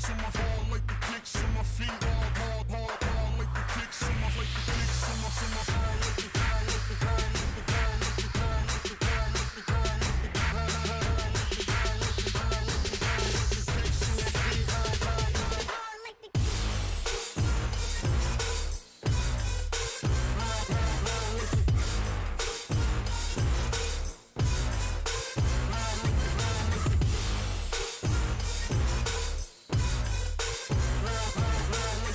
kicks on my hard like the kicks on my feet. Hard, hard, hard, hard like the kicks on my like the kicks on my hard like the hard like the hard like the hard like the hard like the hard like the hard like the hard like the hard like the hard like the hard like the hard like the kicks on my feet. Hard, hard, hard, hard like the hard like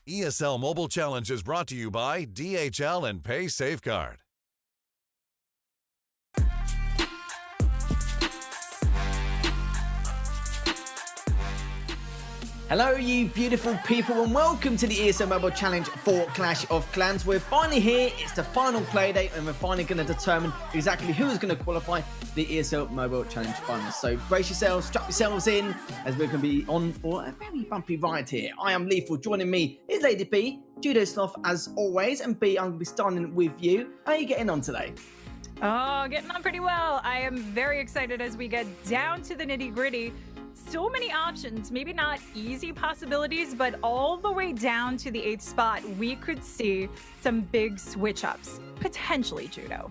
ESL Mobile Challenge is brought to you by DHL and Pay Safeguard. Hello you beautiful people and welcome to the ESL Mobile Challenge for Clash of Clans. We're finally here, it's the final play date and we're finally going to determine exactly who is going to qualify the ESL Mobile Challenge finals. So brace yourselves, strap yourselves in as we're going to be on for a very bumpy ride here. I am Lethal, joining me is Lady B, Judo Sloth as always, and B, I'm going to be starting with you. How are you getting on today? Oh, getting on pretty well. I am very excited as we get down to the nitty gritty. So many options, maybe not easy possibilities, but all the way down to the 8th spot, we could see some big switch ups, potentially, Judo.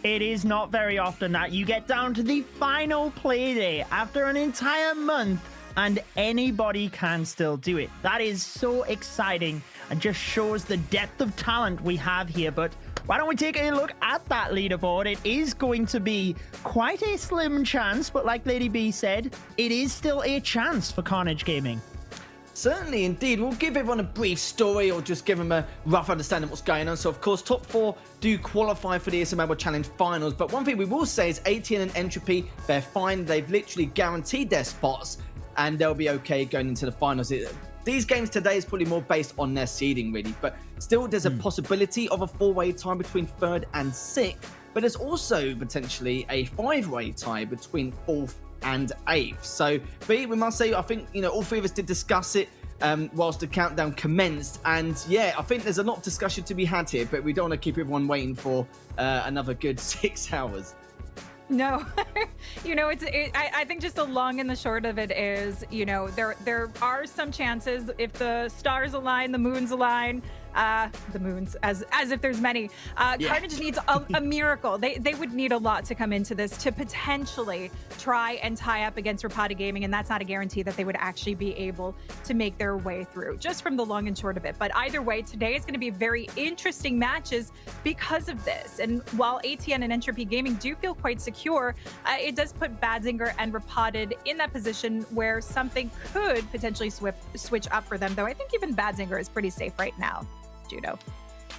It is not very often that you get down to the final play day after an entire month and anybody can still do it. That is so exciting and just shows the depth of talent we have here. But why don't we take a look at that leaderboard? It is going to be quite a slim chance, but like Lady B said, it is still a chance for Carnage Gaming. Certainly, indeed. We'll give everyone a brief story or just give them a rough understanding of what's going on. So, of course, top 4 do qualify for the ESL Mobile Challenge finals. But one thing we will say is ATN and Entropy, they're fine. They've literally guaranteed their spots and they'll be okay going into the finals. These games today is probably more based on their seeding, really. But still, there's a possibility of a 4-way tie between 3rd and 6th. But there's also potentially a 5-way tie between 4th and 8th. So, B, we must say, I think, all 3 of us did discuss it whilst the countdown commenced. And yeah, I think there's a lot of discussion to be had here, but we don't want to keep everyone waiting for another good 6 hours. No, I think just the long and the short of it is, there are some chances if the stars align, the moons align, the moons, as if there's many. Carnage needs a miracle. They would need a lot to come into this to potentially try and tie up against Rapata Gaming, and that's not a guarantee that they would actually be able to make their way through, just from the long and short of it. But either way, today is going to be very interesting matches because of this. And while ATN and Entropy Gaming do feel quite secure, it does put Badzinger and Rapata in that position where something could potentially switch up for them, though I think even Badzinger is pretty safe right now. Judo.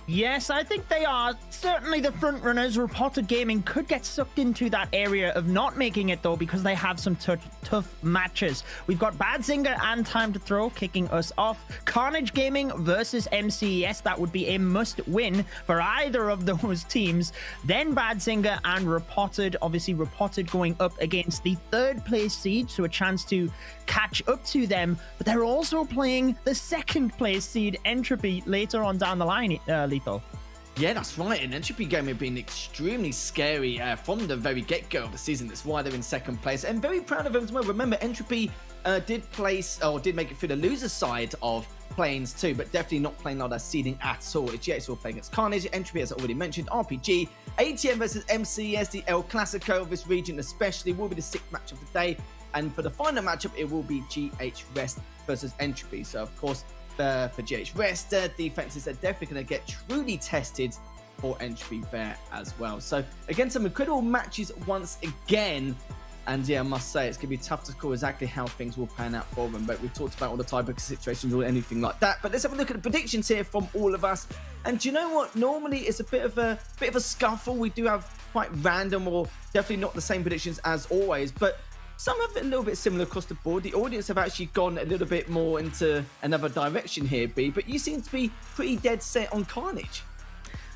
Yes, I think they are certainly the front runners. Rapata Gaming could get sucked into that area of not making it, though, because they have some tough matches. We've got Badzinger and Time to Throw kicking us off. Carnage Gaming versus MCES. That would be a must-win for either of those teams. Then Badzinger and Rapata. Obviously, Rapata going up against the 3rd place seed, so a chance to catch up to them. But they're also playing the 2nd place seed, Entropy, later on down the line, Lethal. Yeah, that's right. And Entropy Gaming have been extremely scary from the very get-go of the season. That's why they're in 2nd place. And very proud of them as well. Remember, Entropy did make it through the loser side of Plains too, but definitely not playing like that seeding at all. It's GX will play against Carnage, Entropy, as I already mentioned, RPG, ATM versus MCES, the El Clasico of this region especially, will be the 6th match of the day. And for the final matchup, it will be GH Rest versus Entropy. So, of course, for GH Rest, defenses are definitely going to get truly tested for Entropy there as well. So, again, some incredible matches once again. And yeah, I must say, it's going to be tough to call exactly how things will pan out for them. But we've talked about all the tiebreaker situations or anything like that. But let's have a look at the predictions here from all of us. And do you know what? Normally, it's a bit of a scuffle. We do have quite random or definitely not the same predictions as always. But some have it a little bit similar across the board. The audience have actually gone a little bit more into another direction here, B. But you seem to be pretty dead set on Carnage.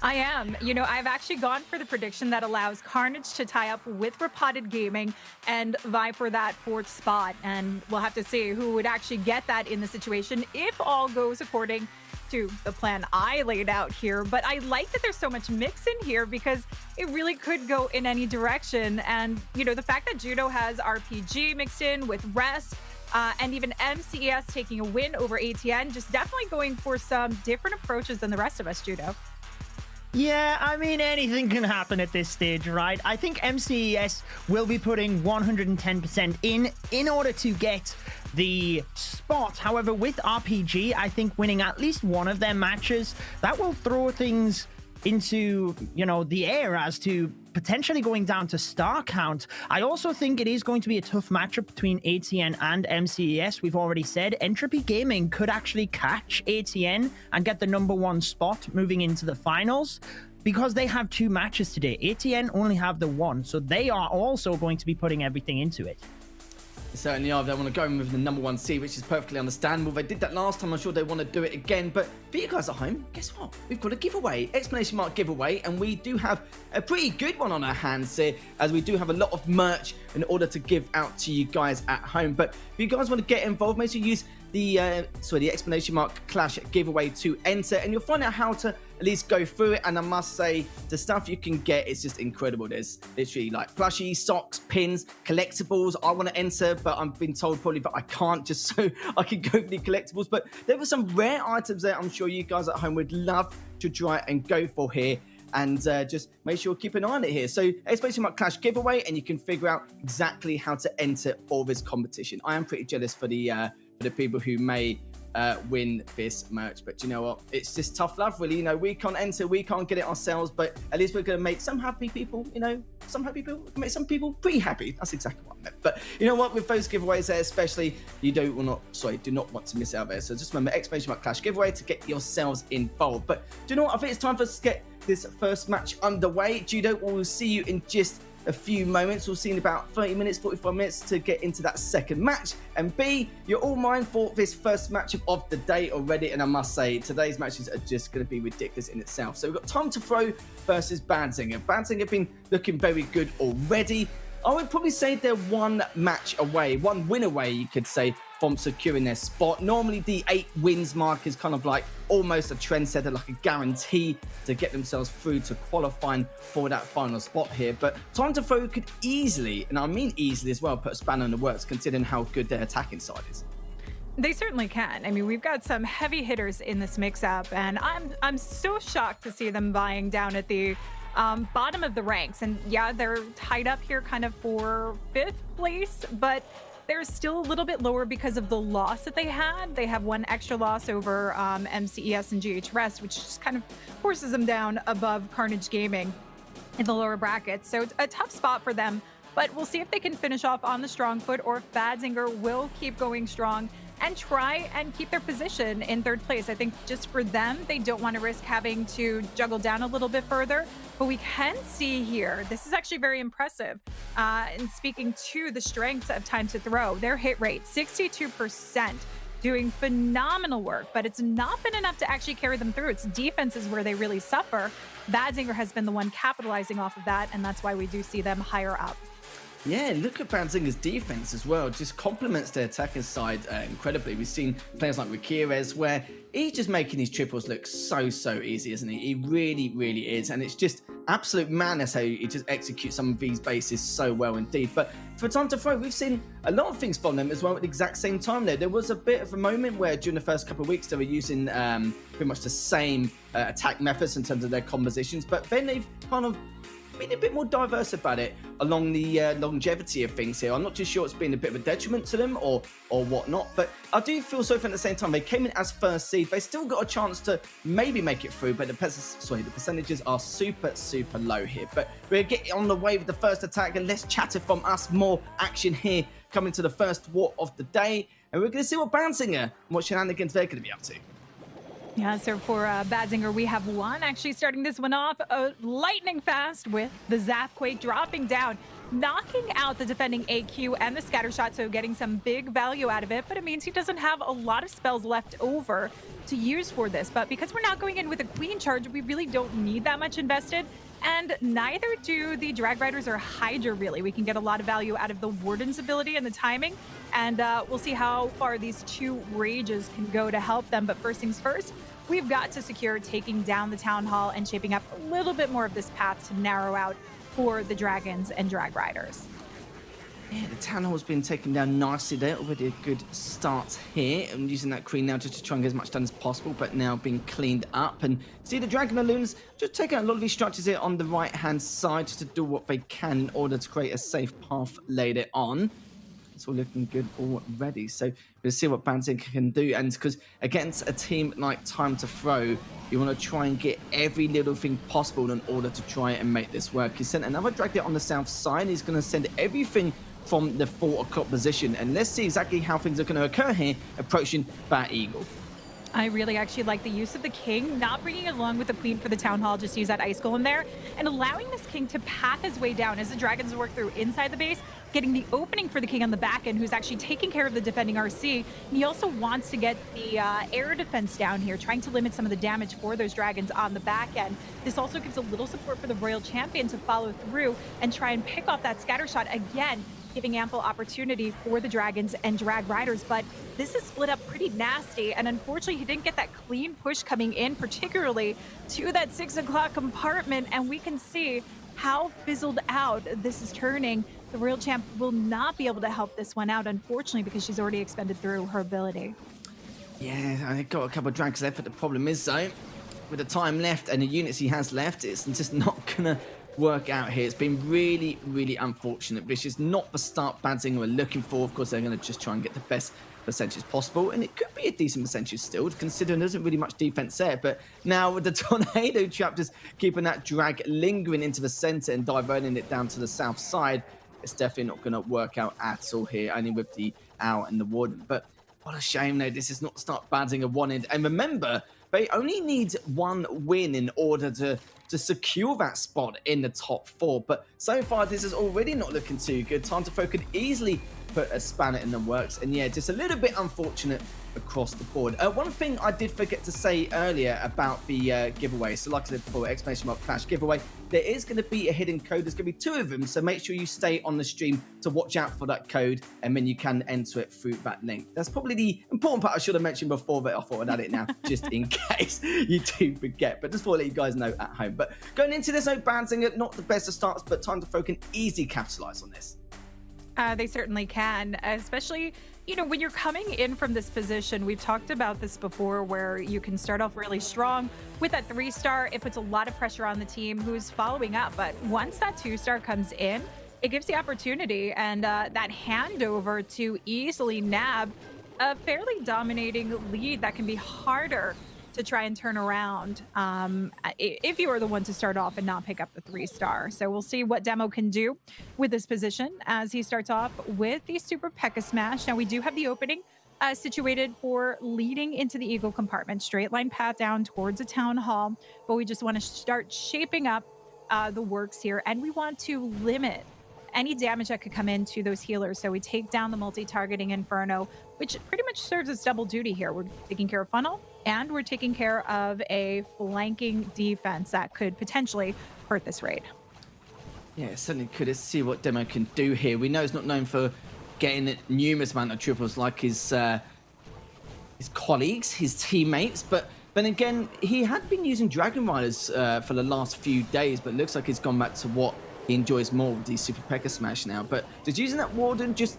I am. I've actually gone for the prediction that allows Carnage to tie up with Rapata Gaming and vie for that 4th spot. And we'll have to see who would actually get that in the situation if all goes according to the plan I laid out here. But I like that there's so much mix in here because it really could go in any direction. And, the fact that Judo has RPG mixed in with Rest, and even MCES taking a win over ATN, just definitely going for some different approaches than the rest of us, Judo. Yeah, I mean, anything can happen at this stage, right? I think MCES will be putting 110% in order to get the spot. However, with RPG, I think winning at least one of their matches, that will throw things into, you know, the air as to potentially going down to star count. I also think it is going to be a tough matchup between ATN and MCES. We've already said Entropy Gaming could actually catch ATN and get the #1 spot moving into the finals, because they have 2 matches today. ATN only have the 1, so they are also going to be putting everything into it. Certainly are. They want to go in with the #1 seed, which is perfectly understandable. They did that last time. I'm sure they want to do it again. But for you guys at home, guess what? We've got a giveaway, exclamation mark giveaway, and we do have a pretty good one on our hands here, as we do have a lot of merch in order to give out to you guys at home. But if you guys want to get involved, make sure you use the exclamation mark Clash giveaway to enter, and you'll find out how to at least go through it. And I must say, the stuff you can get is just incredible. There's literally like plushies, socks, pins, collectibles. I want to enter, but I've been told probably that I can't, just so I can go for the collectibles. But there were some rare items there I'm sure you guys at home would love to try and go for here. And just make sure you keep an eye on it here. So exclamation mark Clash giveaway, and you can figure out exactly how to enter for this competition. I am pretty jealous for the people who may win this merch, but you know what, it's just tough love, really. You know, we can't enter, we can't get it ourselves, but at least we're going to make some happy people, you know, make some people pretty happy. That's exactly what I meant. But you know what, with those giveaways there especially, you do not want to miss out there. So just remember exclamation mark Clash giveaway to get yourselves involved. But do you know what, I think it's time for us to get this first match underway. Judo, we'll see you in just a few moments. We'll see in about 30 minutes, 45 minutes to get into that second match. And B, you're all mine for this first matchup of the day already. And I must say, today's matches are just going to be ridiculous in itself. So we've got Time to Throw versus Badzinger. Badzinger have been looking very good already. I would probably say they're one win away, you could say, from securing their spot. Normally the 8 wins mark is kind of like almost a trendsetter, like a guarantee to get themselves through to qualifying for that final spot here. But Time to Throw could easily, and I mean easily as well, put a spanner in the works, considering how good their attacking side is. They certainly can. I mean, we've got some heavy hitters in this mix-up, and I'm so shocked to see them vying down at the bottom of the ranks. And yeah, they're tied up here kind of for 5th place, but they're still a little bit lower because of the loss that they had. They have 1 extra loss over MCES and GHRS, which just kind of forces them down above Carnage Gaming in the lower brackets. So it's a tough spot for them, but we'll see if they can finish off on the strong foot, or if Badzinger will keep going strong and try and keep their position in 3rd place. I think just for them, they don't want to risk having to juggle down a little bit further. But we can see here, this is actually very impressive. And speaking to the strengths of Time to Throw, their hit rate, 62%, doing phenomenal work, but it's not been enough to actually carry them through. It's defense is where they really suffer. Badzinger has been the one capitalizing off of that, and that's why we do see them higher up. Yeah, look at Badzinger's defense as well. Just complements their attacking side incredibly. We've seen players like Ramirez, where he's just making his triples look so easy, isn't he? He really, really is. And it's just absolute madness how he just executes some of these bases so well indeed. But for Time to Throw, we've seen a lot of things from them as well at the exact same time there. There was a bit of a moment where during the first couple of weeks they were using pretty much the same attack methods in terms of their compositions, but then they've kind of been a bit more diverse about it along the longevity of things here. I'm not too sure it's been a bit of a detriment to them or whatnot, but I do feel so for at the same time. They came in as 1st seed. They still got a chance to maybe make it through, but the percentages are super low here. But we're getting on the way with the first attack, and less chatter from us, more action here coming to the first war of the day. And we're going to see what Badzinger and what shenanigans they're going to be up to. Yeah, so for Badzinger, we have 1 actually starting this one off lightning fast with the Zapquake dropping down, knocking out the defending AQ and the scatter shot, so getting some big value out of it, but it means he doesn't have a lot of spells left over to use for this. But because we're not going in with a Queen charge, we really don't need that much invested, and neither do the Drag Riders or Hydra really. We can get a lot of value out of the Warden's ability and the timing, and we'll see how far these 2 Rages can go to help them. But first things first, we've got to secure taking down the Town Hall and shaping up a little bit more of this path to narrow out for the Dragons and Drag Riders. Yeah, the Town Hall's been taken down nicely there. Already a good start here. I'm using that Queen now just to try and get as much done as possible, but now being cleaned up. And see the Dragon Balloons just taking out a lot of these structures here on the right-hand side just to do what they can in order to create a safe path later on. it's all looking good already. So we'll see what Banting can do. And because against a team like Time to Throw, you want to try and get every little thing possible in order to try and make this work. He sent another drag there on the south side. He's going to send everything from the 4 o'clock position. And let's see exactly how things are going to occur here, approaching Bat Eagle. I really actually like the use of the king, not bringing it along with the queen for the town hall, just use that ice golem there, and allowing this king to path his way down as the dragons work through inside the base, getting the opening for the king on the back end, who's actually taking care of the defending RC. And he also wants to get the air defense down here, trying to limit some of the damage for those dragons on the back end. This also gives a little support for the royal champion to follow through and try and pick off that scatter shot again, giving ample opportunity for the dragons and drag riders. But this is split up pretty nasty, and unfortunately he didn't get that clean push coming in, particularly to that 6 o'clock compartment, and we can see how fizzled out this is turning. The royal champ will not be able to help this one out, unfortunately, because she's already expended through her ability. Yeah, I got a couple of drags left, but the problem is, though, with the time left and the units he has left, it's just not gonna work out here. It's been really, really unfortunate. This is not the start Banting were looking for. Of course, they're going to just try and get the best percentage possible, and it could be a decent percentage still, considering there isn't really much defense there. But now with the tornado trap just keeping that drag lingering into the center and diverting it down to the south side, it's definitely not going to work out at all here, only with the owl and the warden. But what a shame, though. This is not start Banting have wanted. And remember, they only need 1 win in order to secure that spot in the top 4. But so far, this is already not looking too good. Time to Throw could easily put a spanner in the works. And yeah, just a little bit unfortunate across the board. One thing I did forget to say earlier about the giveaway. So like I said before, !Flash giveaway. There is going to be a hidden code. There's going to be 2 of them. So make sure you stay on the stream to watch out for that code. And then you can enter it through that link. That's probably the important part I should have mentioned before, but I thought I'd add it now, just in case you do forget. But just want to let you guys know at home. But going into this, no Banting, not the best of starts, but Time to Throw can easily capitalize on this. They certainly can, especially, you know, when you're coming in from this position. We've talked about this before, where you can start off really strong with that 3-star. It puts a lot of pressure on the team who's following up. But once that 2-star comes in, it gives the opportunity and that handover to easily nab a fairly dominating lead that can be harder to try and turn around if you are the one to start off and not pick up the 3-star. So we'll see what Demo can do with this position as he starts off with the Super P.E.K.K.A. Smash. Now we do have the opening situated for leading into the Eagle compartment, straight line path down towards the Town Hall, but we just want to start shaping up the works here, and we want to limit any damage that could come into those healers. So we take down the multi-targeting Inferno, which pretty much serves as double duty here. We're taking care of funnel, and we're taking care of a flanking defense that could potentially hurt this raid. Yeah, certainly could. Let's see what Demo can do here. We know he's not known for getting numerous amount of triples like his colleagues, his teammates, but then again, he had been using Dragon Riders for the last few days, but it looks like he's gone back to what he enjoys more with the Super P.E.K.K.A. Smash now. But just using that Warden, just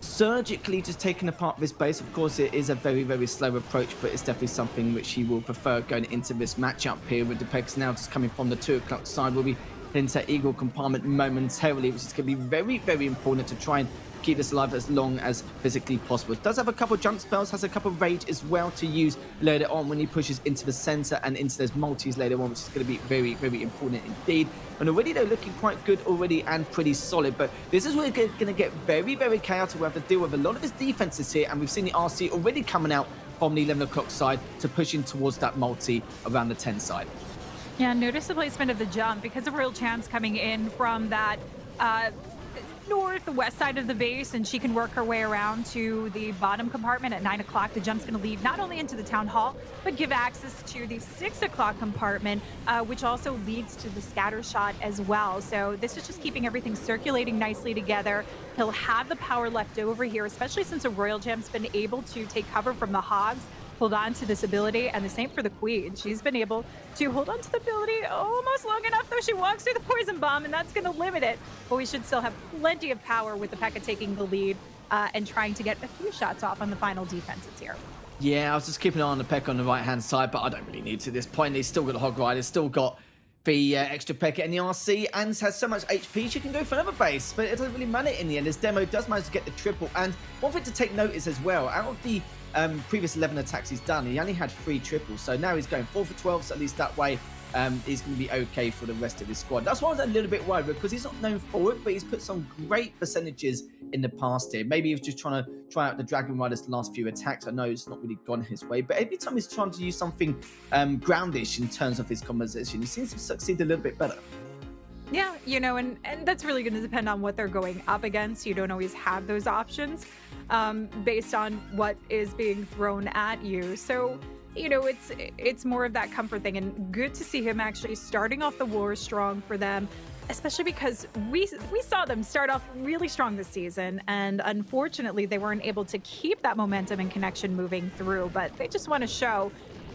surgically just taking apart this base. Of course, it is a very, very slow approach, but it's definitely something which he will prefer going into this matchup here with the P.E.K.K.A. now just coming from the 2 o'clock side. We'll be into Eagle compartment momentarily, which is going to be very, very important to try and keep this alive as long as physically possible. It does have a couple of jump spells, has a couple of rage as well to use later on when he pushes into the center and into those multis later on, which is going to be very, very important indeed. And already they're looking quite good already and pretty solid, but this is where it's going to get very, very chaotic. We have to deal with a lot of his defenses here, and we've seen the RC already coming out from the 11 o'clock side to push in towards that multi around the 10 side. Yeah, notice the placement of the jump because of Royal Champ's coming in from that northwest side of the base, and she can work her way around to the bottom compartment at 9 o'clock. The jump's going to lead not only into the Town Hall, but give access to the 6 o'clock compartment, which also leads to the scatter shot as well. So this is just keeping everything circulating nicely together. He'll have the power left over here, especially since a Royal Champ's been able to take cover from the Hogs, hold on to this ability, and the same for the Queen. She's been able to hold on to the ability almost long enough, though she walks through the poison bomb, and that's going to limit it. But we should still have plenty of power with the P.E.K.K.A. taking the lead and trying to get a few shots off on the final defenses here. Yeah, I was just keeping an eye on the P.E.K.K.A. on the right-hand side, but I don't really need to at this point. He's still got the Hog Riders, still got the extra Pekka in the RC, and has so much HP she can go for another base, but it doesn't really matter in the end as Demo does manage to get the triple. And one thing to take note is as well, out of the previous 11 attacks he's done, he only had 3 triples, so now he's going 4 for 12, so at least that way he's going to be okay for the rest of his squad. That's why I was a little bit worried, because he's not known for it, but he's put some great percentages in the past here. Maybe he was just trying to try out the Dragon Rider's last few attacks. I know it's not really gone his way, but every time he's trying to use something groundish in terms of his composition, he seems to succeed a little bit better. Yeah, you know, and that's really going to depend on what they're going up against. You don't always have those options based on what is being thrown at you. So, you know, it's more of that comfort thing, and good to see him actually starting off the war strong for them, especially because we saw them start off really strong this season, and unfortunately they weren't able to keep that momentum and connection moving through. But they just want to show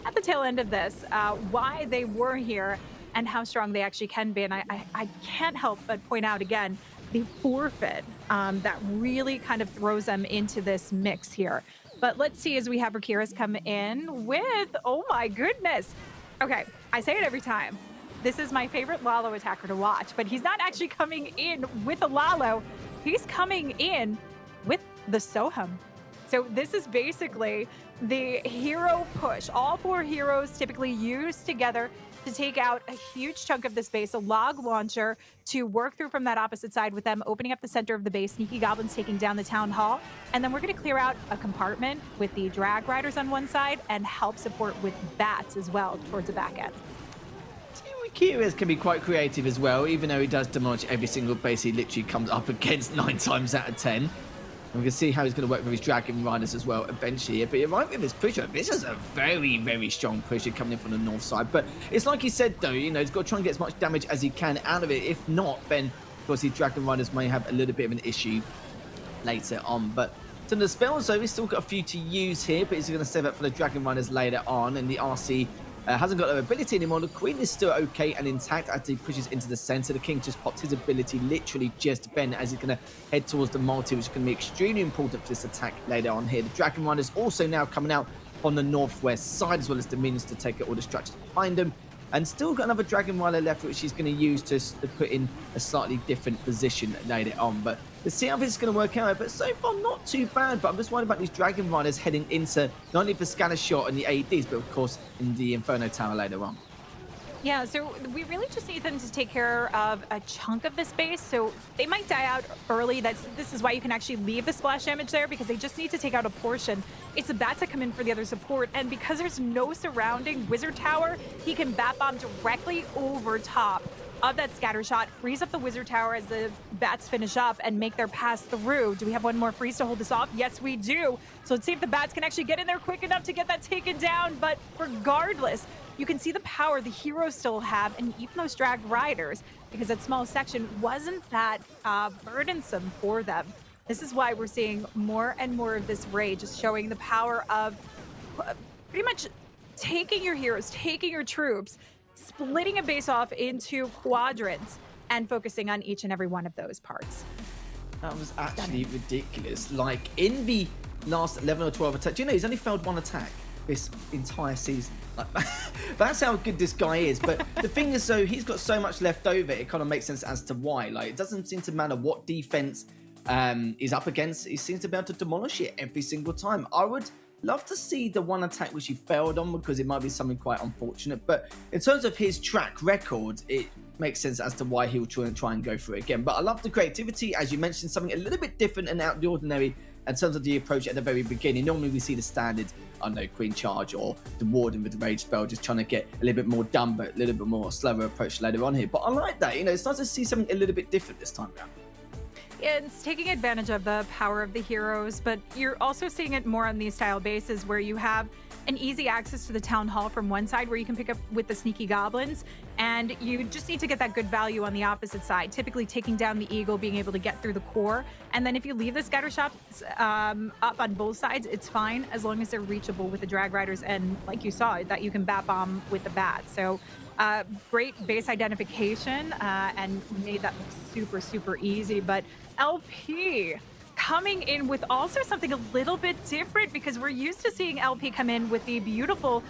at the tail end of this why they were here and how strong they actually can be. And I can't help but point out again the forfeit that really kind of throws them into this mix here. But let's see as we have Rakiras come in with, oh my goodness. Okay, I say it every time. This is my favorite Lalo attacker to watch, but he's not actually coming in with a Lalo. He's coming in with the Soham. So this is basically the hero push. All 4 heroes typically used together to take out a huge chunk of the space, a log launcher to work through from that opposite side with them opening up the center of the base, Sneaky Goblins taking down the Town Hall, and then we're going to clear out a compartment with the Drag Riders on one side and help support with Bats as well towards the back end. Rakiras can be quite creative as well, even though he does demolish every single base he literally comes up against 9 times out of 10. And we can see how he's going to work with his Dragon Riders as well eventually. But you're right with his pusher. This is a very, very strong pusher coming in from the north side. But it's like he said, though, you know, he's got to try and get as much damage as he can out of it. If not, then, of course, his Dragon Riders may have a little bit of an issue later on. But to the spells, though, he's still got a few to use here. But he's going to save up for the Dragon Riders later on. And the RC hasn't got their ability anymore. The Queen is still okay and intact as he pushes into the center. The King just popped his ability literally just then as he's going to head towards the multi, which is going to be extremely important for this attack later on here. The Dragon Riders also now coming out on the northwest side, as well as the minions to take out all the structures behind them. And still got another Dragon Rider left, which he's going to use to put in a slightly different position later on. But let's see how this is going to work out. But so far, not too bad. But I'm just worried about these Dragon Riders heading into not only the scatter shot and the ADs, but of course in the Inferno Tower later on. Yeah, so we really just need them to take care of a chunk of the space. So they might die out early. This is why you can actually leave the splash damage there, because they just need to take out a portion. It's the Bats that come in for the other support, and because there's no surrounding Wizard Tower, he can Bat Bomb directly over top of that scatter shot, freeze up the Wizard Tower as the Bats finish up and make their pass through. Do we have one more freeze to hold this off? Yes, we do. So let's see if the Bats can actually get in there quick enough to get that taken down. But regardless, you can see the power the heroes still have, and even those Drag Riders, because that small section wasn't that burdensome for them. This is why we're seeing more and more of this raid, just showing the power of pretty much taking your heroes, taking your troops, splitting a base off into quadrants, and focusing on each and every one of those parts. That was actually ridiculous. Like, in the last 11 or 12 attacks, you know, he's only failed 1 attack this entire season. Like, that's how good this guy is. But the thing is, though, he's got so much left over, it kind of makes sense as to why. Like, it doesn't seem to matter what defense he's up against. He seems to be able to demolish it every single time. I would love to see the 1 attack which he failed on, because it might be something quite unfortunate. But in terms of his track record, it makes sense as to why he will try and go for it again. But I love the creativity, as you mentioned, something a little bit different and out of the ordinary in terms of the approach at the very beginning. Normally we see the standard, I don't know, Queen Charge or the Warden with the Rage spell, just trying to get a little bit more done, but a little bit more slower approach later on here. But I like that, you know, it's nice to see something a little bit different this time around. It's taking advantage of the power of the heroes, but you're also seeing it more on these style bases where you have an easy access to the Town Hall from one side where you can pick up with the Sneaky Goblins, and you just need to get that good value on the opposite side, typically taking down the Eagle, being able to get through the core. And then if you leave the scatter shots up on both sides, it's fine as long as they're reachable with the Drag Riders, and like you saw, that you can Bat Bomb with the Bat. So great base identification and made that look super easy. But LP coming in with also something a little bit different, because we're used to seeing LP come in with the beautiful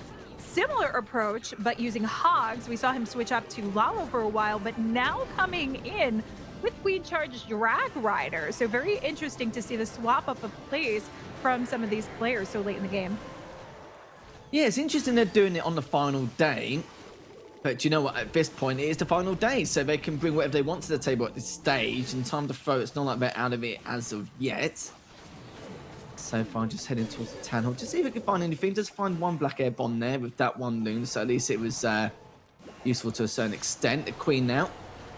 similar approach, but using hogs. We saw him switch up to Lalo for a while, but now coming in with Queen Charge Drag Rider. So very interesting to see the swap up of plays from some of these players so late in the game. Yeah, it's interesting they're doing it on the final day. But you know what? At this point, it is the final day, so they can bring whatever they want to the table at this stage. And time to throw, it's not like they're out of it as of yet. So far, just heading towards the town hall. Just see if we can find anything. Just find one black air bomb there with that one loon. So at least it was useful to a certain extent. The queen now.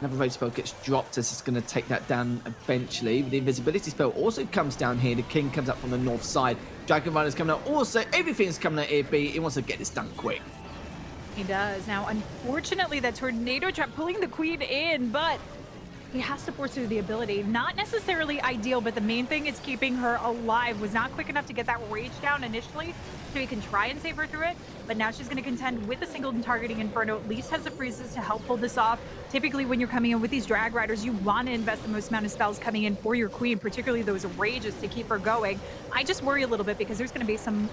Another rage spell gets dropped as it's going to take that down eventually. The invisibility spell also comes down here. The king comes up from the north side. Dragon Rider's coming out. Also, everything's coming out here, B. He wants to get this done quick. He does. Now, unfortunately, that tornado trap pulling the queen in, but he has to force through the ability. Not necessarily ideal, but the main thing is keeping her alive. Was not quick enough to get that rage down initially, so he can try and save her through it. But now she's going to contend with a single targeting Inferno. At least has the freezes to help pull this off. Typically, when you're coming in with these drag riders, you want to invest the most amount of spells coming in for your queen, particularly those rages to keep her going. I just worry a little bit because there's going to be some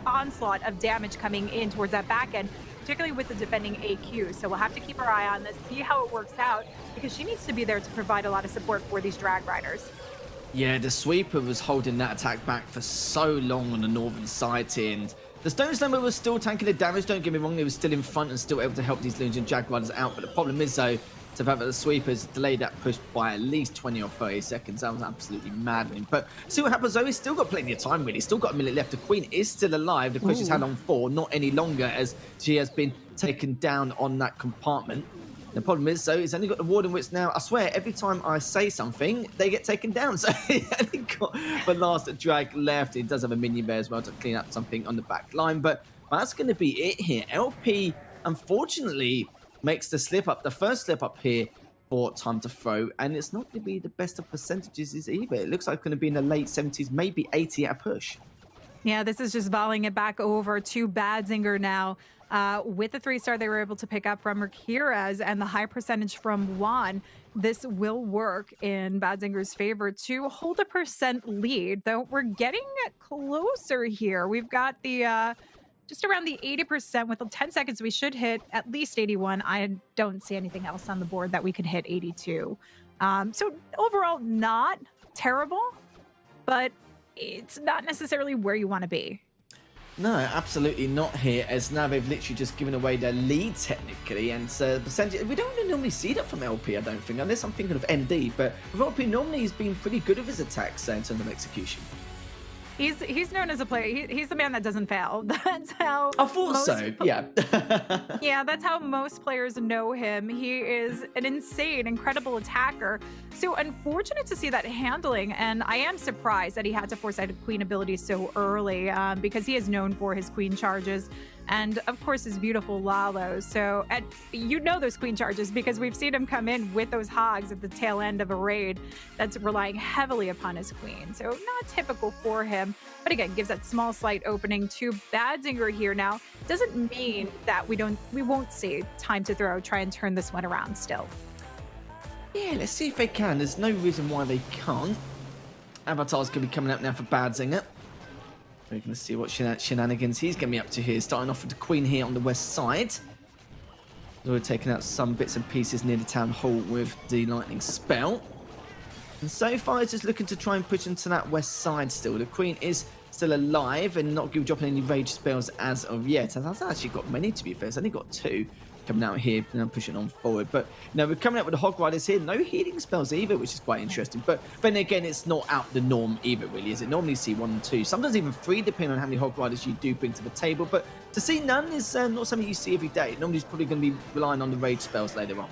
onslaught of damage coming in towards that back end, particularly with the defending AQ. So we'll have to keep our eye on this, see how it works out, because she needs to be there to provide a lot of support for these drag riders. Yeah, the sweeper was holding that attack back for so long on the northern side here, and the Stone Slammer was still tanking the damage. Don't get me wrong, he was still in front and still able to help these loons and jag riders out. But the problem is, though, to have the sweepers delayed that push by at least 20 or 30 seconds. That was absolutely maddening. But see what happens, though. He's still got plenty of time, really. Still got a minute left. The queen is still alive. The question is how long for? Not any longer, as she has been taken down on that compartment. The problem is, though, he's only got the Warden Wits now. I swear, every time I say something, they get taken down. So he only got the last drag left. He does have a minion there as well to clean up something on the back line. But that's going to be it here. LP, unfortunately, makes the slip up, the first slip up here for time to throw. And it's not going to be the best of percentages either. It looks like it's going to be in the late 70s, maybe 80 at a push. Yeah, this is just volleying it back over to Badzinger now. With the 3-star they were able to pick up from Rakiraz and the high percentage from Juan, this will work in Badzinger's favor to hold a percent lead, though we're getting closer here. We've got the just around the 80%. With the 10 seconds, we should hit at least 81. I don't see anything else on the board that we could hit 82. So overall, not terrible, but it's not necessarily where you want to be. No, absolutely not here, as now they've literally just given away their lead technically, and percentage, we don't normally see that from LP, I don't think, unless I'm thinking of ND, but with LP normally he's been pretty good with his attacks in terms of execution. He's known as a player. He's the man that doesn't fail. That's how I thought so, yeah. Yeah, that's how most players know him. He is an insane, incredible attacker. So unfortunate to see that handling, and I am surprised that he had to force out a queen ability so early, because he is known for his queen charges and of course his beautiful Lalos. So you know those queen charges because we've seen him come in with those hogs at the tail end of a raid that's relying heavily upon his queen. So not typical for him, but again, gives that small slight opening to Badzinger here. Now doesn't mean that we won't see time to throw, try and turn this one around still. Yeah, let's see if they can. There's no reason why they can't. Avatars could be coming up now for Badzinger. We're going to see what shenanigans he's going to be up to here. Starting off with the queen here on the west side. We're taking out some bits and pieces near the town hall with the lightning spell. And so far, it's just looking to try and push into that west side still. The queen is still alive and not dropping any rage spells as of yet. And that's actually got many, to be fair. It's only got 2 coming out here and I'm pushing on forward. But no, we're coming out with the hog riders here. No healing spells either, which is quite interesting. But then again, it's not out the norm either, really, is it? Normally see 1 and 2, sometimes even 3, depending on how many hog riders you do bring to the table. But to see none is not something you see every day. Normally it's probably going to be relying on the rage spells later on.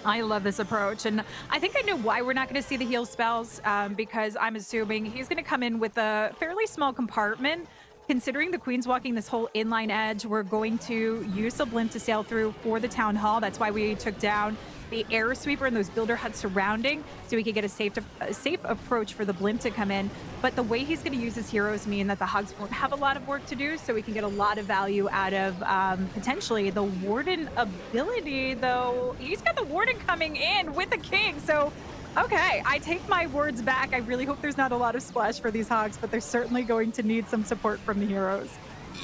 I love this approach, and I think I know why we're not going to see the heal spells, because I'm assuming he's going to come in with a fairly small compartment. Considering the queen's walking this whole inline edge, we're going to use the blimp to sail through for the town hall. That's why we took down the air sweeper and those builder huts surrounding, so we could get a safe approach for the blimp to come in. But the way he's going to use his heroes mean that the hogs won't have a lot of work to do, so we can get a lot of value out of potentially the warden ability, though he's got the warden coming in with the king. So okay, I take my words back. I really hope there's not a lot of splash for these hogs, but they're certainly going to need some support from the heroes.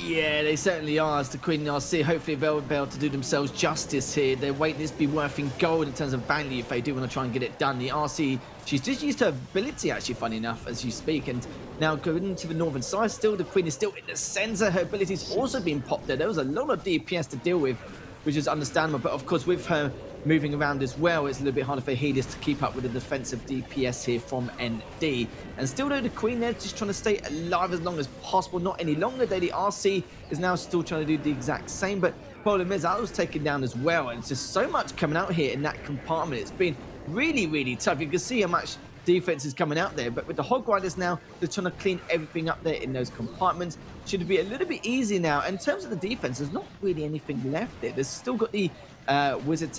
Yeah, they certainly are. As the Queen and RC, hopefully they'll be able to do themselves justice here. Their weight needs to be worth in gold in terms of value if they do want to try and get it done. The RC, she's just used her ability, actually, funny enough, as you speak. And now going to the northern side, still the Queen is still in the center. Her ability's also been popped there. There was a lot of DPS to deal with, which is understandable. But of course, with her moving around as well, it's a little bit harder for Helios to keep up with the defensive DPS here from ND. And still though, the Queen there just trying to stay alive as long as possible, not any longer. The RC is now still trying to do the exact same, but problem is that was taken down as well, and it's just so much coming out here in that compartment. It's been really, really tough. You can see how much defense is coming out there, but with the Hog Riders now, they're trying to clean everything up there in those compartments. Should be a little bit easy now. In terms of the defense, there's not really anything left there. There's still got the Wizard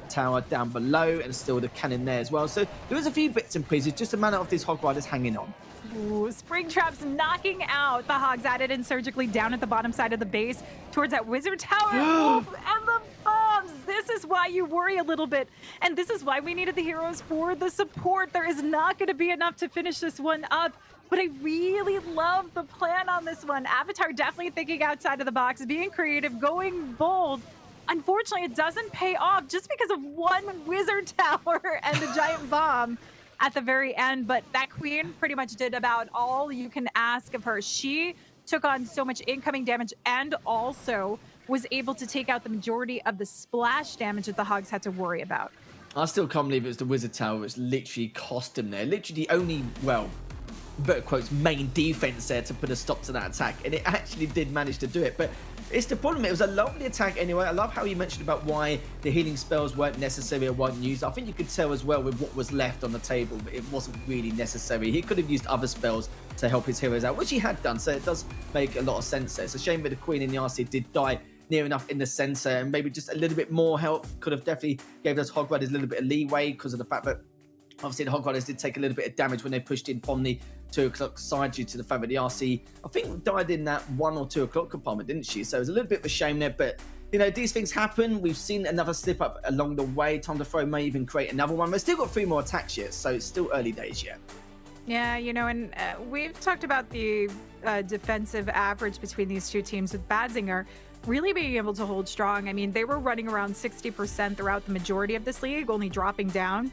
Tower down below, and still the cannon there as well. So there is a few bits and pieces, just a matter of these Hog Riders hanging on. Ooh, Spring Traps knocking out the Hogs added in surgically down at the bottom side of the base towards that Wizard Tower. Oof, and the bombs. This is why you worry a little bit. And this is why we needed the heroes for the support. There is not going to be enough to finish this one up. But I really love the plan on this one. Avatar definitely thinking outside of the box, being creative, going bold. Unfortunately, it doesn't pay off just because of one Wizard Tower and the giant bomb at the very end. But that Queen pretty much did about all you can ask of her. She took on so much incoming damage and also was able to take out the majority of the splash damage that the Hogs had to worry about. I still can't believe it was the Wizard Tower which literally cost him there. Literally the only, well, inverted quotes, main defense there to put a stop to that attack, and it actually did manage to do it. But it's the problem, it was a lovely attack anyway. I love how you mentioned about why the healing spells weren't necessary or weren't used. I think you could tell as well with what was left on the table, but it wasn't really necessary. He could have used other spells to help his heroes out, which he had done, so it does make a lot of sense there. It's a shame that the Queen and the RC did die near enough in the center, and maybe just a little bit more help could have definitely gave those Hog Riders a little bit of leeway, because of the fact that obviously the Hog Riders did take a little bit of damage when they pushed in from the 2 o'clock side, due to the fact that the RC, I think, died in that 1 or 2 o'clock compartment, didn't she? So it was a little bit of a shame there, but you know, these things happen. We've seen another slip up along the way. Time to Throw may even create another one. We've still got 3 more attacks yet, so it's still early days yet. Yeah, you know, and we've talked about the defensive average between these two teams, with Badzinger really being able to hold strong. I mean, they were running around 60% throughout the majority of this league, only dropping down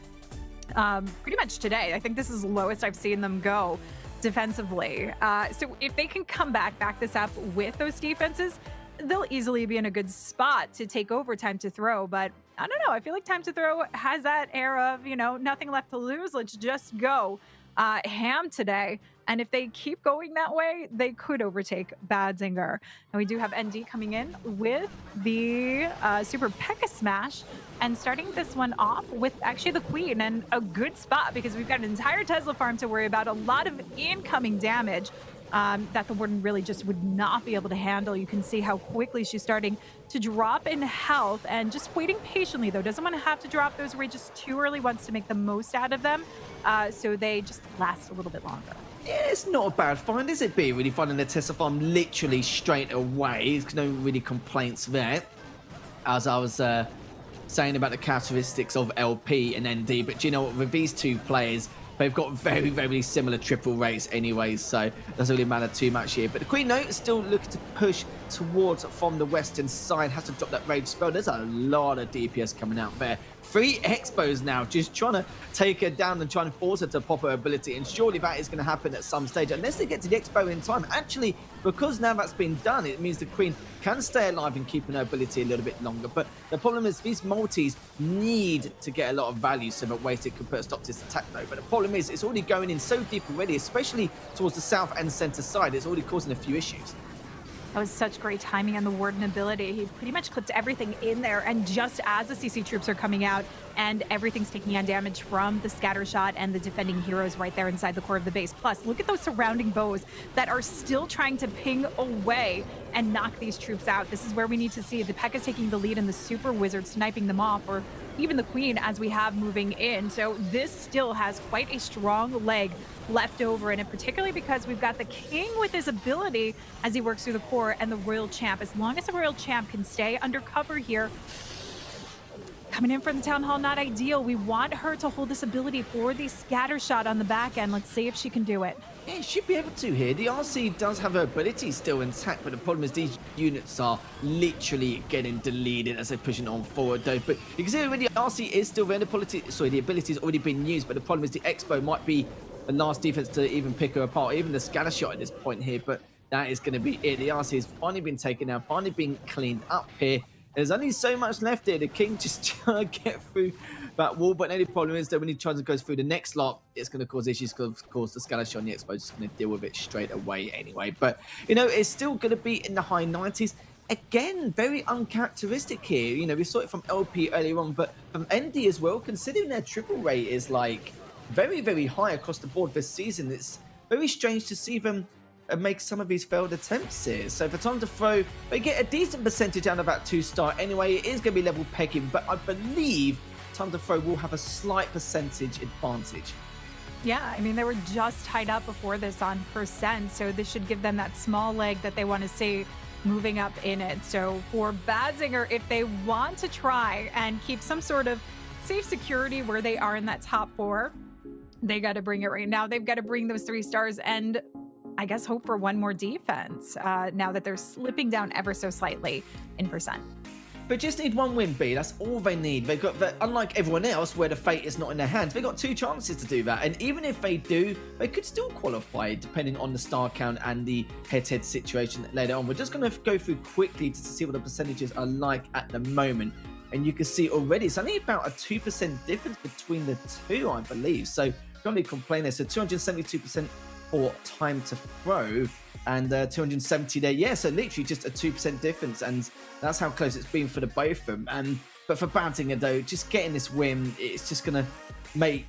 pretty much today. I think this is the lowest I've seen them go defensively. So if they can back this up with those defenses, they'll easily be in a good spot to take over Time to Throw. But I don't know, I feel like Time to Throw has that air of, you know, nothing left to lose, let's just go ham today. And if they keep going that way, they could overtake Badzinger. And we do have ND coming in with the Super P.E.K.K.A. Smash, and starting this one off with actually the Queen, and a good spot because we've got an entire Tesla farm to worry about, a lot of incoming damage that the Warden really just would not be able to handle. You can see how quickly she's starting to drop in health, and just waiting patiently though. Doesn't want to have to drop those rages too early, wants to make the most out of them, so they just last a little bit longer. Yeah, it's not a bad find, is it, B? Really finding the Tesla farm literally straight away. There's no really complaints there. As I was saying about the characteristics of LP and ND, but do you know what? With these two players, they've got very, very similar triple rates anyway, so it doesn't really matter too much here. But the Queen, though, is still looking to push towards from the western side. Has to drop that rage spell. There's a lot of DPS coming out there. 3 Expos now, just trying to take her down and trying to force her to pop her ability. And surely that is going to happen at some stage, unless they get to the Expo in time. Actually, because now that's been done, it means the Queen can stay alive and keeping her ability a little bit longer. But the problem is these multis need to get a lot of value so that Wasted can put a stop to this attack, though. But the problem is it's already going in so deep already, especially towards the south and center side. It's already causing a few issues. That was such great timing on the Warden ability. He pretty much clipped everything in there, and just as the CC troops are coming out and everything's taking on damage from the scatter shot and the defending heroes right there inside the core of the base. Plus, look at those surrounding bows that are still trying to ping away and knock these troops out. This is where we need to see the P.E.K.K.A. taking the lead and the Super Wizard sniping them off, or even the Queen as we have moving in. So this still has quite a strong leg left over, and particularly because we've got the King with his ability as he works through the core, and the Royal Champ. As long as the Royal Champ can stay under cover here, coming in for the Town Hall, not ideal. We want her to hold this ability for the scatter shot on the back end. Let's see if she can do it. Yeah, she should be able to here. The RC does have her ability still intact, but the problem is these units are literally getting deleted as they're pushing on forward, though. But you can see already RC is still there. The ability has already been used, but the problem is the Expo might be the last defense to even pick her apart, even the scatter shot at this point here. But that is going to be it. The RC has finally been taken down, finally been cleaned up here. There's only so much left here. The King just trying to get through that wall, but the only problem is that when he tries to go through the next lot, it's going to cause issues because, of course, the scatter shot on the Expo is just going to deal with it straight away anyway. But, you know, it's still going to be in the high 90s. Again, very uncharacteristic here. You know, we saw it from LP earlier on, but from ND as well, considering their triple rate is, like, very, very high across the board this season. It's very strange to see them make some of these failed attempts here. So for time to throw, they get a decent percentage out of that 2-star anyway. It is going to be level pegging, but I believe time to throw will have a slight percentage advantage. Yeah, I mean, they were just tied up before this on percent, so this should give them that small leg that they want to see moving up in it. So for Badzinger, if they want to try and keep some sort of safe security where they are in that top 4, they got to bring it right now. They've got to bring those 3 stars and I guess hope for one more defense now that they're slipping down ever so slightly in percent. But just need one win, B. That's all they need. They've got, unlike everyone else where the fate is not in their hands, they've got 2 chances to do that. And even if they do, they could still qualify depending on the star count and the head-to-head situation later on. We're just going to go through quickly to see what the percentages are like at the moment. And you can see already it's only about a 2% difference between the two, I believe. So can't really complain there. So 272% for time to throw and 270 there. Yeah, so literally just a 2% difference, and that's how close it's been for the both of them. But for Badzinger though, just getting this win, it's just gonna make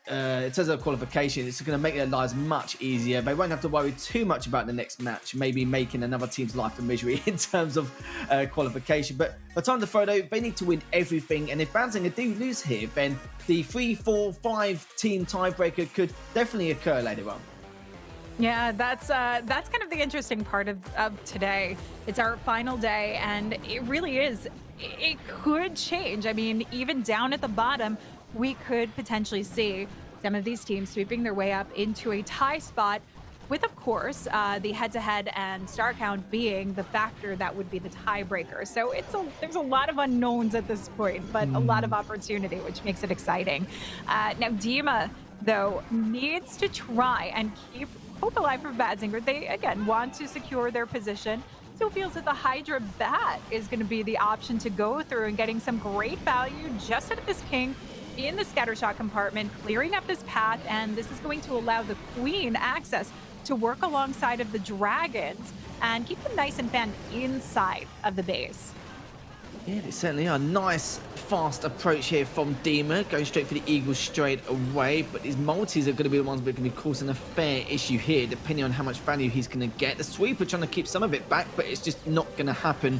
in terms of qualification, it's going to make their lives much easier. They won't have to worry too much about the next match, maybe making another team's life a misery in terms of qualification. But by the time to throw, though, they need to win everything. And if Badzinger do lose here, then the 3-4-5 team tiebreaker could definitely occur later on. Yeah, that's kind of the interesting part of today. It's our final day, and it really is. It could change. I mean, even down at the bottom, we could potentially see some of these teams sweeping their way up into a tie spot with, of course, the head-to-head and star count being the factor that would be the tiebreaker. So there's a lot of unknowns at this point, but a lot of opportunity, which makes it exciting. Now, Dima, though, needs to try and keep hope alive for Badzinger. They, again, want to secure their position. So feels that the Hydra Bat is going to be the option to go through and getting some great value just out of this King in the scattershot compartment, clearing up this path, and this is going to allow the Queen access to work alongside of the Dragons and keep them nice and fanned inside of the base. Yeah, they certainly are. Nice, fast approach here from Dima, going straight for the Eagle straight away, but these multis are going to be the ones that are going to be causing a fair issue here, depending on how much value he's going to get. The Sweeper trying to keep some of it back, but it's just not going to happen.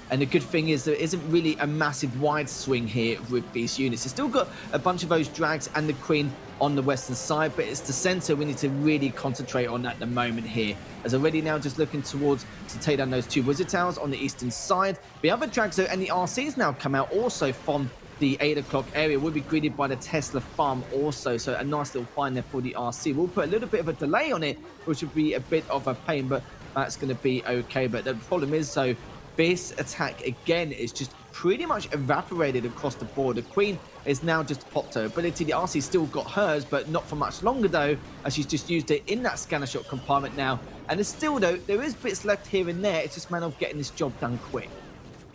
And the good thing is there isn't really a massive wide swing here with these units. It's still got a bunch of those Drags and the Queen on the western side, but it's the center we need to really concentrate on at the moment here. As already now just looking towards to take down those 2 Wizard Towers on the eastern side. The other Drags though, and the RCs now come out also from the 8 o'clock area, will be greeted by the Tesla farm also. So a nice little find there for the RC. We'll put a little bit of a delay on it, which would be a bit of a pain, but that's going to be okay. But the problem is, so this attack again is just pretty much evaporated across the board. The Queen is now just popped her ability. The RC still got hers, but not for much longer though, as she's just used it in that scanner shot compartment now. And there's still though, there is bits left here and there. It's just a matter of getting this job done quick.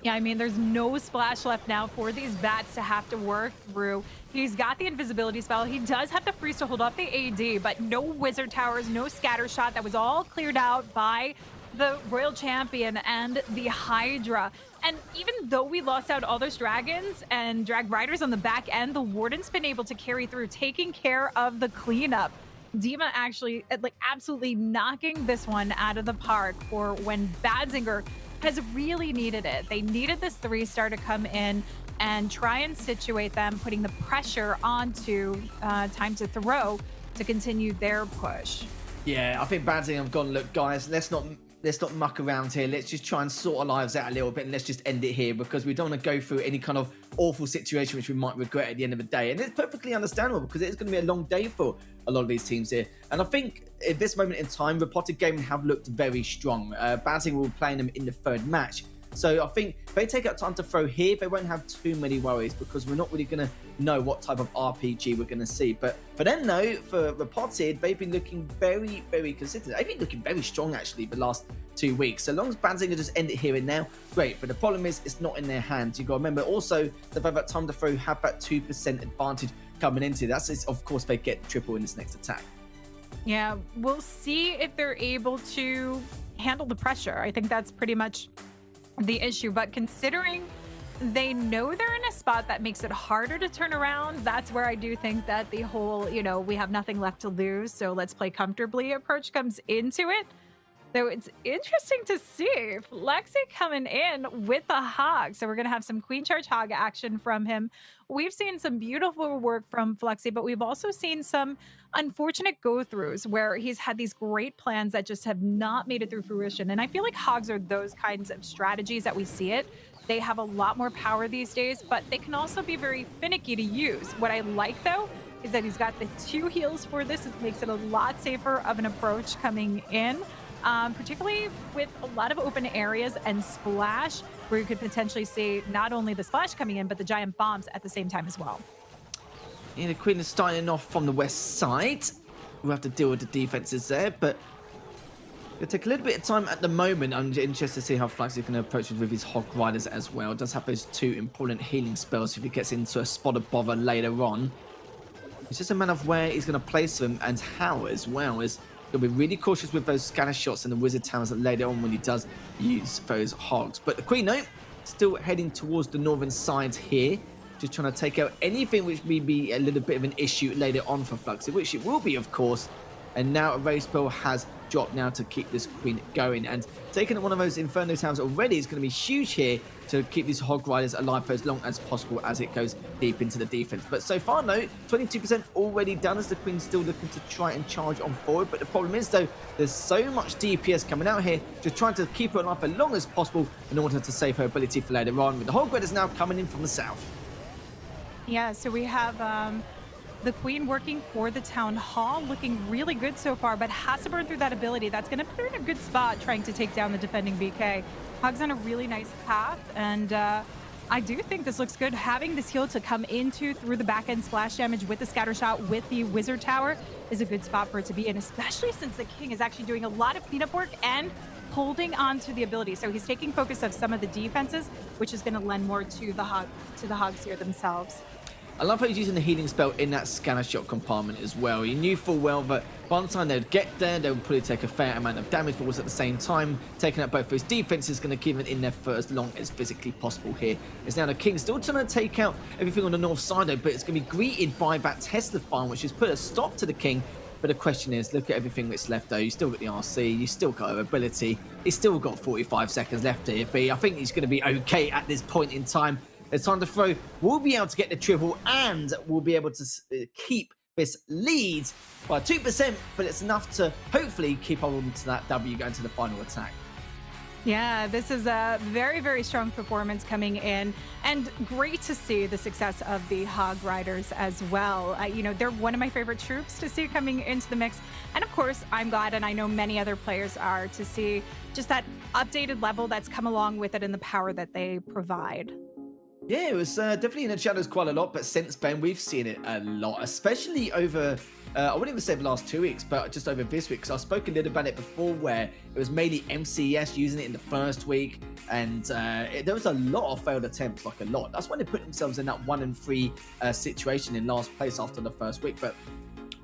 Yeah, I mean, there's no splash left now for these bats to have to work through. He's got the invisibility spell. He does have the freeze to hold off the AD, but no Wizard Towers, no scatter shot. That was all cleared out by the Royal Champion and the Hydra. And even though we lost out all those Dragons and Drag Riders on the back end, the Warden's been able to carry through, taking care of the cleanup. Dima actually absolutely knocking this one out of the park for when Badzinger has really needed it. They needed this 3-star to come in and try and situate them, putting the pressure onto time to throw to continue their push. Yeah, I think Badzinger have gone, look guys, let's not let's not muck around here. Let's just try and sort our lives out a little bit and let's just end it here because we don't want to go through any kind of awful situation which we might regret at the end of the day. And it's perfectly understandable because it's going to be a long day for a lot of these teams here. And I think at this moment in time, Robotic Gaming have looked very strong. Bouncing will be playing them in the third match. So I think if they take out time to throw here, they won't have too many worries because we're not really going to know what type of RPG we're going to see. But for them, though, for Reported, they've been looking very, very consistent. They've been looking very strong, actually, the last 2 weeks. So long as Banzinger just end it here and now, great. But the problem is it's not in their hands. You've got to remember also that they've got time to throw, have that 2% advantage coming into. That's, of course, they get triple in this next attack. Yeah, we'll see if they're able to handle the pressure. I think that's pretty much the issue, but considering they know they're in a spot that makes it harder to turn around, that's where I do think that the whole, we have nothing left to lose, so let's play comfortably approach comes into it. Though it's interesting to see Flexi coming in with the hog. So we're going to have some queen charge hog action from him. We've seen some beautiful work from Flexi, but we've also seen some unfortunate go-throughs where he's had these great plans that just have not made it through fruition. And I feel like hogs are those kinds of strategies that we see it. They have a lot more power these days, but they can also be very finicky to use. What I like, though, is that he's got the 2 heals for this. It makes it a lot safer of an approach coming in. Particularly with a lot of open areas and splash, where you could potentially see not only the splash coming in, but the giant bombs at the same time as well. Yeah, the Queen is starting off from the west side. We'll have to deal with the defenses there, but it'll take a little bit of time at the moment. I'm interested to see how Flax is going to approach it with his Hog Riders as well. Does have those 2 important healing spells if he gets into a spot of bother later on. It's just a matter of where he's going to place them and how as well. He'll be really cautious with those scatter shots and the wizard towers later on when he does use those hogs. But the Queen, no, still heading towards the northern side here. Just trying to take out anything which may be a little bit of an issue later on for Fluxy, which it will be, of course. And now a race spell has dropped now to keep this Queen going. And taking one of those Inferno Towers already is going to be huge here to keep these Hog Riders alive for as long as possible as it goes deep into the defense. But so far, no, 22% already done as the Queen's still looking to try and charge on forward. But the problem is, though, there's so much DPS coming out here, just trying to keep her alive for as long as possible in order to save her ability for later on. With the Hog Riders now coming in from the south. Yeah, so we have the Queen working for the Town Hall, looking really good so far, but has to burn through that ability. That's going to put her in a good spot trying to take down the defending BK. Hog's on a really nice path, and I do think this looks good. Having this heal to come into through the back end splash damage with the scatter shot with the Wizard Tower is a good spot for it to be in, especially since the King is actually doing a lot of cleanup work and holding on to the ability. So he's taking focus of some of the defenses, which is going to lend more to the Hogs here themselves. I love how he's using the healing spell in that scanner shot compartment as well. He knew full well that by the time they'd get there, they would probably take a fair amount of damage, but was at the same time taking out both those defenses, going to keep it in there for as long as physically possible here. It's now the King still trying to take out everything on the north side, though, but it's going to be greeted by that Tesla farm, which has put a stop to the King. But the question is, look at everything that's left, though. You still got the RC, you still got her ability. He's still got 45 seconds left here, but I think he's going to be okay at this point in time. It's time to throw. We'll be able to get the triple and we'll be able to keep this lead by 2%, but it's enough to hopefully keep on to that W going to the final attack. Yeah, this is a very, very strong performance coming in, and great to see the success of the Hog Riders as well. They're one of my favorite troops to see coming into the mix. And of course, I'm glad, and I know many other players are, to see just that updated level that's come along with it and the power that they provide. Yeah, it was definitely in the shadows quite a lot, but since then we've seen it a lot, especially over, I wouldn't even say the last 2 weeks, but just over this week, because I've spoken a little about it before where it was mainly MCS using it in the first week, and there was a lot of failed attempts, like a lot. That's when they put themselves in that 1-3 situation in last place after the first week, but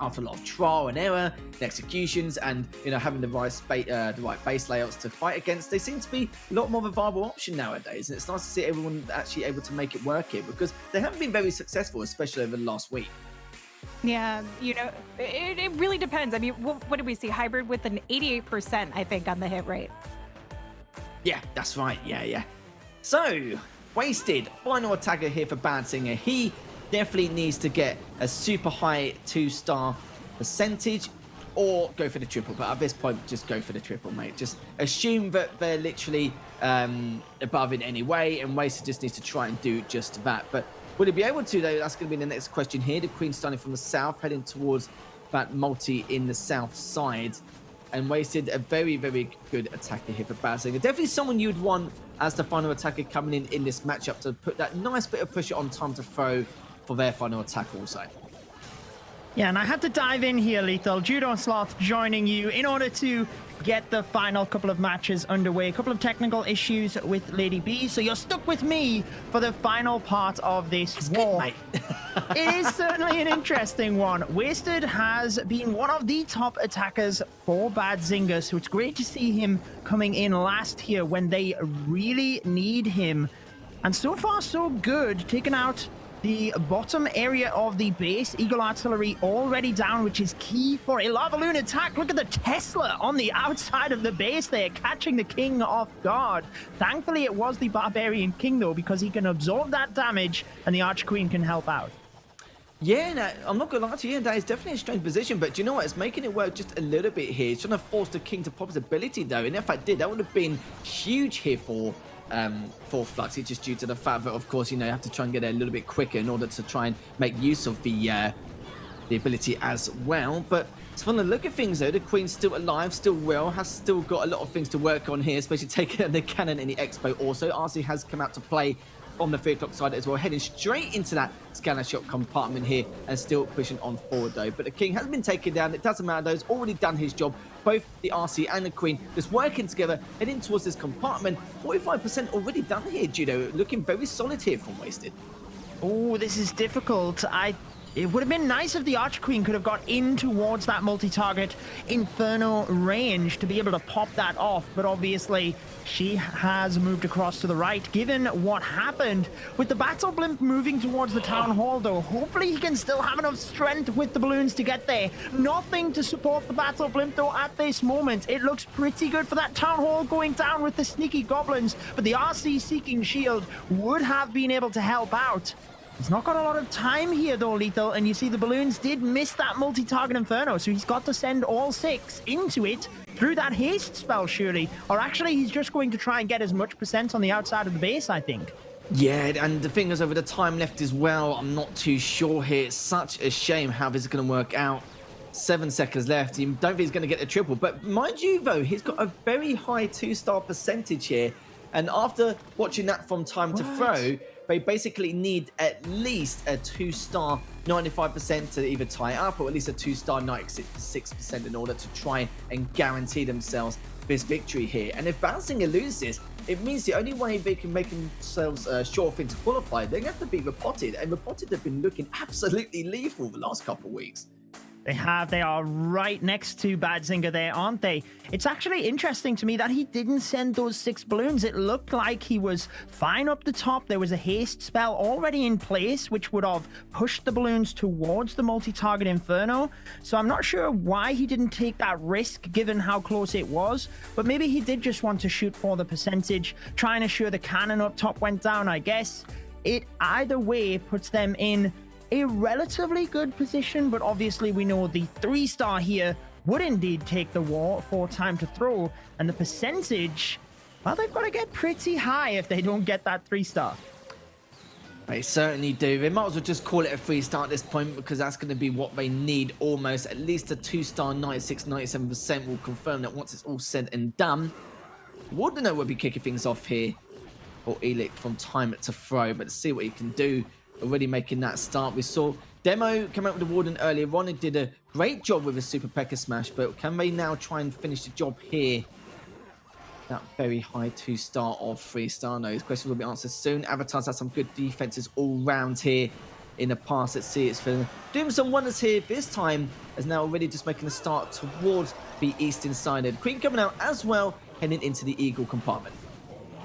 after a lot of trial and error and executions and having the right base layouts to fight against, they seem to be a lot more of a viable option nowadays, and it's nice to see everyone actually able to make it work here because they haven't been very successful, especially over the last week. Yeah, it really depends. I mean, what did we see? Hybrid with an 88%, I think, on the hit rate. Yeah, that's right. Yeah. So, Wasted, final attacker here for Bad Singer. He definitely needs to get a super high 2-star percentage. or go for the triple. But at this point, just go for the triple, mate. Just assume that they're literally above in any way, and Wasted just needs to try and do just that. But will he be able to, though? That's going to be the next question here. The Queen starting from the south, heading towards that multi in the south side. And Wasted, a very, very good attacker here for Badzinger. Definitely someone you'd want as the final attacker coming in this matchup to put that nice bit of pressure on time to throw for their final attack also. Yeah, and I had to dive in here, Lethal. Judo Sloth joining you in order to get the final couple of matches underway. A couple of technical issues with Lady B, so you're stuck with me for the final part of this war. Good, mate. It is certainly an interesting one. Wasted has been one of the top attackers for Badzinger, so it's great to see him coming in last here when they really need him. And so far, so good, taking out the bottom area of the base. Eagle Artillery already down, which is key for a Lava Loon attack. Look at the Tesla on the outside of the base there, catching the King off guard. Thankfully, it was the Barbarian King, though, because he can absorb that damage, and the Arch Queen can help out. Yeah, no, I'm not going to lie to you, that is definitely a strange position, but do you know what? It's making it work just a little bit here. It's trying to force the King to pop his ability, though, and if I did, that would have been huge here for Flux. It's just due to the fact that, of course, you know, you have to try and get it a little bit quicker in order to try and make use of the ability as well. But from the look of things, though, the Queen's still alive, still well, has still got a lot of things to work on here, especially taking the cannon in the Expo also. RC has come out to play on the 3 o'clock side as well, heading straight into that scanner shot compartment here and still pushing on forward, though. But the King has been taken down. It doesn't matter, though. He's already done his job. Both the RC and the Queen just working together, heading towards this compartment. 45% already done here, Judo. Looking very solid here from Wasted. Oh, this is difficult. It would have been nice if the Arch Queen could have got in towards that multi-target Inferno range to be able to pop that off, but obviously she has moved across to the right. Given what happened with the Battle Blimp moving towards the Town Hall, though, hopefully he can still have enough strength with the balloons to get there. Nothing to support the Battle Blimp, though, at this moment. It looks pretty good for that Town Hall going down with the sneaky goblins, but the RC seeking shield would have been able to help out. He's not got a lot of time here, though, Lethal, and you see the balloons did miss that multi-target Inferno, so he's got to send all 6 into it through that haste spell, surely. Or actually, he's just going to try and get as much percent on the outside of the base, I think. Yeah, and the thing is, over the time left as well, I'm not too sure here. It's such a shame how this is going to work out. 7 seconds left. You don't think he's going to get the triple, but mind you, though, he's got a very high 2-star percentage here, and after watching that from time to throw, they basically need at least a 2-star 95% to either tie up, or at least a 2-star 96% in order to try and guarantee themselves this victory here. And if Badzinger loses, it means the only way they can make themselves sure thing to qualify, they're going to have to beat Reported, and Reported have been looking absolutely lethal the last couple of weeks. They have. They are right next to Badzinger there, aren't they? It's actually interesting to me that he didn't send those 6 balloons. It looked like he was fine up the top. There was a haste spell already in place, which would have pushed the balloons towards the multi-target Inferno. So I'm not sure why he didn't take that risk, given how close it was. But maybe he did just want to shoot for the percentage, try and assure the cannon up top went down, I guess. It either way puts them in a relatively good position, but obviously we know the 3-star here would indeed take the war for time to throw, and the percentage, well, they've got to get pretty high if they don't get that 3-star. They certainly do. They might as well just call it a 3-star at this point, because that's going to be what they need almost. At least a 2-star 96-97% will confirm that once it's all said and done. Warden will be kicking things off here for Elic from time to throw, but let's see what he can do. Already making that start. We saw Demo come out with the Warden earlier on. He did a great job with a Super P.E.K.K.A. Smash, but can they now try and finish the job here? That very high 2-star or 3-star. No, his question will be answered soon. Avatar's had some good defenses all round here in the past. Let's see, it's for doing some wonders here. This time is now already just making a start towards the eastern side. The Queen coming out as well, heading into the Eagle compartment.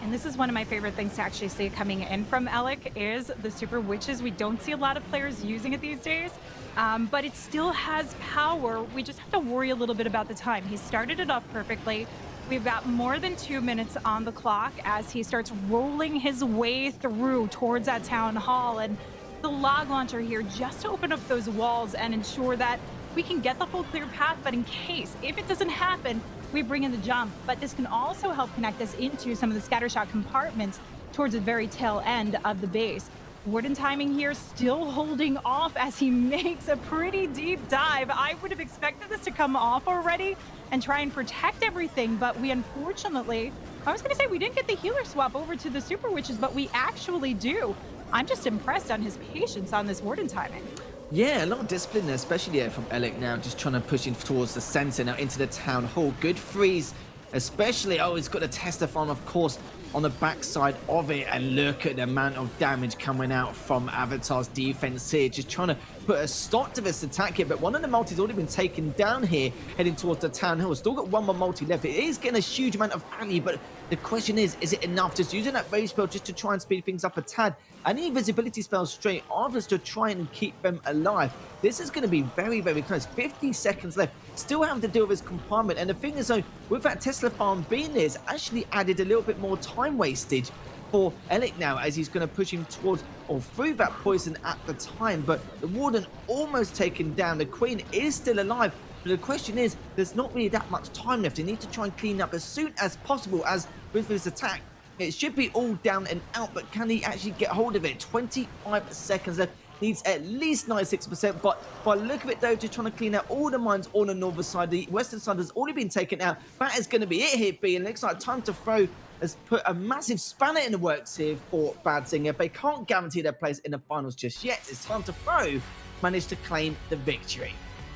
And this is one of my favorite things to actually see coming in from Elic is the Super Witches. We don't see a lot of players using it these days, but it still has power. We just have to worry a little bit about the time. He started it off perfectly. We've got more than 2 minutes on the clock as he starts rolling his way through towards that town hall. And the log launcher here just to open up those walls and ensure that we can get the full clear path, but in case, if it doesn't happen, we bring in the jump. But this can also help connect us into some of the scattershot compartments towards the very tail end of the base. Warden timing here still holding off as he makes a pretty deep dive. I would have expected this to come off already and try and protect everything, but we unfortunately, I was gonna say we didn't get the healer swap over to the Super Witches, but we actually do. I'm just impressed on his patience on this Warden timing. Yeah, a lot of discipline there, especially from Alec now, just trying to push in towards the center, now into the town hall. Good freeze, especially, he's got a Testaphon, of course, on the backside of it, and look at the amount of damage coming out from Avatar's defense here, just trying to put a stop to this attack here, but one of the multis already been taken down here, heading towards the town hall. Still got one more multi left. It is getting a huge amount of value, but the question is it enough? Just using that rage spell just to try and speed things up a tad. Any invisibility spells straight after to try and keep them alive. This is going to be very, very close. 50 seconds left. Still having to deal with this compartment. And the thing is, though, with that Tesla farm being there, it's actually added a little bit more time wastage for Alec now, as he's going to push him towards or through that poison at the time. But the Warden almost taken down. The Queen is still alive. But the question is, there's not really that much time left. They need to try and clean up as soon as possible, as with this attack, it should be all down and out, but can he actually get hold of it? 25 seconds left. Needs at least 96%, but by the look of it, though, just trying to clean out all the mines on the northern side. The western side has already been taken out. That is going to be it here, B, and it looks like Time to Throw has put a massive spanner in the works here for Bad Singer. They can't guarantee their place in the finals just yet. It's Time to Throw managed to claim the victory.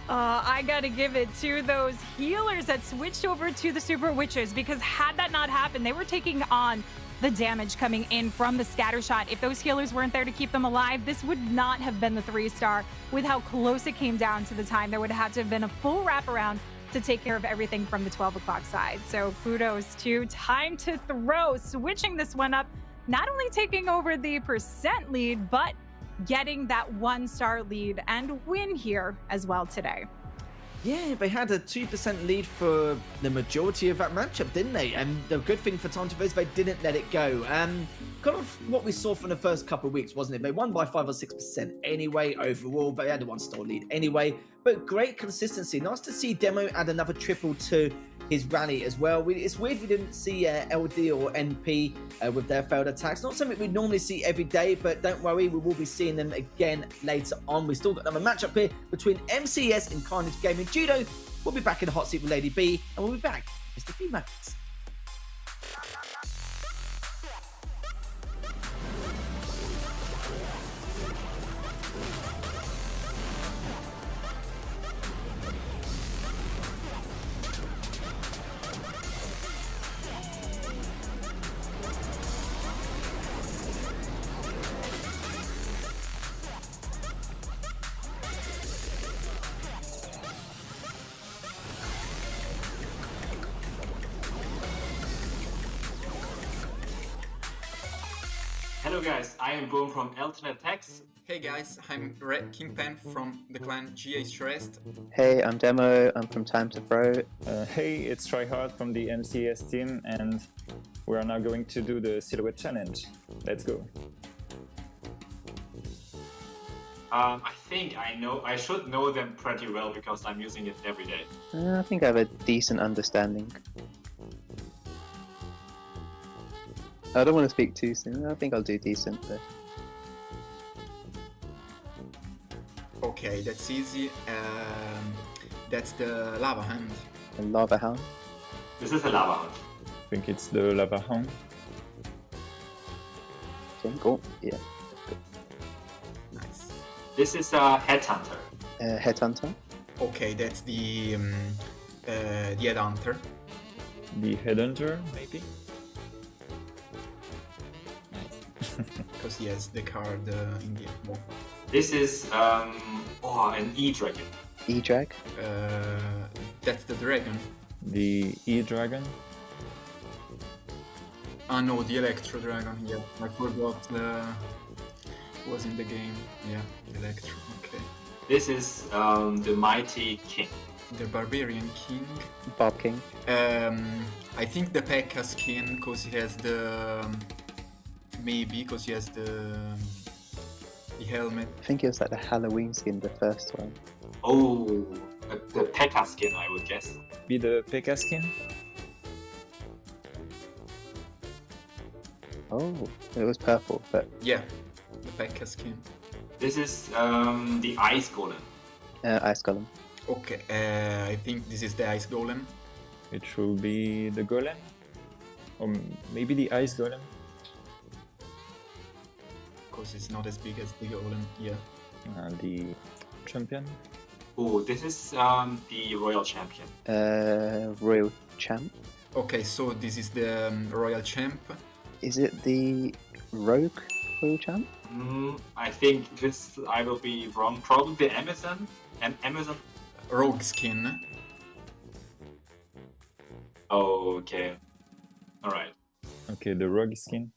I gotta give it to those healers that switched over to the Super Witches, because had that not happened, they were taking on the damage coming in from the scatter shot. If those healers weren't there to keep them alive, this would not have been the 3-star. With how close it came down to the time, there would have had to have been a full wraparound to take care of everything from the 12 o'clock side. So kudos to Time to Throw, switching this one up, not only taking over the percent lead, but getting that 1-star lead and win here as well today. Yeah, they had a 2% lead for the majority of that matchup, didn't they? And the good thing for Time to Throw is they didn't let it go. Kind of what we saw from the first couple of weeks, wasn't it? They won by 5 or 6% anyway overall. They had a 1-star lead anyway. But great consistency. Nice to see Demo add another triple to his rally as well. It's weird we didn't see LD or NP with their failed attacks. Not something we normally see every day, but don't worry, we will be seeing them again later on. We've still got another matchup here between MCS and Carnage Gaming Judo. We'll be back in the hot seat with Lady B, and we'll be back in just a few moments. Hello guys, I am Boom from Alternate Text. Hey guys, I'm Red Kingpen from the clan GA Stressed. Hey, I'm Demo, I'm from Time to Throw. Hey, it's Tryhard from the MCS team, and we are now going to do the Silhouette Challenge. Let's go. I think I should know them pretty well because I'm using it every day. I think I have a decent understanding. I don't want to speak too soon. I think I'll do decent though. Okay, that's easy. That's the Lava Hand. A Lava Hound. This is a lava hunt. I think it's the Lava Hound. Okay, cool. Yeah. Nice. This is a headhunter. Headhunter. Okay, that's the Headhunter. The Headhunter, maybe? Because he has the card in the well, This is an E-Dragon. E-Drag. that's the dragon. The E-Dragon. Ah no, the Electro Dragon. Yeah, I forgot was in the game. Yeah, Electro. Okay. This is the Mighty King. The Barbarian King. Bob King. I think the P.E.K.K.A skin because he has the maybe because he has the The helmet. I think it was like the Halloween skin, the first one. Oh, the P.E.K.K.A skin, I would guess. Be the P.E.K.K.A skin? Oh, it was purple, but Yeah, the P.E.K.K.A skin. This is the Ice Golem. Ice Golem. Okay, I think this is the Ice Golem. It should be the Golem? Or maybe the Ice Golem? Because it's not as big as the Golem. Yeah. The champion? Oh, this is the Royal Champion. Royal Champ. Okay, so this is the Royal Champ. Is it the Rogue Royal Champ? I think this I will be wrong. Probably the Amazon. And Amazon. Rogue skin. Oh, okay. All right. Okay, the Rogue skin.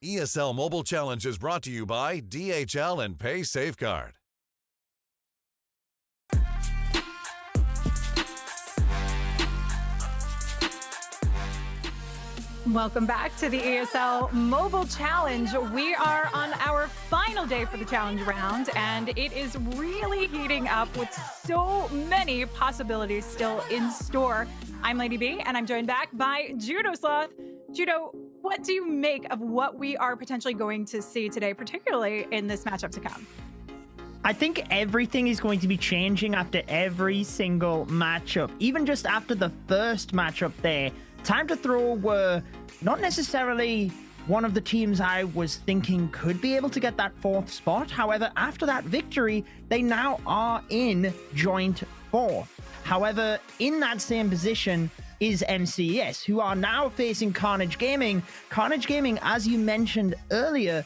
ESL Mobile Challenge is brought to you by DHL and Pay Safeguard. Welcome back to the ESL Mobile Challenge. We are on our final day for the challenge round, and it is really heating up with so many possibilities still in store. I'm Lady B, and I'm joined back by Judo Sloth. Judo, what do you make of what we are potentially going to see today, particularly in this matchup to come? I think everything is going to be changing after every single matchup. Even just after the first matchup there, Time to Throw were not necessarily one of the teams I was thinking could be able to get that fourth spot. However, after that victory, they now are in joint fourth. However, in that same position is MCES, who are now facing Carnage Gaming. Carnage Gaming, as you mentioned earlier,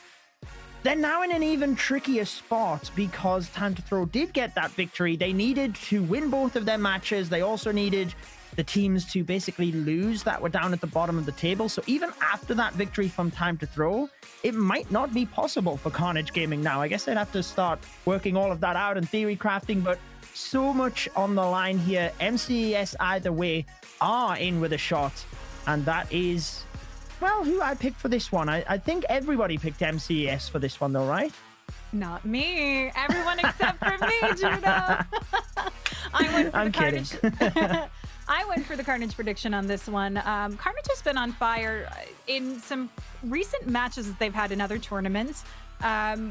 they're now in an even trickier spot because Time to Throw did get that victory. They needed to win both of their matches. They also needed the teams to basically lose that were down at the bottom of the table. So even after that victory from Time to Throw, it might not be possible for Carnage Gaming now. I guess they'd have to start working all of that out and theory crafting, but so much on the line here. MCES either way are in with a shot, and that is, well, who I picked for this one. I think everybody picked MCES for this one though, right? Not me. Everyone except for me, Judo. I went for Carnage. I went for the Carnage prediction on this one. Carnage has been on fire in some recent matches that they've had in other tournaments.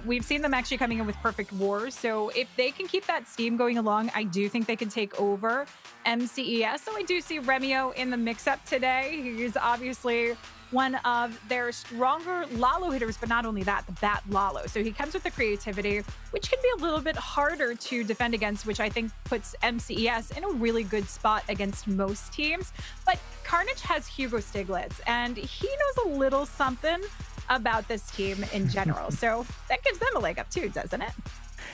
We've seen them actually coming in with perfect wars. So if they can keep that steam going along, I do think they can take over MCES. So I do see Remio in the mix-up today. He's obviously one of their stronger Lalo hitters, but not only that, the Bat Lalo. So he comes with the creativity, which can be a little bit harder to defend against, which I think puts MCES in a really good spot against most teams. But Carnage has Hugo Stiglitz, and he knows a little something about this team in general. So that gives them a leg up too, doesn't it?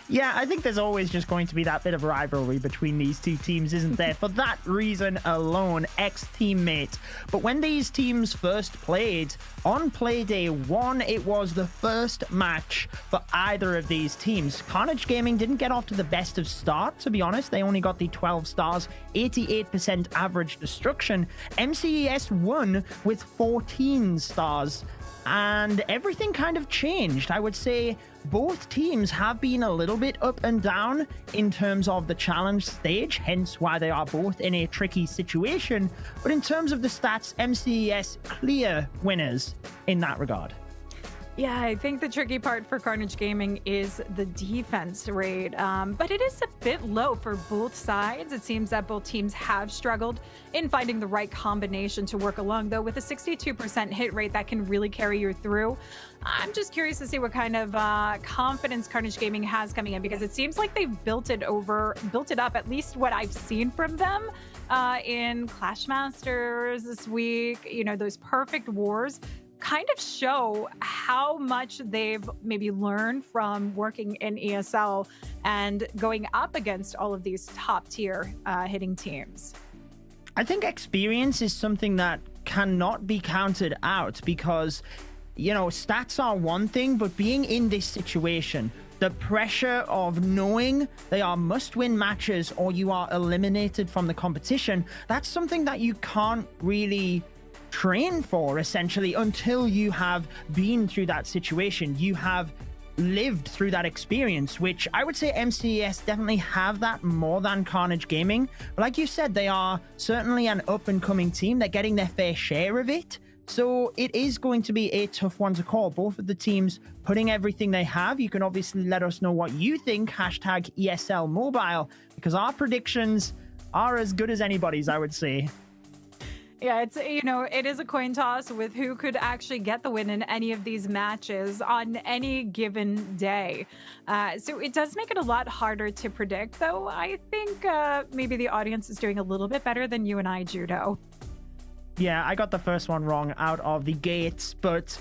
Yeah, I think there's always just going to be that bit of rivalry between these two teams, isn't there? For that reason alone, ex-teammates. But when these teams first played, on play day 1, it was the first match for either of these teams. Carnage Gaming didn't get off to the best of start, to be honest. They only got the 12 stars, 88% average destruction. MCES won with 14 stars. And everything kind of changed. I would say both teams have been a little bit up and down in terms of the challenge stage, hence why they are both in a tricky situation. But in terms of the stats, MCES clear winners in that regard. Yeah, I think the tricky part for Carnage Gaming is the defense rate, but it is a bit low for both sides. It seems that both teams have struggled in finding the right combination to work along, though with a 62% hit rate that can really carry you through. I'm just curious to see what kind of confidence Carnage Gaming has coming in, because it seems like they've built it up, at least what I've seen from them in Clash Masters this week. You know, those perfect wars kind of show how much they've maybe learned from working in ESL and going up against all of these top tier hitting teams. I think experience is something that cannot be counted out because, you know, stats are one thing, but being in this situation, the pressure of knowing they are must-win matches or you are eliminated from the competition, that's something that you can't really train for, essentially, until you have been through that situation. You have lived through that experience, which I would say MCES definitely have that more than Carnage Gaming. But like you said, they are certainly an up-and-coming team. They're getting their fair share of it. So it is going to be a tough one to call. Both of the teams putting everything they have. You can obviously let us know what you think, hashtag ESL Mobile, because our predictions are as good as anybody's, I would say. Yeah, it's, you know, it is a coin toss with who could actually get the win in any of these matches on any given day. So it does make it a lot harder to predict, though. I think maybe the audience is doing a little bit better than you and I, Judo. Yeah, I got the first one wrong out of the gates, but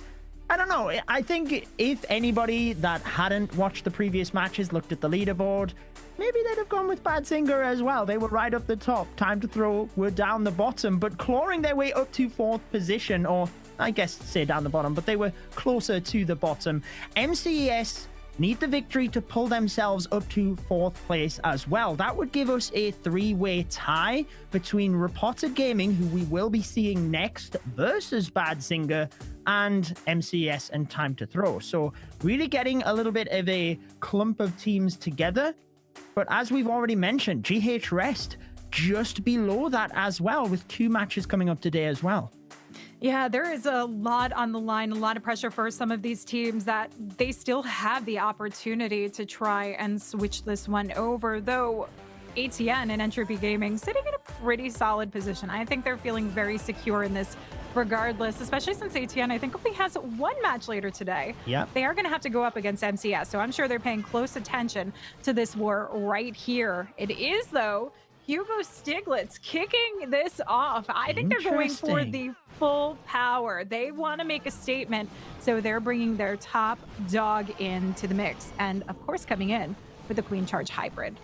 I don't know. I think if anybody that hadn't watched the previous matches looked at the leaderboard, maybe they'd have gone with Bad Singer as well. They were right up the top. Time to Throw were down the bottom, but clawing their way up to 4th position, or I guess say down the bottom, but they were closer to the bottom. MCES need the victory to pull themselves up to 4th place as well. That would give us a 3-way tie between Reported Gaming, who we will be seeing next, versus Bad Singer, and MCES and Time to Throw. So really getting a little bit of a clump of teams together. But as we've already mentioned, GH Rest just below that as well, with 2 matches coming up today as well. Yeah, there is a lot on the line, a lot of pressure for some of these teams that they still have the opportunity to try and switch this one over, though ATN and Entropy Gaming sitting in a pretty solid position. I think they're feeling very secure in this regardless, especially since ATN, I think, only has 1 match later today. Yeah, they are going to have to go up against MCS, so I'm sure they're paying close attention to this war right here. It is, though, Hugo Stiglitz kicking this off. I think they're going for the full power. They want to make a statement, so they're bringing their top dog into the mix. And of course, coming in with the Queen Charge Hybrid.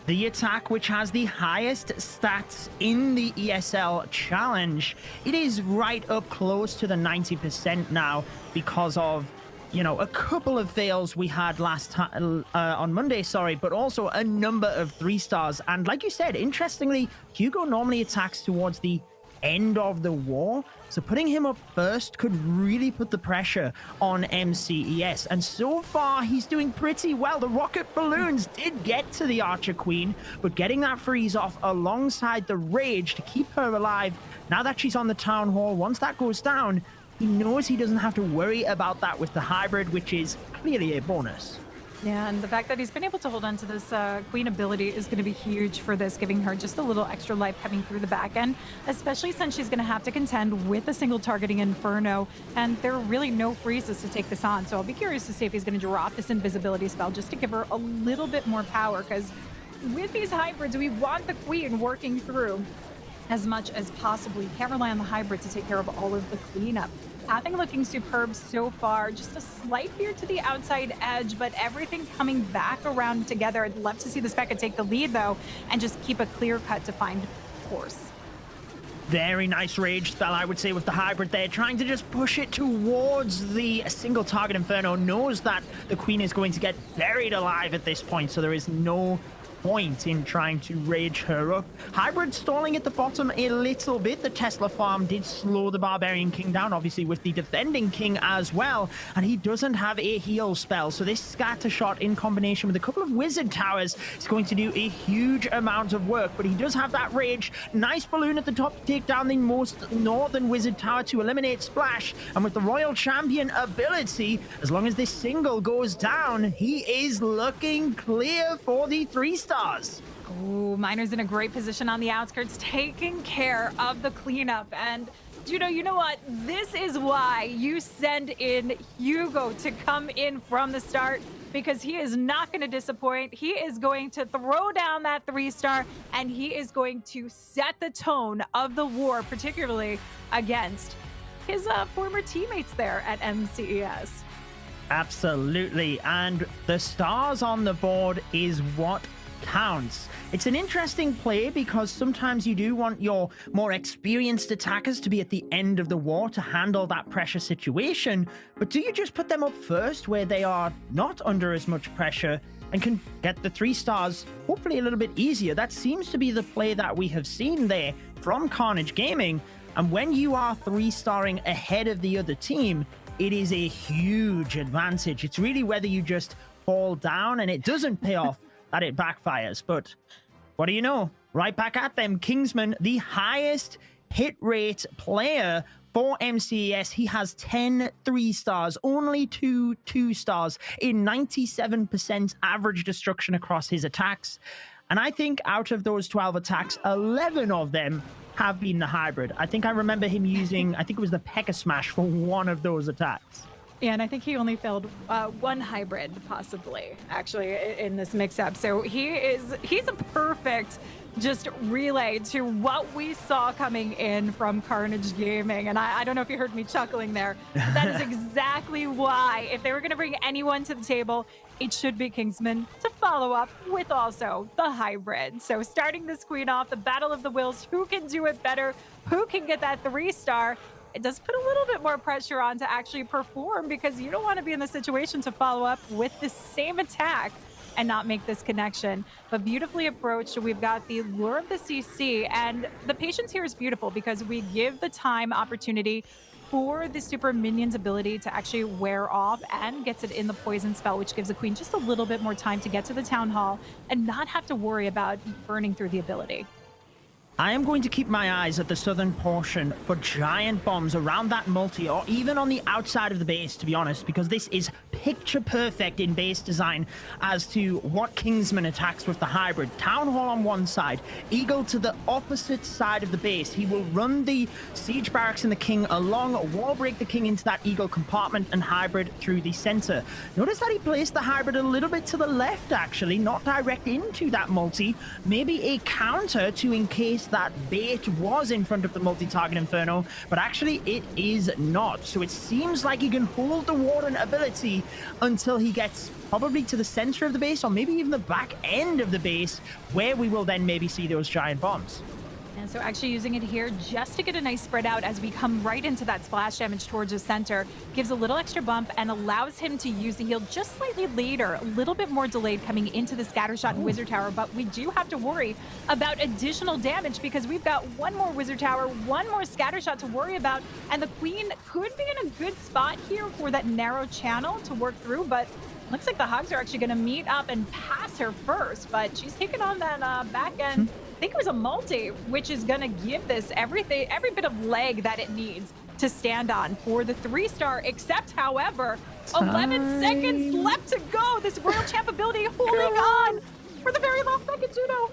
The attack, which has the highest stats in the ESL challenge, it is right up close to the 90% now because of, you know, a couple of fails we had last time on Monday, sorry, but also a number of 3 stars. And like you said, interestingly, Hugo normally attacks towards the end of the war, so putting him up first could really put the pressure on MCES, and so far he's doing pretty well. The rocket balloons did get to the Archer Queen, but getting that freeze off alongside the rage to keep her alive now that she's on the town hall, once that goes down, he knows he doesn't have to worry about that with the hybrid, which is clearly a bonus. Yeah, and the fact that he's been able to hold on to this Queen ability is going to be huge for this, giving her just a little extra life coming through the back end, especially since she's going to have to contend with a single targeting Inferno, and there are really no freezes to take this on. So I'll be curious to see if he's going to drop this invisibility spell just to give her a little bit more power, because with these hybrids, we want the Queen working through as much as possible. You can't rely on the hybrid to take care of all of the cleanup. Pathing looking superb so far. Just a slight veer to the outside edge, but everything coming back around together. I'd love to see the Specca take the lead, though, and just keep a clear cut to find course. Very nice rage spell, I would say, with the hybrid there, trying to just push it towards the single target Inferno. Knows that the Queen is going to get buried alive at this point, so there is no point in trying to rage her up. Hybrid stalling at the bottom a little bit. The Tesla farm did slow the Barbarian King down, obviously with the defending King as well, and he doesn't have a heal spell, so this scatter shot in combination with a couple of wizard towers is going to do a huge amount of work, but he does have that rage. Nice balloon at the top to take down the most northern wizard tower to eliminate Splash, and with the Royal Champion ability, as long as this single goes down, he is looking clear for the 3-star. Ooh, Miner's in a great position on the outskirts, taking care of the cleanup. And you know what? This is why you send in Hugo to come in from the start, because he is not going to disappoint. He is going to throw down that 3-star, and he is going to set the tone of the war, particularly against his former teammates there at MCES. Absolutely, and the stars on the board is what counts. It's an interesting play because sometimes you do want your more experienced attackers to be at the end of the war to handle that pressure situation, but do you just put them up first where they are not under as much pressure and can get the 3 stars hopefully a little bit easier? That seems to be the play that we have seen there from Carnage Gaming, and when you are 3-starring ahead of the other team, it is a huge advantage. It's really whether you just fall down and it doesn't pay off that it backfires. But what do you know? Right back at them. Kingsman, the highest hit rate player for MCES. He has 10 3-stars, only 2 2-stars, in 97% average destruction across his attacks. And I think out of those 12 attacks, 11 of them have been the hybrid. I think I remember him using, I think it was the Pekka Smash for one of those attacks. Yeah, and I think he only failed one hybrid, possibly, actually, in this mix-up. So he's a perfect just relay to what we saw coming in from Carnage Gaming. And I don't know if you heard me chuckling there. That is exactly why, if they were going to bring anyone to the table, it should be Kingsman to follow up with also the hybrid. So starting this Queen off, the Battle of the Wills, who can do it better? Who can get that 3-star? It does put a little bit more pressure on to actually perform, because you don't want to be in the situation to follow up with the same attack and not make this connection. But beautifully approached. We've got the lure of the CC, and the patience here is beautiful because we give the time opportunity for the super minion's ability to actually wear off, and gets it in the poison spell, which gives the Queen just a little bit more time to get to the town hall and not have to worry about burning through the ability. I am going to keep my eyes at the southern portion for giant bombs around that multi, or even on the outside of the base, to be honest, because this is picture perfect in base design as to what Kingsman attacks with the hybrid. Town Hall on one side, Eagle to the opposite side of the base. He will run the Siege Barracks and the King along, wall break the King into that Eagle compartment, and hybrid through the center. Notice that he placed the hybrid a little bit to the left, actually, not direct into that multi. Maybe a counter to encase that bait was in front of the multi-target Inferno, but actually it is not. So it seems like he can hold the Warden ability until he gets probably to the center of the base, or maybe even the back end of the base, where we will then maybe see those giant bombs. And so actually using it here just to get a nice spread out as we come right into that splash damage towards the center, gives a little extra bump and allows him to use the heal just slightly later, a little bit more delayed coming into the scatter shot and wizard tower. But we do have to worry about additional damage because we've got one more wizard tower, one more scatter shot to worry about, and the queen could be in a good spot here for that narrow channel to work through. But looks like the Hogs are actually going to meet up and pass her first, but she's taking on that back end. I think it was a multi, which is going to give this every bit of leg that it needs to stand on for the 3-star, except, however, 11 seconds left to go. This Royal Champ ability holding on for the very last second, Juno.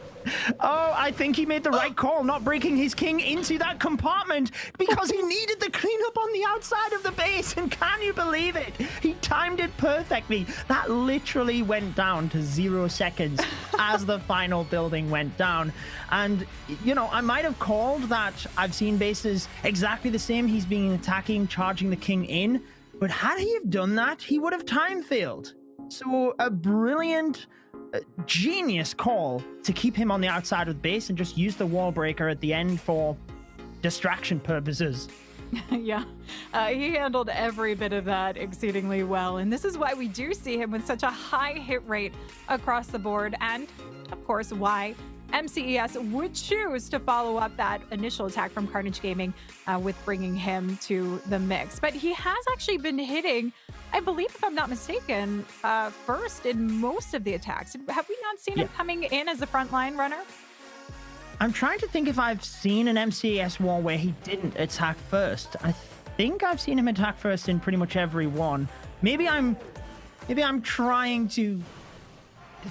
Oh, I think he made the right call, not breaking his King into that compartment, because he needed the cleanup on the outside of the base, and can you believe it? He timed it perfectly. That literally went down to 0 seconds as the final building went down. And, you know, I might have called that. I've seen bases exactly the same. He's been attacking, charging the King in, but had he have done that, he would have time failed. So a brilliant, genius call to keep him on the outside of the base and just use the wall breaker at the end for distraction purposes. Yeah, he handled every bit of that exceedingly well. And this is why we do see him with such a high hit rate across the board. And of course, why MCES would choose to follow up that initial attack from Carnage Gaming with bringing him to the mix. But he has actually been hitting, I believe, if I'm not mistaken, first in most of the attacks. Have we not seen him coming in as a frontline runner? I'm trying to think if I've seen an MCAS wall where he didn't attack first. I think I've seen him attack first in pretty much every one. Maybe I'm trying to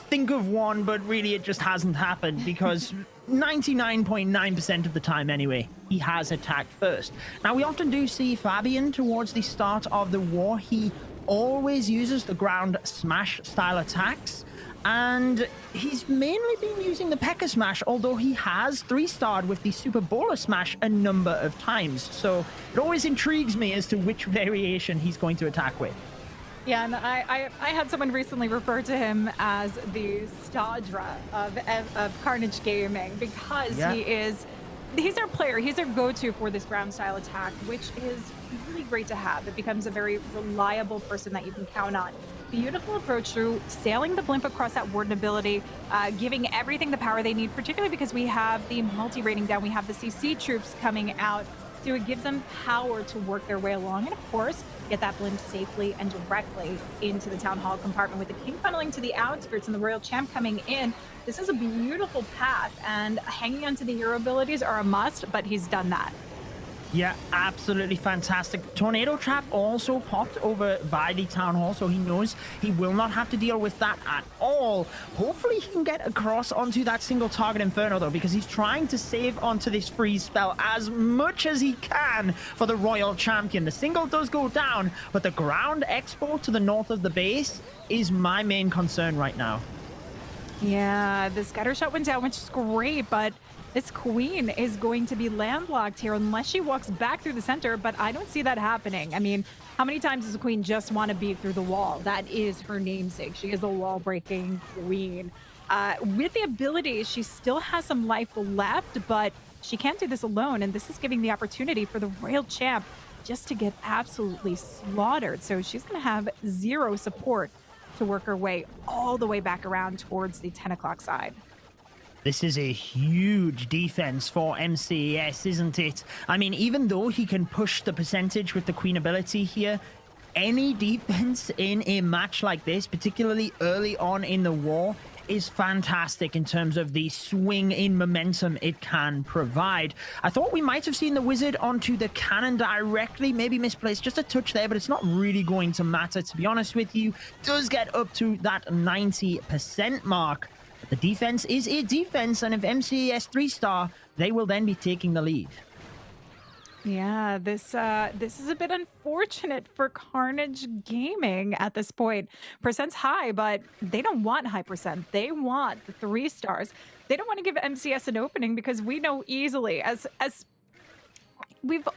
think of one, but really it just hasn't happened, because 99.9% of the time anyway, he has attacked first. Now, we often do see Fabian towards the start of the war. He always uses the ground smash style attacks, and he's mainly been using the P.E.K.K.A. Smash, although he has 3-starred with the Super Bowler Smash a number of times. So it always intrigues me as to which variation he's going to attack with. Yeah, and I had someone recently refer to him as the Stadra of Carnage Gaming, because he's our player. He's our go-to for this ground style attack, which is really great to have. It becomes a very reliable person that you can count on. Beautiful approach through sailing the blimp across that warden ability, giving everything the power they need, particularly because we have the multi-rating down. We have the CC troops coming out, so it gives them power to work their way along. And of course, get that blimp safely and directly into the town hall compartment with the King funneling to the outskirts and the Royal Champ coming in. This is a beautiful path, and hanging onto the hero abilities are a must, but he's done that. Yeah, absolutely fantastic. Tornado Trap also popped over by the Town Hall, so he knows he will not have to deal with that at all. Hopefully he can get across onto that single target Inferno, though, because he's trying to save onto this freeze spell as much as he can for the Royal Champion. The single does go down, but the ground expo to the north of the base is my main concern right now. Yeah, the scatter shot went down, which is great, but this queen is going to be landlocked here unless she walks back through the center, but I don't see that happening. I mean, how many times does a queen just want to beat through the wall? That is her namesake. She is a wall-breaking queen. With the ability, she still has some life left, but she can't do this alone, and this is giving the opportunity for the Royal Champ just to get absolutely slaughtered. So she's going to have zero support to work her way all the way back around towards the 10 o'clock side. This is a huge defense for MCES, isn't it? I mean, even though he can push the percentage with the Queen ability here, any defense in a match like this, particularly early on in the war, is fantastic in terms of the swing in momentum it can provide. I thought we might have seen the Wizard onto the cannon directly, maybe misplaced just a touch there, but it's not really going to matter, to be honest with you. Does get up to that 90% mark. But the defense is a defense, and if MCES 3-star, they will then be taking the lead. Yeah, this is a bit unfortunate for Carnage Gaming at this point. Percent's high, but they don't want high percent. They want the 3 stars. They don't want to give MCS an opening because we know easily, as we've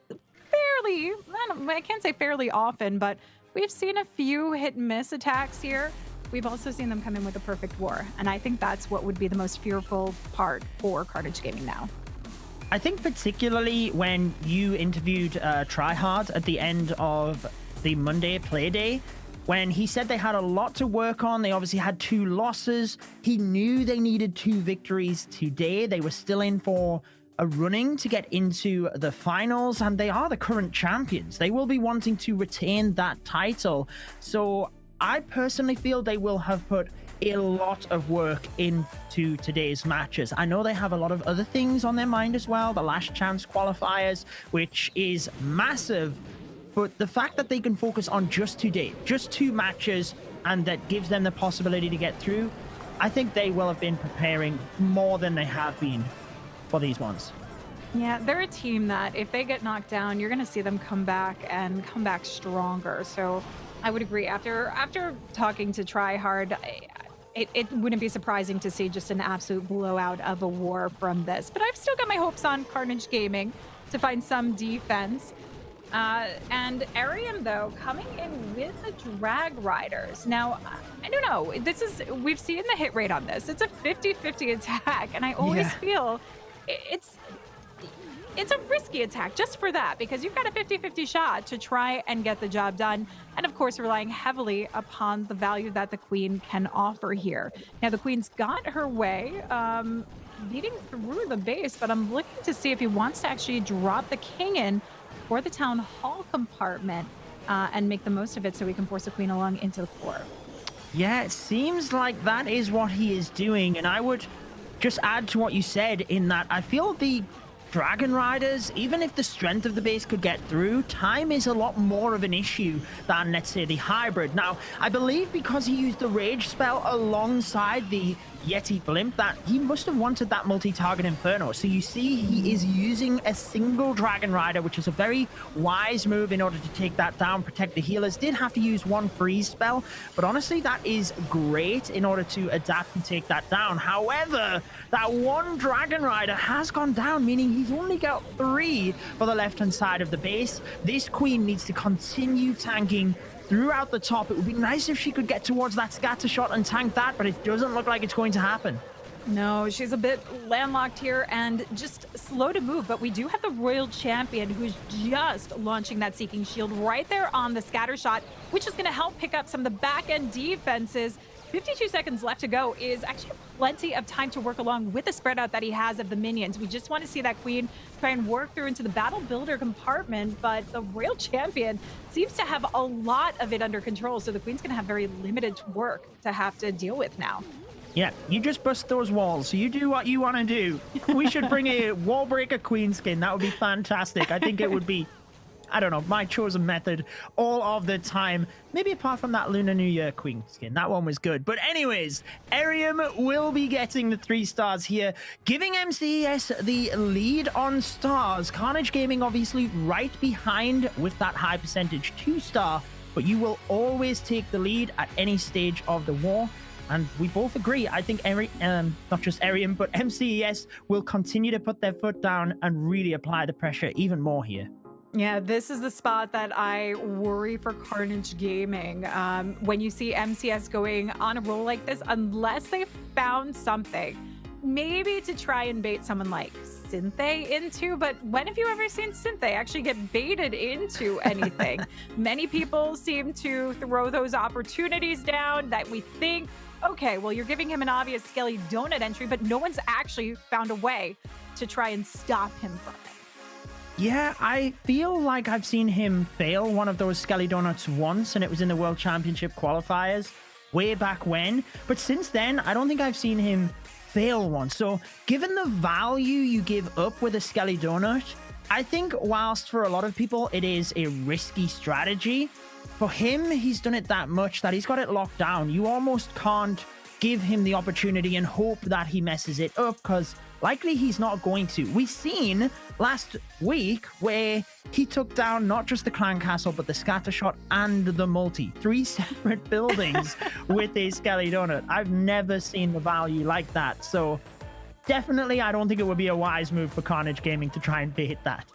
fairly, I can't say fairly often, but we've seen a few hit and miss attacks here. We've also seen them come in with a perfect war, and I think that's what would be the most fearful part for Carnage Gaming now. I think particularly when you interviewed Tryhard at the end of the Monday play day, when he said they had a lot to work on, they obviously had 2 losses. He knew they needed 2 victories today. They were still in for a running to get into the finals, and they are the current champions. They will be wanting to retain that title. So I personally feel they will have put a lot of work into today's matches. I know they have a lot of other things on their mind as well, the last chance qualifiers, which is massive, but the fact that they can focus on just today, just 2 matches, and that gives them the possibility to get through, I think they will have been preparing more than they have been for these ones. Yeah, they're a team that if they get knocked down, you're going to see them come back and come back stronger. So I would agree. After talking to Tryhard, it wouldn't be surprising to see just an absolute blowout of a war from this. But I've still got my hopes on Carnage Gaming to find some defense. And Arium, though, coming in with the Drag Riders. Now, I don't know. We've seen the hit rate on this. It's a 50-50 attack, and I always feel it's a risky attack just for that, because you've got a 50-50 shot to try and get the job done. And of course, relying heavily upon the value that the Queen can offer here. Now, the Queen's got her way, leading through the base, but I'm looking to see if he wants to actually drop the King in for the Town Hall compartment and make the most of it so we can force the Queen along into the core. Yeah, it seems like that is what he is doing. And I would just add to what you said in that I feel the Dragon Riders, even if the strength of the base could get through, time is a lot more of an issue than, let's say, the hybrid. Now, I believe because he used the Rage spell alongside the Yeti Blimp, that he must have wanted that multi-target Inferno. So you see he is using a single Dragon Rider, which is a very wise move in order to take that down, protect the healers. Did have to use 1 freeze spell, but honestly, that is great in order to adapt and take that down. However, that 1 Dragon Rider has gone down, meaning he's only got 3 for the left-hand side of the base. This Queen needs to continue tanking throughout the top. It would be nice if she could get towards that scatter shot and tank that, but it doesn't look like it's going to happen. No, she's a bit landlocked here and just slow to move, but we do have the Royal Champion who's just launching that Seeking Shield right there on the scatter shot, which is going to help pick up some of the back-end defenses. 52 seconds left to go is actually plenty of time to work along with the spread out that he has of the minions. We just want to see that Queen try and work through into the Battle Builder compartment, but the Royal Champion seems to have a lot of it under control, so the Queen's going to have very limited work to have to deal with now. Yeah, you just bust those walls. So you do what you want to do. We should bring a wall breaker Queen skin. That would be fantastic. I think it would be, I don't know, my chosen method all of the time. Maybe apart from that Lunar New Year Queen skin. That one was good. But anyways, Arium will be getting the 3 stars here, giving MCES the lead on stars. Carnage Gaming obviously right behind with that high percentage 2-star, but you will always take the lead at any stage of the war. And we both agree. I think not just Arium, but MCES will continue to put their foot down and really apply the pressure even more here. Yeah, this is the spot that I worry for Carnage Gaming. When you see MCS going on a roll like this, unless they've found something, maybe to try and bait someone like Synthé into, but when have you ever seen Synthé actually get baited into anything? Many people seem to throw those opportunities down that we think, okay, well, you're giving him an obvious Skelly Donut entry, but no one's actually found a way to try and stop him from it. Yeah, I feel like I've seen him fail one of those Skelly Donuts once, and it was in the World Championship qualifiers. way back when. But since then, I don't think I've seen him fail one. So given the value you give up with a Skelly Donut, I think whilst for a lot of people it is a risky strategy, for him, he's done it that much that he's got it locked down. You almost can't give him the opportunity and hope that he messes it up, because likely he's not going to. We've seen last week where he took down not just the clan castle, but the scatter shot and the multi. 3 separate buildings with a Skelly Donut. I've never seen the value like that. So definitely, I don't think it would be a wise move for Carnage Gaming to try and bait that.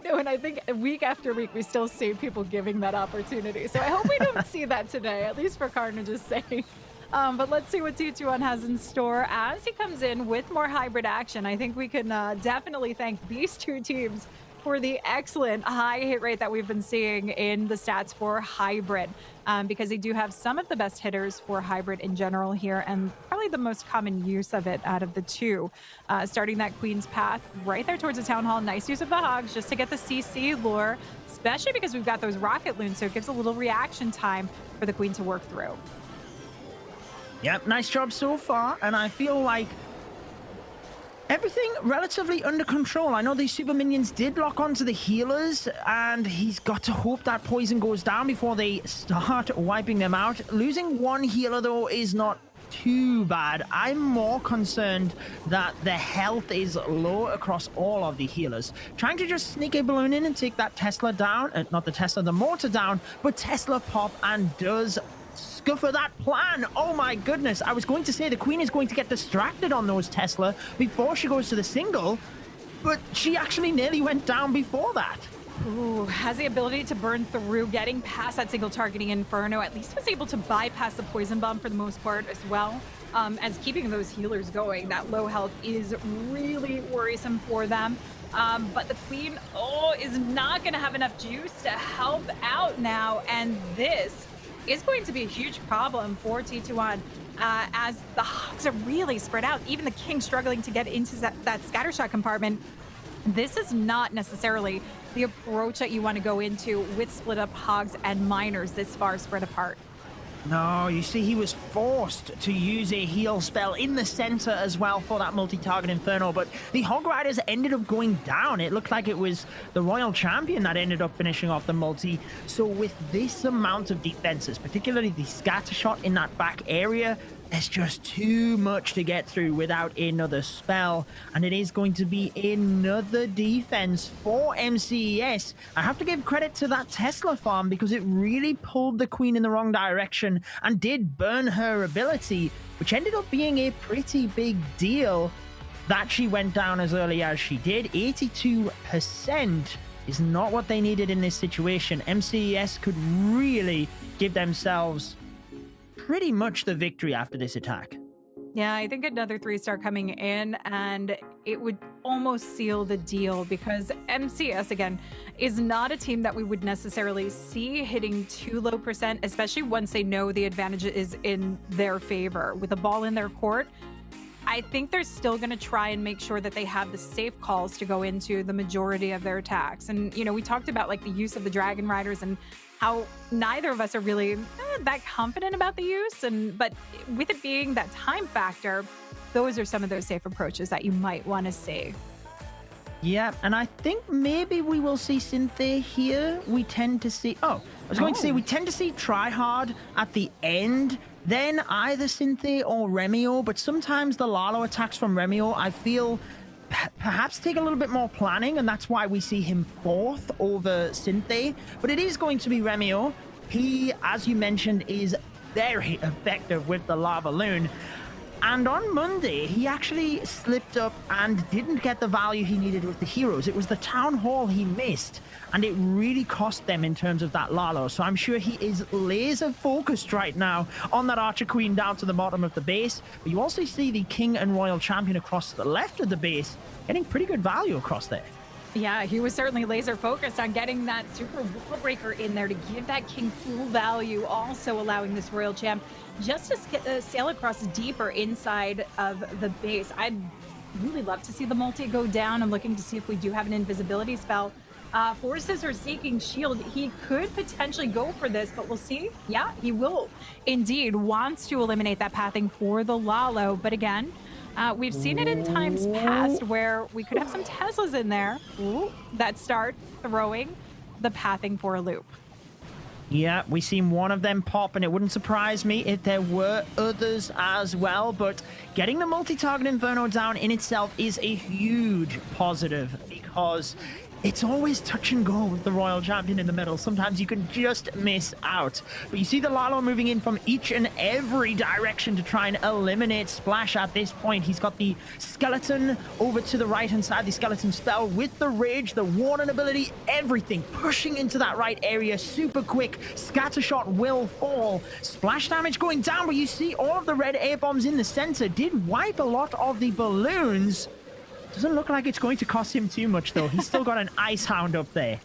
No, and I think week after week, we still see people giving that opportunity. So I hope we don't see that today, at least for Carnage's sake. But let's see what T21 has in store as he comes in with more hybrid action. I think we can definitely thank these two teams for the excellent high hit rate that we've been seeing in the stats for hybrid, because they do have some of the best hitters for hybrid in general here, and probably the most common use of it out of the two. Starting that Queen's Path right there towards the Town Hall. Nice use of the Hogs just to get the CC lure, especially because we've got those rocket loons, so it gives a little reaction time for the Queen to work through. Yep, nice job so far, and I feel like everything relatively under control. I know these super minions did lock onto the healers, and he's got to hope that poison goes down before they start wiping them out. Losing one healer, though, is not too bad. I'm more concerned that the health is low across all of the healers. Trying to just sneak a balloon in and take that Tesla down, not the Tesla, the mortar down, but Tesla pop and does scuffer that plan. Oh my goodness. I was going to say the Queen is going to get distracted on those Tesla before she goes to the single, but she actually nearly went down before that. Ooh, has the ability to burn through, getting past that single targeting Inferno. At least was able to bypass the poison bomb for the most part as well, as keeping those healers going. That low health is really worrisome for them. But the Queen, is not going to have enough juice to help out now, and this is going to be a huge problem for T21 as the Hogs are really spread out. Even the King struggling to get into that scattershot compartment. This is not necessarily the approach that you want to go into with split up Hogs and Miners this far spread apart. No, you see, he was forced to use a heal spell in the center as well for that multi-target Inferno, but the Hog Riders ended up going down. It looked like it was the Royal Champion that ended up finishing off the multi. So with this amount of defenses, particularly the scatter shot in that back area, there's just too much to get through without another spell, and it is going to be another defense for MCES. I have to give credit to that Tesla farm because it really pulled the Queen in the wrong direction and did burn her ability, which ended up being a pretty big deal that she went down as early as she did. 82% is not what they needed in this situation. MCES could really give themselves pretty much the victory after this attack. Yeah, I think another 3-star coming in, and it would almost seal the deal, because MCS, again, is not a team that we would necessarily see hitting too low percent, especially once they know the advantage is in their favor. With a ball in their court, I think they're still going to try and make sure that they have the safe calls to go into the majority of their attacks. And, you know, we talked about like the use of the Dragon Riders and how neither of us are really that confident about the use. But with it being that time factor, those are some of those safe approaches that you might want to see. Yeah, and I think maybe we will see Synthé here. We tend to see... I was going to say we tend to see Tryhard at the end, then either Synthé or Remio, but sometimes the Lalo attacks from Remio, I feel, perhaps take a little bit more planning, and that's why we see him fourth over Synthé. But it is going to be Remio. He, as you mentioned, is very effective with the Lava Loon. And on Monday, he actually slipped up and didn't get the value he needed with the heroes. It was the Town Hall he missed, and it really cost them in terms of that Lalo. So I'm sure he is laser focused right now on that Archer Queen down to the bottom of the base. But you also see the King and Royal Champion across the left of the base getting pretty good value across there. Yeah, he was certainly laser focused on getting that super wall breaker in there to give that King full value, also allowing this Royal Champ just to sail across deeper inside of the base. I'd really love to see the multi go down. I'm looking to see if we do have an invisibility spell Forces are seeking shield. He could potentially go for this, but we'll see. Yeah, he will indeed wants to eliminate that pathing for the Lalo. But again, we've seen it in times past where we could have some Teslas in there that start throwing the pathing for a loop. Yeah, we've seen one of them pop, and it wouldn't surprise me if there were others as well, but getting the multi-target Inferno down in itself is a huge positive because it's always touch and go with the Royal Champion in the middle. Sometimes you can just miss out. But you see the Lalo moving in from each and every direction to try and eliminate Splash at this point. He's got the Skeleton over to the right-hand side, the Skeleton spell with the Rage, the Warden ability, everything pushing into that right area super quick. Scattershot will fall. Splash damage going down, but you see all of the red air bombs in the center did wipe a lot of the balloons. Doesn't look like it's going to cost him too much, though. He's still got an Ice Hound up there.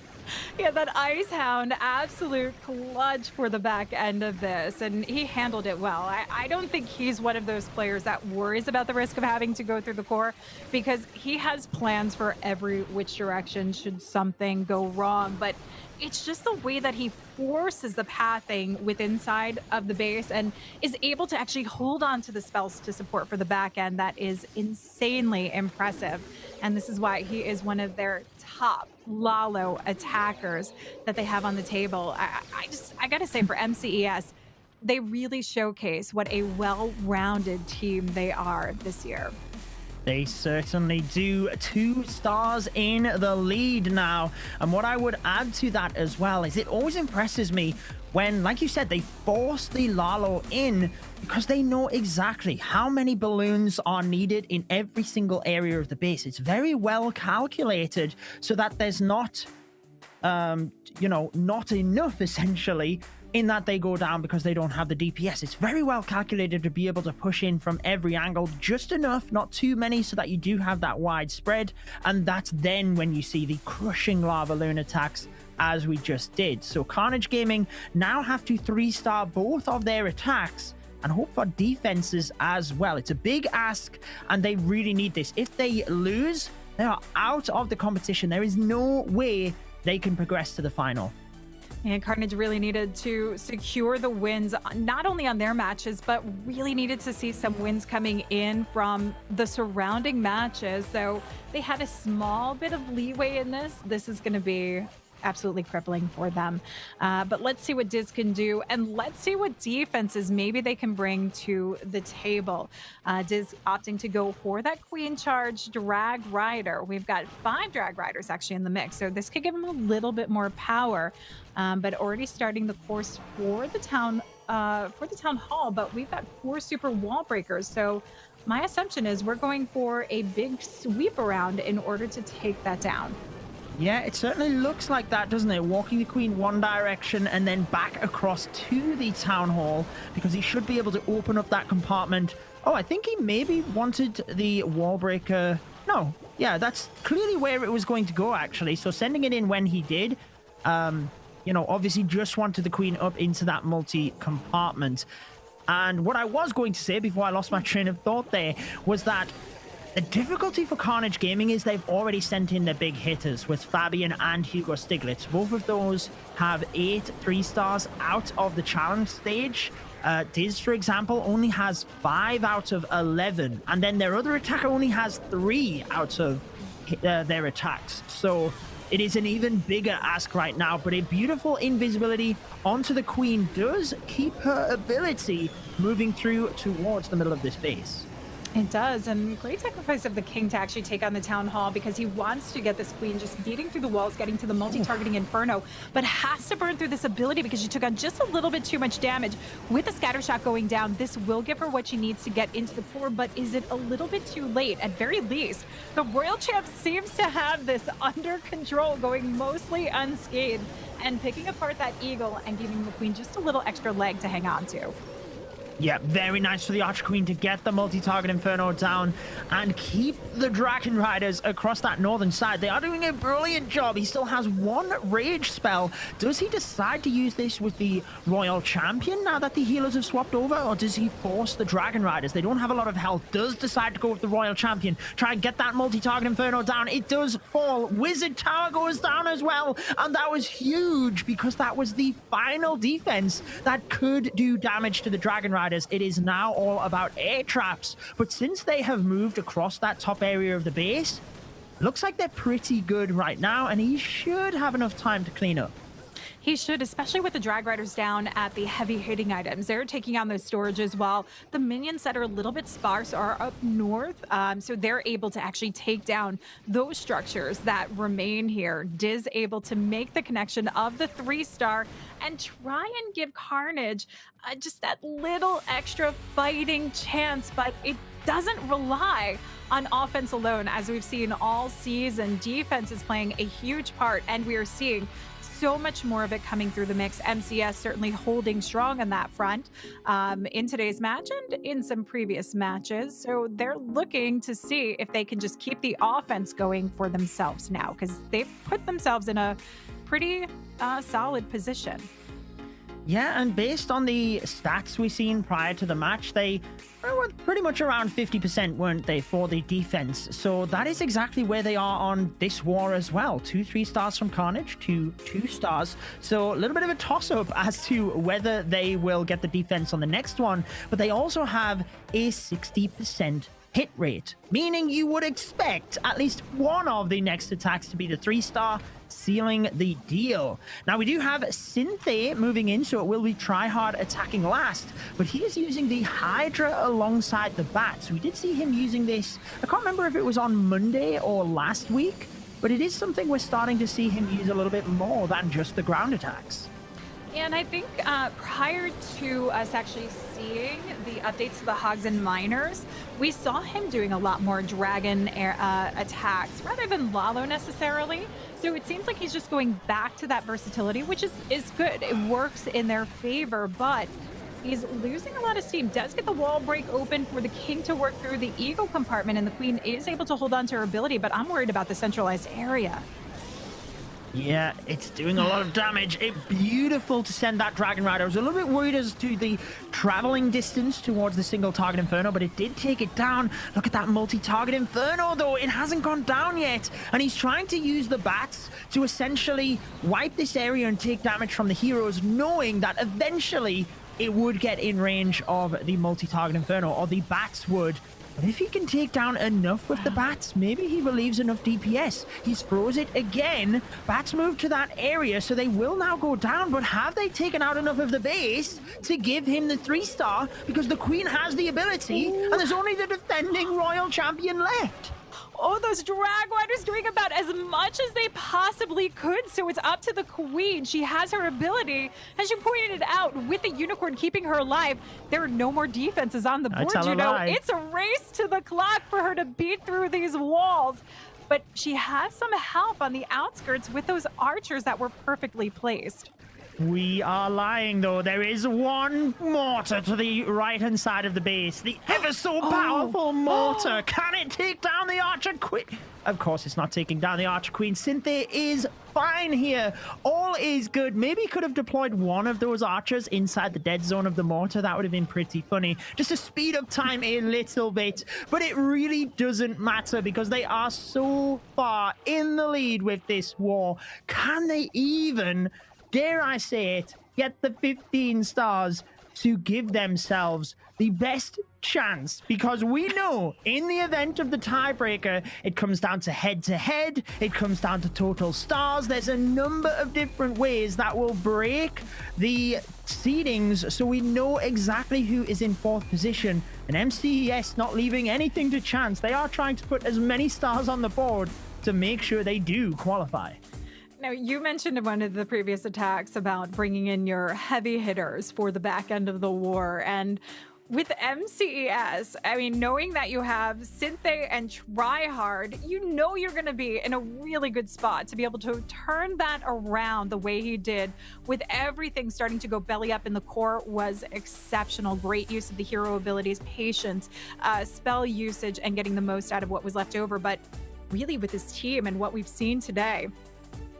Yeah, that Ice Hound, absolute clutch for the back end of this, and he handled it well. I don't think he's one of those players that worries about the risk of having to go through the core, because he has plans for every which direction should something go wrong. But it's just the way that he forces the pathing with inside of the base and is able to actually hold on to the spells to support for the back end that is insanely impressive. And this is why he is one of their top Lalo attackers that they have on the table. I gotta say, for MCES, they really showcase what a well-rounded team they are this year. They certainly do. 2 stars in the lead now. And what I would add to that as well is it always impresses me when, like you said, they force the Lalo in because they know exactly how many balloons are needed in every single area of the base. It's very well calculated so that there's not, not enough essentially in that they go down because they don't have the DPS. It's very well calculated to be able to push in from every angle, just enough, not too many, so that you do have that wide spread. And that's then when you see the crushing lava balloon attacks as we just did. So Carnage Gaming now have to 3-star both of their attacks and hope for defenses as well. It's a big ask and they really need this. If they lose, they are out of the competition. There is no way they can progress to the final. And Carnage really needed to secure the wins, not only on their matches, but really needed to see some wins coming in from the surrounding matches. So they had a small bit of leeway in this. This is going to be absolutely crippling for them. But let's see what Diz can do, and let's see what defenses maybe they can bring to the table. Diz opting to go for that Queen Charge Drag Rider. We've got 5 Drag Riders actually in the mix, so this could give him a little bit more power. But already starting the course for the town hall, but we've got 4 super wall breakers. So my assumption is we're going for a big sweep around in order to take that down. Yeah, it certainly looks like that, doesn't it? Walking the Queen one direction and then back across to the town hall, because he should be able to open up that compartment. Oh, I think he maybe wanted the wall breaker. No, yeah, that's clearly where it was going to go, actually. So sending it in when he did, obviously just wanted the Queen up into that multi-compartment. And what I was going to say before I lost my train of thought there was that the difficulty for Carnage Gaming is they've already sent in their big hitters with Fabian and Hugo Stiglitz. Both of those have 8 3-stars out of the challenge stage. Diz, for example, only has 5 out of 11. And then their other attacker only has 3 out of their attacks. So it is an even bigger ask right now, but a beautiful invisibility onto the Queen does keep her ability moving through towards the middle of this base. It does, and great sacrifice of the King to actually take on the Town Hall, because he wants to get this Queen just beating through the walls, getting to the multi-targeting Inferno, but has to burn through this ability because she took on just a little bit too much damage. With the scatter shot going down, this will give her what she needs to get into the core, but is it a little bit too late? At very least, the Royal Champ seems to have this under control, going mostly unscathed and picking apart that Eagle and giving the Queen just a little extra leg to hang on to. Yeah, very nice for the Archer Queen to get the multi-target Inferno down and keep the Dragon Riders across that northern side. They are doing a brilliant job. He still has one Rage spell. Does he decide to use this with the Royal Champion now that the healers have swapped over, or does he force the Dragon Riders? They don't have a lot of health. Does decide to go with the Royal Champion. Try and get that multi-target Inferno down. It does fall. Wizard Tower goes down as well, and that was huge because that was the final defense that could do damage to the Dragon Riders. It is now all about air traps, but since they have moved across that top area of the base, looks like they're pretty good right now, and he should have enough time to clean up. He should, especially with the Drag Riders down at the heavy hitting items. They're taking on those storages while the minions that are a little bit sparse are up north. So they're able to actually take down those structures that remain here. Diz able to make the connection of the 3-star and try and give Carnage just that little extra fighting chance, but it doesn't rely on offense alone, as we've seen all season. Defense is playing a huge part, and we are seeing so much more of it coming through the mix. MCS certainly holding strong on that front in today's match and in some previous matches. So they're looking to see if they can just keep the offense going for themselves now, because they've put themselves in a pretty solid position. Yeah, and based on the stats we've seen prior to the match, they were pretty much around 50%, weren't they, for the defense? So that is exactly where they are on this war as well. 2 3-stars from Carnage to 2 stars. So a little bit of a toss-up as to whether they will get the defense on the next one. But they also have a 60% hit rate, meaning you would expect at least one of the next attacks to be the 3-star, sealing the deal. Now we do have Synthé moving in, so it will be Tryhard attacking last, but he is using the Hydra alongside the Bats. We did see him using this, I can't remember if it was on Monday or last week, but it is something we're starting to see him use a little bit more than just the ground attacks. And I think prior to us actually seeing the updates to the Hogs and Miners, we saw him doing a lot more dragon attacks rather than Lalo necessarily. So it seems like he's just going back to that versatility, which is good. It works in their favor, but he's losing a lot of steam. Does get the wall break open for the King to work through the Eagle compartment, and the Queen is able to hold on to her ability, but I'm worried about the centralized area. Yeah, it's doing a lot of damage. It's beautiful to send that Dragon Rider. I was a little bit worried as to the traveling distance towards the single target Inferno, but it did take it down. Look at that multi-target Inferno, though. It hasn't gone down yet. And he's trying to use the Bats to essentially wipe this area and take damage from the heroes, knowing that eventually it would get in range of the multi-target Inferno, or the Bats would. But if he can take down enough with the Bats, maybe he relieves enough DPS. He's froze it again. Bats move to that area, so they will now go down. But have they taken out enough of the base to give him the 3-star? Because the Queen has the ability, and there's only the defending Royal Champion left. Oh, those Drag Riders doing about as much as they possibly could, so it's up to the Queen. She has her ability, as you pointed it out, with the Unicorn keeping her alive. There are no more defenses on the board, you know. It's a race to the clock for her to beat through these walls. But she has some help on the outskirts with those archers that were perfectly placed. We are lying, though. There is one mortar to the right-hand side of the base. The ever so powerful mortar. Can it take down the Archer Queen? Of course, it's not taking down the Archer Queen. Synthé is fine here. All is good. Maybe could have deployed one of those archers inside the dead zone of the mortar. That would have been pretty funny. Just to speed up time a little bit. But it really doesn't matter because they are so far in the lead with this war. Can they even, dare I say it, get the 15 stars to give themselves the best chance? Because we know in the event of the tiebreaker, it comes down to head-to-head, it comes down to total stars. There's a number of different ways that will break the seedings, so we know exactly who is in 4th position. And MCES not leaving anything to chance. They are trying to put as many stars on the board to make sure they do qualify. Now, you mentioned in one of the previous attacks about bringing in your heavy hitters for the back end of the war, and with MCES, I mean, knowing that you have Synthé and Tryhard, you know you're going to be in a really good spot to be able to turn that around the way he did, with everything starting to go belly up in the core was exceptional. Great use of the hero abilities, patience, spell usage, and getting the most out of what was left over. But really with this team and what we've seen today,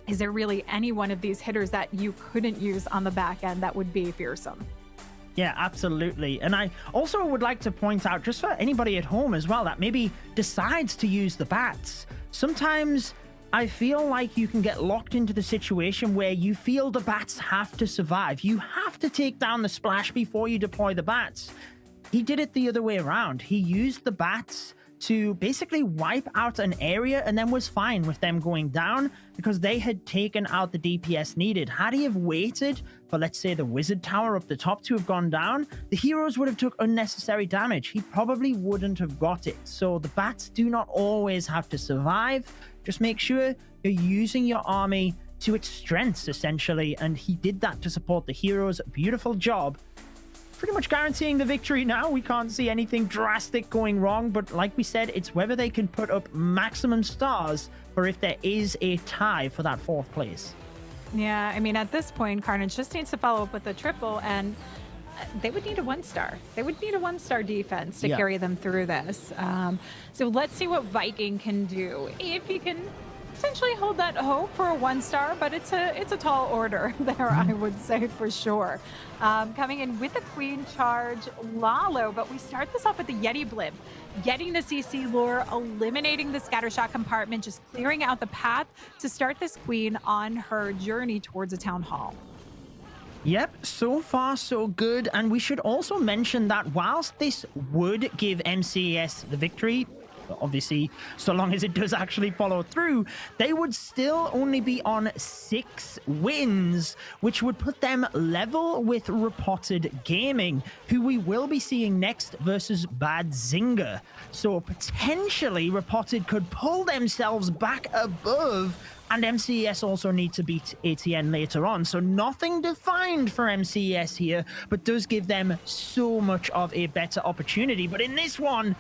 is there really any one of these hitters that you couldn't use on the back end that would be fearsome? Yeah, absolutely. And I also would like to point out, just for anybody at home as well, that maybe decides to use the bats. Sometimes I feel like you can get locked into the situation where you feel the bats have to survive. You have to take down the splash before you deploy the bats. He did it the other way around. He used the bats to basically wipe out an area and then was fine with them going down because they had taken out the DPS needed. Had he have waited for, let's say, the wizard tower up the top to have gone down, the heroes would have took unnecessary damage. He probably wouldn't have got it. So the bats do not always have to survive. Just make sure you're using your army to its strengths, essentially, and he did that to support the heroes. Beautiful job. Pretty much guaranteeing the victory now. We can't see anything drastic going wrong, but like we said, it's whether they can put up maximum stars or if there is a tie for that 4th place. Yeah, I mean, at this point, Carnage just needs to follow up with a triple, and they would need a 1-star. They would need a 1-star defense to carry them through this. So let's see what Viking can do. If he can potentially hold that hope for a 1-star, but it's a tall order there, I would say, for sure. Coming in with the Queen charge, Lalo, but we start this off with the Yeti Blimp, getting the CC lure, eliminating the scattershot compartment, just clearing out the path to start this Queen on her journey towards a town hall. Yep, so far so good. And we should also mention that whilst this would give MCES the victory, obviously, so long as it does actually follow through, they would still only be on 6 wins, which would put them level with Reported Gaming, who we will be seeing next versus Bad Zinger. So potentially Reported could pull themselves back above, and MCES also need to beat ATN later on. So nothing defined for MCES here, but does give them so much of a better opportunity. But in this one,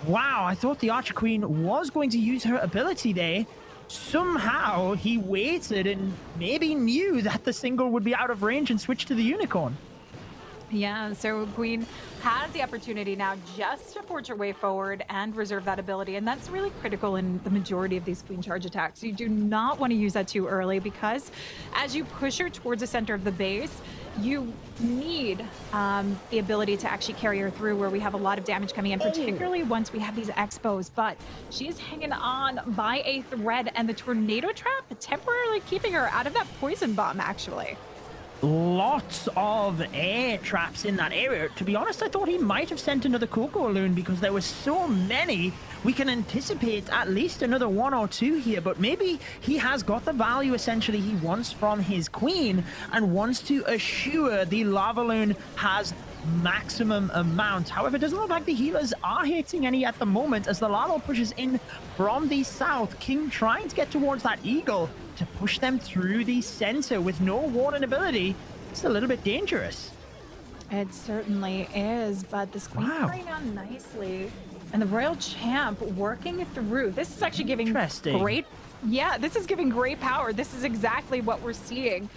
wow, I thought the Archer Queen was going to use her ability there. Somehow he waited and maybe knew that the single would be out of range and switched to the Unicorn. Yeah, so Queen has the opportunity now just to forge her way forward and reserve that ability, and that's really critical in the majority of these Queen charge attacks. You do not want to use that too early, because as you push her towards the center of the base, you need the ability to actually carry her through, where we have a lot of damage coming in, particularly once we have these expos. But she is hanging on by a thread, and the tornado trap temporarily keeping her out of that poison bomb, actually. Lots of air traps in that area. To be honest, I thought he might have sent another Coco Loon because there were so many. We can anticipate at least another 1 or 2 here, but maybe he has got the value essentially he wants from his Queen and wants to assure the Lava Loon has maximum amount. However, it doesn't look like the healers are hitting any at the moment as the Lalo pushes in from the south. King trying to get towards that Eagle to push them through the center with no warden ability. It's a little bit dangerous. It certainly is, but this Queen carrying on nicely. And the Royal Champ working through. This is actually giving great... Yeah, this is giving great power. This is exactly what we're seeing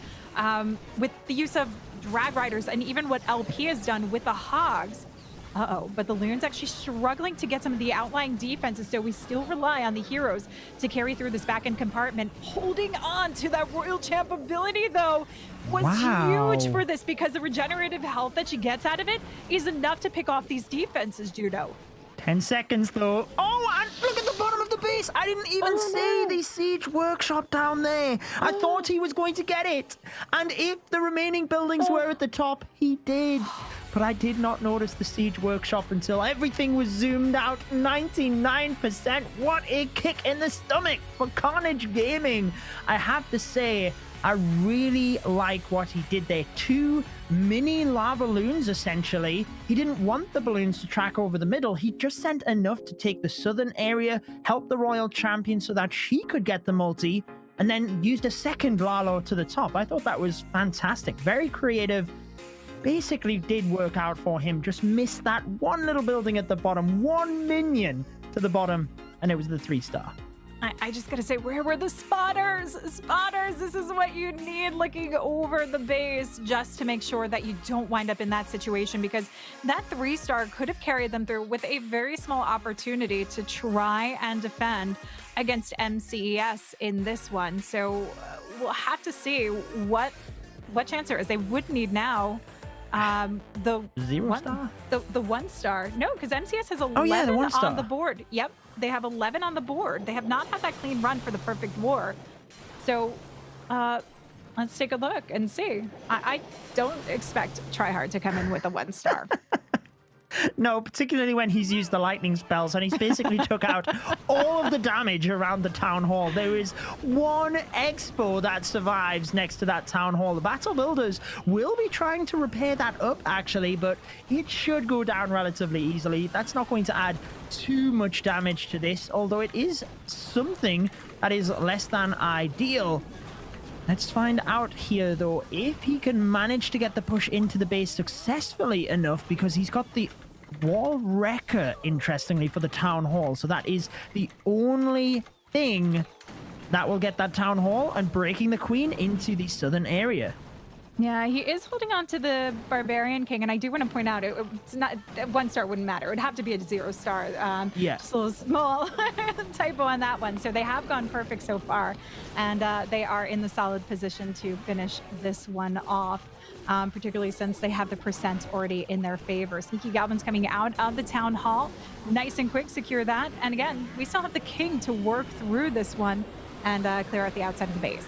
with the use of Drag Riders and even what LP has done with the Hogs. But the Loon's actually struggling to get some of the outlying defenses, so we still rely on the heroes to carry through this back-end compartment. Holding on to that Royal Champ ability, though, was huge for this, because the regenerative health that she gets out of it is enough to pick off these defenses, Judo. 10 seconds, though. Oh, and look at the bottom of the base. I didn't even see the Siege Workshop down there. I thought he was going to get it. And if the remaining buildings were at the top, he did. But I did not notice the Siege Workshop until everything was zoomed out. 99%. What a kick in the stomach for Carnage Gaming. I have to say, I really like what he did there. 2 mini lava loons, essentially. He didn't want the balloons to track over the middle. He just sent enough to take the southern area, help the Royal Champion so that she could get the multi, and then used a second Lalo to the top. I thought that was fantastic. Very creative. basically did work out for him. Just missed that one little building at the bottom, 1 minion to the bottom, and it was the 3-star. I just gotta say, where were the spotters? Spotters, this is what you need, looking over the base just to make sure that you don't wind up in that situation, because that 3-star could have carried them through with a very small opportunity to try and defend against MCES in this one. So we'll have to see what chance there is. They would need now the 0-star? The 1-star. No, because MCS has 11 the 1-star. on the board. Yep, they have 11 on the board. They have not had that clean run for the perfect war. So let's take a look and see. I don't expect Tryhard to come in with a 1-star. No, particularly when he's used the lightning spells and he's basically took out all of the damage around the town hall. There is one expo that survives next to that town hall. The battle builders will be trying to repair that up, actually, but it should go down relatively easily. That's not going to add too much damage to this, although it is something that is less than ideal. Let's find out here, though, if he can manage to get the push into the base successfully enough, because he's got the wall wrecker, interestingly, for the town hall. So that is the only thing that will get that town hall and breaking the queen into the southern area. Yeah, he is holding on to the Barbarian King, and I do want to point out, it's not 1-star wouldn't matter. It would have to be a 0-star. Yeah. Just a little small typo on that one. So they have gone perfect so far, and they are in the solid position to finish this one off, particularly since they have the percent already in their favor. Sneaky Goblins coming out of the Town Hall. Nice and quick, secure that. And again, we still have the King to work through this one and clear out the outside of the base.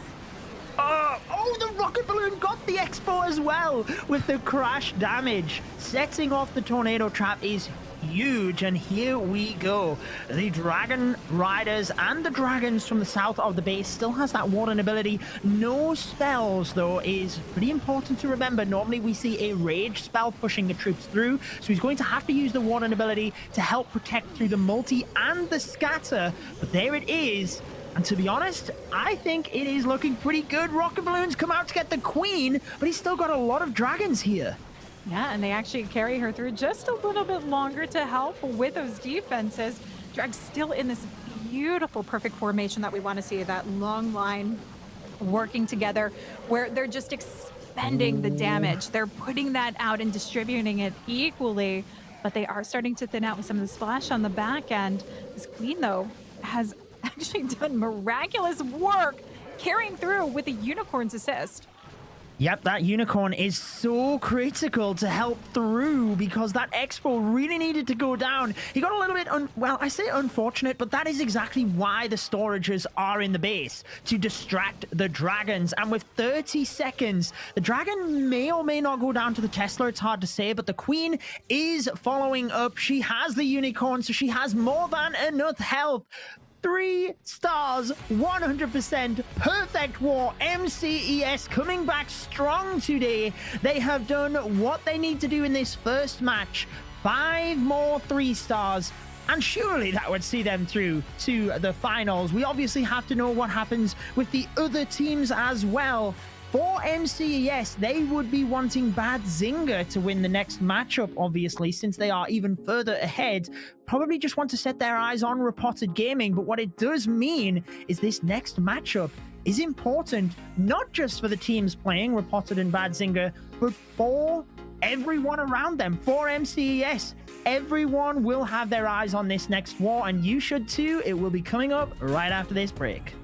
Oh, the rocket balloon got the expo as well with the crash damage. Setting off the tornado trap is huge, and here we go. The Dragon Riders and the dragons from the south of the base still has that warden ability. No spells, though, is pretty important to remember. Normally we see a rage spell pushing the troops through, so he's going to have to use the warden ability to help protect through the multi and the scatter. But there it is. And to be honest, I think it is looking pretty good. Rocket balloons come out to get the queen, but he's still got a lot of dragons here. Yeah, and they actually carry her through just a little bit longer to help with those defenses. Drag's still in this beautiful, perfect formation that we want to see, that long line working together, where they're just expending the damage. They're putting that out and distributing it equally, but they are starting to thin out with some of the splash on the back end. This queen, though, has actually done miraculous work carrying through with the unicorn's assist. Yep, that unicorn is so critical to help through, because that expo really needed to go down. He got a little bit, well, I say unfortunate, but that is exactly why the storages are in the base, to distract the dragons. And with 30 seconds, the dragon may or may not go down to the Tesla. It's hard to say, but the queen is following up. She has the unicorn, so she has more than enough health. 3 stars, 100%, perfect war. MCES coming back strong today. They have done what they need to do in this first match. 5 more 3 stars, and surely that would see them through to the finals. We obviously have to know what happens with the other teams as well. For MCES, they would be wanting Bad Zinger to win the next matchup, obviously, since they are even further ahead. Probably just want to set their eyes on Repotted Gaming, but what it does mean is this next matchup is important, not just for the teams playing, Repotted and Bad Zinger, but for everyone around them, for MCES. Everyone will have their eyes on this next war, and you should too. It will be coming up right after this break.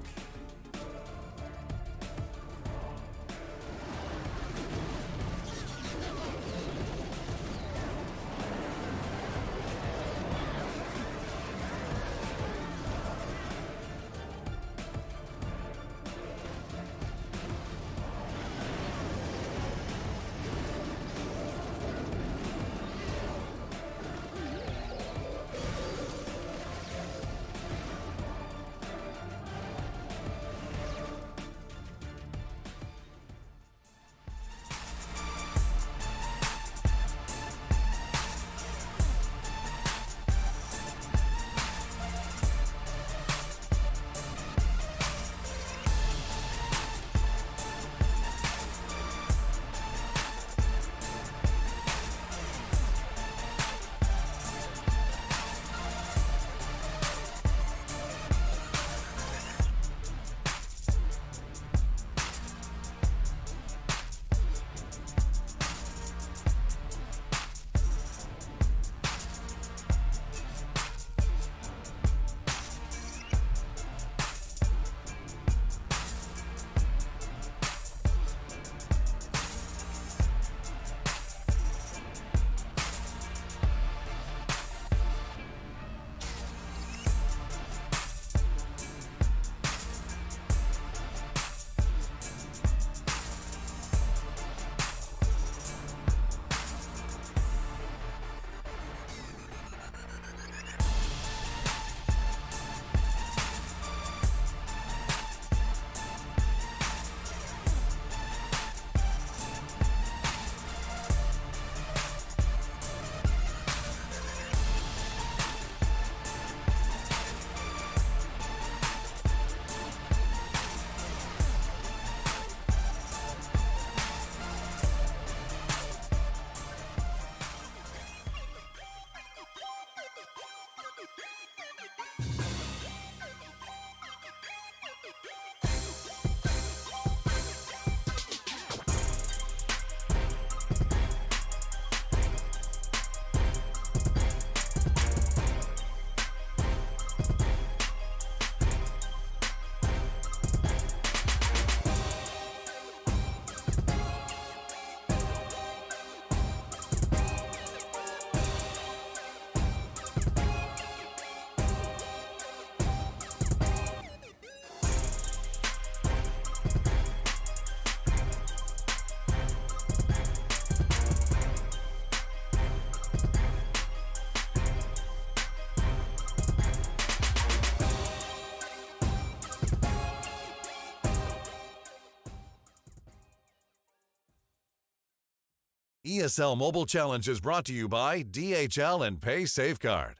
ESL Mobile Challenge is brought to you by DHL and Pay Safeguard.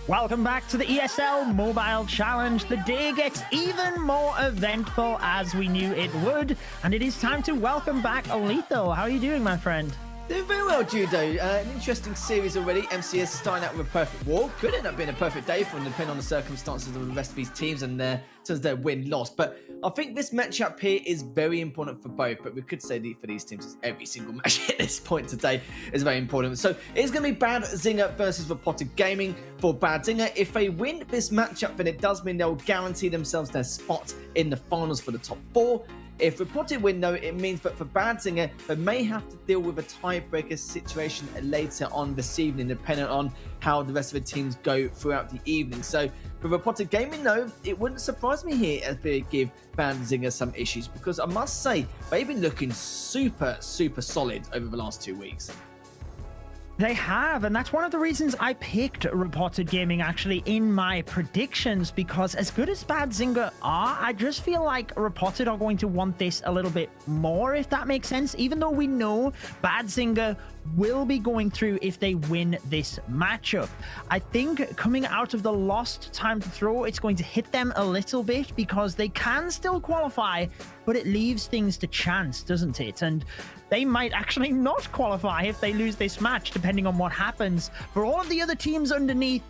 Welcome back to the ESL Mobile Challenge. The day gets even more eventful as we knew it would, and it is time to welcome back Alito. How are you doing, my friend? Doing very well, Judo. An interesting series already. MCS starting out with a perfect war. Could end up being a perfect day for them, depending on the circumstances of the rest of these teams and their win-loss. But I think this matchup here is very important for both. But we could say that for these teams, every single match at this point today is very important. So it's going to be Bad Zinger versus Reported Gaming for Bad Zinger. If they win this matchup, then it does mean they'll guarantee themselves their spot in the finals for the top 4. If Reported win, though, it means that for Bad Zinger, they may have to deal with a tiebreaker situation later on this evening, depending on how the rest of the teams go throughout the evening. So for Reported Gaming, though, it wouldn't surprise me here if they give Bad Zinger some issues, because I must say, they've been looking super, super solid over the last 2 weeks. They have, and that's one of the reasons I picked Reported Gaming actually in my predictions, because as good as Bad Zinger are, I just feel like Reported are going to want this a little bit more, if that makes sense, even though we know Bad Zinger will be going through if they win this matchup. I think coming out of the lost time to throw, it's going to hit them a little bit because they can still qualify, but it leaves things to chance, doesn't it? And they might actually not qualify if they lose this match, depending on what happens. For all of the other teams underneath,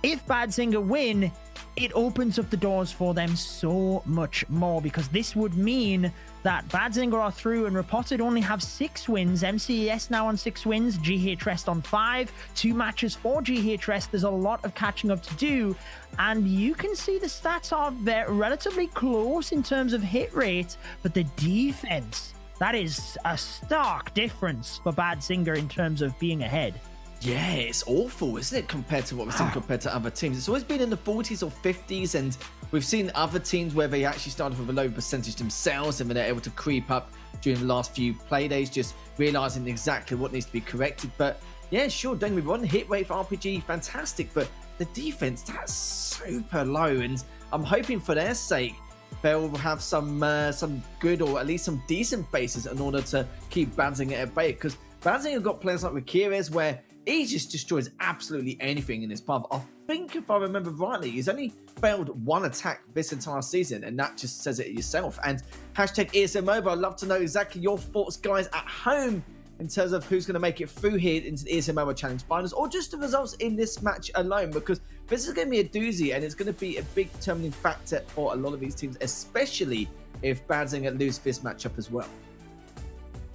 if Bad Zinger win, it opens up the doors for them so much more, because this would mean that Bad Zinger are through and Reported only have 6 wins. MCES now on 6 wins, GH Rest on 5, 2 matches for GH Rest. There's a lot of catching up to do, and you can see the stats are relatively close in terms of hit rate, but the defense, that is a stark difference for Bad Zinger in terms of being ahead. Yeah, it's awful, isn't it, compared to what we've seen compared to other teams. It's always been in the 40s or 50s, and we've seen other teams where they actually started with a low percentage themselves, and then they're able to creep up during the last few play days, just realizing exactly what needs to be corrected. But yeah, sure, don't get me wrong, hit rate for RPG, fantastic, but the defense, that's super low, and I'm hoping for their sake they'll have some good, or at least some decent bases in order to keep Bad Zinger at bay, because Bad Zinger got players like Rakires where he just destroys absolutely anything in his path. I think, if I remember rightly, he's only failed 1 attack this entire season, and that just says it yourself. And hashtag ESL Mobile, I'd love to know exactly your thoughts, guys, at home, in terms of who's going to make it through here into the ESL Mobile Challenge Finals, or just the results in this match alone, because this is going to be a doozy, and it's going to be a big determining factor for a lot of these teams, especially if Bad Zinger lose this matchup as well.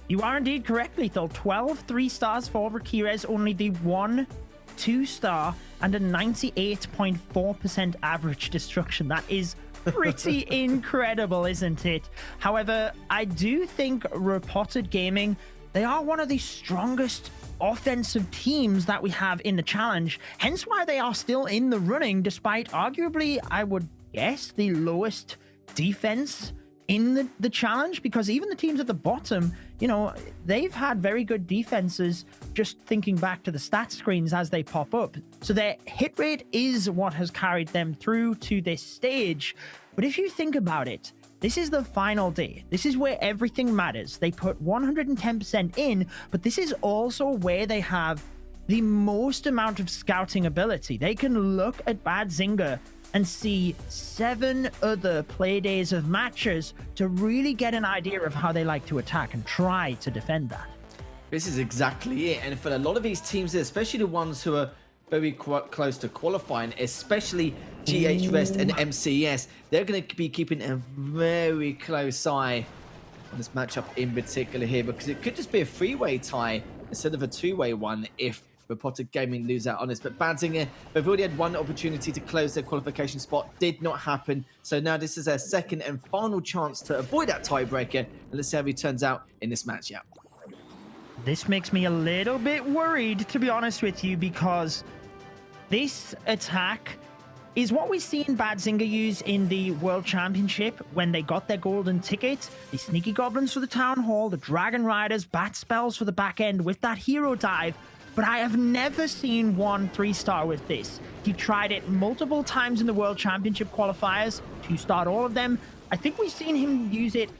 You are indeed correct, Lethal. 12 3-stars for Rakires, only the 1 2-star, and a 98.4% average destruction. That is pretty incredible, isn't it? However, I do think Reported Gaming, they are one of the strongest offensive teams that we have in the challenge, hence why they are still in the running, despite arguably, I would guess, the lowest defense in the challenge, because even the teams at the bottom, you know, they've had very good defenses, just thinking back to the stat screens as they pop up. So their hit rate is what has carried them through to this stage. But if you think about it, this is the final day. This is where everything matters. They put 110% in, but this is also where they have the most amount of scouting ability. They can look at Bad Zinger and see 7 other play days of matches to really get an idea of how they like to attack and try to defend that. This is exactly it. And for a lot of these teams, especially the ones who are very close to qualifying, especially GH Rest and MCS, they're going to be keeping a very close eye on this matchup in particular here, because it could just be a 3-way tie instead of a 2-way one if Reported Gaming lose out on this. But Bad Zinger, they've already had one opportunity to close their qualification spot, did not happen. So now this is their second and final chance to avoid that tiebreaker, and let's see how he turns out in this matchup. This makes me a little bit worried, to be honest with you, because this attack is what we've seen Bad Zinger use in the World Championship when they got their golden ticket. The Sneaky Goblins for the Town Hall, the Dragon Riders, Bat Spells for the back end with that hero dive. but I have never seen one 3-star with this. He tried it multiple times in the World Championship qualifiers, 2-starred all of them. I think we've seen him use it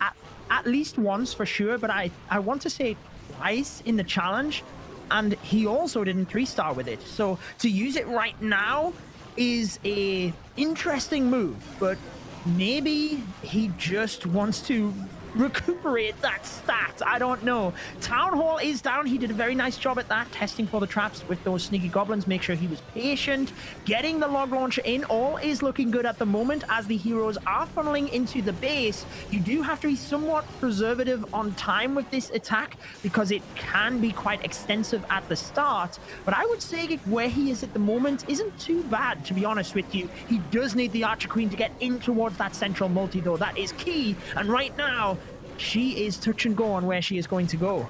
at least once for sure, but I want to say twice in the challenge, and he also didn't 3-star with it. So to use it right now is a interesting move, but maybe he just wants to recuperate that stat. I don't know. Town Hall is down. He did a very nice job at that, testing for the traps with those sneaky goblins. Make sure he was patient, getting the log launcher in. All is looking good at the moment as the heroes are funneling into the base. You do have to be somewhat preservative on time with this attack because it can be quite extensive at the start, but I would say where he is at the moment isn't too bad, to be honest with you. He does need the Archer Queen to get in towards that central multi though. That is key, and right now she is touch and go on where she is going to go.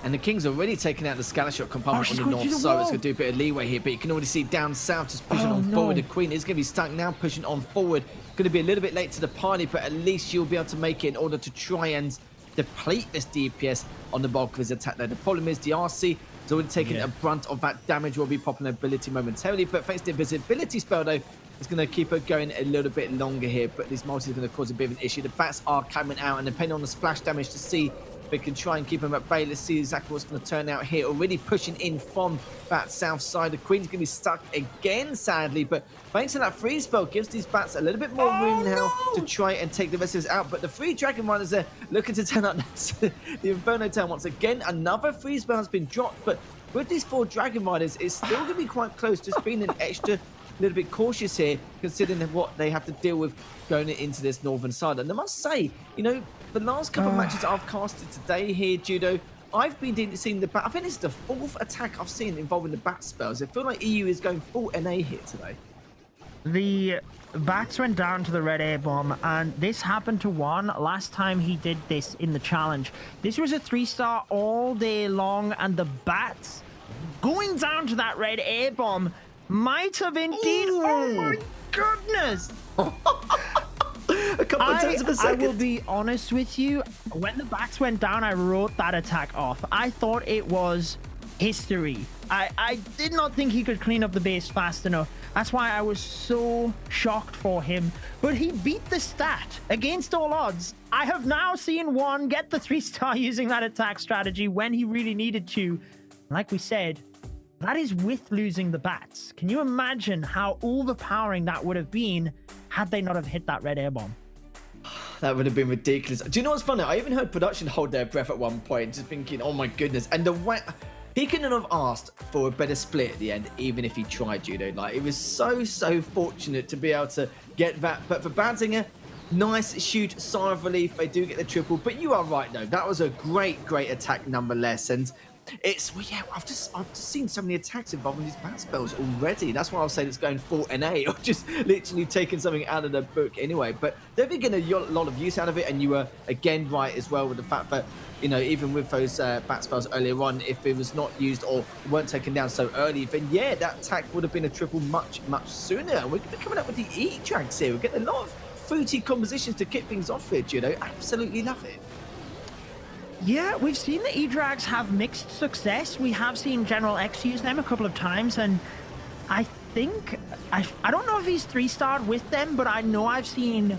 And the King's already taken out the Scattershot compartment on the north, so it's going to do a bit of leeway here. But you can already see down south just pushing on forward. The Queen is going to be stuck now, pushing on forward. Going to be a little bit late to the party, but at least she'll be able to make it in order to try and deplete this DPS on the bulk of his attack there. The problem is the RC is already taking a brunt of that damage. Will be popping ability momentarily, but thanks to the invisibility spell though, it's going to keep her going a little bit longer here. But these multis are going to cause a bit of an issue. The bats are coming out, and depending on the splash damage to see if they can try and keep them at bay. Let's see exactly what's going to turn out here. Already pushing in from that south side. The Queen's going to be stuck again, sadly, but thanks to that freeze spell gives these bats a little bit more room now to try and take the rest of this out. But the 3 Dragon Riders are looking to turn out the Inferno Town once again. Another freeze spell has been dropped, but with these 4 Dragon Riders, it's still going to be quite close, just being an extra little bit cautious here, considering what they have to deal with going into this northern side. And I must say, you know, the last couple of matches I've casted today here, Judo, I've been seeing the bat. I think this is the 4th attack I've seen involving the bat spells. I feel like EU is going full NA here today. The bats went down to the red air bomb, and this happened to Juan last time he did this in the challenge. This was a 3-star all day long, and the bats going down to that red air bomb might have indeed. Ooh. Oh my goodness! A couple of times per second. I will be honest with you. When the bats went down, I wrote that attack off. I thought it was history. I did not think he could clean up the base fast enough. That's why I was so shocked for him. But he beat the stat against all odds. I have now seen Juan get the 3-star using that attack strategy when he really needed to. Like we said, that is with losing the bats. Can you imagine how overpowering that would have been had they not have hit that red air bomb? That would have been ridiculous. Do you know what's funny? I even heard production hold their breath at one point, just thinking, oh my goodness. And the way he couldn't have asked for a better split at the end, even if he tried, Judo. Like, it was so fortunate to be able to get that. But for Banzinger, nice shoot, sigh of relief. They do get the triple. But you are right, though. That was a great attack nonetheless. And it's, well, yeah, I've just seen so many attacks involving these bat spells already. That's why I was saying it's going full NA, or just literally taking something out of the book anyway. But they're getting a lot of use out of it, and you were again right as well with the fact that, you know, even with those bat spells earlier on, if it was not used or weren't taken down so early, then yeah, that attack would have been a triple much sooner. And we're coming up with the E-Drags here. We're getting a lot of fruity compositions to kick things off with, you know. Absolutely love it. Yeah, we've seen the E-Drags have mixed success. We have seen General X use them a couple of times, and I think, I don't know if he's 3-starred with them, but I know I've seen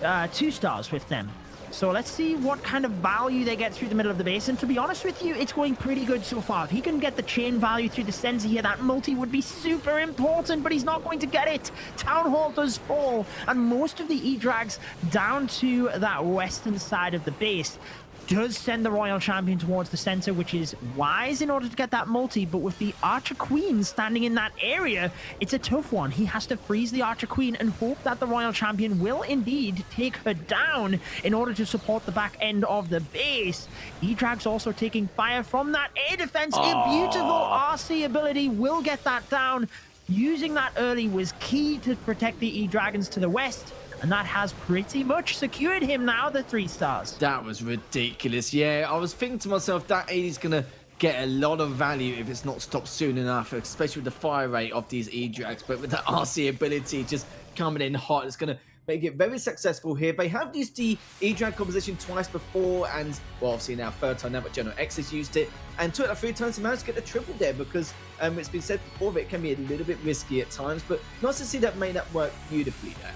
2-stars with them. So let's see what kind of value they get through the middle of the base. And to be honest with you, it's going pretty good so far. If he can get the chain value through the Senza here, that multi would be super important, but he's not going to get it. Town Hall does fall, and most of the E-Drags down to that western side of the base does send the Royal Champion towards the center, which is wise in order to get that multi. But with the Archer Queen standing in that area, it's a tough one. He has to freeze the Archer Queen and hope that the Royal Champion will indeed take her down in order to support the back end of the base. E-Drag's also taking fire from that air defense. A beautiful RC ability will get that down. Using that early was key to protect the E-Dragons to the west, and that has pretty much secured him now the 3-stars. That was ridiculous. Yeah, I was thinking to myself, that AD is going to get a lot of value if it's not stopped soon enough, especially with the fire rate of these E-Drags. But with the RC ability just coming in hot, it's going to make it very successful here. They have used the E-Drag composition twice before, and well, obviously now third time now, but General X has used it, and 2 out of 3 times he managed to get the triple there, because it's been said before that it can be a little bit risky at times, but nice to see that made that work beautifully there.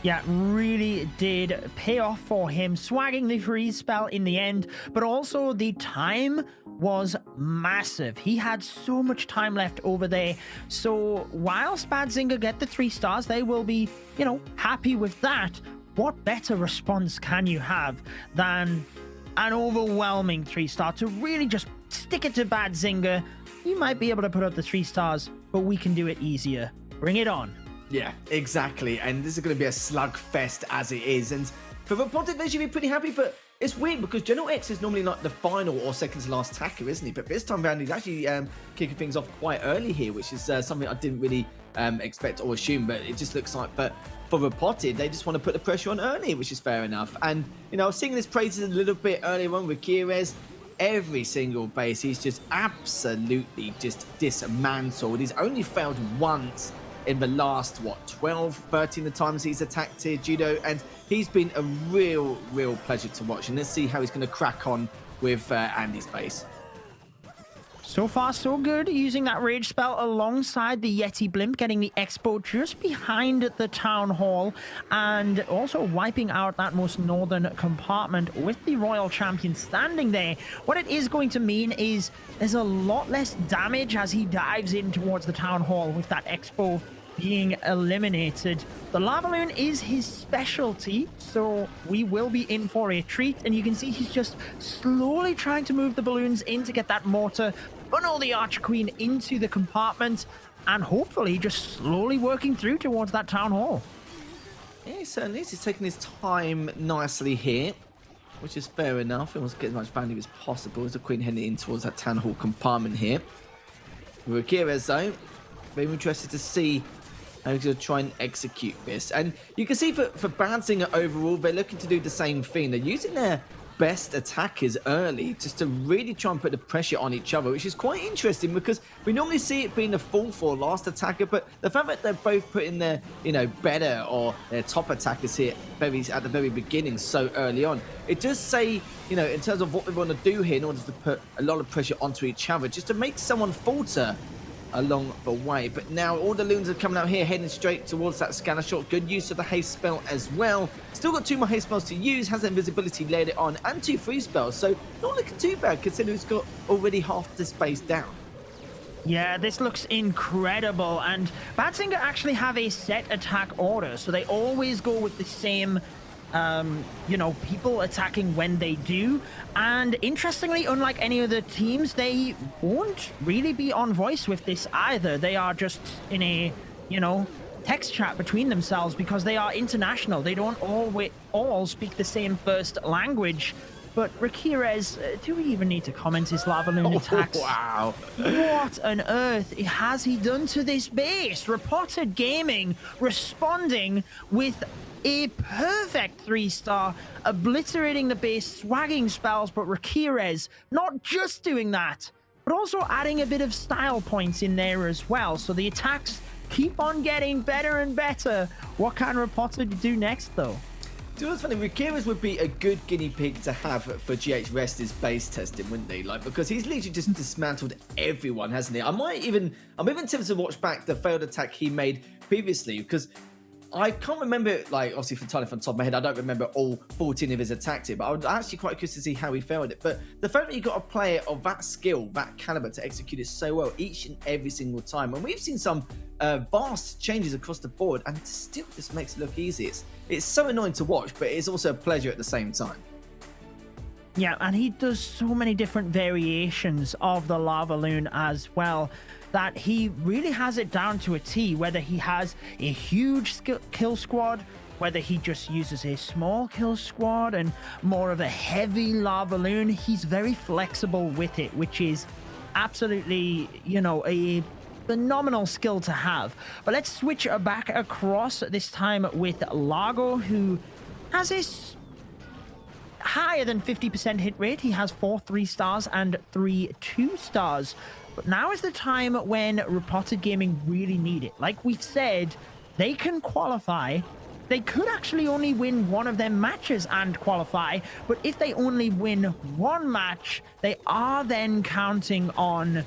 Yeah, really did pay off for him, swagging the freeze spell in the end, but also the time was massive. He had so much time left over there. So whilst Bad Zinger get the 3 stars, they will be, you know, happy with that. What better response can you have than an overwhelming 3-star to really just stick it to Bad Zinger? You might be able to put up the 3 stars, but we can do it easier. Bring it on. Yeah, exactly. And this is going to be a slugfest as it is. And for Reported, they should be pretty happy, but it's weird because General X is normally like the final or second to last attacker, isn't he? But this time around, he's actually kicking things off quite early here, which is something I didn't really expect or assume, but it just looks like. But for Reported, they just want to put the pressure on early, which is fair enough. And, you know, I was singing his praises a little bit earlier on with Kirez. Every single base, he's just absolutely just dismantled. He's only failed once in the last, 12, 13 times he's attacked here, Judo, and he's been a real pleasure to watch. And let's see how he's going to crack on with Andy's base. So far, so good, using that rage spell alongside the Yeti Blimp, getting the Expo just behind the Town Hall, and also wiping out that most northern compartment with the Royal Champion standing there. What it is going to mean is there's a lot less damage as he dives in towards the Town Hall with that Expo being eliminated. The Lava Loon is his specialty, so we will be in for a treat. And you can see he's just slowly trying to move the balloons in to get that mortar, funnel the Archer Queen into the compartment, and hopefully just slowly working through towards that Town Hall. Yeah, he certainly is. He's taking his time nicely here, which is fair enough. He wants to get as much value as possible as the Queen heading in towards that Town Hall compartment here. With Akira's though, very interested to see how he's going to try and execute this. And you can see for Bad Zinger overall, they're looking to do the same thing. They're using their best attackers early just to really try and put the pressure on each other, which is quite interesting because we normally see it being the full for last attacker, but the fact that they're both putting their, you know, better or their top attackers here at the very beginning so early on, it does say, you know, in terms of what we want to do here in order to put a lot of pressure onto each other, just to make someone falter along the way. But now all the loons are coming out here, heading straight towards that scanner shot. Good use of the haste spell as well. Still got 2 more haste spells to use, has invisibility laid it on, and 2 free spells, so not looking too bad considering he's got already half the space down. Yeah, this looks incredible, and Bad Zinger actually have a set attack order, so they always go with the same you know, people attacking when they do. And interestingly, unlike any other teams, they won't really be on voice with this either. They are just in a, you know, text chat between themselves because they are international. They don't all speak the same first language. But Rakirez, do we even need to comment his Lava Loon attacks? Wow. What on earth has he done to this base? Reported Gaming responding with a perfect 3-star, obliterating the base, swagging spells, but Rakirez not just doing that, but also adding a bit of style points in there as well. So the attacks keep on getting better and better. What can Reported do next, though? Do you know what's funny? Rakirez would be a good guinea pig to have for GH Rest's base testing, wouldn't he? Like, because he's literally just dismantled everyone, hasn't he? I'm even tempted to watch back the failed attack he made previously, because I can't remember, like, obviously from the top of my head, I don't remember all 14 of his attacks here, but I was actually quite curious to see how he failed it. But the fact that you got a player of that skill, that caliber, to execute it so well each and every single time, and we've seen some vast changes across the board, and it still just makes it look easy. It's so annoying to watch, but it's also a pleasure at the same time. Yeah, and he does so many different variations of the Lava Loon as well, that he really has it down to a T, whether he has a huge kill squad, whether he just uses a small kill squad and more of a heavy Lava Loon. He's very flexible with it, which is absolutely, you know, a phenomenal skill to have. But let's switch back across, this time with Largo, who has a higher than 50% hit rate. He has 4 3-stars and 3 2-stars. But now is the time when Reported Gaming really need it. Like we've said, they can qualify they could actually only win one of their matches and qualify. But if they only win one match, they are then counting on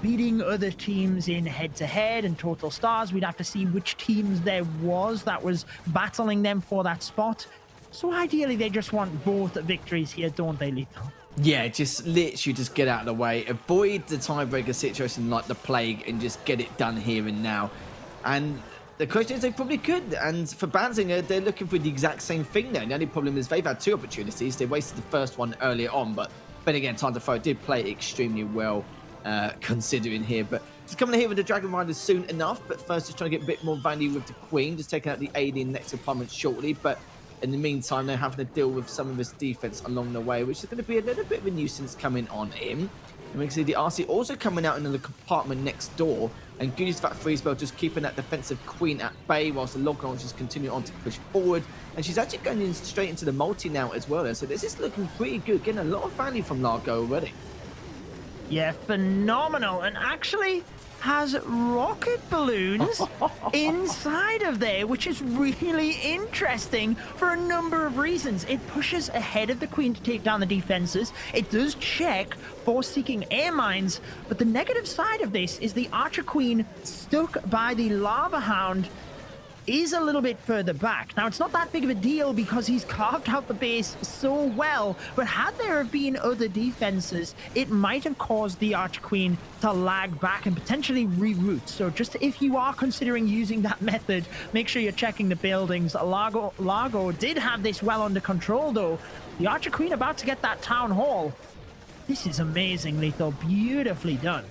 beating other teams in head-to-head and total stars. We'd have to see which teams there was that was battling them for that spot. So ideally, they just want both victories here, don't they, Lethal? Yeah, just literally just get out of the way. Avoid the tiebreaker situation like the plague and just get it done here and now. And the question is, they probably could. And for Banzinger, they're looking for the exact same thing there. The only problem is they've had 2 opportunities. They wasted the first one earlier on, but then again, Time to Throw did play extremely well considering here. But just coming here with the Dragon Riders soon enough. But first, just trying to get a bit more value with the Queen. Just taking out the alien next opponent shortly. But in the meantime, they're having to deal with some of this defense along the way, which is going to be a little bit of a nuisance coming on in. And we can see the RC also coming out in the compartment next door. And good use of that free spell, just keeping that defensive Queen at bay whilst the log launchers continue on to push forward. And she's actually going in straight into the multi now as well. So this is looking pretty good. Getting a lot of value from Largo already. Yeah, phenomenal. And actually has rocket balloons inside of there, which is really interesting for a number of reasons. It pushes ahead of the Queen to take down the defenses. It does check for seeking air mines, but the negative side of this is the Archer Queen stuck by the Lava Hound is a little bit further back. Now, it's not that big of a deal because he's carved out the base so well, but had there have been other defenses, it might have caused the Archer Queen to lag back and potentially reroute. So just if you are considering using that method, make sure you're checking the buildings. Largo did have this well under control, though. The Archer Queen about to get that town hall. This is amazing, Lethal. Beautifully done.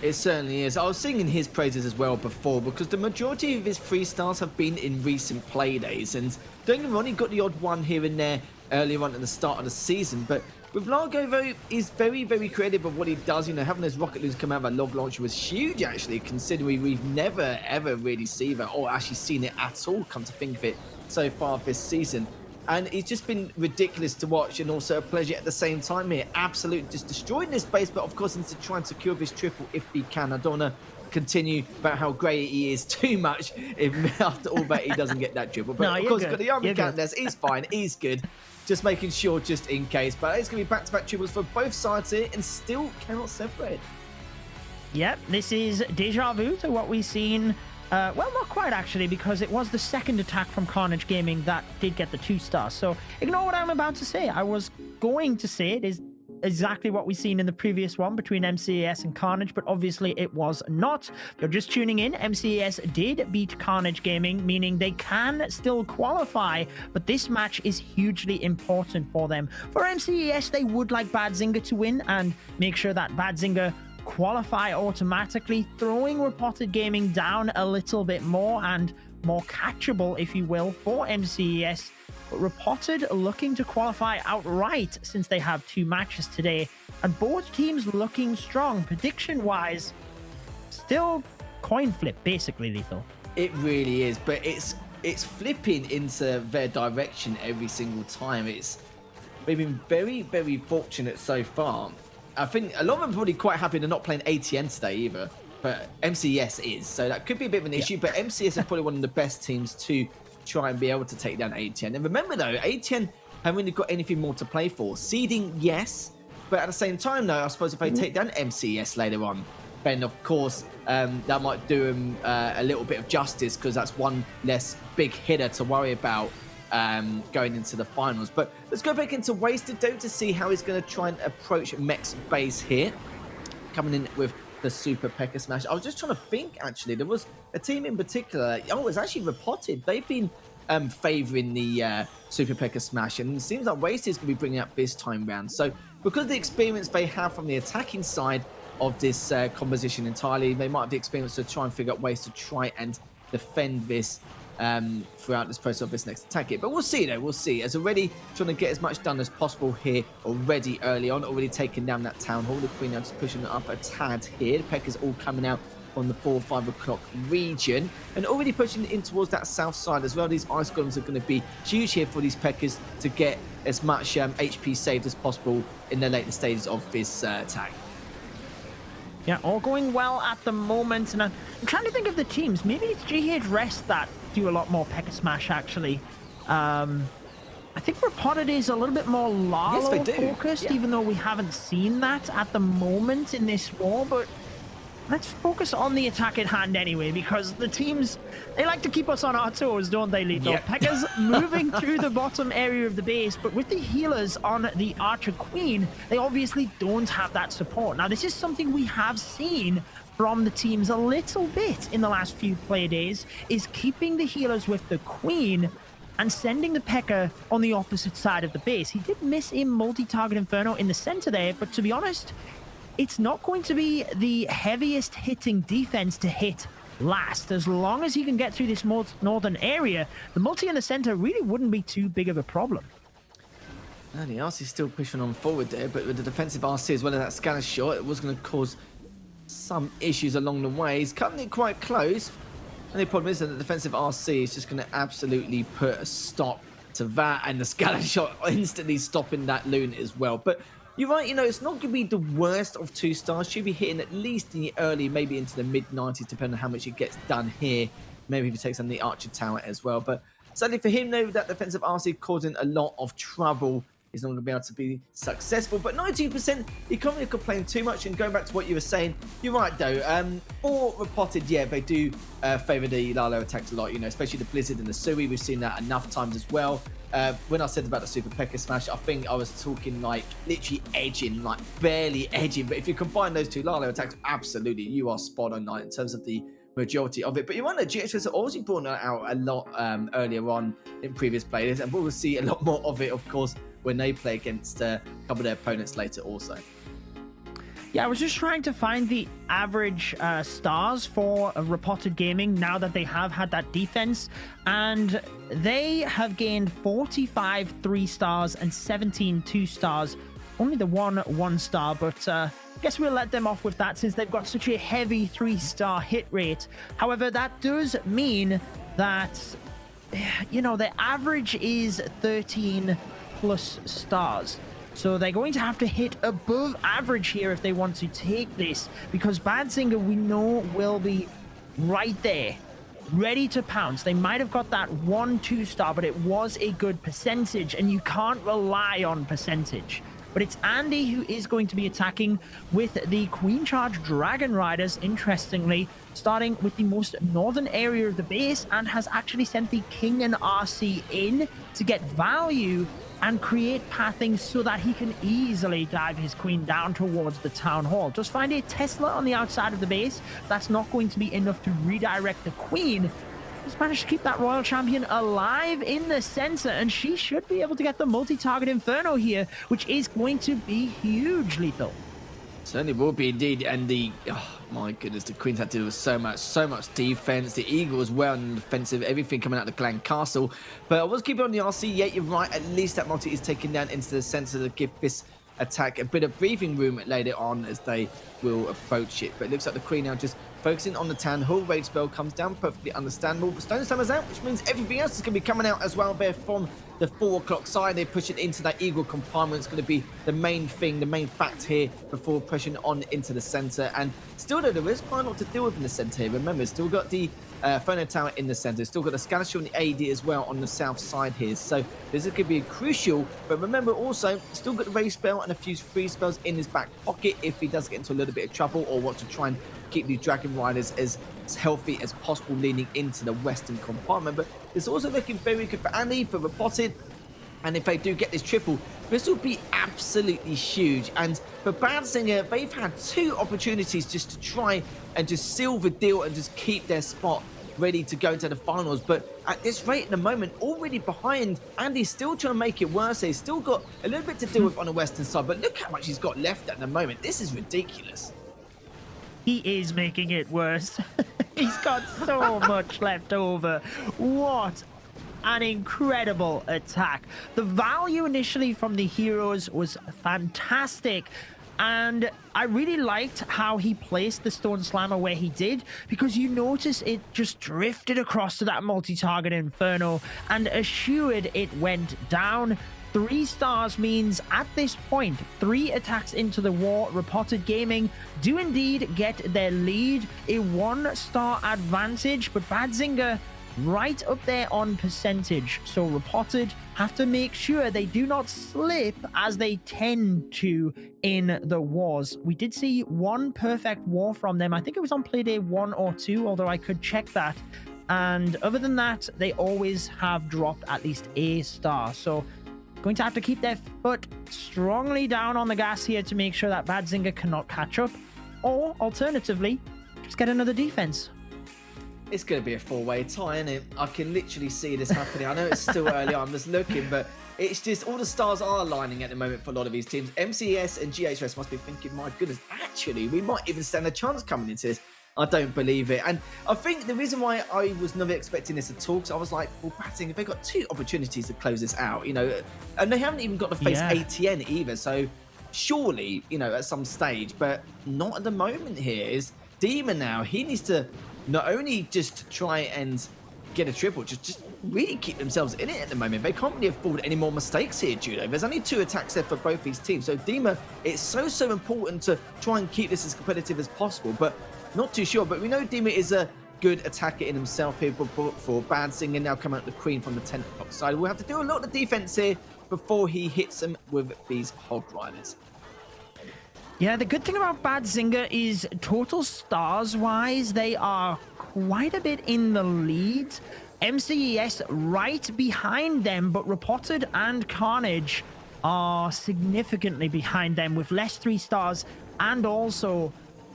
It certainly is. I was singing his praises as well before because the majority of his 3-stars have been in recent play days. And don't get me wrong, he got the odd one here and there earlier on at the start of the season. But with Largo, though, he's very, very creative of what he does. You know, having those rocket loons come out of that log launcher was huge, actually, considering we've never, ever really seen that or actually seen it at all, come to think of it, so far this season. And it's just been ridiculous to watch and also a pleasure at the same time here. Absolutely just destroying this base, but of course, needs to try and secure this triple if he can. I don't want to continue about how great he is too much if after all that he doesn't get that triple. But No, of course, good. got the army You're count good. there. He's fine. He's good. Just making sure just in case. But it's going to be back-to-back triples for both sides here and still cannot separate. Yep, this is deja vu to what we've seen. Well, not quite actually, because it was the second attack from Carnage Gaming that did get the 2-star. So ignore what I'm about to say. I was going to say it is exactly what we've seen in the previous one between MCAS and Carnage, but obviously it was not. If you're just tuning in, MCAS did beat Carnage Gaming, meaning they can still qualify, but this match is hugely important for them. For MCAS, they would like Badzinger to win and make sure that Badzinger qualify automatically, throwing Reported Gaming down a little bit more and more catchable, if you will, for MCES. But Reported looking to qualify outright since they have 2 matches today, and both teams looking strong. Prediction-wise, still coin flip, basically, Lethal. It really is, but it's flipping into their direction every single time. They've been very, very fortunate so far. I think a lot of them are probably quite happy they're not playing ATN today either, but MCS is, so that could be a bit of an issue, but MCS are probably one of the best teams to try and be able to take down ATN. And remember though, ATN haven't really got anything more to play for. Seeding, yes, but at the same time though, I suppose if they take down MCS later on, then of course that might do them a little bit of justice because that's one less big hitter to worry about going into the finals. But let's go back into Wasted though to see how he's going to try and approach Mech's base here. Coming in with the Super P.E.K.K.A. Smash. I was just trying to think, actually. There was a team in particular. Oh, it was actually Reported. They've been favouring the Super P.E.K.K.A. Smash, and it seems like Wasted is going to be bringing up this time round. So because of the experience they have from the attacking side of this composition entirely, they might have the experience to try and figure out ways to try and defend this throughout this process of this next attack hit. But we'll see though, we'll see. As already trying to get as much done as possible here already early on, already taking down that town hall. The Queen now just pushing it up a tad here. The P.E.K.K.A.'s all coming out on the 4 or 5 o'clock region and already pushing in towards that south side as well. These ice golems are going to be huge here for these P.E.K.K.A.s to get as much HP saved as possible in the later stages of this attack. Yeah, all going well at the moment, and I'm trying to think of the teams. Maybe it's GH Rest that do a lot more P.E.K.K.A Smash, actually. I think Reported is a little bit more Lalo focused, even though we haven't seen that at the moment in this war, but let's focus on the attack at hand anyway, because the teams, they like to keep us on our toes, don't they, Lethal? Yep. P.E.K.K.A's moving through the bottom area of the base, but with the healers on the Archer Queen, they obviously don't have that support. Now, this is something we have seen from the teams a little bit in the last few play days, is keeping the healers with the Queen and sending the P.E.K.K.A on the opposite side of the base. He did miss a multi-target Inferno in the center there, but to be honest, it's not going to be the heaviest hitting defense to hit last. As long as he can get through this northern area, the multi in the center really wouldn't be too big of a problem. And the RC's still pushing on forward there, but with the defensive RC as well as that scanner shot, it was going to cause some issues along the way. He's cutting it quite close. And the problem is that the defensive RC is just going to absolutely put a stop to that, and the scanner shot instantly stopping that loon as well. But you're right, you know, it's not going to be the worst of 2 stars. Should be hitting at least in the early, maybe into the mid-90s, depending on how much it gets done here. Maybe if he takes on the Archer Tower as well. But sadly for him, though, that defensive RC causing a lot of trouble. He's not going to be able to be successful. But 92%, you can't really complain too much. And going back to what you were saying, you're right, though. For Reported, yeah, they do favour the Lalo attacks a lot, you know, especially the Blizzard and the Sui. We've seen that enough times as well. When I said about the Super P.E.K.K.A Smash, I think I was talking like literally edging, like barely edging. But if you combine those 2 Lalo attacks, absolutely, you are spot on in terms of the majority of it. But you want to GXS also brought that out a lot earlier on in previous players, and we'll see a lot more of it, of course, when they play against a couple of their opponents later also. Yeah, I was just trying to find the average stars for Reported Gaming now that they have had that defense, and they have gained 45 3 stars and 17 2 stars. Only the 1 star, but I guess we'll let them off with that since they've got such a heavy 3-star hit rate. However, that does mean that, you know, the average is 13 plus stars. So they're going to have to hit above average here if they want to take this, because Bad Singer, we know, will be right there, ready to pounce. They might have got that 1-2 star, but it was a good percentage, and you can't rely on percentage. But it's Andy who is going to be attacking with the Queen Charge Dragon Riders, interestingly, starting with the most northern area of the base, and has actually sent the King and RC in to get value and create pathing so that he can easily dive his Queen down towards the Town Hall. Just find a Tesla on the outside of the base. That's not going to be enough to redirect the Queen. He's managed to keep that Royal Champion alive in the center, and she should be able to get the multi-target Inferno here, which is going to be huge, Lethal. Certainly will be indeed, and the, oh my goodness, the Queens had to do with so much defense. The Eagle as well, and defensive, everything coming out of the Clan Castle. But I was keeping on the RC. Yeah, you're right, at least that multi is taken down into the center to give this attack a bit of breathing room later on as they will approach it. But it looks like the Queen now just focusing on the Town Hall. Raid spell comes down, perfectly understandable. But Stone Slammer's out, which means everything else is going to be coming out as well there from the 4 o'clock side. They push it into that Eagle compartment. It's going to be the main thing, the main fact here before pushing on into the center. And still, though, there is quite a lot to deal with in the center here. Remember, still got the Phono Tower in the center. Still got the Scanner Shield and the AD as well on the south side here. So this is going to be crucial. But remember also, still got the Raid spell and a few free spells in his back pocket if he does get into a little bit of trouble or wants to try and keep the Dragon Riders as healthy as possible leaning into the western compartment. But it's also looking very good for Andy, for Reported. And if they do get this triple, this will be absolutely huge. And for Bad Singer, they've had 2 opportunities just to try and just seal the deal and just keep their spot ready to go into the finals. But at this rate at the moment, already behind, Andy's still trying to make it worse. He's still got a little bit to deal with on the western side, but look how much he's got left at the moment. This is ridiculous. He is making it worse. He's got so much left over. What an incredible attack. The value initially from the heroes was fantastic, and I really liked how he placed the Stone Slammer where he did, because you notice it just drifted across to that multi-target Inferno and assured it went down. 3 stars means at this point, 3 attacks into the war, Reported Gaming do indeed get their lead, a 1-star advantage, but Bad Singer right up there on percentage. So Reported have to make sure they do not slip as they tend to in the wars. We did see one perfect war from them. I think it was on Playday 1 or 2, although I could check that. And other than that, they always have dropped at least a star. So going to have to keep their foot strongly down on the gas here to make sure that Badzinger cannot catch up. Or alternatively, just get another defense. It's going to be a four-way tie, isn't it? I can literally see this happening. I know it's still early on, I'm just looking, but it's just all the stars are aligning at the moment for a lot of these teams. MCS and GHS must be thinking, my goodness, actually, we might even stand a chance coming into this. I don't believe it. And I think the reason why I was never expecting this at all, because I was like, well, batting, they've got 2 opportunities to close this out, you know, and they haven't even got to face ATN either. So surely, you know, at some stage, but not at the moment here. Is Demon now, he needs to not only just try and get a triple, just really keep themselves in it at the moment. They can't really afford any more mistakes here, Judo. There's only 2 attacks there for both these teams. So Dima, it's so important to try and keep this as competitive as possible, but not too sure. But we know Dima is a good attacker in himself here for Badzinger. Now come out the Queen from the 10 o'clock side. We'll have to do a lot of defense here before he hits them with these Hog Riders. Yeah, the good thing about Badzinger is total stars wise, they are quite a bit in the lead. MCES right behind them, but Reported and Carnage are significantly behind them with less 3 stars and also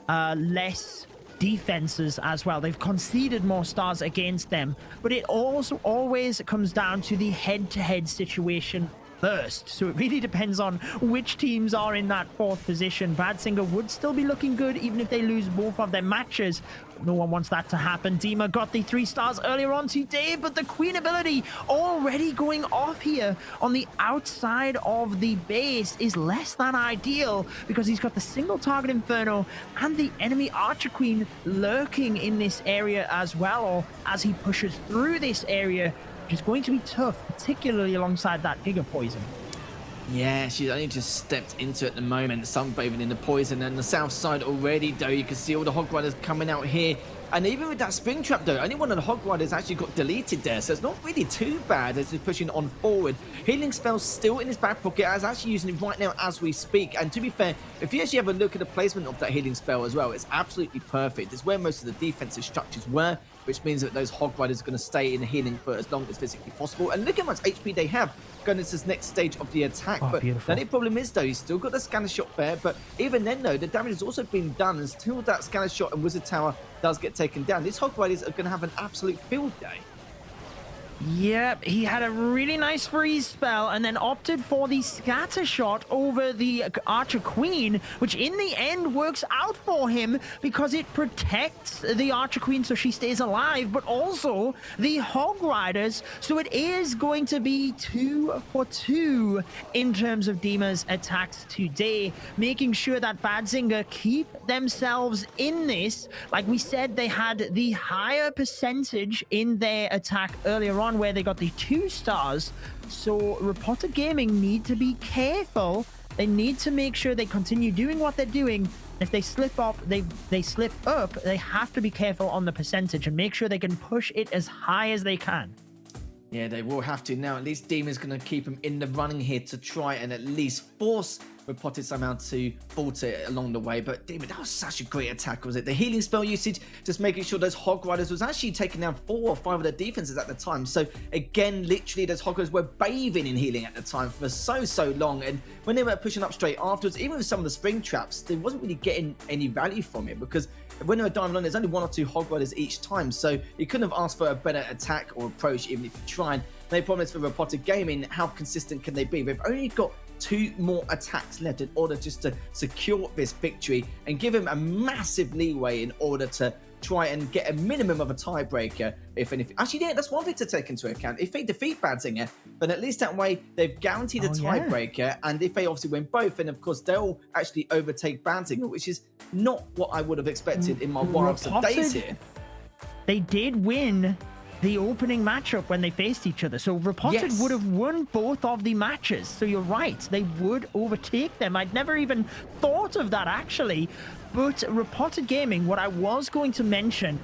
less defenses as well. They've conceded more stars against them, but it also always comes down to the head-to-head situation first. So it really depends on which teams are in that 4th position. Badzinger would still be looking good even if they lose both of their matches. No one wants that to happen. Dima got the 3 stars earlier on today, but the Queen ability already going off here on the outside of the base is less than ideal because he's got the single target Inferno and the enemy Archer Queen lurking in this area as well, or as he pushes through this area, which is going to be tough, particularly alongside that Giga Poison. Yeah, she's only just stepped into it at the moment, sunbathing in the poison. And the south side already, though, you can see all the Hog Riders coming out here. And even with that Spring Trap, though, only one of the Hog Riders actually got deleted there. So it's not really too bad as he's pushing on forward. Healing Spell's still in his back pocket. He's actually using it right now as we speak. And to be fair, if you actually have a look at the placement of that Healing Spell as well, it's absolutely perfect. It's where most of the defensive structures were, which means that those Hog Riders are going to stay in the healing for as long as physically possible. And look how much HP they have going into this next stage of the attack. But the only problem is, though, he's still got the Scanner Shot there. But even then, though, the damage has also been done until that Scanner Shot and Wizard Tower does get taken down. These Hog Riders are going to have an absolute field day. Yep, he had a really nice freeze spell and then opted for the scatter shot over the Archer Queen, which in the end works out for him because it protects the Archer Queen so she stays alive, but also the Hog Riders. So it is going to be 2 for 2 in terms of Dima's attacks today, making sure that Badzinger keep themselves in this. Like we said, they had the higher percentage in their attack earlier on, where they got the 2 stars. So Reported Gaming need to be careful. They need to make sure they continue doing what they're doing. If they slip up, they slip up, they have to be careful on the percentage and make sure they can push it as high as they can. Yeah, they will have to. Now, at least Demon's going to keep him in the running here to try and at least force Reported somehow to falter along the way. But Demon, that was such a great attack, was it? The healing spell usage, just making sure those Hog Riders was actually taking down 4 or 5 of their defenses at the time. So again, literally those Hog Riders were bathing in healing at the time for so long. And when they were pushing up straight afterwards, even with some of the Spring Traps, they wasn't really getting any value from it because when they were diving on, there's only 1 or 2 Hog Riders each time. So you couldn't have asked for a better attack or approach even if you tried. The problem is for Reported Gaming, how consistent can they be? They've only got 2 more attacks left in order just to secure this victory and give him a massive leeway in order to try and get a minimum of a tiebreaker, if anything. Actually, yeah, that's one thing to take into account. If they defeat Badzinger, then at least that way they've guaranteed a tiebreaker. And if they obviously win both, then of course they'll actually overtake Badzinger, which is not what I would have expected in my wildest of days here. They did win the opening matchup when they faced each other. So Reported would have won both of the matches. So you're right, they would overtake them. I'd never even thought of that actually. But Reported Gaming, what I was going to mention,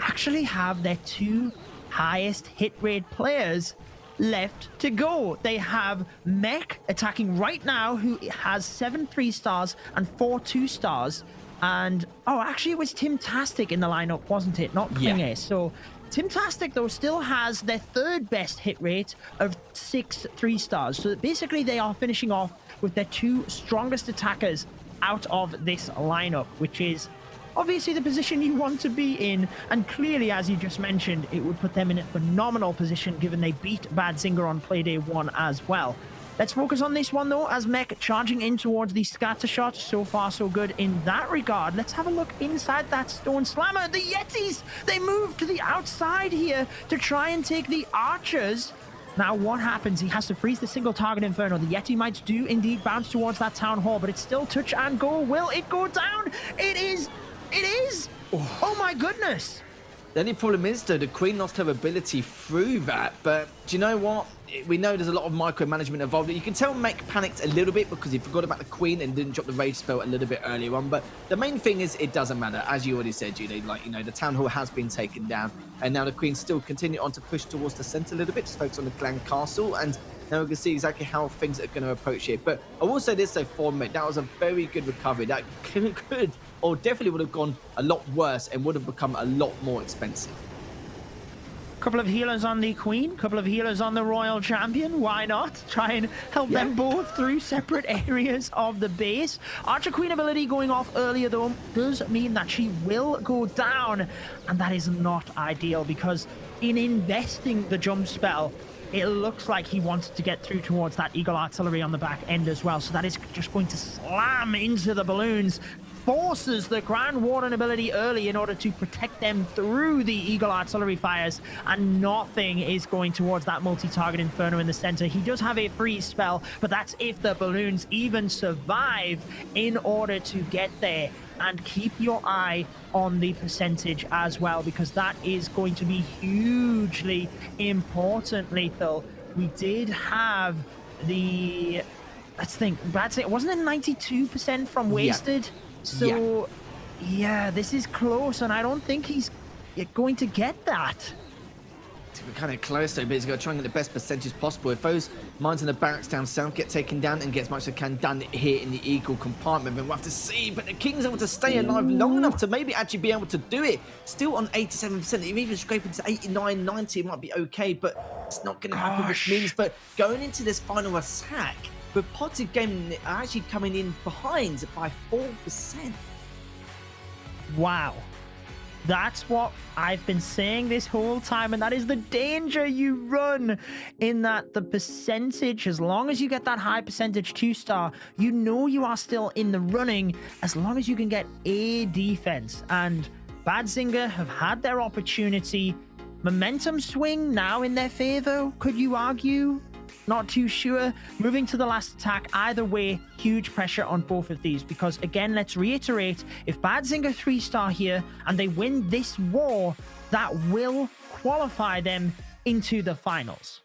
actually have their 2 highest hit rate players left to go. They have Mech attacking right now, who has 7 3-stars and 4 2-stars. And, oh, actually, it was Timtastic in the lineup, wasn't it? Not Klinge. Yeah. So, Timtastic, though, still has their 3rd best hit rate of 6 3-stars. So, basically, they are finishing off with their 2 strongest attackers out of this lineup, which is obviously the position you want to be in. And clearly, as you just mentioned, it would put them in a phenomenal position given they beat Bad Zinger on Playday 1 as well. Let's focus on this one, though, as Mech charging in towards the scatter shot. So far, so good in that regard. Let's have a look inside that Stone Slammer. The Yetis, they move to the outside here to try and take the archers. Now, what happens? He has to freeze the single target Inferno. The Yeti might do indeed bounce towards that Town Hall, but it's still touch and go. Will it go down? It is! It is! Oh my goodness! The only problem is, though, the Queen lost her ability through that. But do you know what? We know there's a lot of micromanagement involved. You can tell Mech panicked a little bit because he forgot about the Queen and didn't drop the Rage spell a little bit earlier on. But the main thing is, it doesn't matter. As you already said, Julie, like, you know, the Town Hall has been taken down. And now the Queen still continue on to push towards the centre a little bit, just focus on the Clan Castle. And now we can see exactly how things are going to approach here. But I will say this, though, for Mech, that was a very good recovery. That could or definitely would have gone a lot worse and would have become a lot more expensive. Couple of healers on the Queen, couple of healers on the Royal Champion. Why not? Try and help them both through separate areas of the base. Archer Queen ability going off earlier, though, does mean that she will go down. And that is not ideal because in investing the jump spell, it looks like he wanted to get through towards that Eagle Artillery on the back end as well. So that is just going to slam into the balloons. Forces the Grand Warden ability early in order to protect them through the Eagle Artillery fires, and nothing is going towards that multi-target Inferno in the center. He does have a freeze spell, but that's if the balloons even survive in order to get there. And keep your eye on the percentage as well, because that is going to be hugely important, Lethal. We did have the, let's think, wasn't it 92% from Wasted? So, yeah, this is close, and I don't think he's going to get that. We're kind of close, though, but he's got to try and get the best percentage possible. If those mines in the barracks down south get taken down and get as much as they can done here in the Eagle compartment, then we'll have to see. But the King's able to stay alive long enough to maybe actually be able to do it. Still on 87%. If even scraping to 89, 90, it might be okay, but it's not going to happen, which means, but going into this final attack, with Potted Gaming actually coming in behind by 4%. Wow. That's what I've been saying this whole time, and that is the danger you run in that the percentage, as long as you get that high percentage 2-star, you know you are still in the running as long as you can get a defense. And Bad Zinger have had their opportunity. Momentum swing now in their favor, could you argue? Not too sure. Moving to the last attack, either way, huge pressure on both of these, because again, let's reiterate, if Bad Zinger 3-star here and they win this war, that will qualify them into the finals.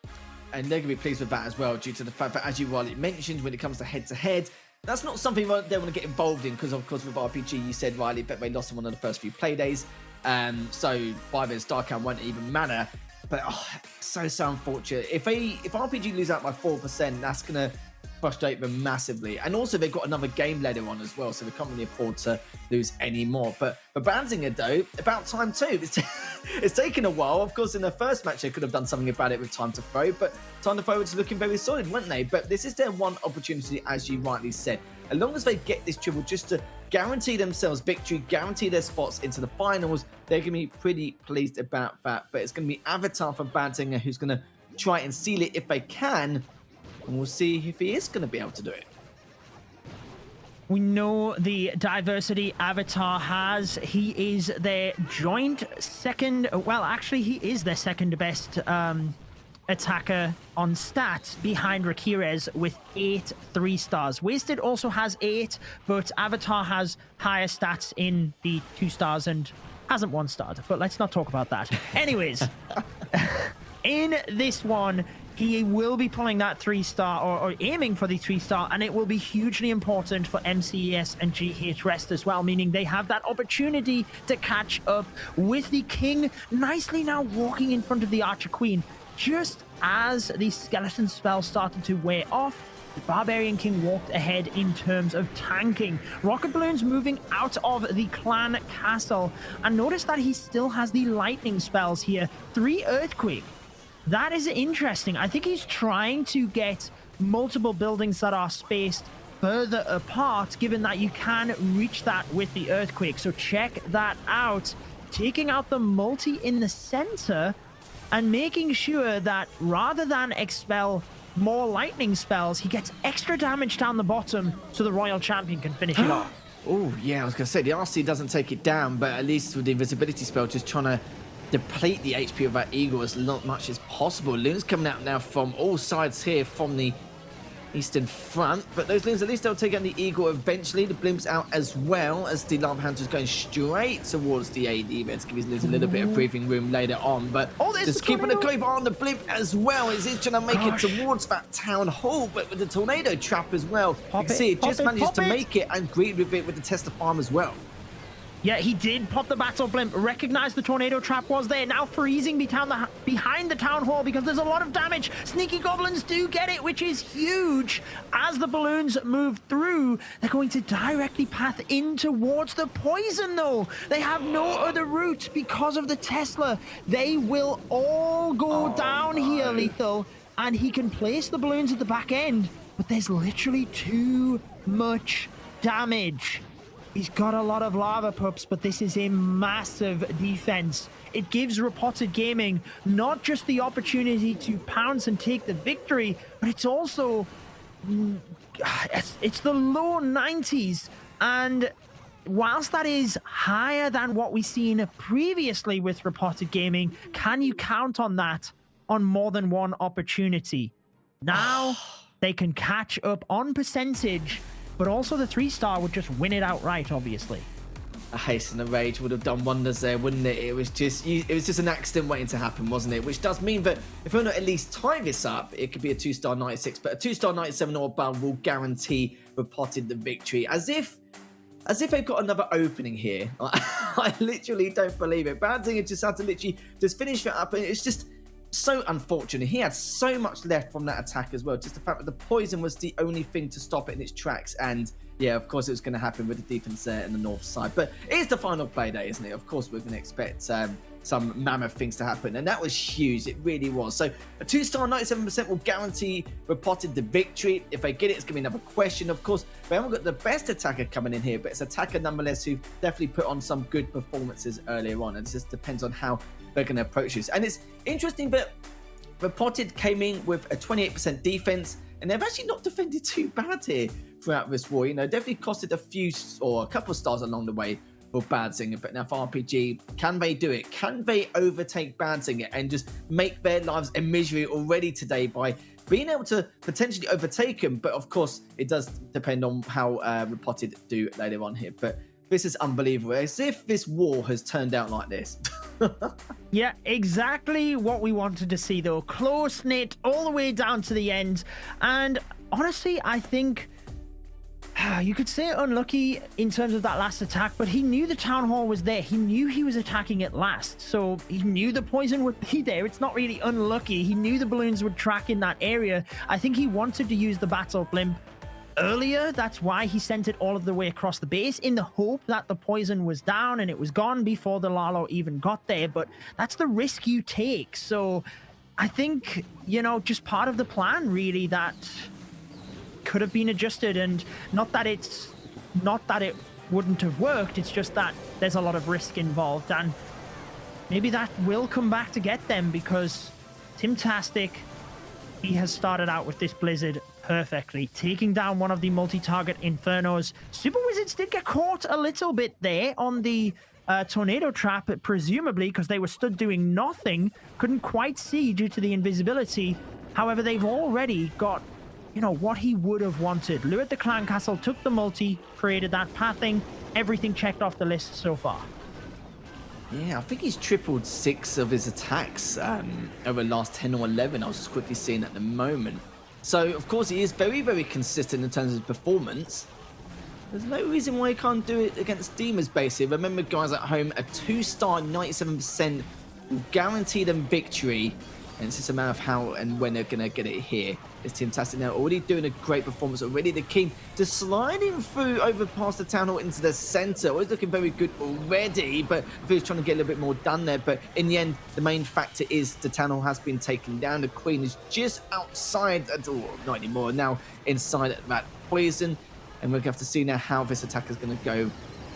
And they're going to be pleased with that as well, due to the fact that, as you rightly mentioned, when it comes to head-to-head, that's not something they want to get involved in, because of course with RPG, you said rightly, but they lost in one of the first few playdays, so by their star count won't even matter. But so unfortunate. If RPG lose out by 4%, that's gonna frustrate them massively. And also they've got another game later on as well, so they can't really afford to lose any more. But for Banzinger, though, about time too. It's taken a while. Of course, in the first match they could have done something about it with Time to Throw, but Time to Throw was looking very solid, weren't they? But this is their one opportunity, as you rightly said. As long as they get this triple, just to guarantee themselves victory, guarantee their spots into the finals, they're going to be pretty pleased about that. But it's going to be Avatar for Banzinger who's going to try and seal it if they can, and we'll see if he is going to be able to do it. We know the diversity Avatar has. He is their joint second, well, actually, he is their second best attacker on stats behind Rakirez with 8 3-stars. Wasted also has 8, but Avatar has higher stats in the 2-stars and hasn't 1-starred, but let's not talk about that. Anyways, in this one, he will be pulling that 3-star or aiming for the 3-star, and it will be hugely important for MCES and GH Rest as well, meaning they have that opportunity to catch up with the King nicely now walking in front of the Archer Queen. Just as the skeleton spell started to wear off, the Barbarian King walked ahead in terms of tanking. Rocket Balloons moving out of the clan castle, and notice that he still has the lightning spells here. 3 Earthquake. That is interesting. I think he's trying to get multiple buildings that are spaced further apart, given that you can reach that with the Earthquake. So check that out. Taking out the multi in the center and making sure that rather than expel more lightning spells, he gets extra damage down the bottom so the Royal Champion can finish it off. Oh, yeah, I was going to say, the RC doesn't take it down, but at least with the invisibility spell, just trying to deplete the HP of that Eagle as much as possible. Loons coming out now from all sides here from the eastern front, but those Loons, at least they'll take out the Eagle eventually. The Blimps out as well, as the Lava Hunter's going straight towards the AD there to give his Loons a little bit of breathing room later on, but just keeping a creep on the Blimp as well. Is it trying to make it towards that Town Hall, but with the Tornado Trap as well. You can see it just manages to make it and greet with it with the Tesla Farm as well. Yeah, he did pop the Battle Blimp, recognized the Tornado Trap was there, now freezing behind the Town Hall because there's a lot of damage. Sneaky Goblins do get it, which is huge. As the balloons move through, they're going to directly path in towards the poison, though. They have no other route because of the Tesla. They will all go down here, Lethal, and he can place the balloons at the back end, but there's literally too much damage. He's got a lot of lava pups, but this is a massive defense. It gives Reported Gaming not just the opportunity to pounce and take the victory, but it's also it's the low 90s. And whilst that is higher than what we've seen previously with Reported Gaming, can you count on that on more than one opportunity? Now they can catch up on percentage, but also the 3-star would just win it outright, obviously. A haste and a rage would have done wonders there, wouldn't it? It was just an accident waiting to happen, wasn't it? Which does mean that if we want to at least tie this up, it could be a 2-star 96, but a 2-star 97 or above will guarantee Reported the victory. As if they've got another opening here. I literally don't believe it. Bandinger just had to literally just finish it up, and it's just so unfortunate. He had so much left from that attack as well. Just the fact that the poison was the only thing to stop it in its tracks. And yeah, of course it was going to happen with the defense there in the north side. But it is the final play day, isn't it? Of course we're going to expect some mammoth things to happen. And that was huge. It really was. So a 2-star 97% will guarantee Reported the victory. If they get it, it's going to be another question. Of course, we haven't got the best attacker coming in here, but it's attacker nonetheless who definitely put on some good performances earlier on. And it just depends on how they're going to approach this. And it's interesting that Reported came in with a 28% defense, and they've actually not defended too bad here throughout this war. You know, definitely costed a couple of stars along the way for Bandinger. But now for RPG, can they do it? Can they overtake Bandinger and just make their lives a misery already today by being able to potentially overtake him? But of course, it does depend on how Reported do later on here. But this is unbelievable. As if this war has turned out like this. Yeah, exactly what we wanted to see, though. Close-knit all the way down to the end. And honestly, I think you could say unlucky in terms of that last attack, but he knew the Town Hall was there. He knew he was attacking it last, so he knew the poison would be there. It's not really unlucky. He knew the balloons would track in that area. I think he wanted to use the Battle Blimp earlier. That's why he sent it all of the way across the base, in the hope that the poison was down and it was gone before the Lalo even got there. But that's the risk you take. So I think, you know, just part of the plan, really, that could have been adjusted. And not that it wouldn't have worked, it's just that there's a lot of risk involved, and maybe that will come back to get them, because Timtastic, he has started out with this Blizzard perfectly, taking down one of the multi-target Infernos. Super Wizards did get caught a little bit there on the Tornado Trap, presumably because they were stood doing nothing, couldn't quite see due to the invisibility. However, they've already got, you know, what he would have wanted. Lured the Clan Castle, took the multi, created that pathing, everything checked off the list so far. Yeah, I think he's tripled 6 of his attacks over the last 10 or 11. I was just quickly seeing at the moment. So, of course, he is very, very consistent in terms of his performance. There's no reason why he can't do it against Demons, basically. Remember, guys at home, a 2-star 97% will guarantee them victory. And it's just a matter of how and when they're going to get it here. It's Fantastic now, already doing a great performance. Already the King just sliding through over past the Town Hall into the center. Always looking very good already, but I think he's trying to get a little bit more done there. But in the end, the main factor is the Town Hall has been taken down. The Queen is just outside, not anymore, now inside that poison. And we're going to have to see now how this attack is going to go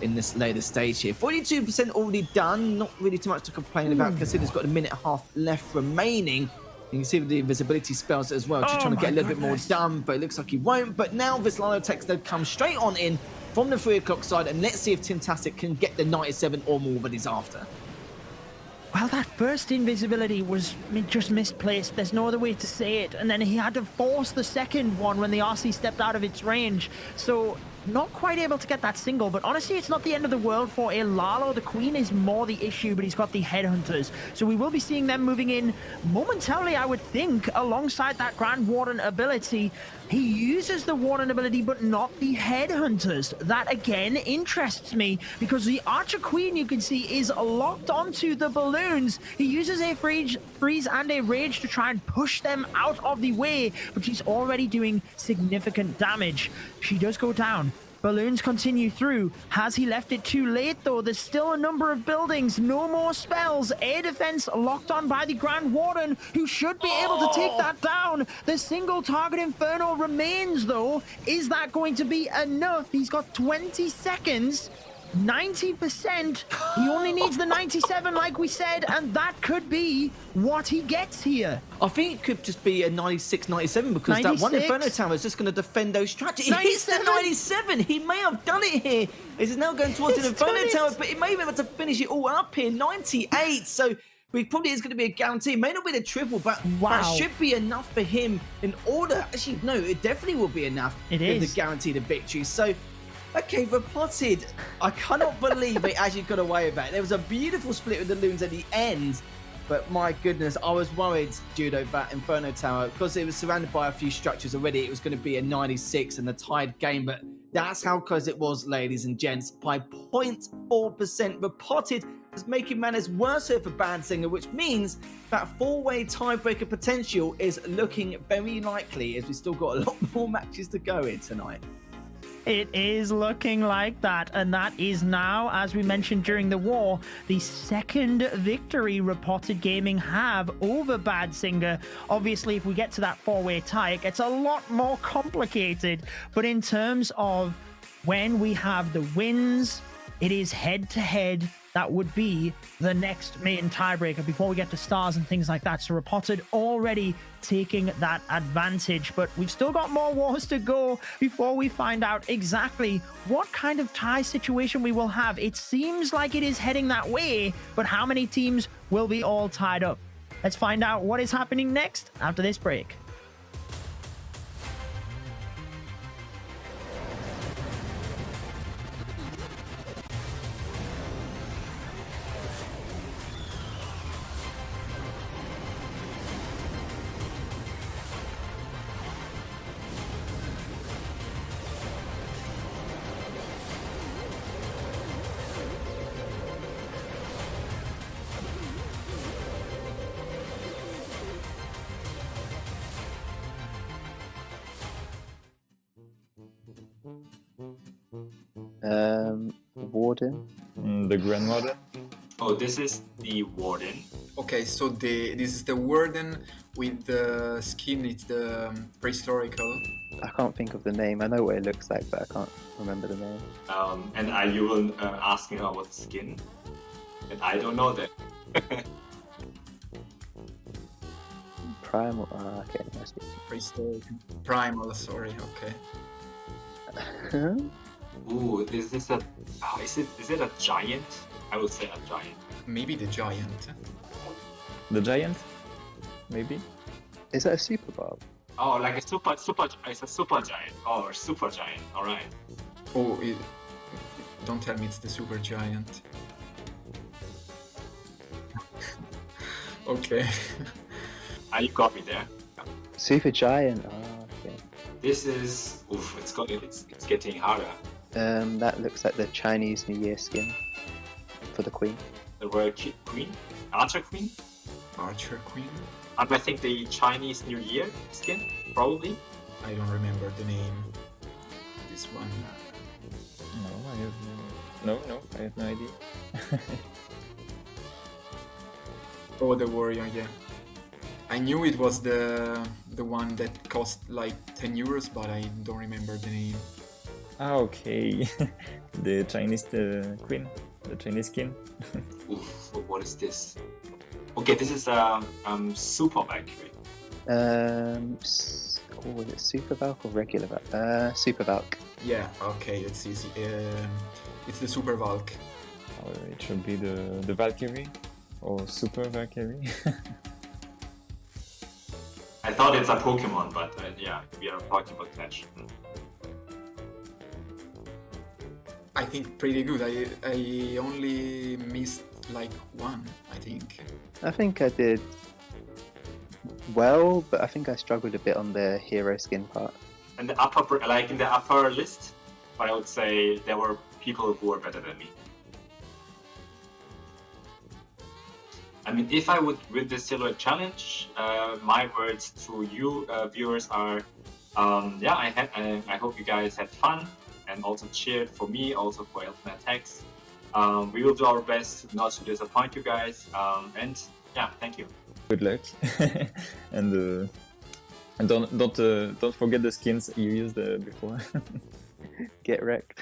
in this later stage here. 42% already done. Not really too much to complain about, considering he's got a minute and a half left remaining. You can see with the invisibility spells as well, just trying to get a little bit more done, but it looks like he won't. But now this Lilo Tech's going to come straight on in from the 3 o'clock side, and let's see if Tintastic can get the 97 or more that he's after. Well, that first invisibility was just misplaced. There's no other way to say it. And then he had to force the second one when the RC stepped out of its range. So not quite able to get that single, but honestly, it's not the end of the world for a Lalo. The Queen is more the issue, but he's got the Headhunters. So we will be seeing them moving in momentarily, I would think, alongside that Grand Warden ability. He uses the Warden ability, but not the Headhunters. That, again, interests me, because the Archer Queen, you can see, is locked onto the balloons. He uses a freeze and a Rage to try and push them out of the way, but she's already doing significant damage. She does go down. Balloons continue through. Has he left it too late, though? There's still a number of buildings. No more spells. Air defense locked on by the Grand Warden, who should be able to take that down. The single target Inferno remains, though. Is that going to be enough? He's got 20 seconds. 90%. He only needs the 97, like we said, and that could be what he gets here. I think it could just be a 96, 97, because 96. that one Inferno Tower is just going to defend those strategies. He hits the 97. He may have done it here. This is now going towards the Inferno Tower, but he may be able to finish it all up here. 98. So it probably is going to be a guarantee. It may not be the triple, but that should be enough for him in order. Actually, no, it definitely will be enough for him to guarantee the victory. So, okay, Repotted, I cannot believe they actually got away with that. There was a beautiful split with the Loons at the end, but my goodness, I was worried, Judo, that Inferno Tower, because it was surrounded by a few structures already, it was going to be a 96 and a tied game, but that's how close it was, ladies and gents, by 0.4%. Repotted is making matters worse here for Bad Singer, which means that 4-way tiebreaker potential is looking very likely, as we've still got a lot more matches to go in tonight. It is looking like that, and that is now, as we mentioned during the war, the second victory Repotted Gaming have over Bad Singer. Obviously, if we get to that 4-way tie, it gets a lot more complicated, but in terms of when we have the wins, it is head-to-head. That would be the next main tiebreaker before we get to stars and things like that. So Repotted already taking that advantage, but we've still got more wars to go before we find out exactly what kind of tie situation we will have. It seems like it is heading that way, but how many teams will be all tied up? Let's find out what is happening next after this break. Warden. The Grand Warden. Oh, this is the Warden. Okay, so this is the Warden with the skin. It's the prehistorical. I can't think of the name. I know what it looks like, but I can't remember the name. And you will ask me about the skin, and I don't know that. Primal. Okay, that's it. Prehistorical. Primal. Sorry. Okay. Ooh, is this a? Is it a giant? I would say a giant. Maybe the giant. The giant? Maybe? Is that a super barb? Oh, like a super. It's a super giant. Oh, super giant. All right. Oh, don't tell me it's the super giant. Okay. You got me there. Super Giant. Oh, okay. This is it's getting harder. That looks like the Chinese New Year skin for the Queen. The Royal Queen, Archer Queen. Archer Queen? I think the Chinese New Year skin, probably. I don't remember the name. This one. No, I have no idea. Oh, the Warrior, yeah. I knew it was the one that cost like 10 euros, but I don't remember the name. Ah, okay. The Chinese queen, the Chinese skin. Oof, what is this? Okay, this is Super Valkyrie. Was it Super Valk or regular Valk? Super Valk. Yeah, okay, it's easy. It's the Super Valk. It should be the Valkyrie or Super Valkyrie. I thought it's a Pokemon, but yeah, we are talking about Clash. I think pretty good. I only missed like one, I think. I think I did well, but I think I struggled a bit on the hero skin part. And the in the upper list, I would say there were people who were better than me. I mean, if I would win the Silhouette Challenge, my words to you viewers are, I hope you guys had fun and also cheered for me, also for Ultimate Attacks. We will do our best not to disappoint you guys, and yeah, thank you. Good luck, and don't forget the skins you used before. Get wrecked.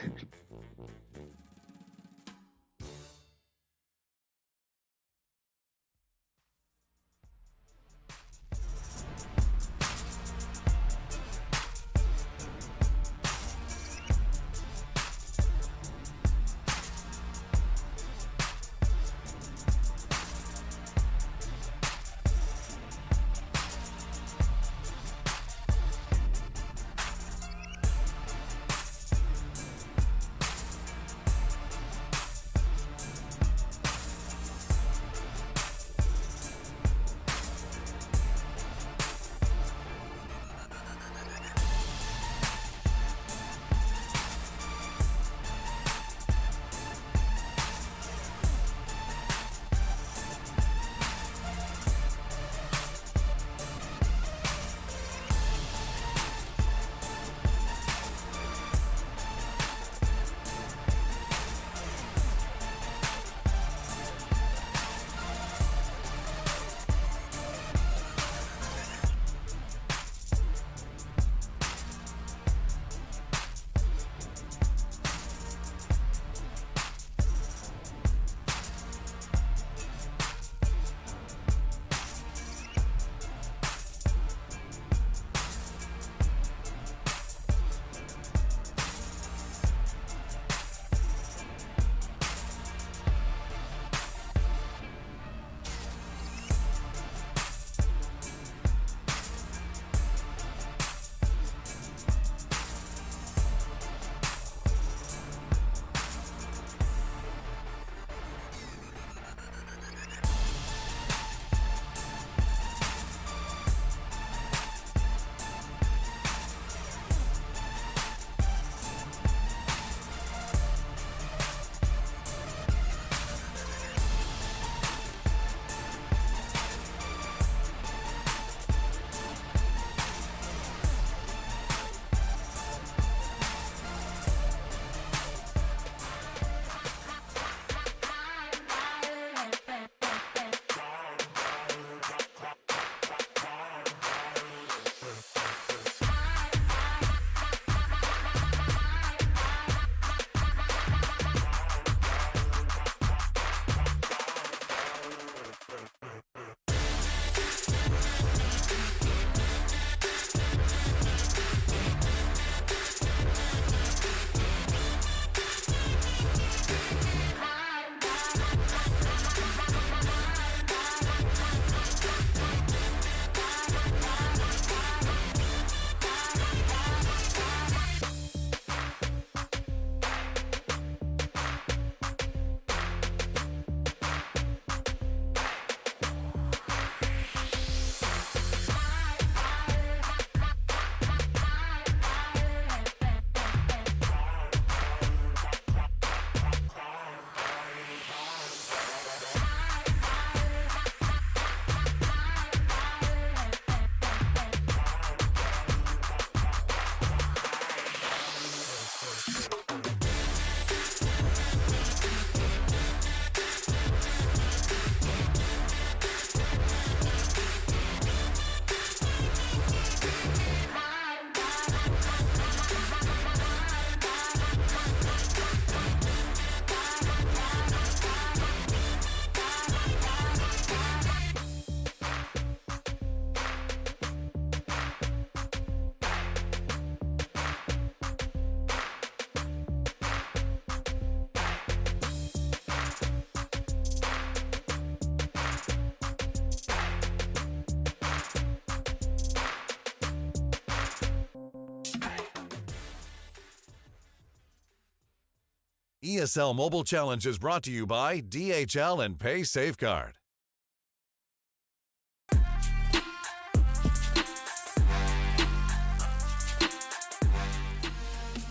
ESL Mobile Challenge is brought to you by DHL and Pay Safeguard.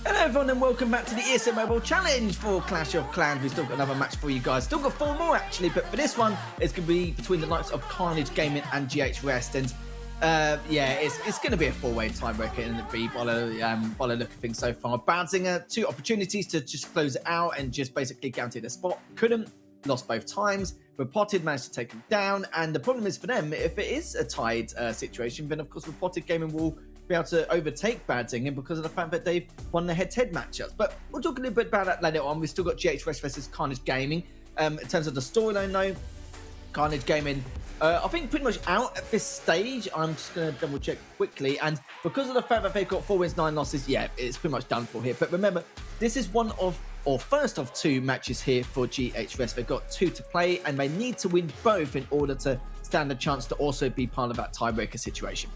Hello everyone and welcome back to the ESL Mobile Challenge for Clash of Clans. We've still got another match for you guys. Still got 4 more actually, but for this one, it's going to be between the likes of Carnage Gaming and GH Rest. And yeah, it's going to be a 4-way tiebreaker in the B by the look of things so far. Bouncing 2 opportunities to just close it out and just basically guarantee the spot. Couldn't, lost both times. Repotted managed to take him down. And the problem is for them, if it is a tied situation, then of course Repotted Gaming will be able to overtake Bad Zinger because of the fact that they've won the head-to-head matchups. But we'll talk a little bit about that later on. We've still got GH Rest versus Carnage Gaming. In terms of the storyline though, Carnage Gaming, I think pretty much out at this stage. I'm just going to double check quickly. And because of the fact that they've got 4 wins, 9 losses, yeah, it's pretty much done for here. But remember, this is first of 2 matches here for GH Rest. They've got 2 to play and they need to win both in order to stand a chance to also be part of that tiebreaker situation.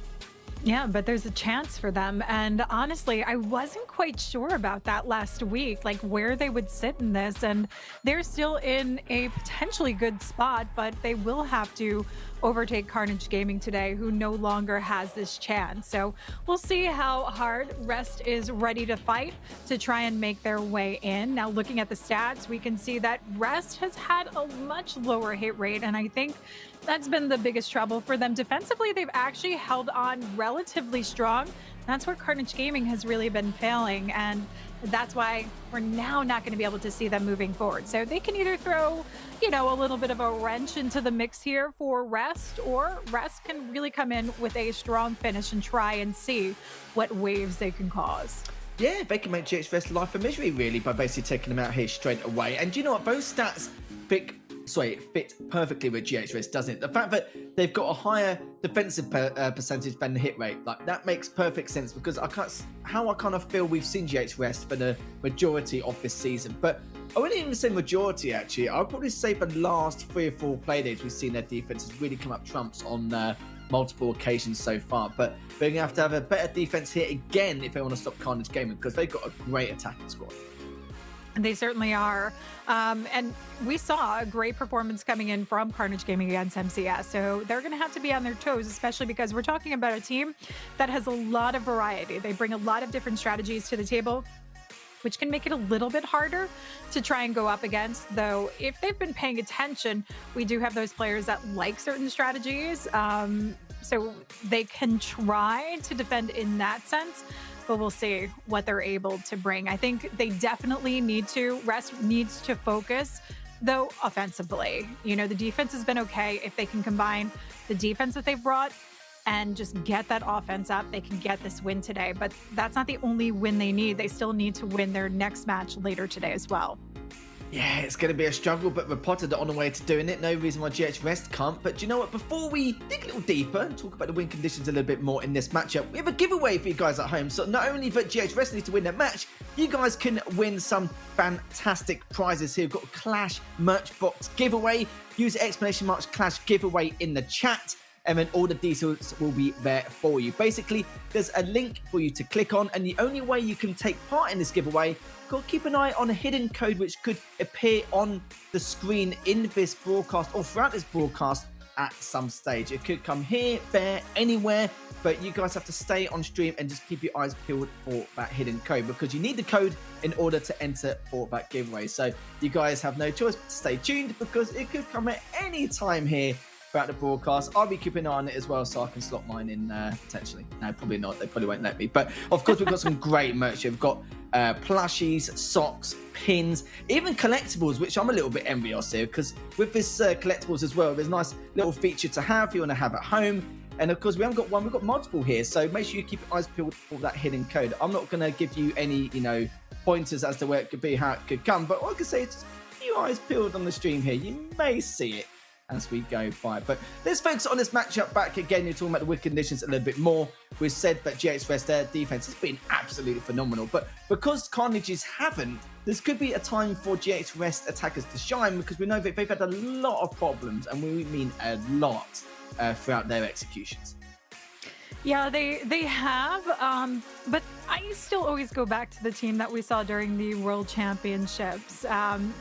Yeah, but there's a chance for them. And honestly, I wasn't quite sure about that last week, like where they would sit in this. And they're still in a potentially good spot, but they will have to overtake Carnage Gaming today, who no longer has this chance. So we'll see how hard Rest is ready to fight to try and make their way in. Now, looking at the stats, we can see that Rest has had a much lower hit rate, and I think that's been the biggest trouble for them. Defensively, they've actually held on relatively strong. That's where Carnage Gaming has really been failing, and that's why we're now not going to be able to see them moving forward. So they can either throw, a little bit of a wrench into the mix here for Rest, or Rest can really come in with a strong finish and try and see what waves they can cause. Yeah, they can make GH Rest life a misery really by basically taking them out here straight away. And you know what, those stats fit perfectly with GH Rest, doesn't it? The fact that they've got a higher defensive percentage than the hit rate, like that makes perfect sense, because I kind of feel we've seen GH Rest for the majority of this season. But I wouldn't even say majority actually. I'll probably say for the last 3 or 4 playdays we've seen their defenses really come up trumps on multiple occasions so far. But they're going to have a better defense here again if they want to stop Carnage Gaming, because they've got a great attacking squad. They certainly are. And we saw a great performance coming in from Carnage Gaming against MCS. So they're going to have to be on their toes, especially because we're talking about a team that has a lot of variety. They bring a lot of different strategies to the table, which can make it a little bit harder to try and go up against. Though, if they've been paying attention, we do have those players that like certain strategies. So they can try to defend in that sense. But we'll see what they're able to bring. I think they definitely Rest needs to focus, though, offensively. The defense has been okay. If they can combine the defense that they've brought and just get that offense up, they can get this win today. But that's not the only win they need. They still need to win their next match later today as well. Yeah, it's going to be a struggle, but Repotted are on the way to doing it. No reason why GH Rest can't. But do you know what? Before we dig a little deeper and talk about the win conditions a little bit more in this matchup, we have a giveaway for you guys at home. So not only that GH Rest need to win their match, you guys can win some fantastic prizes here. We've got a Clash merch box giveaway. Use !Clash giveaway in the chat, and then all the details will be there for you. Basically, there's a link for you to click on, and the only way you can take part in this giveaway, keep an eye on a hidden code which could appear on the screen in this broadcast or throughout this broadcast at some stage. It could come here, there, anywhere, but you guys have to stay on stream and just keep your eyes peeled for that hidden code, because you need the code in order to enter for that giveaway. So you guys have no choice but to stay tuned, because it could come at any time here throughout the broadcast. I'll be keeping an eye on it as well, so I can slot mine in potentially. No, probably not. They probably won't let me. But of course, we've got some great merch. We've got plushies, socks, pins, even collectibles, which I'm a little bit envious here, because with this collectibles as well, there's a nice little feature to have if you want to have at home. And of course, we haven't got one, we've got multiple here. So make sure you keep your eyes peeled for that hidden code. I'm not going to give you any, pointers as to where it could be, how it could come. But all I can say is just keep your eyes peeled on the stream here. You may see it as we go by. But let's focus on this matchup back again. You're talking about the win conditions a little bit more. We've said that GH Rest, their defense has been absolutely phenomenal. But because Carnages haven't, this could be a time for GH Rest attackers to shine, because we know that they've had a lot of problems, and we mean a lot, throughout their executions. Yeah, they have, but I still always go back to the team that we saw during the World Championships.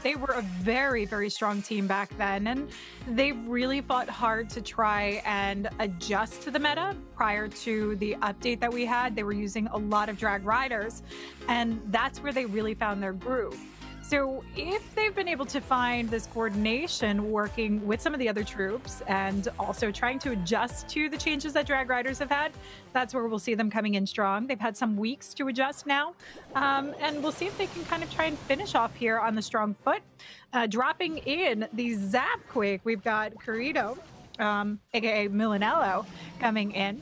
They were a very, very strong team back then, and they really fought hard to try and adjust to the meta. Prior to the update that we had, they were using a lot of drag riders, and that's where they really found their groove. So if they've been able to find this coordination working with some of the other troops and also trying to adjust to the changes that drag riders have had, that's where we'll see them coming in strong. They've had some weeks to adjust now, and we'll see if they can kind of try and finish off here on the strong foot. Dropping in the Zap Quake, we've got Corrido, aka Milanello, coming in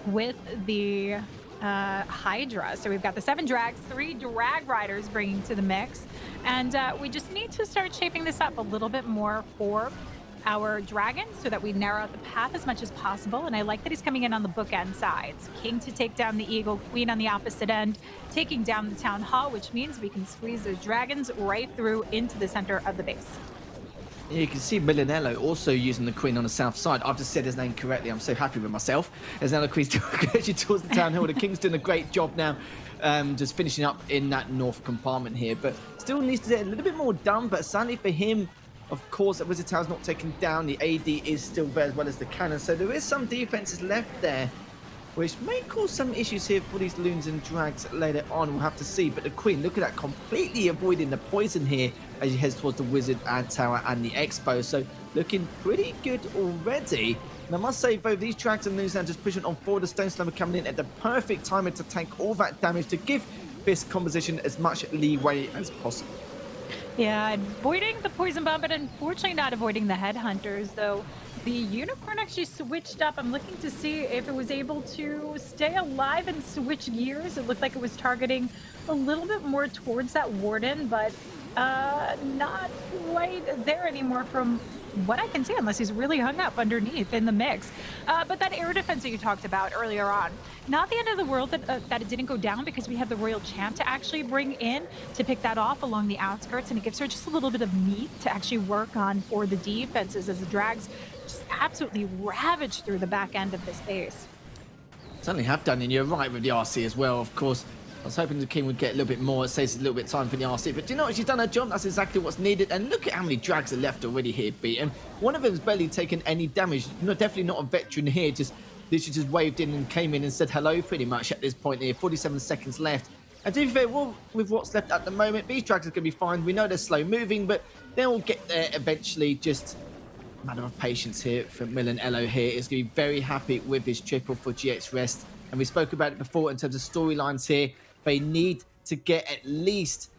with the Hydra. So we've got the 7 drags, 3 drag riders bringing to the mix. And we just need to start shaping this up a little bit more for our dragons so that we narrow out the path as much as possible. And I like that he's coming in on the bookend sides. King to take down the Eagle, Queen on the opposite end, taking down the Town Hall, which means we can squeeze those dragons right through into the center of the base. You can see Milanello also using the Queen on the south side. I've just said his name correctly. I'm so happy with myself. There's now the Queen's actually towards the Town Hall. The King's doing a great job now, just finishing up in that north compartment here. But still needs to get a little bit more done. But sadly for him, of course, the Wizard Tower's not taken down. The AD is still there as well as the cannon. So there is some defenses left there, which may cause some issues here for these loons and drags later on. We'll have to see. But the Queen, look at that, completely avoiding the poison here as he heads towards the Wizard and Tower and the Expo. So looking pretty good already. And I must say, though, these drags and loons now just pushing on forward. The Stone Slammer coming in at the perfect timing to tank all that damage to give this composition as much leeway as possible. Yeah, avoiding the poison bomb, but unfortunately not avoiding the headhunters, though. The Unicorn actually switched up. I'm looking to see if it was able to stay alive and switch gears. It looked like it was targeting a little bit more towards that Warden, but not quite there anymore from what I can see, unless he's really hung up underneath in the mix. But that air defense that you talked about earlier on, not the end of the world that it didn't go down, because we have the Royal Champ to actually bring in to pick that off along the outskirts, and it gives her just a little bit of meat to actually work on for the defenses as the drags just absolutely ravage through the back end of this base. Certainly have done, and you're right with the RC as well, of course. I was hoping the King would get a little bit more. It saves a little bit of time for the RC. But do you know what? She's done her job. That's exactly what's needed. And look at how many drags are left already here, beaten. One of them's barely taken any damage. No, definitely not a veteran here. Just literally just waved in and came in and said hello pretty much at this point here. 47 seconds left. And to be fair, well, with what's left at the moment, these drags are going to be fine. We know they're slow moving, but they'll get there eventually. Just a matter of patience here for Milanello here. Is going to be very happy with his triple for GX Rest. And we spoke about it before in terms of storylines here. They need to get at least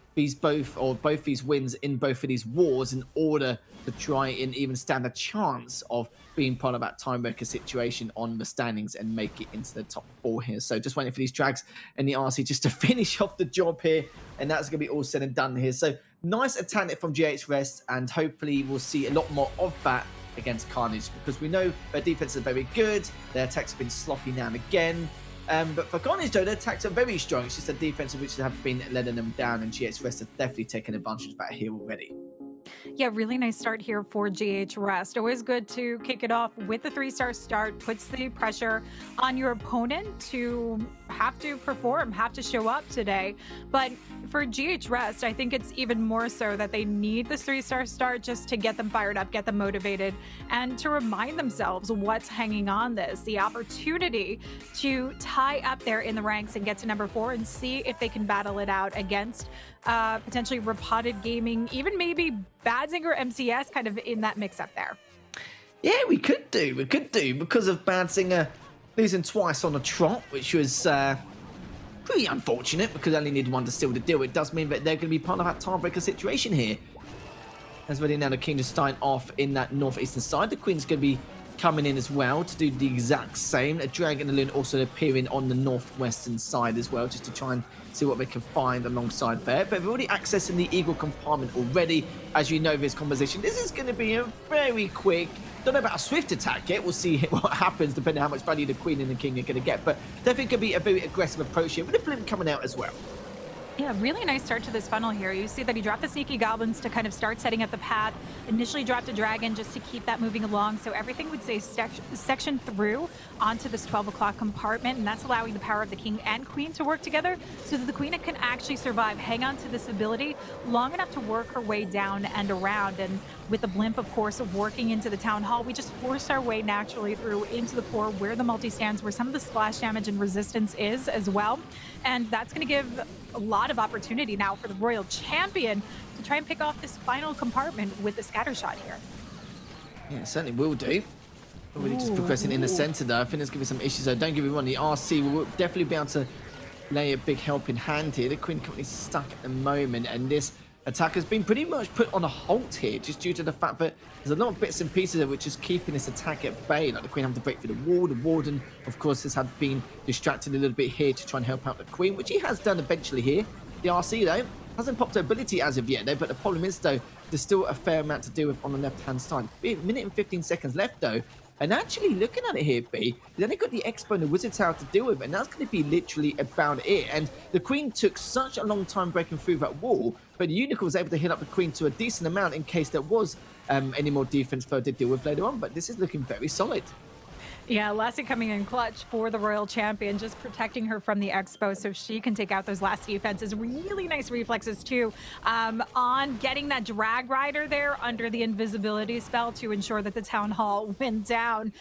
both these wins in both of these wars in order to try and even stand a chance of being part of that time-breaker situation on the standings and make it into the top 4 here. So just waiting for these drags and the RC just to finish off the job here, and that's going to be all said and done here. So nice attack from GH Rest, and hopefully we'll see a lot more of that against Carnage, because we know their defense is very good, their attacks have been sloppy now and again. But for Carnage, though, their attacks are very strong. It's just the defense which have been letting them down, and GH Rest have definitely taken advantage of that here already. Yeah, really nice start here for GH Rest. Always good to kick it off with the 3-star start. Puts the pressure on your opponent to have to perform, have to show up today. But for GH Rest, I think it's even more so that they need this 3-star start just to get them fired up, get them motivated, and to remind themselves what's hanging on this. The opportunity to tie up there in the ranks and get to number 4 and see if they can battle it out against potentially Repotted Gaming, even maybe Badzinger MCS kind of in that mix-up there. Yeah, we could do because of Badzinger losing twice on a trot, which was pretty unfortunate because they only needed one to seal the deal. It does mean that they're going to be part of that tiebreaker situation here. As ready now, the King is starting off in that northeastern side. The Queen's going to be coming in as well to do the exact same. A Dragon and a Loon also appearing on the northwestern side as well, just to try and see what they can find alongside there. But they're already accessing the Eagle compartment already. As you know, this composition, this is going to be a very quick, don't know about a swift attack yet. We'll see what happens depending on how much value the Queen and the King are going to get. But definitely going to be a very aggressive approach here with the Blimp coming out as well. Yeah, really nice start to this funnel here. You see that he dropped the sneaky goblins to kind of start setting up the path. Initially dropped a dragon just to keep that moving along. So everything would say section through onto this 12 o'clock compartment. And that's allowing the power of the king and queen to work together so that the queen can actually survive, hang on to this ability long enough to work her way down and around. And with the blimp, of course, working into the town hall, we just forced our way naturally through into the core where the multi stands, where some of the splash damage and resistance is as well. And that's going to give a lot of opportunity now for the royal champion to try and pick off this final compartment with the scatter shot here. Yeah, certainly will do. Already just progressing in the center though. I think there's going to be some issues though. Don't get me wrong, the RC will definitely be able to lay a big helping hand here. The queen currently stuck at the moment, and this attack has been pretty much put on a halt here just due to the fact that there's a lot of bits and pieces of which is keeping this attack at bay, like the queen having to break through the wall. The warden, of course, has been distracted a little bit here to try and help out the queen, which he has done eventually here. The RC, though, hasn't popped her ability as of yet, though, but the problem is, though, there's still a fair amount to deal with on the left-hand side. A minute and 15 seconds left, though, and actually looking at it here, B, he's only got the Expo and the Wizard Tower to deal with, and that's going to be literally about it. And the Queen took such a long time breaking through that wall, but the Unicorn was able to hit up the Queen to a decent amount in case there was any more defense for her to deal with later on, but this is looking very solid. Yeah, Lassie coming in clutch for the royal champion, just protecting her from the Expo so she can take out those last defenses. Really nice reflexes too on getting that drag rider there under the invisibility spell to ensure that the town hall went down,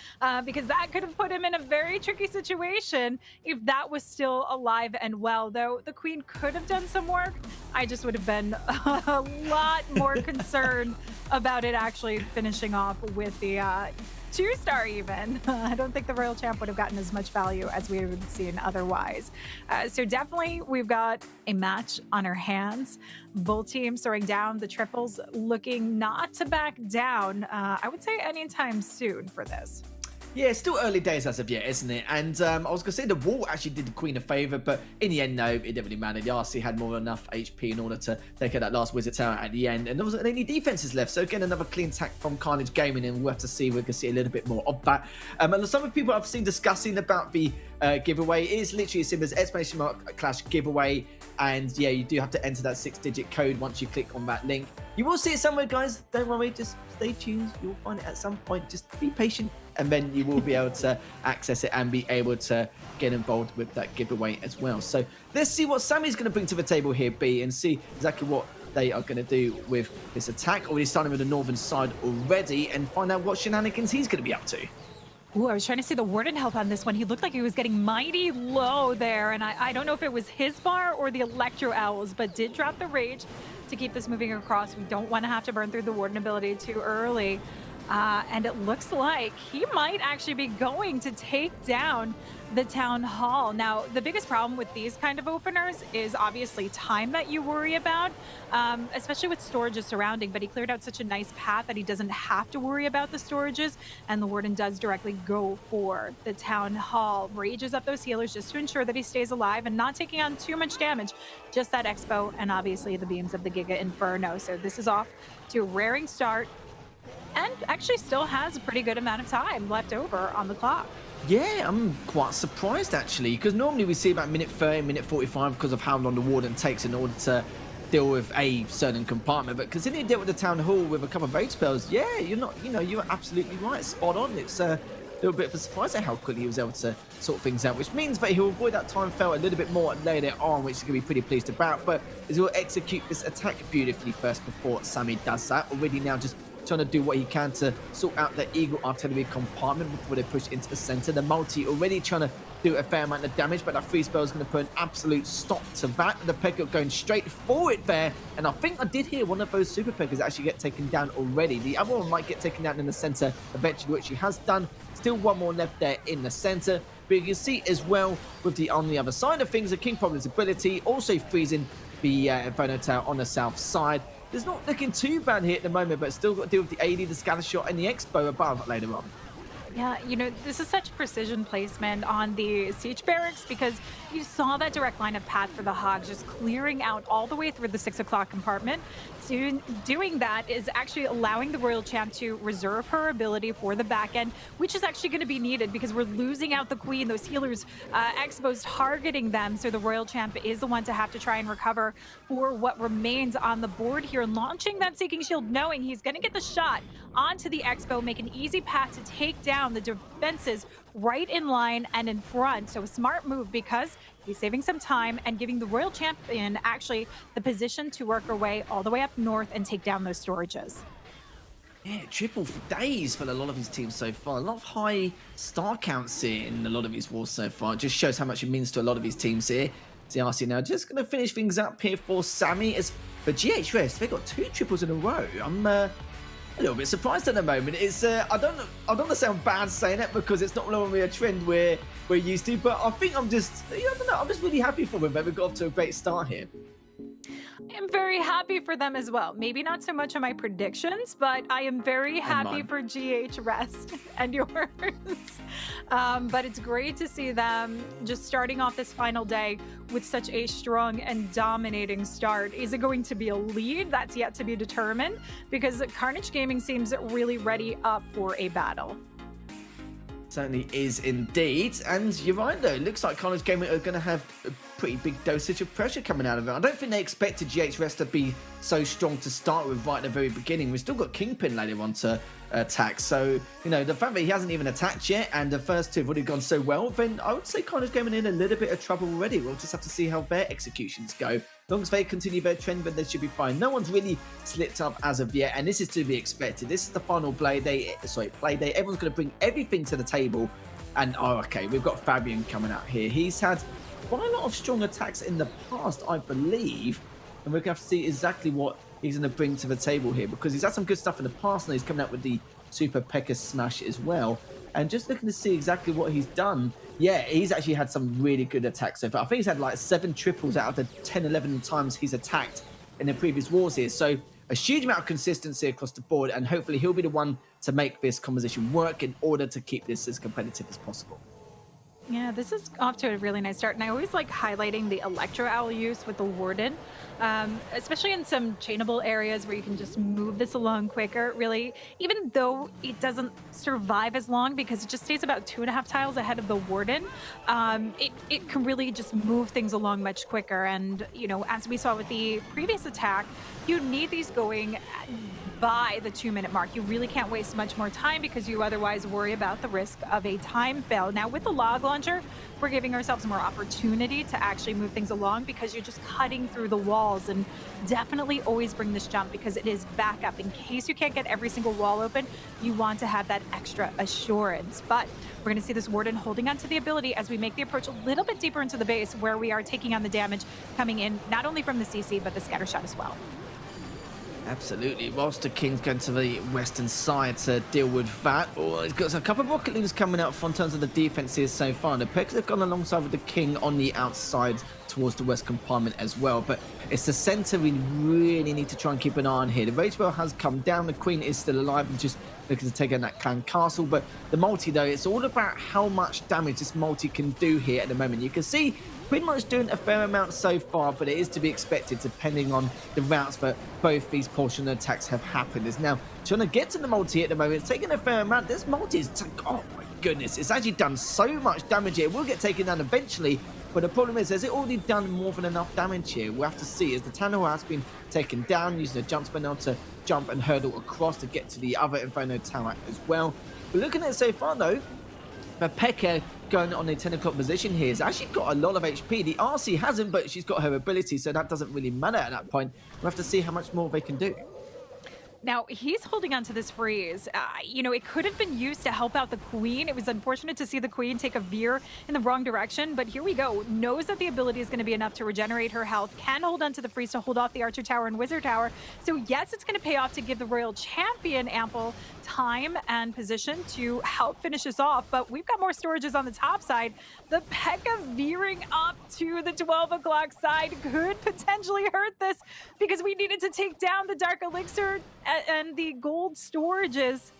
because that could have put him in a very tricky situation if that was still alive and well. Though the queen could have done some work, I just would have been a lot more concerned about it actually finishing off with the 2-star even. I don't think the royal champ would have gotten as much value as we would have seen otherwise. So definitely we've got a match on our hands. Both teams throwing down the triples, looking not to back down, I would say anytime soon for this. Yeah, it's still early days as of yet, isn't it? And I was going to say the wall actually did the queen a favour, but in the end, no, it didn't really matter. The RC had more than enough HP in order to take out that last Wizard Tower at the end, and there wasn't any defenses left. So again, another clean attack from Carnage Gaming, and we'll have to see. We're going to see a little bit more of that. And some of the people I've seen discussing about the giveaway is literally as simple as exclamation mark / giveaway. And yeah, you do have to enter that 6-digit code once you click on that link. You will see it somewhere, guys. Don't worry, just stay tuned. You'll find it at some point. Just be patient, and then you will be able to access it and be able to get involved with that giveaway as well. So let's see what Sammy's going to bring to the table here, B, and see exactly what they are going to do with this attack. Already starting with the northern side already, and find out what shenanigans he's going to be up to. Ooh, I was trying to see the warden help on this one. He looked like he was getting mighty low there, and I don't know if it was his bar or the Electro Owls, but did drop the rage to keep this moving across. We don't want to have to burn through the warden ability too early. And it looks like he might actually be going to take down the town hall. Now, the biggest problem with these kind of openers is obviously time that you worry about, especially with storages surrounding, but he cleared out such a nice path that he doesn't have to worry about the storages, and the warden does directly go for the town hall. Rages up those healers just to ensure that he stays alive and not taking on too much damage, just that Expo and obviously the beams of the Giga Inferno. So this is off to a raring start, and actually still has a pretty good amount of time left over on the clock. Yeah, I'm quite surprised actually, because normally we see about minute 30, minute 45 because of how long the warden takes in order to deal with a certain compartment. But considering he dealt with the town hall with a couple of rage spells, yeah, you're absolutely right, spot on. It's a little bit of a surprise at how quickly he was able to sort things out, which means that he'll avoid that time fail a little bit more later on, which he's going to be pretty pleased about. But he will execute this attack beautifully first before Sammy does that. Already now just trying to do what he can to sort out the Eagle artillery compartment before they push into the center. The multi already trying to do a fair amount of damage, but that free spell is going to put an absolute stop to that. The Pecker going straight forward there, and I think I did hear one of those super Peckers actually get taken down already. The other one might get taken down in the center eventually, which he has done. Still one more left there in the center, but you can see as well with the on the other side of things, the King Problem's ability also freezing the Inferno Tower on the south side. It's not looking too bad here at the moment, but still got to deal with the AD, the scatter shot, and the Expo above later on. Yeah, you know, this is such precision placement on the siege barracks because you saw that direct line of path for the Hogs just clearing out all the way through the 6 o'clock compartment. So doing that is actually allowing the Royal Champ to reserve her ability for the back end, which is actually going to be needed because we're losing out the Queen. Those healers exposed targeting them. So the Royal Champ is the one to have to try and recover for what remains on the board here. Launching that Seeking Shield, knowing he's going to get the shot onto the Expo, make an easy path to take down the defenses right in line and in front. So a smart move because he's saving some time and giving the Royal Champion actually the position to work her way all the way up north and take down those storages. Yeah, triple for days for a lot of his teams so far. A lot of high star counts here in a lot of his wars so far. It just shows how much it means to a lot of his teams here. ZRC now just going to finish things up here for Sammy. As for GHRS, they got 2 triples in a row. I'm a little bit surprised at the moment. It's I don't want to sound bad saying it because it's not normally a trend we're used to, but I think I'm just I don't know, I'm just really happy for them that we got off to a great start here. I'm very happy for them as well. Maybe not so much on my predictions, but I am very happy for GH Rest and yours. But it's great to see them just starting off this final day with such a strong and dominating start. Is it going to be a lead? That's yet to be determined because Carnage Gaming seems really ready up for a battle. Certainly is indeed. And you're right though, it looks like Carnage Gaming are going to have a pretty big dosage of pressure coming out of it. I don't think they expected GHRS to be so strong to start with right at the very beginning. We've still got Kingpin later on to attack. So, you know, the fact that he hasn't even attacked yet and the first 2 have already gone so well, then I would say Carnage Gaming in a little bit of trouble already. We'll just have to see how their executions go. As long as they continue their trend, then they should be fine. No one's really slipped up as of yet, and this is to be expected. This is the final play day. Everyone's going to bring everything to the table. And, oh, okay, we've got Fabian coming out here. He's had quite a lot of strong attacks in the past, I believe. And we're going to have to see exactly what he's going to bring to the table here, because he's had some good stuff in the past, and he's coming out with the Super P.E.K.K.A. Smash as well. And just looking to see exactly what he's done, yeah, he's actually had some really good attacks so far. I think he's had like 7 triples out of the 10, 11 times he's attacked in the previous wars here. So a huge amount of consistency across the board, and hopefully he'll be the one to make this composition work in order to keep this as competitive as possible. Yeah, this is off to a really nice start. And I always like highlighting the Electro Owl use with the Warden, especially in some chainable areas where you can just move this along quicker. Really, even though it doesn't survive as long because it just stays about 2.5 tiles ahead of the Warden, it can really just move things along much quicker. And, you know, as we saw with the previous attack, you need these going by the 2-minute mark. You really can't waste much more time because you otherwise worry about the risk of a time fail. Now with the log launcher, we're giving ourselves more opportunity to actually move things along because you're just cutting through the walls. And definitely always bring this jump because it is backup. In case you can't get every single wall open, you want to have that extra assurance. But we're going to see this Warden holding onto the ability as we make the approach a little bit deeper into the base where we are taking on the damage coming in not only from the CC but the scatter shot as well. Absolutely. Whilst the King's going to the western side to deal with that. Oh, he's got a couple of rocket leaders coming out in terms of the defenses so far. The P.E.K.K.A. have gone alongside with the King on the outside towards the west compartment as well. But it's the centre we really need to try and keep an eye on here. The Rage Bell has come down. The Queen is still alive and just looking to take on that Clan Castle. But the multi, though, it's all about how much damage this multi can do here at the moment. You can see pretty much doing a fair amount so far, but it is to be expected depending on the routes that both these portion attacks have happened. Is now trying to get to the multi at the moment. It's taking a fair amount. This multi is, oh my goodness, it's actually done so much damage here. It will get taken down eventually, but the problem is, has it already done more than enough damage here? We'll have to see as the Tanner has been taken down, using a jump spell now to jump and hurdle across to get to the other Inferno Tower as well. But looking at it so far though, the P.E.K.K.A. going on a 10 o'clock position here has actually got a lot of HP. The RC hasn't, but she's got her ability, so that doesn't really matter at that point. We'll have to see how much more they can do. Now, he's holding on to this freeze. You know, it could have been used to help out the Queen. It was unfortunate to see the Queen take a veer in the wrong direction, but here we go. Knows that the ability is going to be enough to regenerate her health, can hold on to the freeze to hold off the Archer Tower and Wizard Tower. So yes, it's going to pay off to give the Royal Champion ample time and position to help finish this off, but we've got more storages on the top side. The P.E.K.K.A. veering up to the 12 o'clock side could potentially hurt this because we needed to take down the Dark Elixir and the gold storages.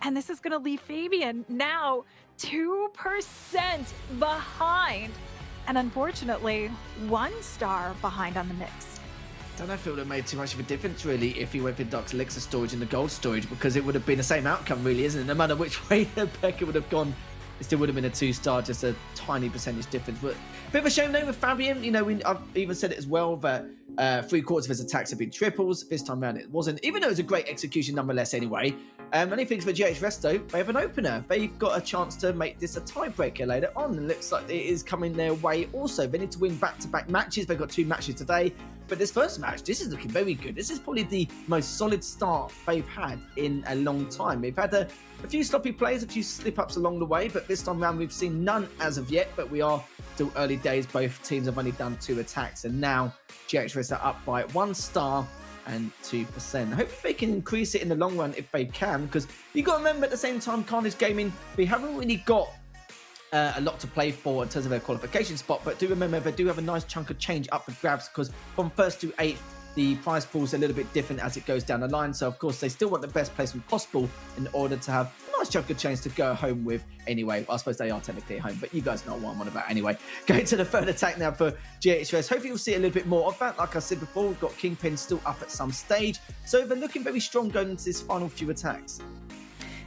And this is going to leave Fabian now 2% behind. And unfortunately, 1 star behind on the mix. Don't know if it would have made too much of a difference, really, if he went for Dark's Elixir storage and the gold storage, because it would have been the same outcome, really, isn't it? No matter which way the Pekka would have gone, it still would have been a 2-star, just a tiny percentage difference. But a bit of a shame, though, with Fabian. You know, I've even said it as well, that 3/4 of his attacks have been triples. This time around, it wasn't, even though it was a great execution nonetheless anyway. Many things for GH Resto, they have an opener. They've got a chance to make this a tiebreaker later on. It looks like it is coming their way also. They need to win back-to-back matches. They've got 2 matches today. But this first match, this is looking very good. This is probably the most solid start they've had in a long time. They've had a few sloppy plays, a few slip-ups along the way, but this time around we've seen none as of yet. But we are still early days. Both teams have only done 2 attacks, and now GH Resto are up by 1 star and 2%. Hopefully they can increase it in the long run if they can, because you've got to remember at the same time, Carnage Gaming, they haven't really got a lot to play for in terms of their qualification spot, but do remember they do have a nice chunk of change up for grabs, because from 1st to 8th the prize pool's a little bit different as it goes down the line. So of course they still want the best placement possible in order to have a nice chunk of change to go home with anyway. I suppose they are technically at home, but you guys know what I'm on about anyway. Going to the third attack now for GHS. Hopefully you'll see a little bit more of that. Like I said before, we've got Kingpin still up at some stage, so they're looking very strong going into this final few attacks.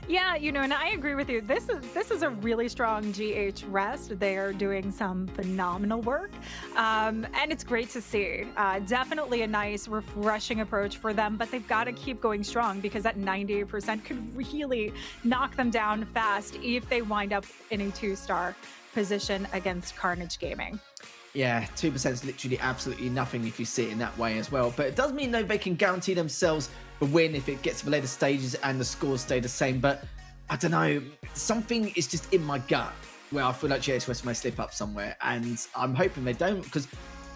Yeah, you know, and I agree with you. This is a really strong GH Rest. They are doing some phenomenal work, and it's great to see. Definitely a nice, refreshing approach for them, but they've got to keep going strong, because that 98% could really knock them down fast if they wind up in a 2-star position against Carnage Gaming. Yeah, 2% is literally absolutely nothing if you see it in that way as well. But it does mean, though, they can guarantee themselves the win if it gets to the later stages and the scores stay the same. But I don't know, something is just in my gut where I feel like GH West may slip up somewhere. And I'm hoping they don't, because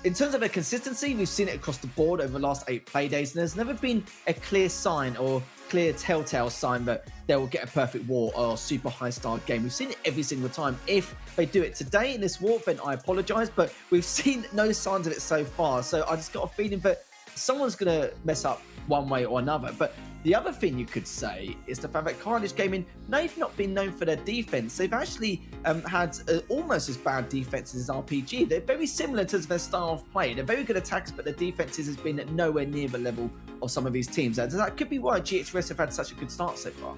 in terms of their consistency, we've seen it across the board over the last 8 play days, and there's never been a clear sign or clear telltale sign that they will get a perfect war or super high star game. We've seen it every single time. If they do it today in this war, then I apologize, but we've seen no signs of it so far. So I just got a feeling that someone's going to mess up one way or another. But the other thing you could say is the fact that Carnage Gaming, they've not been known for their defense. They've actually had almost as bad defenses as RPG. They're very similar to their style of play. They're very good attacks, but their defenses has been nowhere near the level of some of these teams. And that could be why GHRS have had such a good start so far.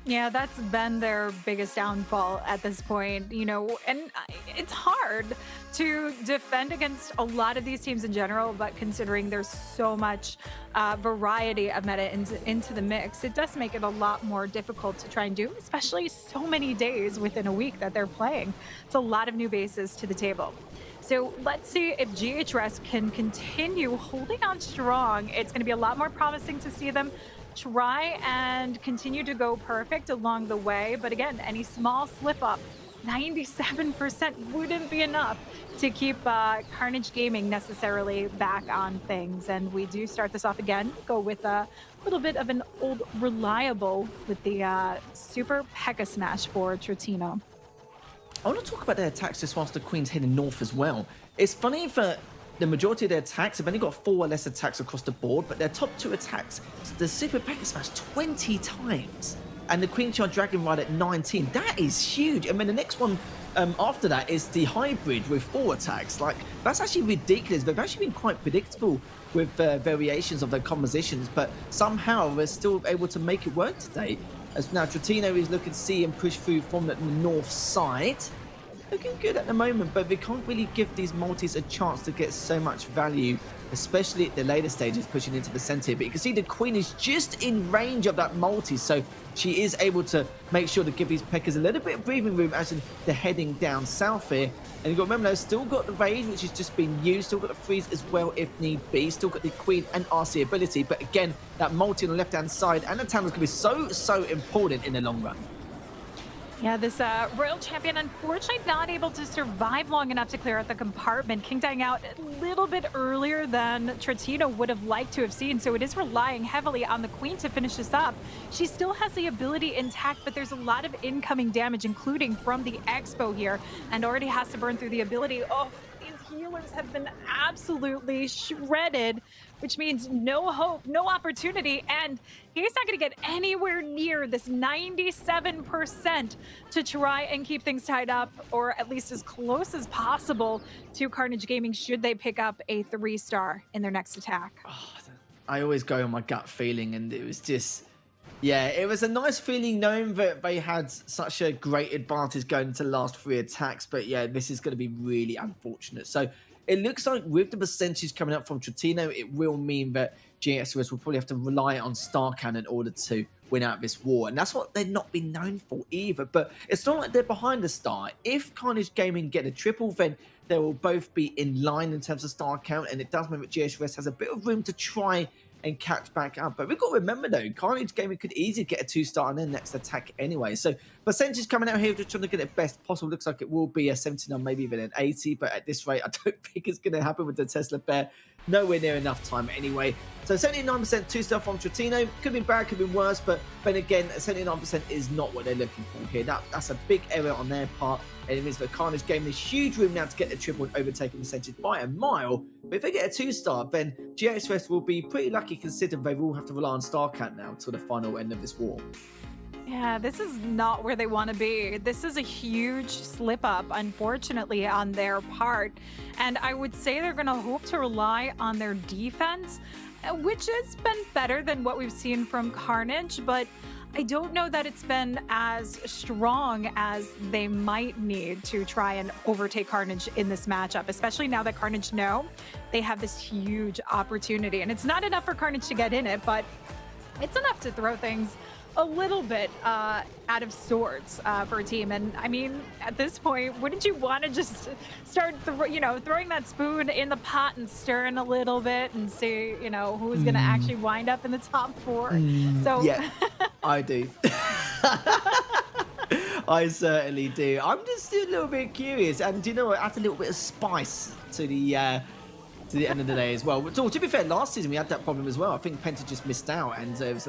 Yeah, that's been their biggest downfall at this point, you know, and it's hard to defend against a lot of these teams in general, but considering there's so much variety of meta into the mix, it does make it a lot more difficult to try and do, especially so many days within a week that they're playing. It's a lot of new bases to the table. So let's see if GHRS can continue holding on strong. It's going to be a lot more promising to see them try and continue to go perfect along the way. But again, any small slip up, 97% wouldn't be enough to keep Carnage Gaming necessarily back on things. And we do start this off again, go with a little bit of an old reliable with the Super Pekka Smash for Trotino. I want to talk about their attacks just whilst the Queen's heading north as well. It's funny that the majority of their attacks have only got 4 or less attacks across the board, but their top 2 attacks, the Super Pekka Smash 20 times, and the Queen Charge Dragon Ride at 19. That is huge. I mean, the next one after that is the Hybrid with 4 attacks. Like, that's actually ridiculous. They've actually been quite predictable with variations of their compositions, but somehow they're still able to make it work today. As now Trotino is looking to see him push through from the north side. Looking good at the moment, but they can't really give these multis a chance to get so much value, especially at the later stages pushing into the center. But you can see the Queen is just in range of that multi, so she is able to make sure to give these Pekkas a little bit of breathing room as they're heading down south here. And you've got to remember, they've still got the Rage, which has just been used, still got the Freeze as well if need be, still got the Queen and RC ability, but again, that multi on the left-hand side and the Talon is going to be so important in the long run. Yeah, this Royal Champion, unfortunately not able to survive long enough to clear out the compartment. King dying out a little bit earlier than Trotino would have liked to have seen, so it is relying heavily on the Queen to finish this up. She still has the ability intact, but there's a lot of incoming damage, including from the Expo here, and already has to burn through the ability. Oh, these healers have been absolutely shredded which means no hope, no opportunity, and he's not going to get anywhere near this 97% to try and keep things tied up, or at least as close as possible to Carnage Gaming should they pick up a 3-star in their next attack. I always go on my gut feeling, and it was just, yeah, it was a nice feeling knowing that they had such a great advantage going into the last 3 attacks, but yeah, this is going to be really unfortunate. So it looks like with the percentage coming up from Trotino, it will mean that GXRS will probably have to rely on Star Cannon in order to win out this war, and that's what they've not been known for either. But it's not like they're behind the star. If Carnage Gaming get a triple, then they will both be in line in terms of star count, and it does mean that GXRS has a bit of room to try and catch back up. But we've got to remember though, Carnage Gaming could easily get a 2-star on their next attack anyway. So percentage coming out here, just trying to get it best possible. Looks like it will be a 79, maybe even an 80, but at this rate, I don't think it's going to happen with the Tesla Bear. Nowhere near enough time anyway. So 79% 2-star from Trotino. Could be bad, could be worse, but then again, 79% is not what they're looking for here. That's a big error on their part, and it means that Carnage Gaming has huge room now to get the triple and overtaking percentage by a mile. But if they get a 2-star, then GXRS will be pretty lucky considering they will have to rely on Star Count now till the final end of this war. Yeah, this is not where they want to be. This is a huge slip up, unfortunately, on their part. And I would say they're going to hope to rely on their defense, which has been better than what we've seen from Carnage, but I don't know that it's been as strong as they might need to try and overtake Carnage in this matchup, especially now that Carnage know they have this huge opportunity. And it's not enough for Carnage to get in it, but it's enough to throw things a little bit out of sorts for a team. And I mean, at this point, wouldn't you want to just start, throwing that spoon in the pot and stirring a little bit and see, who's going to actually wind up in the top 4? So yeah, I do. I certainly do. I'm just a little bit curious, and do you know what? Adds a little bit of spice to the end of the day as well. So, to be fair, last season we had that problem as well. I think Penta just missed out, and it was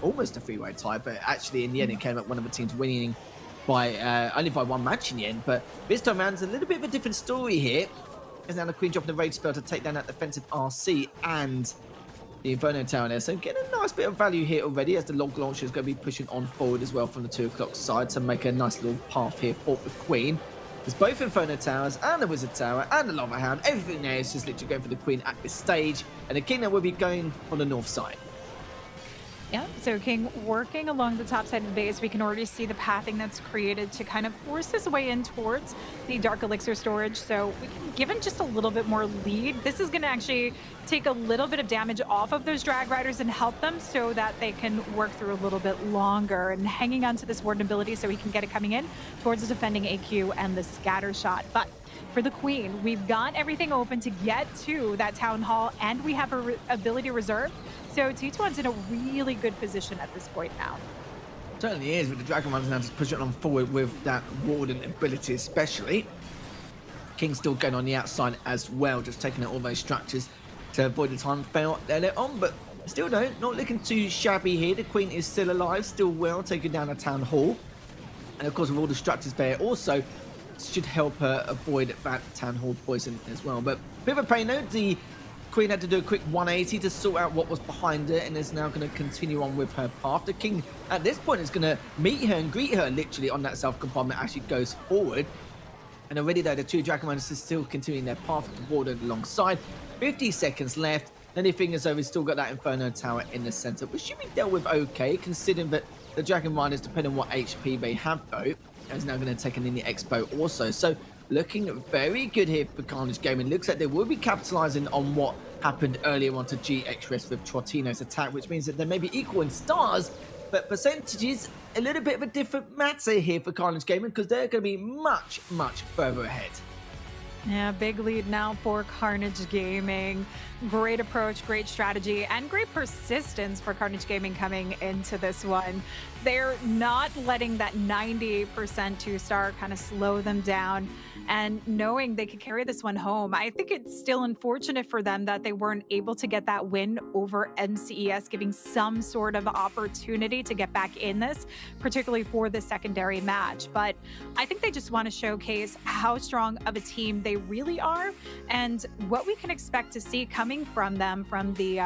almost a 3-way tie, but actually in the end it came up one of the teams winning by only by 1 match in the end. But this time around, it's a little bit of a different story here. As now the Queen dropping the Rage spell to take down that defensive RC and the Inferno Tower there. So getting a nice bit of value here already, as the log launcher is going to be pushing on forward as well from the 2 o'clock side to make a nice little path here for the Queen. There's both Inferno Towers and the Wizard Tower and the Lava Hound. Everything there is just literally going for the Queen at this stage. And the King now will be going on the north side. Yeah, so King working along the top side of the base. We can already see the pathing that's created to kind of force his way in towards the Dark Elixir storage. So we can give him just a little bit more lead. This is going to actually take a little bit of damage off of those Drag Riders and help them so that they can work through a little bit longer, and hanging on to this Warden ability so he can get it coming in towards the defending AQ and the scatter shot. But for the Queen, we've got everything open to get to that Town Hall, and we have her ability reserved. So T2's in a really good position at this point now. Certainly is, with the Dragon Runners now just pushing on forward with that Warden ability especially. King's still going on the outside as well, just taking out all those structures to avoid the time fail they're on, but still no, not looking too shabby here. The Queen is still alive, still well, taking down a Town Hall. And of course with all the structures there also should help her avoid that Town Hall poison as well. But bit of a pain though, the Queen had to do a quick 180 to sort out what was behind her, and is now going to continue on with her path. The King at this point is going to meet her and greet her literally on that south compartment as she goes forward. And already though, the 2 Dragon Runners are still continuing their path with the Warden alongside. 50 seconds left. Anything as though we've still got that Inferno Tower in the center, which should be dealt with okay, considering that the Dragon Runners, depending on what HP they have though, is now going to take an in the Expo also. So looking very good here for Carnage Gaming. Looks like they will be capitalizing on what happened earlier on to GXRS with Trotino's attack, which means that they may be equal in stars, but percentages a little bit of a different matter here for Carnage Gaming, because they're going to be much, much further ahead. Yeah, big lead now for Carnage Gaming. Great approach, great strategy, and great persistence for Carnage Gaming coming into this one. They're not letting that 90% 2-star kind of slow them down, and knowing they could carry this one home. I think it's still unfortunate for them that they weren't able to get that win over MCES, giving some sort of opportunity to get back in this, particularly for the secondary match. But I think they just want to showcase how strong of a team they they really are and what we can expect to see coming from them from the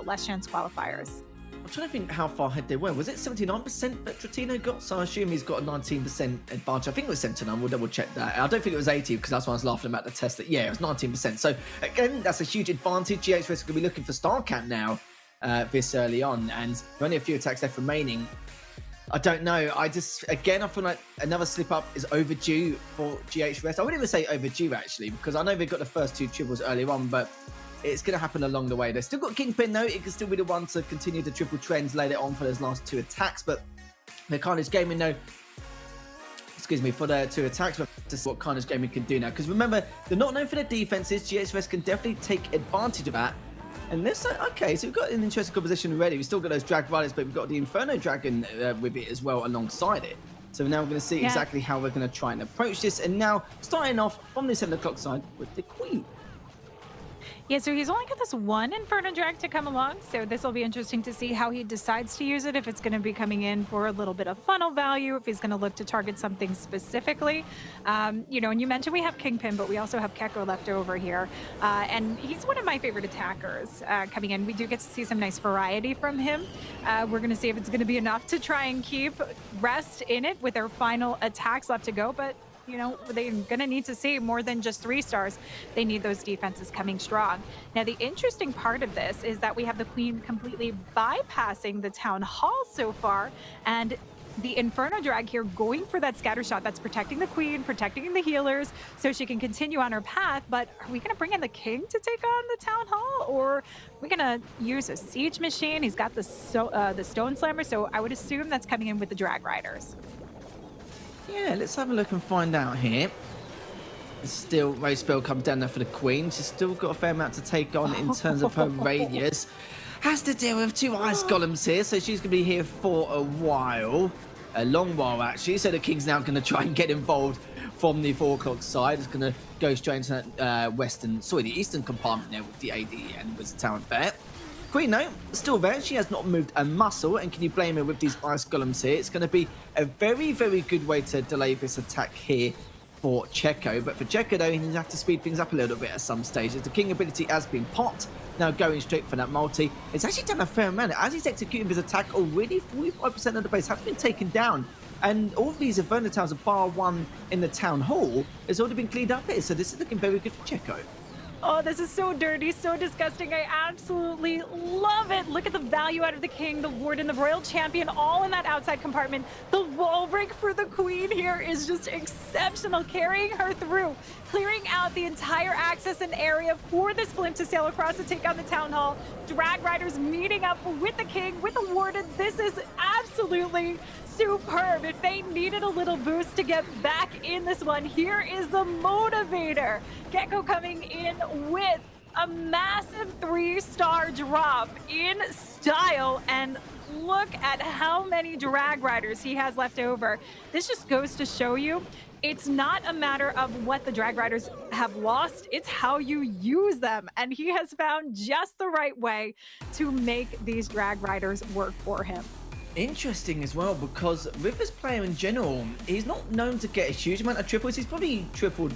less chance qualifiers. I'm trying to think how far ahead they were. Was it 79% that Trotino got? So I assume he's got a 19% advantage. I think it was 79. We'll double check that. I don't think it was 80 because that's why I was laughing about the test. That it was 19%. So again, that's a huge advantage. GHS is going to be looking for Star Camp now this early on, and only a few attacks left remaining. I don't know. I feel like another slip up is overdue for GHS. I wouldn't even say overdue actually, because I know they got the first 2 triples earlier on, but it's going to happen along the way. They've still got Kingpin though. It can still be the one to continue the triple trends later on for those last 2 attacks. But the Carnage Gaming though, for their 2 attacks, but to see what Carnage Gaming can do now. Because remember, they're not known for their defenses. GHS can definitely take advantage of that. And let's say, okay, so we've got an interesting composition already. We've still got those Drag Riders, but we've got the Inferno Dragon with it as well alongside it. So now we're going to see exactly how we're going to try and approach this. And now, starting off from the 7 o'clock side with the Queen. Yeah, so he's only got this one Inferno Drag to come along, so this will be interesting to see how he decides to use it, if it's going to be coming in for a little bit of funnel value, if he's going to look to target something specifically. You know, and you mentioned we have Kingpin, but we also have Keko left over here, and he's one of my favorite attackers coming in. We do get to see some nice variety from him. We're going to see if it's going to be enough to try and keep Rest in it with their final attacks left to go, but you know, they're going to need to see more than just 3 stars. They need those defenses coming strong. Now, the interesting part of this is that we have the Queen completely bypassing the Town Hall so far, and the Inferno Drag here going for that scatter shot that's protecting the Queen, protecting the healers, so she can continue on her path. But are we going to bring in the King to take on the Town Hall, or are we going to use a Siege Machine? He's got the Stone Slammer, so I would assume that's coming in with the Drag Riders. Yeah, let's have a look and find out here. Still, Rose Spell comes down there for the Queen. She's still got a fair amount to take on in terms of her radius. Has to deal with 2 ice golems here, so she's going to be here for a while. A long while, actually. So the King's now going to try and get involved from the 4 o'clock side. It's going to go straight into the eastern compartment there with the AD and with the Tower there. Queen, though, still there. She has not moved a muscle, and can you blame her with these ice golems here? It's going to be a very, very good way to delay this attack here for Checo. But for Checo, though, he needs to have to speed things up a little bit at some stages. The King ability has been popped. Now going straight for that multi. It's actually done a fair amount. As he's executing his attack, already 45% of the base has been taken down. And all of these Inferno Towers, bar 1 in the Town Hall, has already been cleaned up here. So this is looking very good for Checo. Oh, this is so dirty, so disgusting. I absolutely love it. Look at the value out of the King, the Warden, the Royal Champion, all in that outside compartment. The wall break for the Queen here is just exceptional, carrying her through, clearing out the entire access and area for the Splint to sail across to take on the Town Hall. Drag Riders meeting up with the King, with the Warden. This is absolutely superb. If they needed a little boost to get back in this one, here is the motivator. Gecko coming in with a massive 3-star drop in style, and look at how many Drag Riders he has left over. This just goes to show you it's not a matter of what the Drag Riders have lost, it's how you use them. And he has found just the right way to make these Drag Riders work for him. Interesting as well, because with this player in general, he's not known to get a huge amount of triples. He's probably tripled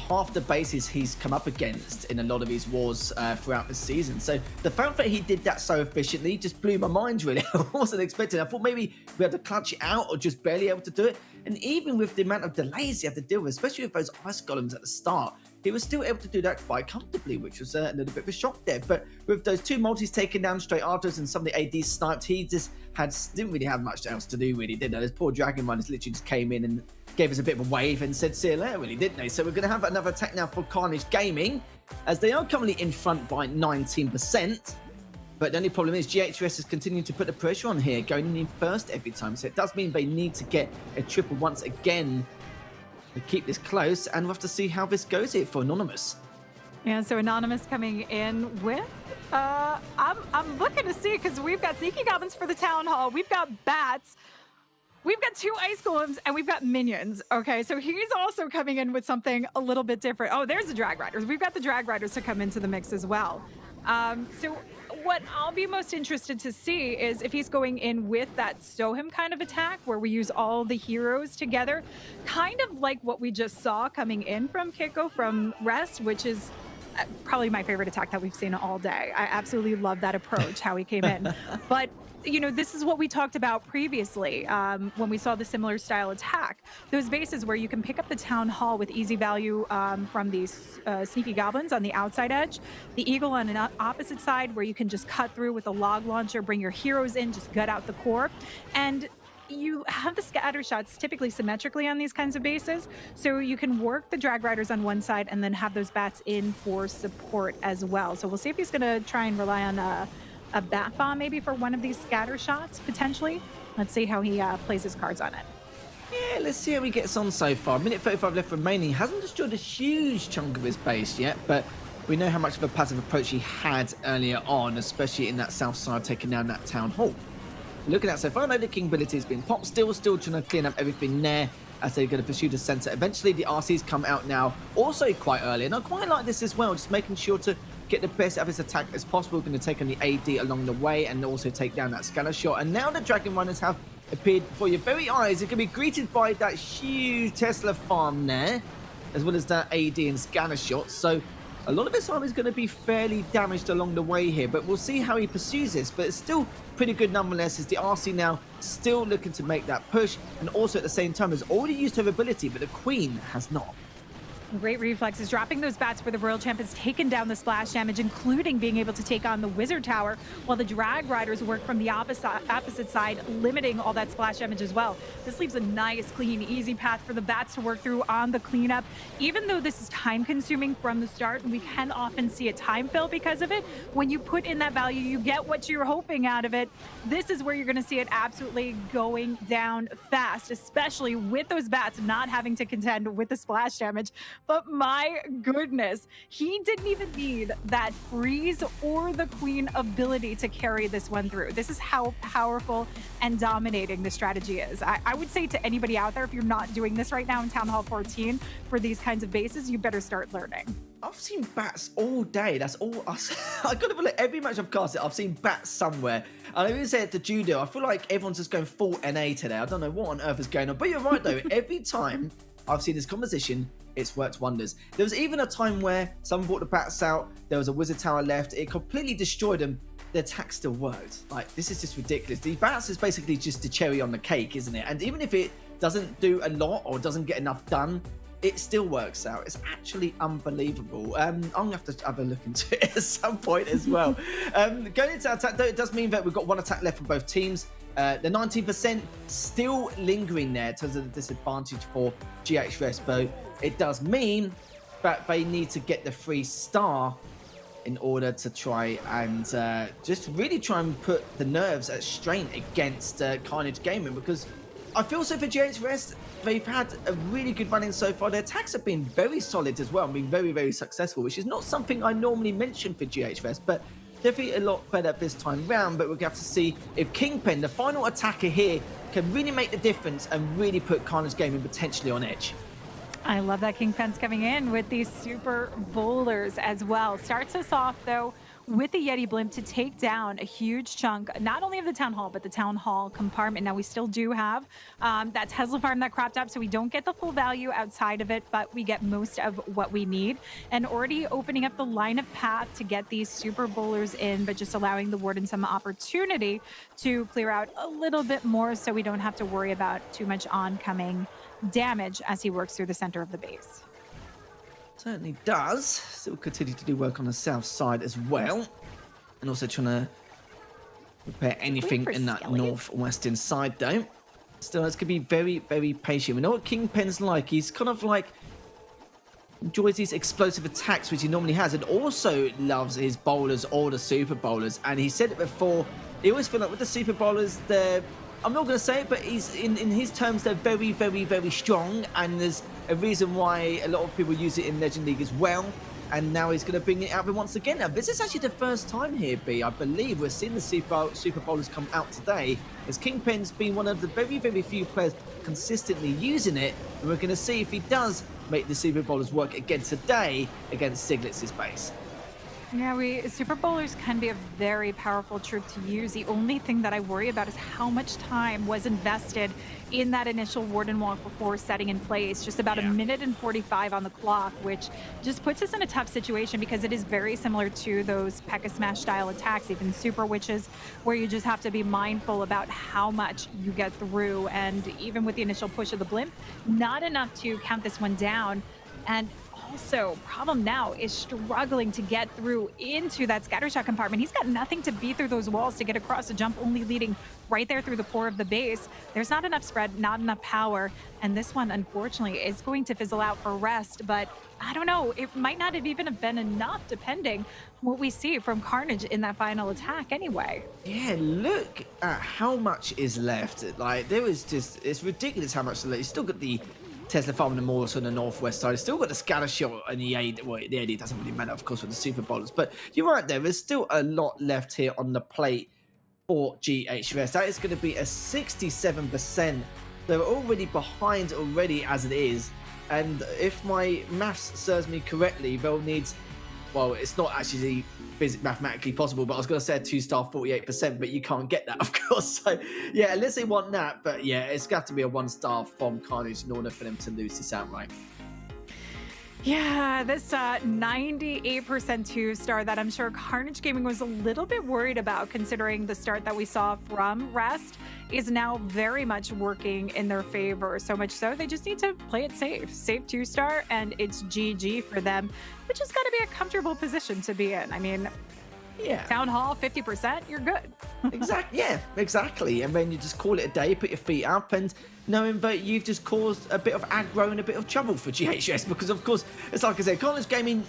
half the bases he's come up against in a lot of his wars throughout the season. So the fact that he did that so efficiently just blew my mind, really. I wasn't expecting it. I thought maybe we had to clutch it out or just barely able to do it. And even with the amount of delays he had to deal with, especially with those ice golems at the start, he was still able to do that quite comfortably, which was a little bit of a shock there. But with those 2 multis taken down straight after us and some of the ADs sniped, he just didn't really have much else to do, really, did they? This poor Dragon Runners literally just came in and gave us a bit of a wave and said, see you later, really, didn't they? So we're going to have another attack now for Carnage Gaming, as they are currently in front by 19%. But the only problem is GHS is continuing to put the pressure on here, going in first every time. So it does mean they need to get a triple once again to keep this close, and we'll have to see how this goes here for Anonymous. Yeah, so Anonymous coming in with, I'm looking to see, because we've got Sneaky Goblins for the Town Hall, we've got Bats, we've got 2 Ice Golems, and we've got Minions. Okay, so he's also coming in with something a little bit different. Oh, there's the Drag Riders. We've got the Drag Riders to come into the mix as well. So what I'll be most interested to see is if he's going in with that Sohim kind of attack where we use all the heroes together, kind of like what we just saw coming in from Kiko from Rest, which is probably my favorite attack that we've seen all day. I absolutely love that approach, how he came in. But you know, this is what we talked about previously when we saw the similar style attack. Those bases where you can pick up the Town Hall with easy value from these sneaky goblins on the outside edge, the Eagle on an opposite side where you can just cut through with a log launcher, bring your heroes in, just gut out the core. And you have the scatter shots typically symmetrically on these kinds of bases, so you can work the drag riders on one side and then have those bats in for support as well. So we'll see if he's going to try and rely on a bat bomb maybe for one of these scatter shots potentially. Let's see how he plays his cards on it. Yeah, let's see how he gets on so far. Minute 35 left remaining. He hasn't destroyed a huge chunk of his base yet, but we know how much of a passive approach he had earlier on, especially in that south side, taking down that Town Hall. Looking at so far, I know the King ability has been popped, still trying to clean up everything there as they're going to pursue the center. Eventually, the RCs come out now, also quite early, and I quite like this as well, just making sure to get the best out of his attack as possible. Going to take on the AD along the way and also take down that scanner shot. And now the Dragon Runners have appeared before your very eyes. They're going to be greeted by that huge Tesla farm there, as well as that AD and scanner shot. So a lot of his army is going to be fairly damaged along the way here, but we'll see how he pursues this. But it's still pretty good nonetheless, as the RC now still looking to make that push, and also at the same time has already used her ability, but the Queen has not. Great reflexes, dropping those bats where the Royal Champ has taken down the splash damage, including being able to take on the Wizard Tower, while the Drag Riders work from the opposite side, limiting all that splash damage as well. This leaves a nice, clean, easy path for the bats to work through on the cleanup. Even though this is time-consuming from the start, and we can often see a time fill because of it, when you put in that value, you get what you're hoping out of it. This is where you're going to see it absolutely going down fast, especially with those bats not having to contend with the splash damage. But my goodness, he didn't even need that freeze or the Queen ability to carry this one through. This is how powerful and dominating the strategy is. I would say to anybody out there, if you're not doing this right now in Town Hall 14 for these kinds of bases, you better start learning. I've seen bats all day. That's all. I gotta believe every match I've casted, I've seen bats somewhere. And I even say it to Judo. I feel like everyone's just going full NA today. I don't know what on earth is going on. But you're right though. Every time I've seen this composition, it's worked wonders. There was even a time where someone brought the bats out, there was a Wizard Tower left, it completely destroyed them, the attack still worked. Like, this is just ridiculous. The bats is basically just the cherry on the cake, isn't it? And even if it doesn't do a lot or doesn't get enough done, it still works out. It's actually unbelievable. I'm gonna have to have a look into it at some point as well. Going into attack though, it does mean that we've got one attack left from both teams. The 19% still lingering there in terms of the disadvantage for GH Respo. It does mean that they need to get the 3-star in order to try and just really try and put the nerves at strain against Carnage Gaming, because I feel so for GH Rest. They've had a really good run in so far. Their attacks have been very solid as well and been very, very successful, which is not something I normally mention for GH Rest, but definitely a lot better this time round. But we're going to have to see if Kingpin, the final attacker here, can really make the difference and really put Carnage Gaming potentially on edge. I love that Kingpin's coming in with these super bowlers as well. Starts us off though with the Yeti Blimp to take down a huge chunk, not only of the Town Hall, but the Town Hall compartment. Now, we still do have that Tesla farm that cropped up, so we don't get the full value outside of it, but we get most of what we need. And already opening up the line of path to get these super bowlers in, but just allowing the Warden some opportunity to clear out a little bit more so we don't have to worry about too much oncoming damage as he works through the center of the base. Certainly does. Still continue to do work on the south side as well. And also trying to repair anything in that northwestern side though. Still, it's going to be very, very patient. We know what Kingpin's like. He's kind of like enjoys these explosive attacks, which he normally has, and also loves his bowlers or the super bowlers. And he said it before, he always feel like with the super bowlers, they're, I'm not going to say it, but he's in his terms, they're very, very, very strong. And there's a reason why a lot of people use it in Legend League as well. And now he's going to bring it out once again. Now, this is actually the first time here, B. I believe we're seeing the super bowlers come out today, as Kingpin's been one of the very, very few players consistently using it. And we're going to see if he does make the super bowlers work again today against Siglitz's base. Yeah, Super Bowlers can be a very powerful troop to use. The only thing that I worry about is how much time was invested in that initial Warden Walk before setting in place. Just about a minute and 45 on the clock, which just puts us in a tough situation because it is very similar to those P.E.K.K.A Smash style attacks, even Super Witches, where you just have to be mindful about how much you get through. And even with the initial push of the Blimp, not enough to count this one down. And also, problem now is struggling to get through into that scattershot compartment. He's got nothing to beat through those walls to get across a jump, only leading right there through the core of the base. There's not enough spread, not enough power, and this one, unfortunately, is going to fizzle out for rest. But I don't know, it might not have even have been enough, depending on what we see from Carnage in that final attack anyway. Yeah, look at how much is left. Like, there was just, it's ridiculous how much is left. You still got the Tesla Farm and the Morris on the northwest side. Still got the scatter shot and the AD. Well, the AD doesn't really matter, of course, with the Super Bowlers. But you're right there. There's still a lot left here on the plate for GHS. That is going to be a 67%. They're already behind already as it is. And if my maths serves me correctly, they'll need... Well, it's not actually mathematically possible, but I was going to say a 2-star 48%, but you can't get that, of course. So, yeah, unless they want that. But, yeah, it's got to be a 1-star from Carnage in order for them to lose this outright. Yeah, this 98% 2-star that I'm sure Carnage Gaming was a little bit worried about, considering the start that we saw from Rest is now very much working in their favor. So much so, they just need to play it safe. Safe 2-star, and it's GG for them, which has got to be a comfortable position to be in. I mean, yeah, Town Hall 50%, you're good. Exactly. Yeah, exactly. And then you just call it a day, put your feet up, and knowing that you've just caused a bit of aggro and a bit of trouble for GHS, because of course, it's like I said, Carnage Gaming,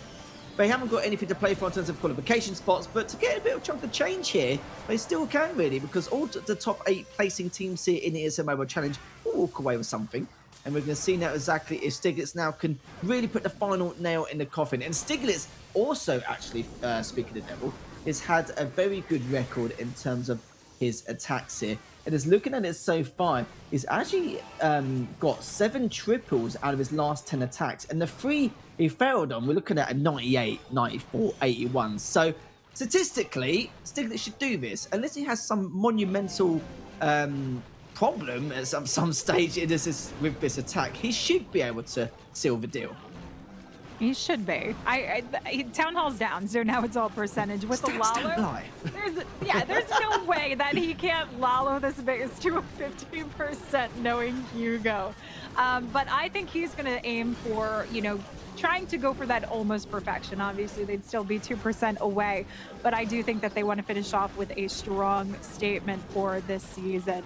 they haven't got anything to play for in terms of qualification spots, but to get a bit of chunk of change here, they still can really, because all the top 8 placing teams here in the ESL Mobile Challenge will walk away with something. And we're going to see now exactly if Stiglitz now can really put the final nail in the coffin. And Stiglitz also, actually, speaking of Devil, has had a very good record in terms of his attacks here. And is looking at it so far, he's actually got 7 triples out of his last 10 attacks. And the 3 he failed on, we're looking at a 98, 94, 81. So statistically, Stiglitz should do this. Unless he has some monumental problem at some stage with this attack, he should be able to seal the deal. He should be. Town Hall's down, so now it's all percentage. With the Lalo, there's no way that he can't Lalo this base to a 15% knowing Hugo. But I think he's going to aim for, trying to go for that almost perfection. Obviously, they'd still be 2% away, but I do think that they want to finish off with a strong statement for this season.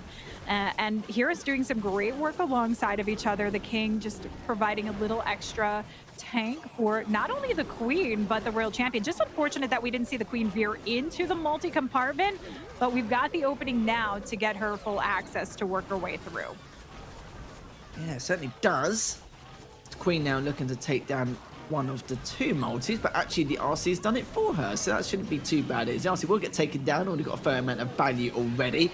And Heroes doing some great work alongside of each other. The King just providing a little extra tank for not only the Queen, but the Royal Champion. Just unfortunate that we didn't see the Queen veer into the multi-compartment, but we've got the opening now to get her full access to work her way through. Yeah, it certainly does. The Queen now looking to take down one of the 2 multis, but actually the RC's done it for her, so that shouldn't be too bad. The RC will get taken down, already got a fair amount of value already.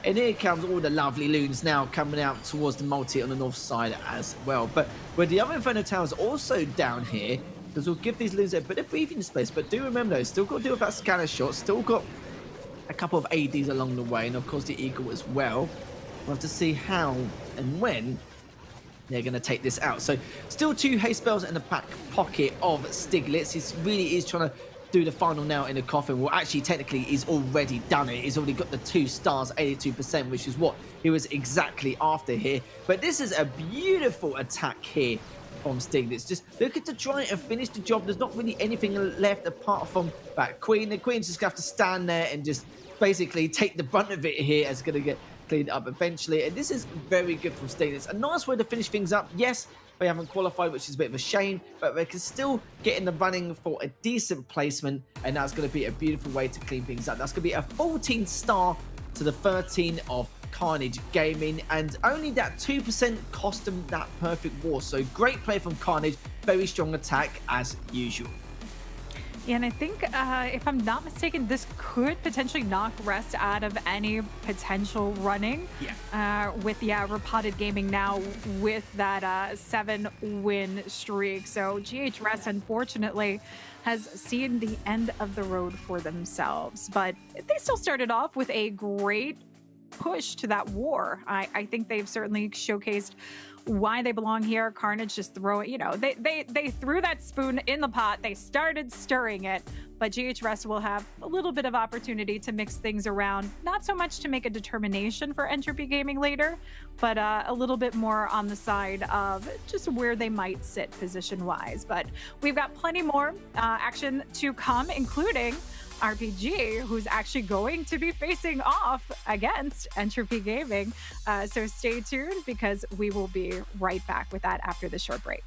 And here comes all the lovely loons now coming out towards the multi on the north side as well. But with the other Inferno Towers also down here, because we'll give these loons a bit of breathing space. But do remember though, still got to deal with that scanner shot, still got a couple of ADs along the way, and of course the Eagle as well. We'll have to see how and when they're going to take this out. So still 2 haste spells in the back pocket of Stiglitz. He really is trying to do the final nail in the coffin. Well, actually, technically, he's already done it. He's already got the 2 stars, 82%, which is what he was exactly after here. But this is a beautiful attack here from Stiglitz. Just looking to try and finish the job. There's not really anything left apart from that Queen. The Queen's just going to have to stand there and just basically take the brunt of it here. It's going to get cleaned up eventually. And this is very good from Stiglitz. A nice way to finish things up. Yes, they haven't qualified, which is a bit of a shame, but they can still get in the running for a decent placement, and that's going to be a beautiful way to clean things up. That's going to be a 14-star to the 13 of Carnage Gaming, and only that 2% cost them that perfect war. So great play from Carnage, very strong attack as usual. Yeah, and I think, if I'm not mistaken, this could potentially knock Rest out of any potential running. With Repotted Gaming now with that 7-win streak. So GH Rest, unfortunately, has seen the end of the road for themselves. But they still started off with a great push to that war. I think they've certainly showcased why they belong here. Carnage just throw it, they threw that spoon in the pot. They started stirring it, but GH Rest will have a little bit of opportunity to mix things around. Not so much to make a determination for Entropy Gaming later, but a little bit more on the side of just where they might sit position-wise. But we've got plenty more action to come, including RPG, who's actually going to be facing off against Entropy Gaming. So stay tuned, because we will be right back with that after the short break.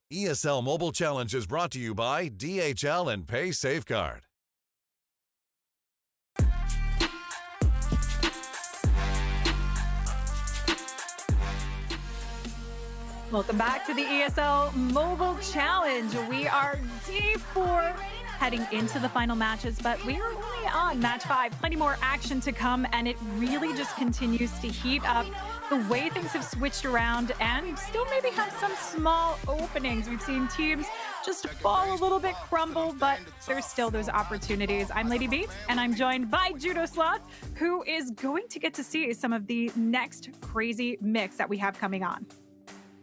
ESL Mobile Challenge is brought to you by DHL and Pay Safeguard. Welcome back to the ESL Mobile Challenge. We are day 4 heading into the final matches, but we are only on match 5. Plenty more action to come, and it really just continues to heat up the way things have switched around and still maybe have some small openings. We've seen teams just fall a little bit, crumble, but there's still those opportunities. I'm Lady B, and I'm joined by Judo Sloth, who is going to get to see some of the next crazy mix that we have coming on.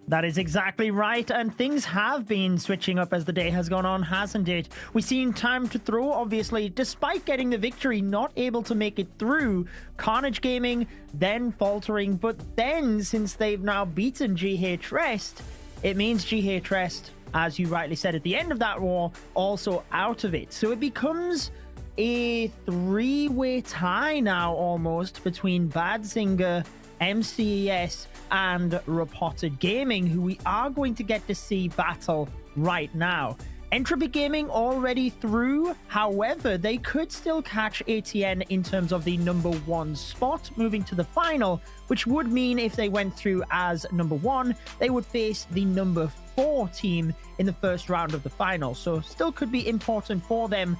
That is exactly right, and things have been switching up as the day has gone on, hasn't it? We've seen Time to Throw, obviously, despite getting the victory, not able to make it through. Carnage Gaming then faltering, but then, since they've now beaten GH Rest, it means GH Rest, as you rightly said at the end of that war, also out of it. So it becomes a three-way tie now, almost, between Bad Singer, MCES, and Reported Gaming, who we are going to get to see battle right now. Entropy Gaming already through, however, they could still catch ATN in terms of the number 1 spot moving to the final, which would mean if they went through as number 1, they would face the number 4 team in the first round of the final. So still could be important for them,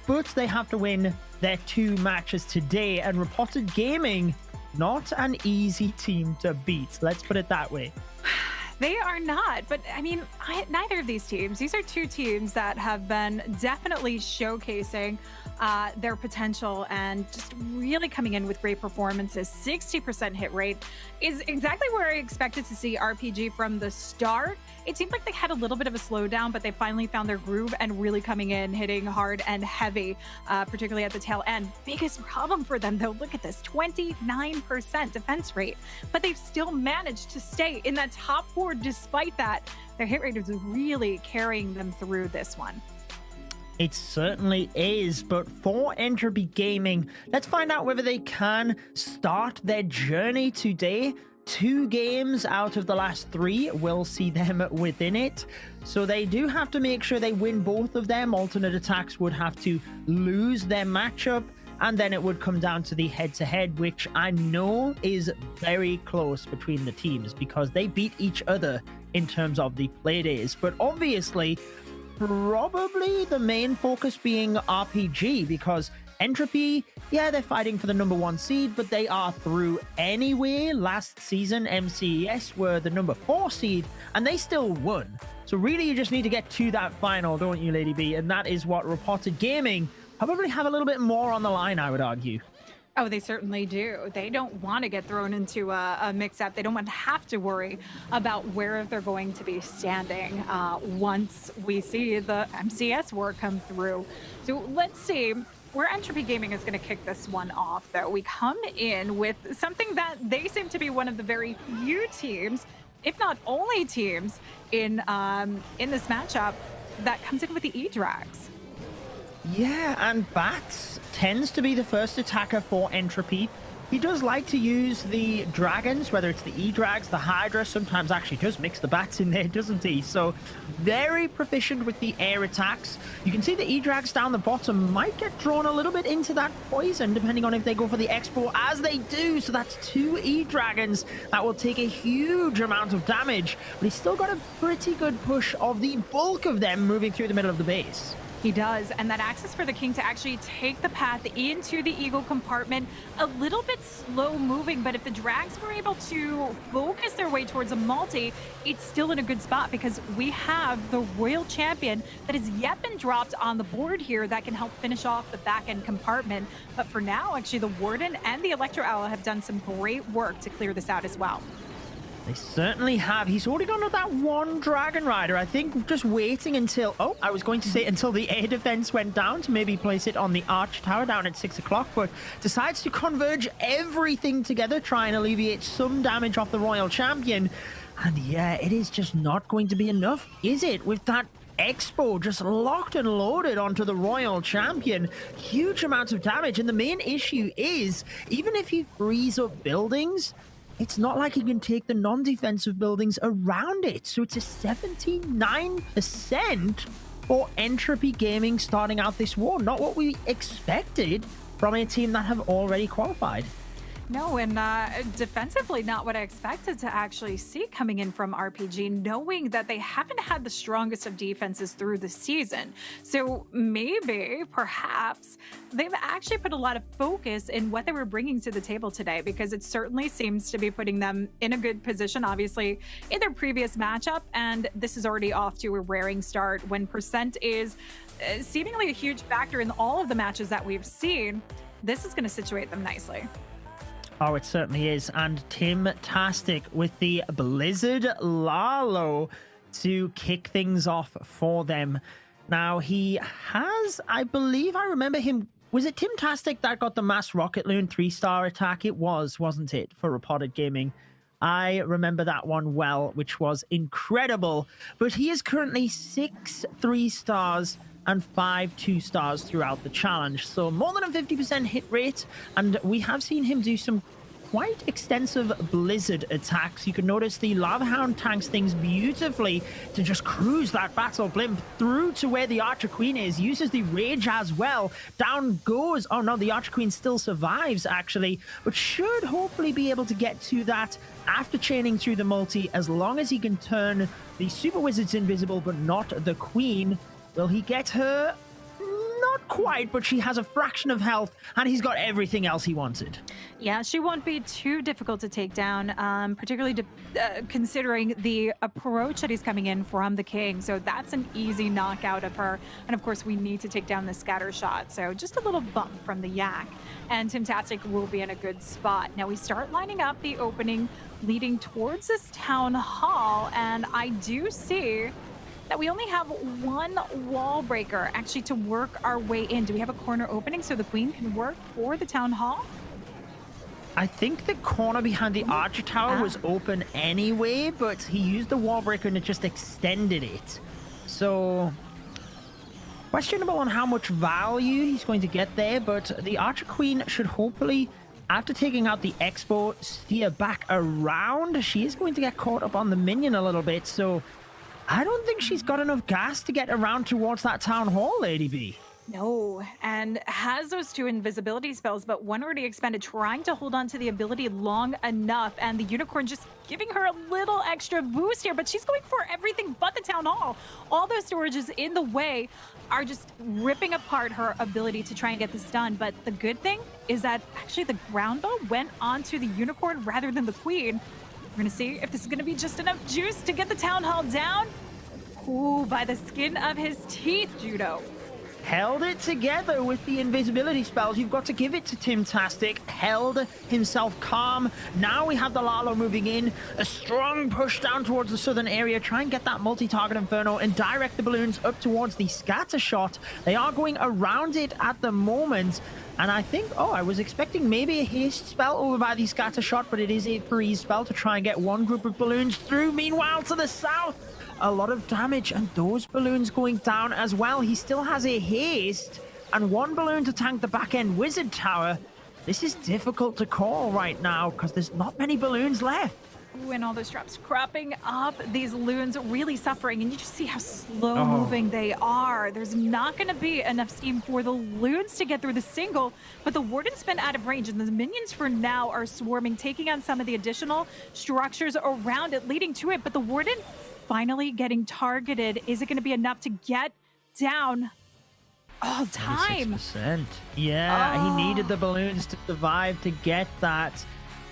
but they have to win their 2 matches today, and Reported Gaming, not an easy team to beat. Let's put it that way. They are not, but I mean, neither of these teams. These are 2 teams that have been definitely showcasing their potential and just really coming in with great performances. 60% hit rate is exactly where I expected to see RPG from the start. It seemed like they had a little bit of a slowdown, but they finally found their groove and really coming in, hitting hard and heavy, particularly at the tail end. Biggest problem for them, though, look at this, 29% defense rate, but they've still managed to stay in that top 4 despite that. Their hit rate is really carrying them through this one. It certainly is, but for Entropy Gaming, let's find out whether they can start their journey today. 2 games out of the last 3 will see them within it. So they do have to make sure they win both of them. Alternate Attacks would have to lose their matchup, and then it would come down to the head-to-head, which I know is very close between the teams because they beat each other in terms of the play days. But obviously, probably the main focus being RPG, because Entropy, yeah, they're fighting for the number 1 seed, but they are through anyway. Last season, MCES were the number 4 seed, and they still won. So really, you just need to get to that final, don't you, Lady B? And that is what Reported Gaming probably have a little bit more on the line, I would argue. Oh, they certainly do. They don't want to get thrown into a mix-up. They don't want to have to worry about where they're going to be standing once we see the MCS war come through. So let's see where Entropy Gaming is going to kick this one off, though. We come in with something that they seem to be one of the very few teams, if not only teams, in this matchup that comes in with the E-Drags. Yeah, and Bats tends to be the first attacker for Entropy. He does like to use the dragons, whether it's the E-Drags, the Hydra, sometimes actually does mix the Bats in there, doesn't he? So very proficient with the air attacks. You can see the E-Drags down the bottom might get drawn a little bit into that poison, depending on if they go for the Expo, as they do. So that's 2 E-Dragons that will take a huge amount of damage, but he's still got a pretty good push of the bulk of them moving through the middle of the base. He does, and that access for the King to actually take the path into the Eagle compartment, a little bit slow moving, but if the Drags were able to focus their way towards a multi, it's still in a good spot because we have the Royal Champion that has yet been dropped on the board here that can help finish off the back end compartment. But for now, actually, the Warden and the Electro Owl have done some great work to clear this out as well. They certainly have. He's holding on to that 1 Dragon Rider. I think just waiting until, I was going to say until the air defense went down to maybe place it on the Arch Tower down at 6 o'clock, but decides to converge everything together, try and alleviate some damage off the Royal Champion. And yeah, it is just not going to be enough, is it? With that Expo just locked and loaded onto the Royal Champion. Huge amounts of damage. And the main issue is, even if he frees up buildings, it's not like he can take the non-defensive buildings around it. So it's a 79% for Entropy Gaming starting out this war. Not what we expected from a team that have already qualified. No, and defensively, not what I expected to actually see coming in from RPG, knowing that they haven't had the strongest of defenses through the season. So maybe, perhaps, they've actually put a lot of focus in what they were bringing to the table today, because it certainly seems to be putting them in a good position, obviously, in their previous matchup. And this is already off to a raring start when percent is seemingly a huge factor in all of the matches that we've seen. This is going to situate them nicely. Oh, it certainly is. And Tim-tastic with the Blizzard Lalo to kick things off for them. Now, he has, I believe I remember him. Was it Tim-tastic that got the Mass Rocket Loon 3-star attack? It was, wasn't it, for Reported Gaming? I remember that one well, which was incredible. But he is currently 6 3-stars and 5 2-stars throughout the challenge. So more than a 50% hit rate. And we have seen him do some quite extensive blizzard attacks. You can notice the Lava Hound tanks things beautifully to just cruise that battle blimp through to where the Archer Queen is. Uses the rage as well. Down goes. Oh no, the Archer Queen still survives actually, but should hopefully be able to get to that after chaining through the multi, as long as he can turn the Super Wizards invisible but not the Queen. Will he get her? Not quite, but she has a fraction of health, and he's got everything else he wanted. Yeah, she won't be too difficult to take down, particularly considering the approach that he's coming in from the King. So that's an easy knockout of her. And of course, we need to take down the scatter shot. So just a little bump from the Yak, and Tim-tastic will be in a good spot. Now we start lining up the opening leading towards this town hall, and I do see that we only have one wall breaker actually to work our way in. Do we have a corner opening so the Queen can work for the town hall? I think the corner behind the Archer Tower was open anyway, but he used the wall breaker and it just extended it. So questionable on how much value he's going to get there, but the Archer Queen should hopefully, after taking out the Expo, steer back around. She is going to get caught up on the minion a little bit, so I don't think she's got enough gas to get around towards that town hall, Lady B. No, and has those 2 invisibility spells, but one already expended, trying to hold on to the ability long enough, and the Unicorn just giving her a little extra boost here, but she's going for everything but the town hall. All those storages in the way are just ripping apart her ability to try and get this done, but the good thing is that actually the ground bow went onto the Unicorn rather than the Queen. We're gonna see if this is gonna be just enough juice to get the town hall down. Ooh, by the skin of his teeth, Judo. Held it together with the invisibility spells. You've got to give it to Tim-tastic. Held himself calm. Now we have the Lalo moving in. A strong push down towards the southern area. Try and get that multi-target Inferno and direct the balloons up towards the scatter shot. They are going around it at the moment. And I think, I was expecting maybe a haste spell over by the scatter shot, but it is a freeze spell to try and get one group of balloons through. Meanwhile, to the south, a lot of damage, and those balloons going down as well. He still has a haste and one balloon to tank the back end Wizard Tower. This is difficult to call right now because there's not many balloons left. Ooh, and all those traps cropping up, these loons really suffering, and you just see how slow moving they are. There's not going to be enough steam for the loons to get through the single, but the Warden's been out of range, and the minions for now are swarming, taking on some of the additional structures around it, leading to it, but the Warden finally getting targeted. Is it going to be enough to get down? Oh, time. 6%. Yeah, he needed the balloons to survive to get that.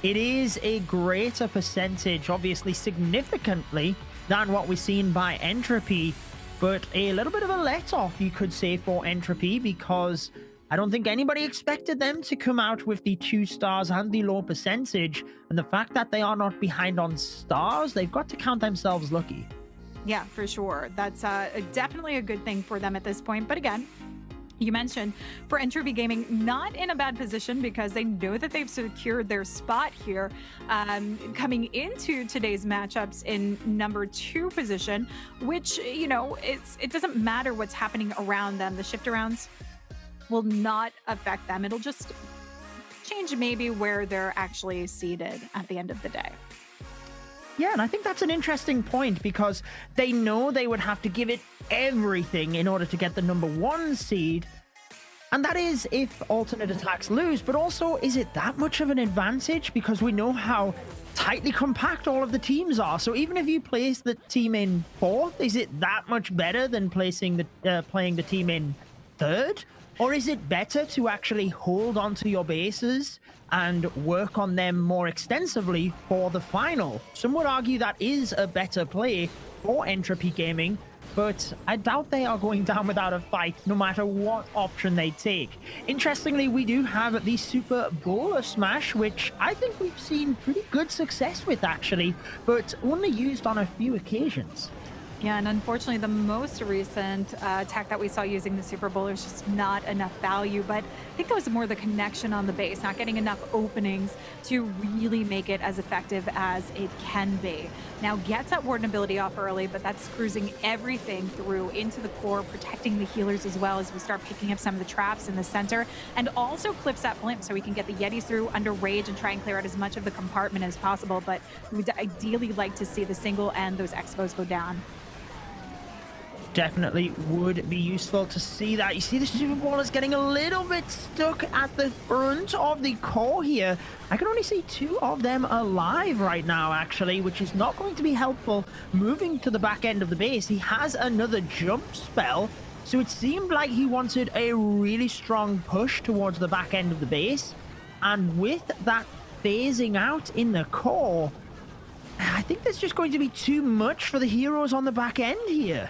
It is a greater percentage, obviously significantly, than what we've seen by Entropy, but a little bit of a let-off, you could say, for Entropy, because I don't think anybody expected them to come out with the 2 stars and the low percentage, and the fact that they are not behind on stars, they've got to count themselves lucky. Yeah, for sure. That's definitely a good thing for them at this point, but again, you mentioned for Entropy Gaming, not in a bad position because they know that they've secured their spot here coming into today's matchups in number 2 position, which, you know, it doesn't matter what's happening around them. The shift arounds will not affect them. It'll just change maybe where they're actually seated at the end of the day. Yeah, and I think that's an interesting point because they know they would have to give it everything in order to get the number 1 seed. And that is if alternate attacks lose, but also, is it that much of an advantage? Because we know how tightly compact all of the teams are. So even if you place the team in 4th, is it that much better than playing the team in 3rd? Or is it better to actually hold onto your bases and work on them more extensively for the final? Some would argue that is a better play for Entropy Gaming, but I doubt they are going down without a fight, no matter what option they take. Interestingly, we do have the Super Bowler Smash, which I think we've seen pretty good success with, actually, but only used on a few occasions. Yeah, and unfortunately, the most recent attack that we saw using the Super Bowler is just not enough value. But I think that was more the connection on the base, not getting enough openings to really make it as effective as it can be. Now, gets that Warden ability off early, but that's cruising everything through into the core, protecting the healers as well as we start picking up some of the traps in the center, and also clips that blimp so we can get the Yetis through under rage and try and clear out as much of the compartment as possible. But we would ideally like to see the single and those Expos go down. Definitely would be useful to see that. You see the Super Bowl is getting a little bit stuck at the front of the core here. I can only see 2 of them alive right now, actually, which is not going to be helpful moving to the back end of the base. He has another jump spell, so it seemed like he wanted a really strong push towards the back end of the base. And with that phasing out in the core, I think there's just going to be too much for the heroes on the back end here.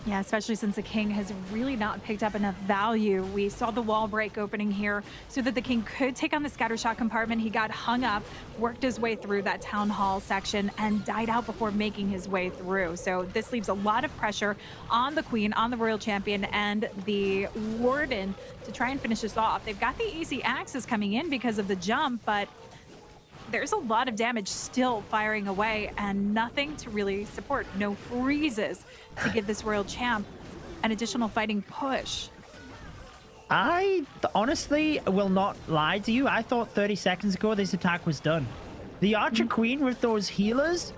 Yeah, especially since the King has really not picked up enough value. We saw the wall break opening here so that the King could take on the scattershot compartment. He got hung up, worked his way through that town hall section, and died out before making his way through. So this leaves a lot of pressure on the Queen, on the Royal Champion, and the Warden to try and finish this off. They've got the easy axes coming in because of the jump, but there's a lot of damage still firing away and nothing to really support. No freezes to give this Royal Champ an additional fighting push. I honestly will not lie to you. I thought 30 seconds ago this attack was done. The Archer Queen with those healers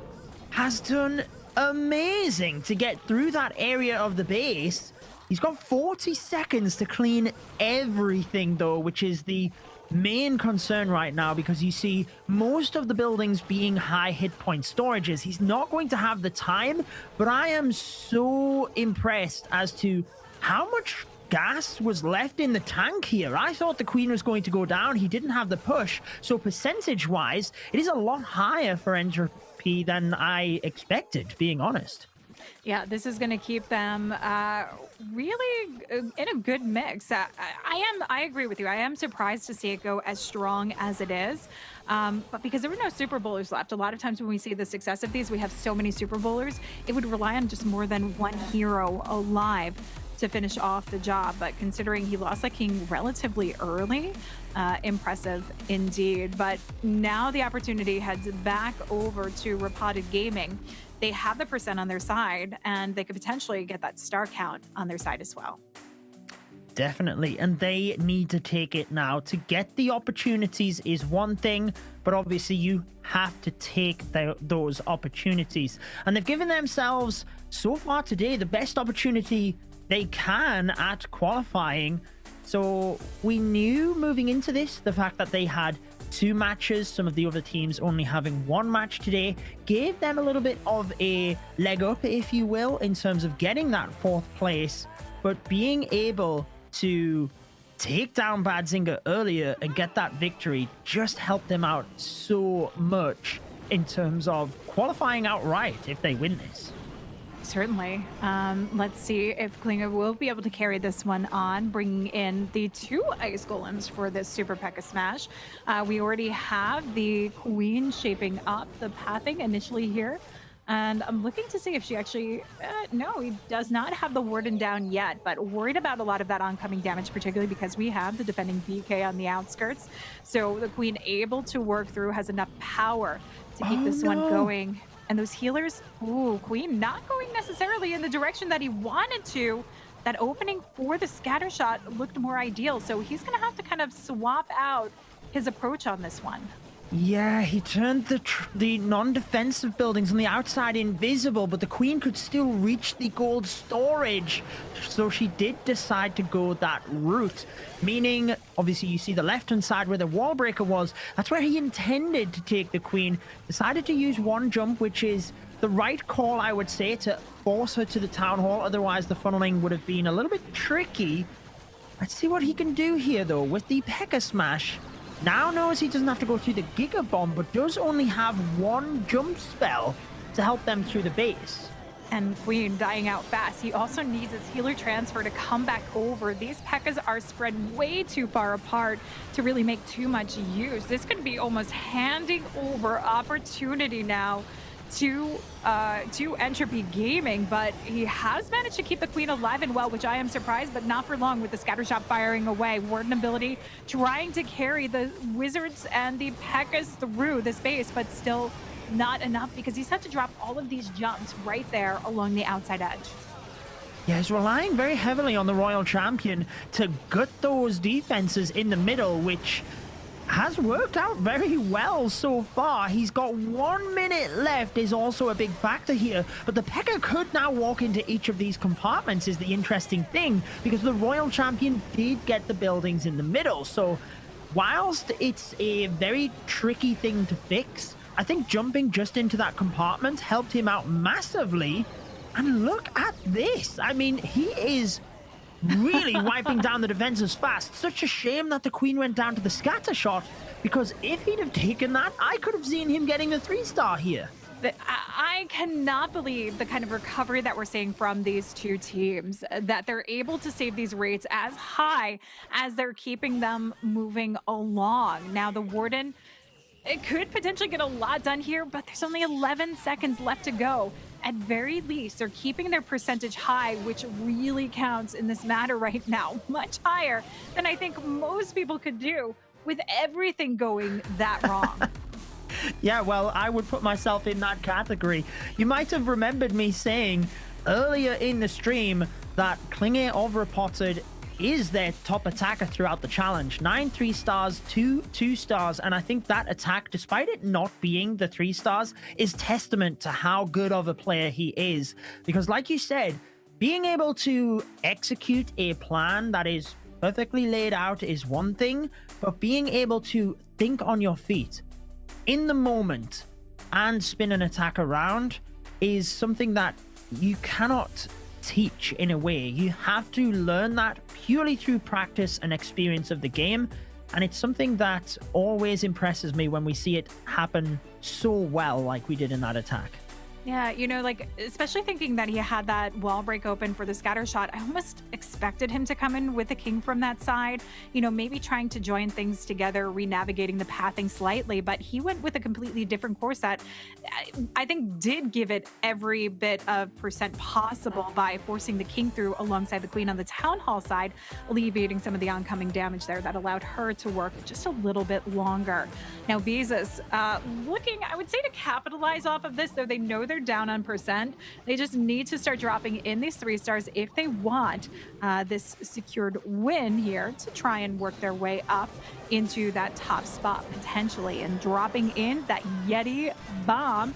has done amazing to get through that area of the base. He's got 40 seconds to clean everything, though, which is the main concern right now, because you see most of the buildings being high hit point storages. He's not going to have the time, but I am so impressed as to how much gas was left in the tank here. I thought the Queen was going to go down. He didn't have the push, so percentage wise it is a lot higher for Entropy than I expected, being honest. Yeah, this is going to keep them really in a good mix. I agree with you. I am surprised to see it go as strong as it is. But because there were no Super Bowlers left, a lot of times when we see the success of these, we have so many Super Bowlers, it would rely on just more than one hero alive to finish off the job. But considering he lost that King relatively early, impressive indeed. But now the opportunity heads back over to Repotted Gaming. They have the percent on their side, and they could potentially get that star count on their side as well. Definitely, and they need to take it now. To get the opportunities is one thing, but obviously you have to take those opportunities. And they've given themselves, so far today, the best opportunity they can at qualifying. So we knew moving into this, the fact that they had 2 matches, some of the other teams only having 1 match today, gave them a little bit of a leg up, if you will, in terms of getting that 4th place. But being able to take down Badzinger earlier and get that victory just helped them out so much in terms of qualifying outright if they win this. Certainly. Let's see if Klinga will be able to carry this one on, bringing in the 2 Ice Golems for this Super P.E.K.K.A. Smash. We already have the Queen shaping up the pathing initially here. And I'm looking to see if she actually... no, he does not have the Warden down yet, but worried about a lot of that oncoming damage, particularly because we have the defending BK on the outskirts. So the Queen able to work through, has enough power to keep this one going. And those healers, ooh, Queen not going necessarily in the direction that he wanted to. That opening for the scatter shot looked more ideal. So he's going to have to kind of swap out his approach on this one. Yeah, he turned the non-defensive buildings on the outside invisible, but the Queen could still reach the gold storage. So she did decide to go that route, meaning, obviously, you see the left-hand side where the wall breaker was. That's where he intended to take the Queen. Decided to use 1 jump, which is the right call, I would say, to force her to the town hall. Otherwise, the funneling would have been a little bit tricky. Let's see what he can do here, though, with the P.E.K.K.A. Smash. Now knows he doesn't have to go through the Giga Bomb, but does only have 1 jump spell to help them through the base. And Queen dying out fast. He also needs his healer transfer to come back over. These P.E.K.K.A.s are spread way too far apart to really make too much use. This could be almost handing over opportunity now to Entropy Gaming, but he has managed to keep the Queen alive and well, which I am surprised, but not for long with the Scattershot firing away. Warden ability trying to carry the Wizards and the P.E.K.K.A.s through this base, but still not enough because he's had to drop all of these jumps right there along the outside edge. Yeah, he's relying very heavily on the Royal Champion to gut those defenses in the middle, which has worked out very well so far. He's got 1 minute left is also a big factor here, but the P.E.K.K.A. could now walk into each of these compartments is the interesting thing, because the Royal Champion did get the buildings in the middle. So whilst it's a very tricky thing to fix, I think jumping just into that compartment helped him out massively. And look at this. I mean, he is really wiping down the defenses fast. Such a shame that the Queen went down to the scatter shot, because if he'd have taken that, I could have seen him getting the 3-star here. I cannot believe the kind of recovery that we're seeing from these two teams, that they're able to save these rates as high as they're keeping them moving along. Now, the Warden, it could potentially get a lot done here, but there's only 11 seconds left to go. At very least, they're keeping their percentage high, which really counts in this matter right now. Much higher than I think most people could do with everything going that wrong. Yeah, well, I would put myself in that category. You might have remembered me saying earlier in the stream that Klinger of Reported is their top attacker throughout the challenge. 9 3-stars, 2 2-stars, and I think that attack, despite it not being the 3-stars, is testament to how good of a player he is. Because like you said, being able to execute a plan that is perfectly laid out is one thing, but being able to think on your feet in the moment and spin an attack around is something that you cannot teach in a way. You have to learn that purely through practice and experience of the game, and it's something that always impresses me when we see it happen so well like we did in that attack. Yeah, you know, like, especially thinking that he had that wall break open for the scatter shot, I almost expected him to come in with the king from that side, you know, maybe trying to join things together, re-navigating the pathing slightly, but he went with a completely different course that I think did give it every bit of percent possible by forcing the king through alongside the queen on the town hall side, alleviating some of the oncoming damage there that allowed her to work just a little bit longer. Now, Beezus, looking, I would say, to capitalize off of this, though they know they're down on percent. They just need to start dropping in these 3-stars if they want this secured win here to try and work their way up into that top spot potentially. And dropping in that Yeti bomb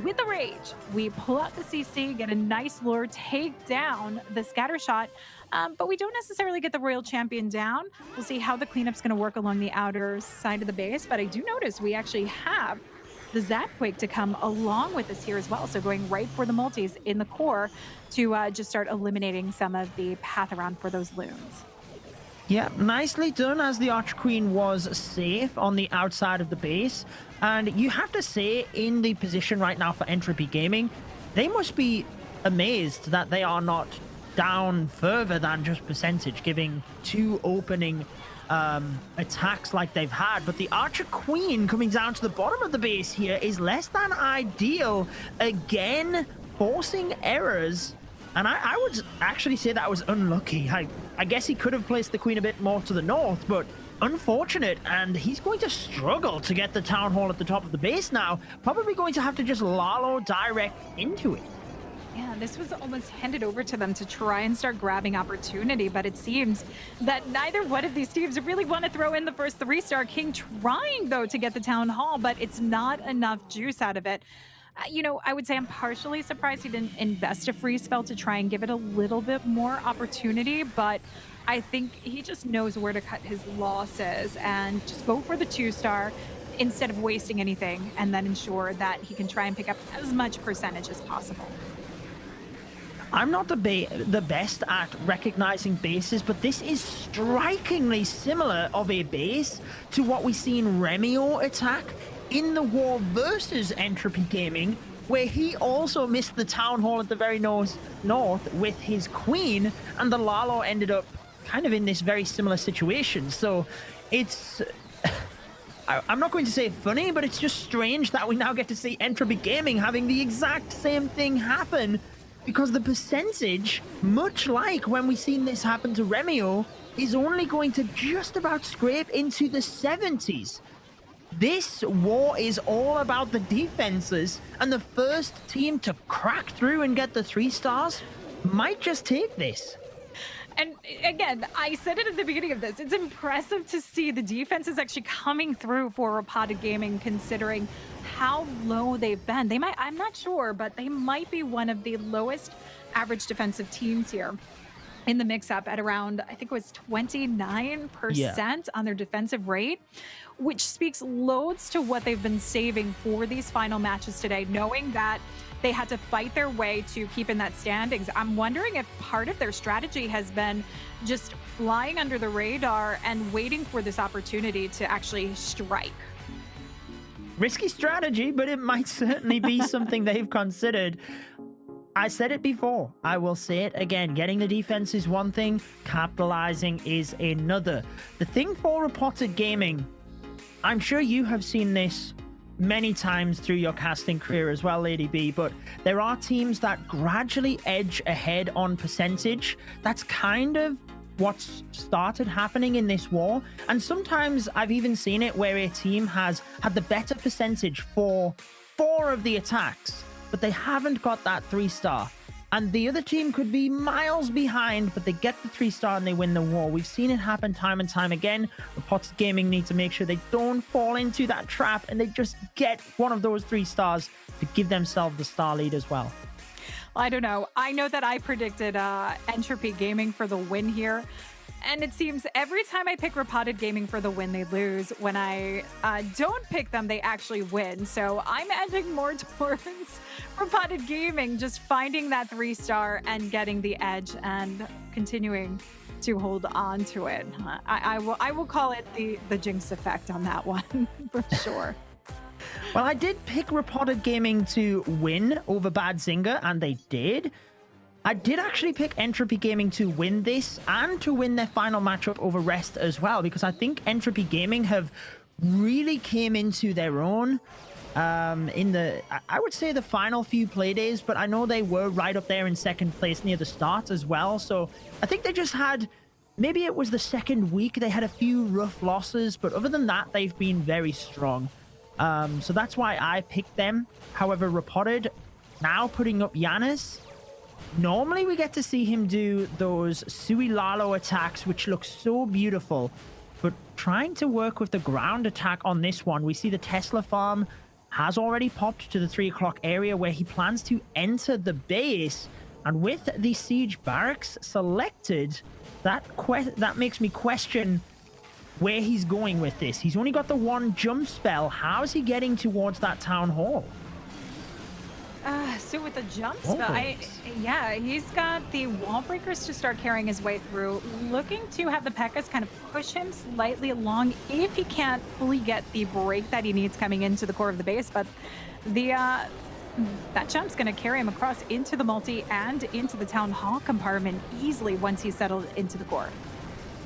with the rage. We pull out the CC, get a nice lure, take down the scatter shot, but we don't necessarily get the Royal Champion down. We'll see how the cleanup's going to work along the outer side of the base, but I do notice we actually have the Zapquake to come along with us here as well. So going right for the multis in the core to just start eliminating some of the path around for those loons. Yeah, nicely done, as the Arch Queen was safe on the outside of the base. And you have to say, in the position right now for Entropy Gaming, they must be amazed that they are not down further than just percentage, giving 2 opening attacks like they've had. But the Archer Queen coming down to the bottom of the base here is less than ideal. Again, forcing errors. And I would actually say that was unlucky. I guess he could have placed the Queen a bit more to the north, but unfortunate. And he's going to struggle to get the Town Hall at the top of the base now. Probably going to have to just Lalo direct into it. Yeah, this was almost handed over to them to try and start grabbing opportunity, but it seems that neither one of these teams really want to throw in the first 3-star king, trying, though, to get the Town Hall, but it's not enough juice out of it. You know, I would say I'm partially surprised he didn't invest a free spell to try and give it a little bit more opportunity, but I think he just knows where to cut his losses and just go for the 2-star instead of wasting anything, and then ensure that he can try and pick up as much percentage as possible. I'm not the best at recognizing bases, but this is strikingly similar of a base to what we see in Remio attack in the war versus Entropy Gaming where he also missed the town hall at the very north with his queen, and the Lalo ended up kind of in this very similar situation. So it's I'm not going to say funny, but it's just strange that we now get to see Entropy Gaming having the exact same thing happen, because the percentage, much like when we seen this happen to Remio, is only going to just about scrape into the 70s. This war is all about the defenses, and the first team to crack through and get the 3 stars might just take this. And again, I said it at the beginning of this, it's impressive to see the defense is actually coming through for Rapata Gaming, considering how low they've been. They might, I'm not sure, but they might be one of the lowest average defensive teams here in the mix-up at around, I think it was 29% on their defensive rate, which speaks loads to what they've been saving for these final matches today, knowing that they had to fight their way to keep in that standings. I'm wondering if part of their strategy has been just flying under the radar and waiting for this opportunity to actually strike. Risky strategy, but it might certainly be something they've considered. I said it before, I will say it again. Getting the defense is one thing, capitalizing is another. The thing for Reported Gaming, I'm sure you have seen this many times through your casting career as well, Lady B, but there are teams that gradually edge ahead on percentage. That's kind of what's started happening in this war, and sometimes I've even seen it where a team has had the better percentage for 4 of the attacks, but they haven't got that 3-star, and the other team could be miles behind, but they get the 3-star and they win the war. We've seen it happen time and time again. Reported Gaming need to make sure they don't fall into that trap and they just get one of those 3 stars to give themselves the star lead as well. I don't know. I know that I predicted Entropy Gaming for the win here. And it seems every time I pick Reported Gaming for the win, they lose. When I don't pick them, they actually win. So I'm edging more towards Reported Gaming, just finding that 3-star and getting the edge and continuing to hold on to it. I will call it the jinx effect on that one for sure. Well, I did pick Reported Gaming to win over Bad Zinger, and they did. I did actually pick Entropy Gaming to win this and to win their final matchup over Rest as well, because I think Entropy Gaming have really came into their own in the, I would say, the final few play days, but I know they were right up there in second place near the start as well. So I think they just had, maybe it was the second week, they had a few rough losses, but other than that, they've been very strong. So that's why I picked them. However, Reported now putting up Yanis. Normally we get to see him do those Sui Lalo attacks, which look so beautiful, but trying to work with the ground attack on this one, we see the Tesla farm has already popped to the 3 o'clock area where he plans to enter the base, and with the siege barracks selected, that makes me question where he's going with this. He's only got the 1 jump spell. How is he getting towards that town hall? So with the jump spell, yeah, he's got the wall breakers to start carrying his way through, looking to have the P.E.K.K.A.s kind of push him slightly along if he can't fully get the break that he needs coming into the core of the base. But the that jump's going to carry him across into the multi and into the town hall compartment easily once he's settled into the core.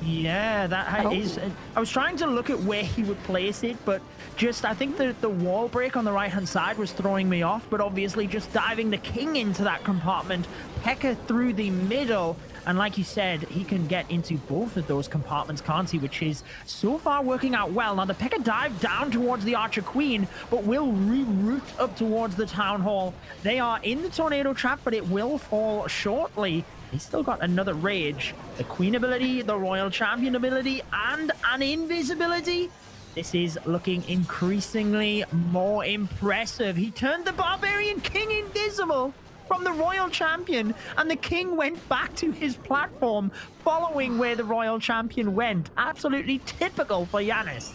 Yeah, that is. I was trying to look at where he would place it, but just I think the wall break on the right-hand side was throwing me off, but obviously just diving the king into that compartment, P.E.K.K.A. through the middle, and like you said, he can get into both of those compartments, can't he, which is so far working out well. Now the P.E.K.K.A. dive down towards the Archer Queen, but will reroute up towards the Town Hall. They are in the Tornado Trap, but it will fall shortly. He's still got another Rage, the Queen ability, the Royal Champion ability, and an Invisibility. This is looking increasingly more impressive. He turned the Barbarian King invisible from the Royal Champion, and the King went back to his platform following where the Royal Champion went. Absolutely typical for Yanis.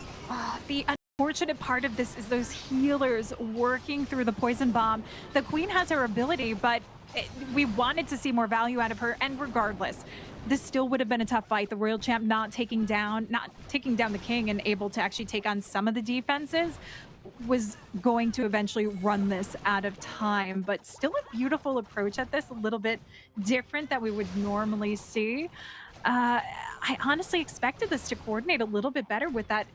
The unfortunate part of this is those healers working through the Poison Bomb. The Queen has her ability, but we wanted to see more value out of her, and regardless, this still would have been a tough fight. The Royal Champ not taking down the King and able to actually take on some of the defenses. was going to eventually run this out of time, but still a beautiful approach at this, a little bit different that we would normally see. I honestly expected this to coordinate a little bit better with that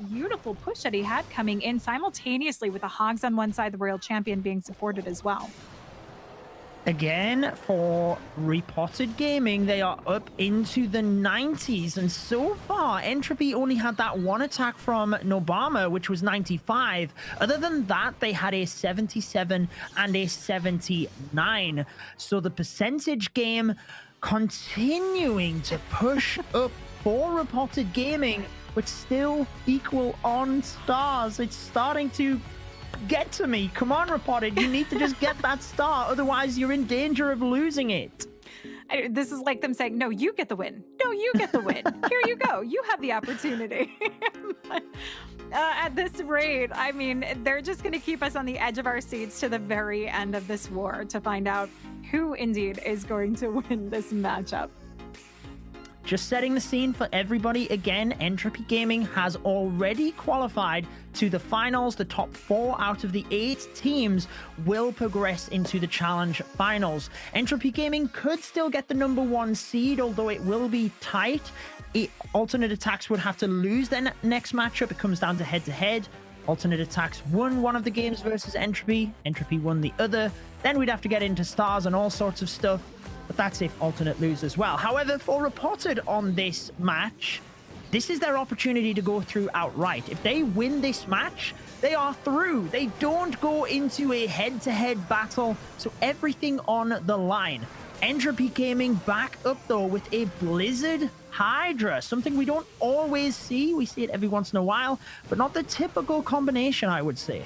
beautiful push that he had coming in simultaneously with the Hogs on one side, the Royal Champion being supported as well. Again, for Repotted Gaming, they are up into the 90s, and so far, Entropy only had that one attack from Nobama, which was 95. Other than that, they had a 77 and a 79. So the percentage game continuing to push up for Repotted Gaming, but still equal on stars. It's starting to get to me. Come on, Repotted. You need to just get that star. Otherwise, you're in danger of losing it. This is like them saying, no, you get the win. No, you get the win. Here you go. You have the opportunity. But, at this rate, I mean, they're just going to keep us on the edge of our seats to the very end of this war to find out who indeed is going to win this matchup. Just setting the scene for everybody again, Entropy Gaming has already qualified to the finals. The top 4 out of the 8 teams will progress into the challenge finals. Entropy Gaming could still get the number 1 seed, although it will be tight. Alternate Attacks would have to lose their next matchup. It comes down to head-to-head. Alternate Attacks won one of the games versus Entropy. Entropy won the other. Then we'd have to get into stars and all sorts of stuff. But that's if Alternate lose as well. However, for Repotted on this match, this is their opportunity to go through outright. If they win this match, they are through. They don't go into a head-to-head battle, so everything on the line. Entropy Gaming back up, though, with a Blizzard Hydra, something we don't always see. We see it every once in a while, but not the typical combination, I would say.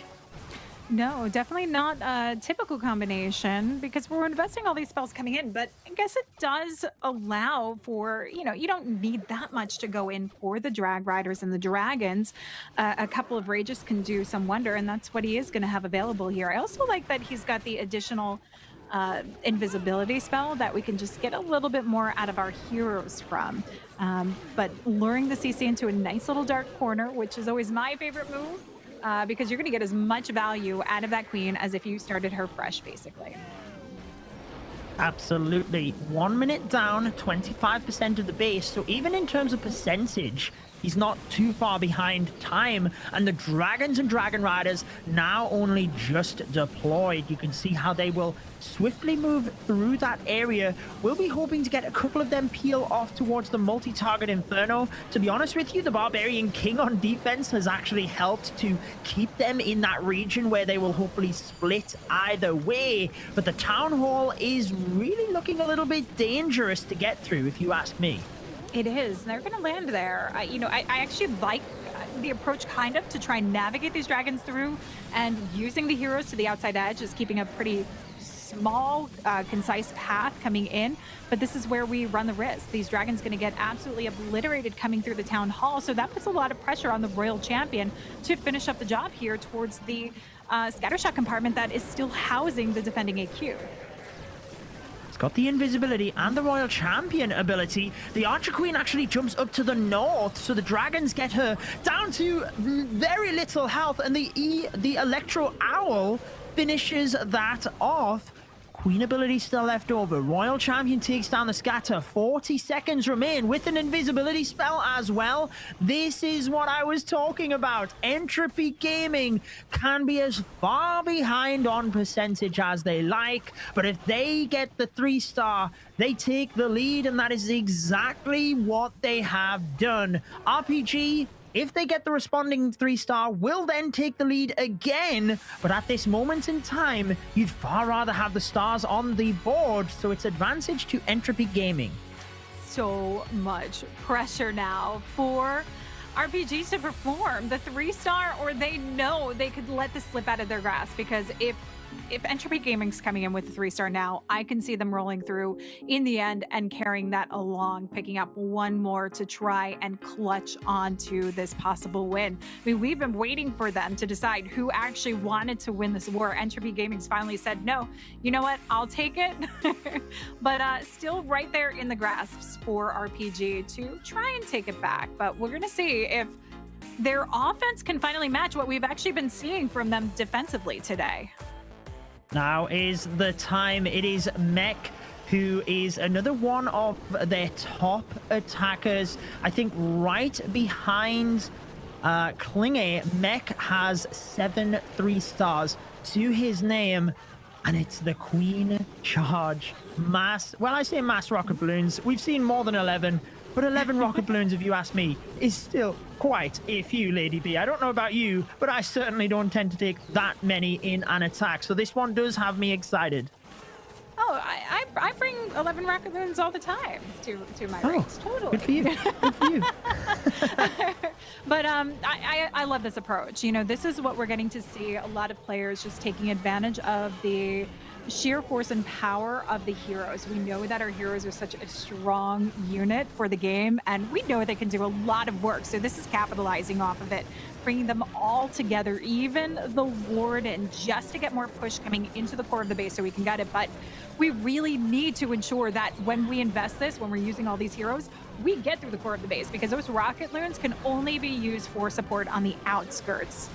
No, definitely not a typical combination because we're investing all these spells coming in, but I guess it does allow for, you know, you don't need that much to go in for the Drag Riders and the Dragons. A couple of Rages can do some wonder, and that's what he is going to have available here. I also like that he's got the additional invisibility spell that we can just get a little bit more out of our heroes from. But luring the CC into a nice little dark corner, which is always my favorite move. Because you're going to get as much value out of that queen as if you started her fresh, basically. Absolutely. 1 minute down, 25% of the base. So even in terms of percentage, he's not too far behind time. And the Dragons and Dragon Riders now only just deployed. You can see how they will swiftly move through that area. We'll be hoping to get a couple of them peel off towards the multi-target Inferno. To be honest with you, the Barbarian King on defense has actually helped to keep them in that region where they will hopefully split either way. But the Town Hall is really looking a little bit dangerous to get through, if you ask me. It is. They're going to land there. I actually like the approach kind of to try and navigate these dragons through, and using the heroes to the outside edge is keeping a pretty small, concise path coming in. But this is where we run the risk. These dragons going to get absolutely obliterated coming through the town hall. So that puts a lot of pressure on the Royal Champion to finish up the job here towards the scattershot compartment that is still housing the defending AQ. It's got the invisibility and the Royal Champion ability. The Archer Queen actually jumps up to the north, so the dragons get her down to very little health, and the Electro Owl finishes that off. Queen ability still left over. Royal Champion takes down the scatter. 40 seconds remain with an invisibility spell as well. This is what I was talking about. Entropy Gaming can be as far behind on percentage as they like, but if they get the 3-star, they take the lead, and that is exactly what they have done. RPG, if they get the responding 3-star, will then take the lead again. But at this moment in time, you'd far rather have the stars on the board, so it's advantage to Entropy Gaming. So much pressure now for RPG to perform the 3-star, or they know they could let this slip out of their grasp, because if Entropy Gaming's coming in with the 3-star now, I can see them rolling through in the end and carrying that along, picking up one more to try and clutch onto this possible win. I mean, we've been waiting for them to decide who actually wanted to win this war. Entropy Gaming's finally said, no, you know what, I'll take it. But still right there in the grasps for RPG to try and take it back. But we're going to see if their offense can finally match what we've actually been seeing from them defensively today. Now is the time. It is Mech, who is another one of their top attackers. I think right behind Klinge, Mech has 7 3-stars to his name, and it's the Queen Charge mass. Well, I say mass rocket balloons. We've seen more than 11, but 11 rocket balloons, if you ask me, is still quite a few, Lady B. I don't know about you, but I certainly don't tend to take that many in an attack. So this one does have me excited. Oh, I bring 11 rocket balloons all the time to my race. Totally. Good for you. Good for you. But I love this approach. You know, this is what we're getting to see. A lot of players just taking advantage of the sheer force and power of the heroes. We know that our heroes are such a strong unit for the game, and we know they can do a lot of work. So this is capitalizing off of it, bringing them all together, even the Warden, just to get more push coming into the core of the base so we can get it. But we really need to ensure that when we invest this, when we're using all these heroes, we get through the core of the base, because those rocket loons can only be used for support on the outskirts.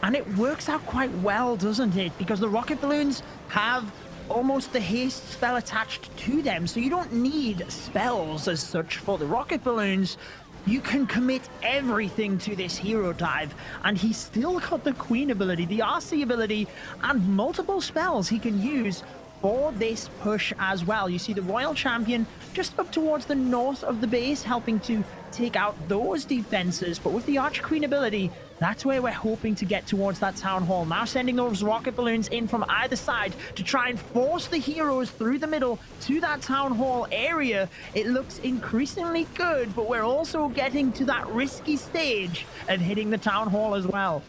And it works out quite well, doesn't it? Because the rocket balloons have almost the haste spell attached to them. So you don't need spells as such for the rocket balloons. You can commit everything to this hero dive, and he's still got the Queen ability, the RC ability, and multiple spells he can use for this push as well. You see the Royal Champion just up towards the north of the base, helping to take out those defenses. But with the Arch Queen ability, that's where we're hoping to get towards that Town Hall. Now sending those rocket balloons in from either side to try and force the heroes through the middle to that Town Hall area. It looks increasingly good, but we're also getting to that risky stage of hitting the Town Hall as well.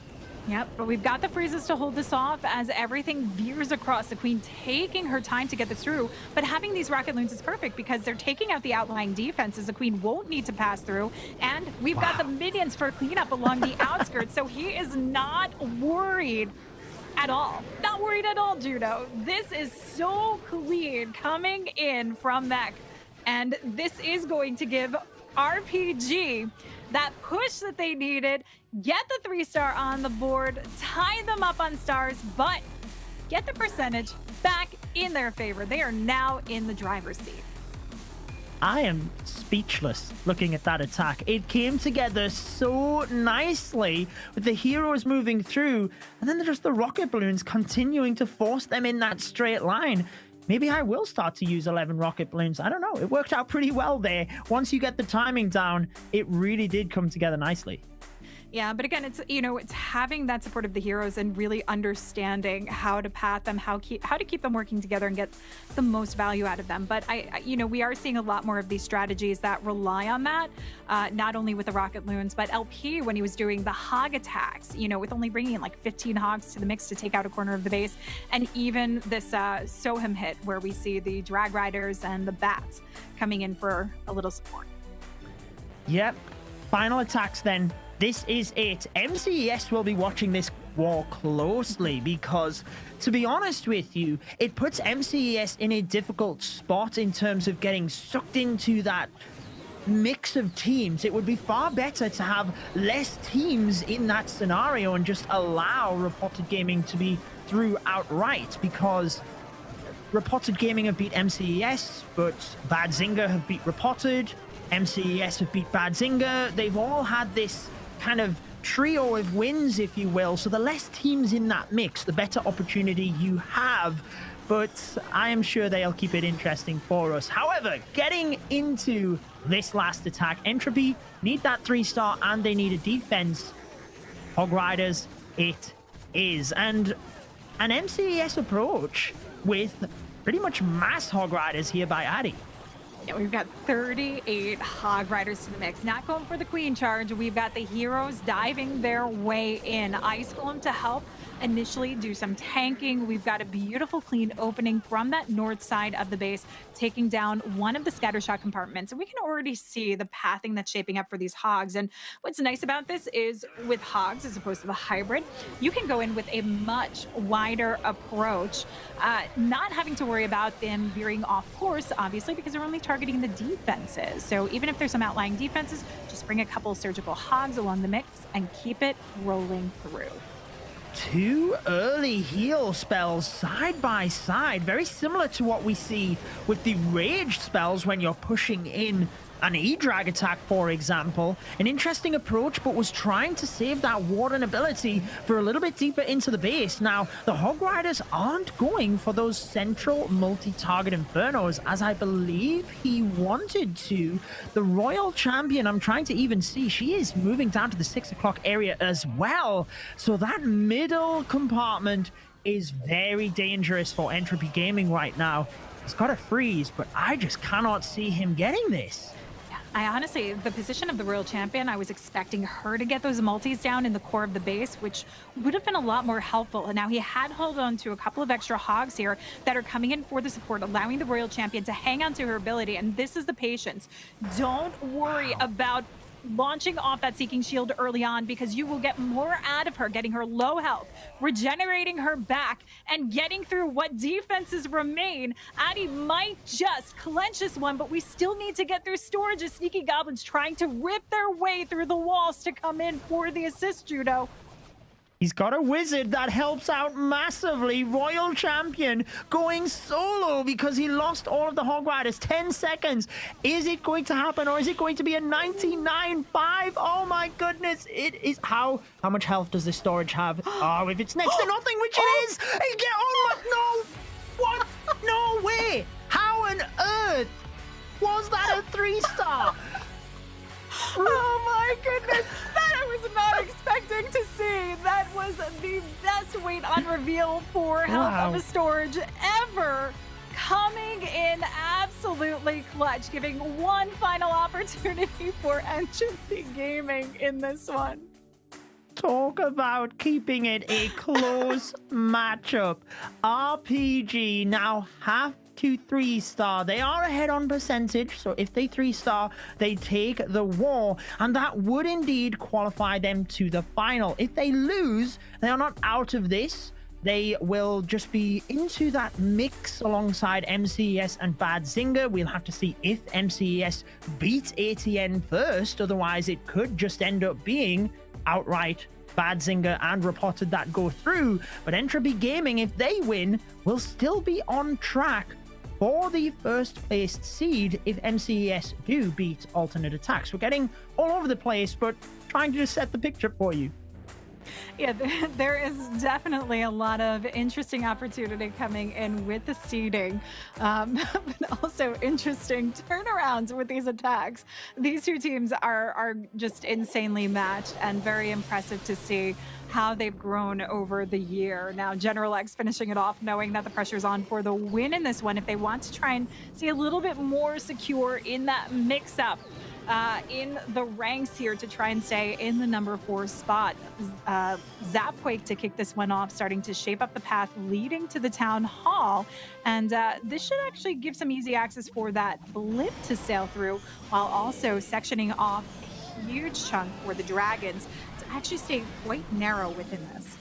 Yep, but we've got the freezes to hold this off as everything veers across. The Queen taking her time to get this through, but having these rocket loons is perfect because they're taking out the outlying defenses. The Queen won't need to pass through, and we've got the minions for cleanup along the outskirts, so he is not worried at all. Not worried at all, Judo. This is so clean coming in from Mech, and this is going to give RPG that push that they needed, get the 3-star on the board, tie them up on stars, but get the percentage back in their favor. They are now in the driver's seat. I am speechless looking at that attack. It came together so nicely with the heroes moving through, and then just the rocket balloons continuing to force them in that straight line. Maybe I will start to use 11 rocket balloons. I don't know. It worked out pretty well there. Once you get the timing down, it really did come together nicely. Yeah, but again, it's, you know, it's having that support of the heroes and really understanding how to path them, how to keep them working together and get the most value out of them. But you know, we are seeing a lot more of these strategies that rely on that, not only with the rocket loons, but LP when he was doing the hog attacks, you know, with only bringing in like 15 hogs to the mix to take out a corner of the base, and even this Soham hit where we see the drag riders and the bats coming in for a little support. Yep. Final attacks then. This is it. MCES will be watching this war closely because, to be honest with you, it puts MCES in a difficult spot in terms of getting sucked into that mix of teams. It would be far better to have less teams in that scenario and just allow Reported Gaming to be through outright, because Reported Gaming have beat MCES, but Bad Zinger have beat Reported. MCES have beat Bad Zinger. They've all had this kind of trio of wins, if you will. So the less teams in that mix, the better opportunity you have. But I am sure they'll keep it interesting for us. However, getting into this last attack, Entropy need that 3-star and they need a defense. Hog Riders, it is. And an MCES approach with pretty much mass Hog Riders here by Addy. Yeah, we've got 38 Hog Riders to the mix. Not going for the Queen charge. We've got the heroes diving their way in. Ice Golem to help initially do some tanking. We've got a beautiful clean opening from that north side of the base, taking down one of the scatter shot compartments. And we can already see the pathing that's shaping up for these hogs. And what's nice about this is with hogs, as opposed to the hybrid, you can go in with a much wider approach, not having to worry about them veering off course, obviously, because they're only targeting the defenses. So even if there's some outlying defenses, just bring a couple surgical hogs along the mix and keep it rolling through. 2 early heal spells side by side, very similar to what we see with the rage spells when you're pushing in an E-Drag attack, for example. An interesting approach, but was trying to save that Warden ability for a little bit deeper into the base. Now, the Hog Riders aren't going for those central multi-target Infernos, as I believe he wanted to. The Royal Champion, I'm trying to even see, she is moving down to the 6 o'clock area as well. So that middle compartment is very dangerous for Entropy Gaming right now. He's got a freeze, but I just cannot see him getting this. I honestly, the position of the Royal Champion, I was expecting her to get those multis down in the core of the base, which would have been a lot more helpful. And now he had held on to a couple of extra hogs here that are coming in for the support, allowing the Royal Champion to hang on to her ability. And this is the patience. Don't worry about launching off that Seeking Shield early on, because you will get more out of her, getting her low health, regenerating her back, and getting through what defenses remain. Addy might just clench this one, but we still need to get through storage as Sneaky Goblins trying to rip their way through the walls to come in for the assist, Judo. He's got a wizard that helps out massively. Royal Champion going solo because he lost all of the Hog Riders. 10 seconds. Is it going to happen, or is it going to be a 99-5? Oh my goodness. It is. How much health does this storage have? Oh, if it's next to nothing, which it is. Hey, get on my... No. What? No way. How on earth was that a 3-star? Oh my goodness, that I was not expecting to see. That was the best wait on reveal for Health of a Storage ever. Coming in absolutely clutch, giving one final opportunity for Entropy Gaming in this one. Talk about keeping it a close matchup. RPG now have to 3-star. They are ahead on percentage, so if they 3-star, they take the war, and that would indeed qualify them to the final. If they lose, they are not out of this. They will just be into that mix alongside MCES and Bad Zinger. We'll have to see if MCES beats ATN first, otherwise it could just end up being outright Bad Zinger and Reported that go through. But Entropy Gaming, if they win, will still be on track for the first placed seed if MCES do beat Alternate Attacks. We're getting all over the place, but trying to just set the picture for you. Yeah, there is definitely a lot of interesting opportunity coming in with the seeding, but also interesting turnarounds with these attacks. These two teams are just insanely matched and very impressive to see how they've grown over the year. Now, General X finishing it off, knowing that the pressure's on for the win in this one if they want to try and see a little bit more secure in that mix-up. In the ranks here to try and stay in the number 4 spot. Zapquake to kick this one off, starting to shape up the path leading to the town hall. And this should actually give some easy access for that blip to sail through, while also sectioning off a huge chunk for the dragons to actually stay quite narrow within this.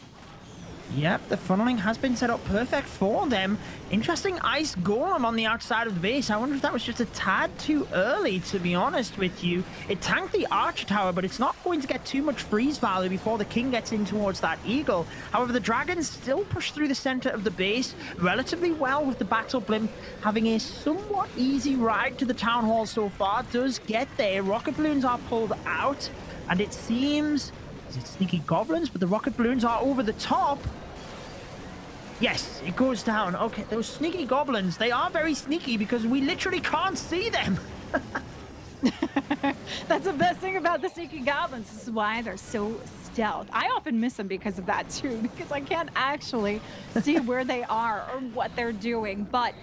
Yep, the funneling has been set up perfect for them. Interesting ice golem on the outside of the base. I wonder if that was just a tad too early, to be honest with you. It tanked the archer tower, but it's not going to get too much freeze value before the king gets in towards that eagle. However, the dragons still push through the center of the base relatively well, with the battle blimp having a somewhat easy ride to the town hall so far. Does get there. Rocket balloons are pulled out, and it seems... Is it sneaky goblins? But the rocket balloons are over the top. Yes, it goes down. Okay, those sneaky goblins, they are very sneaky because we literally can't see them. That's the best thing about the sneaky goblins. This is why they're so stealth. I often miss them because of that too, because I can't actually see where they are or what they're doing. But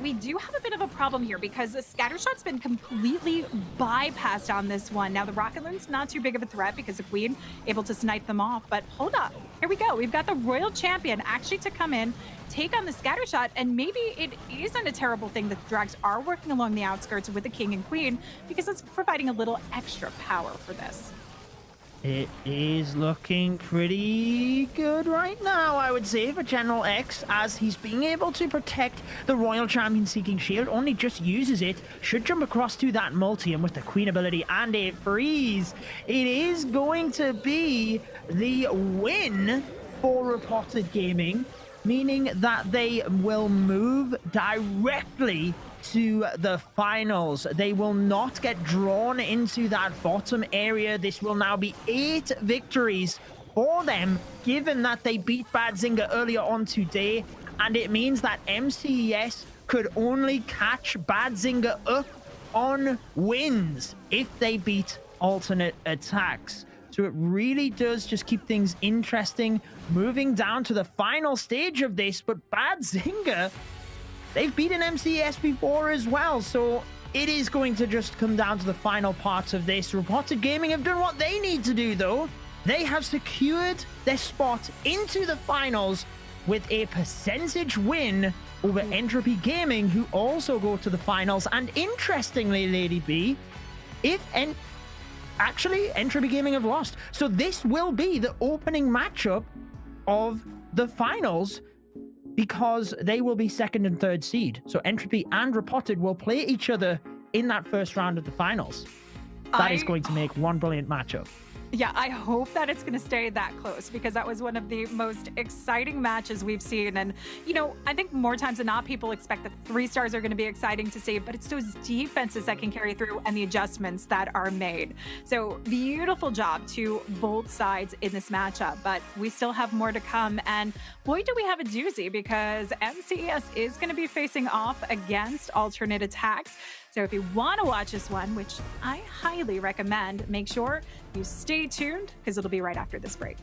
we do have a bit of a problem here because the scatter shot's been completely bypassed on this one. Now the rocket balloon's not too big of a threat because the queen able to snipe them off, but hold up, here we go. We've got the Royal Champion actually to come in, take on the scatter shot, and maybe it isn't a terrible thing that the drags are working along the outskirts with the king and queen, because it's providing a little extra power for this. It is looking pretty good right now, I would say, for General X, as he's being able to protect the Royal Champion Seeking Shield, only just uses it, should jump across to that multi, and with the Queen ability and a freeze, it is going to be the win for Reported Gaming, meaning that they will move directly to the finals. They will not get drawn into that bottom area. This will now be 8 victories for them, given that they beat Bad Zinger earlier on today, and it means that MCES could only catch Bad Zinger up on wins if they beat alternate attacks. So it really does just keep things interesting, moving down to the final stage of this. But Bad Zinger, they've beaten MCES before as well, so it is going to just come down to the final parts of this. Reported Gaming have done what they need to do, though. They have secured their spot into the finals with a percentage win over Entropy Gaming, who also go to the finals. And interestingly, Lady B, actually, Entropy Gaming have lost. So this will be the opening matchup of the finals, because they will be 2nd and 3rd seed. So Entropy and Reported will play each other in that first round of the finals. That is going to make one brilliant matchup. Yeah, I hope that it's going to stay that close, because that was one of the most exciting matches we've seen. And, you know, I think more times than not, people expect the 3 stars are going to be exciting to see, but it's those defenses that can carry through and the adjustments that are made. So beautiful job to both sides in this matchup, but we still have more to come. And boy, do we have a doozy, because MCES is going to be facing off against alternate attacks. So if you want to watch this one, which I highly recommend, make sure you stay tuned, because it'll be right after this break.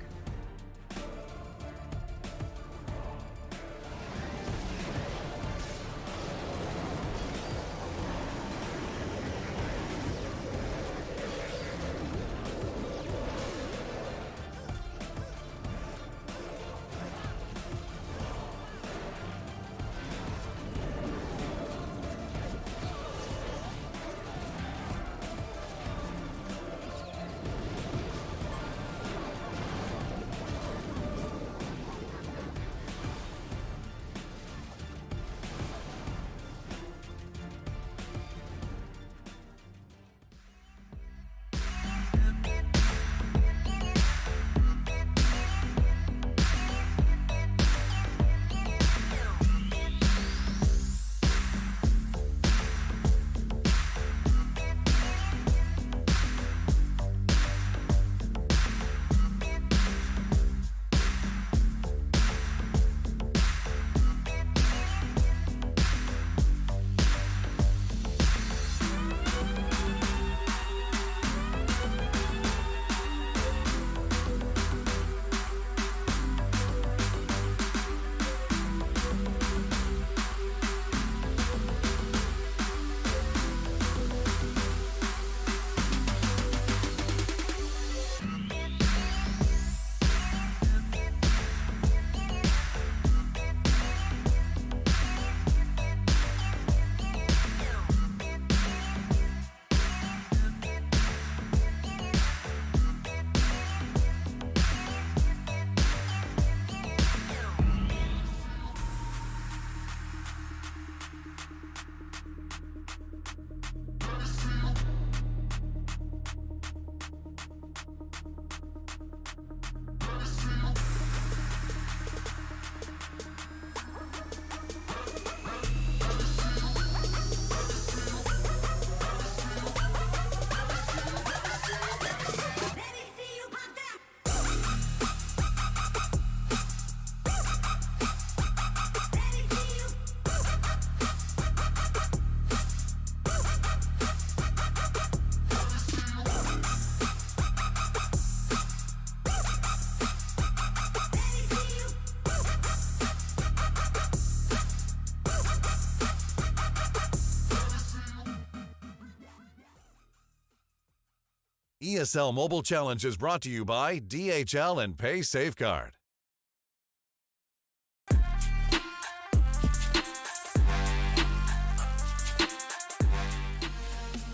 ESL Mobile Challenge is brought to you by DHL and Pay Safeguard.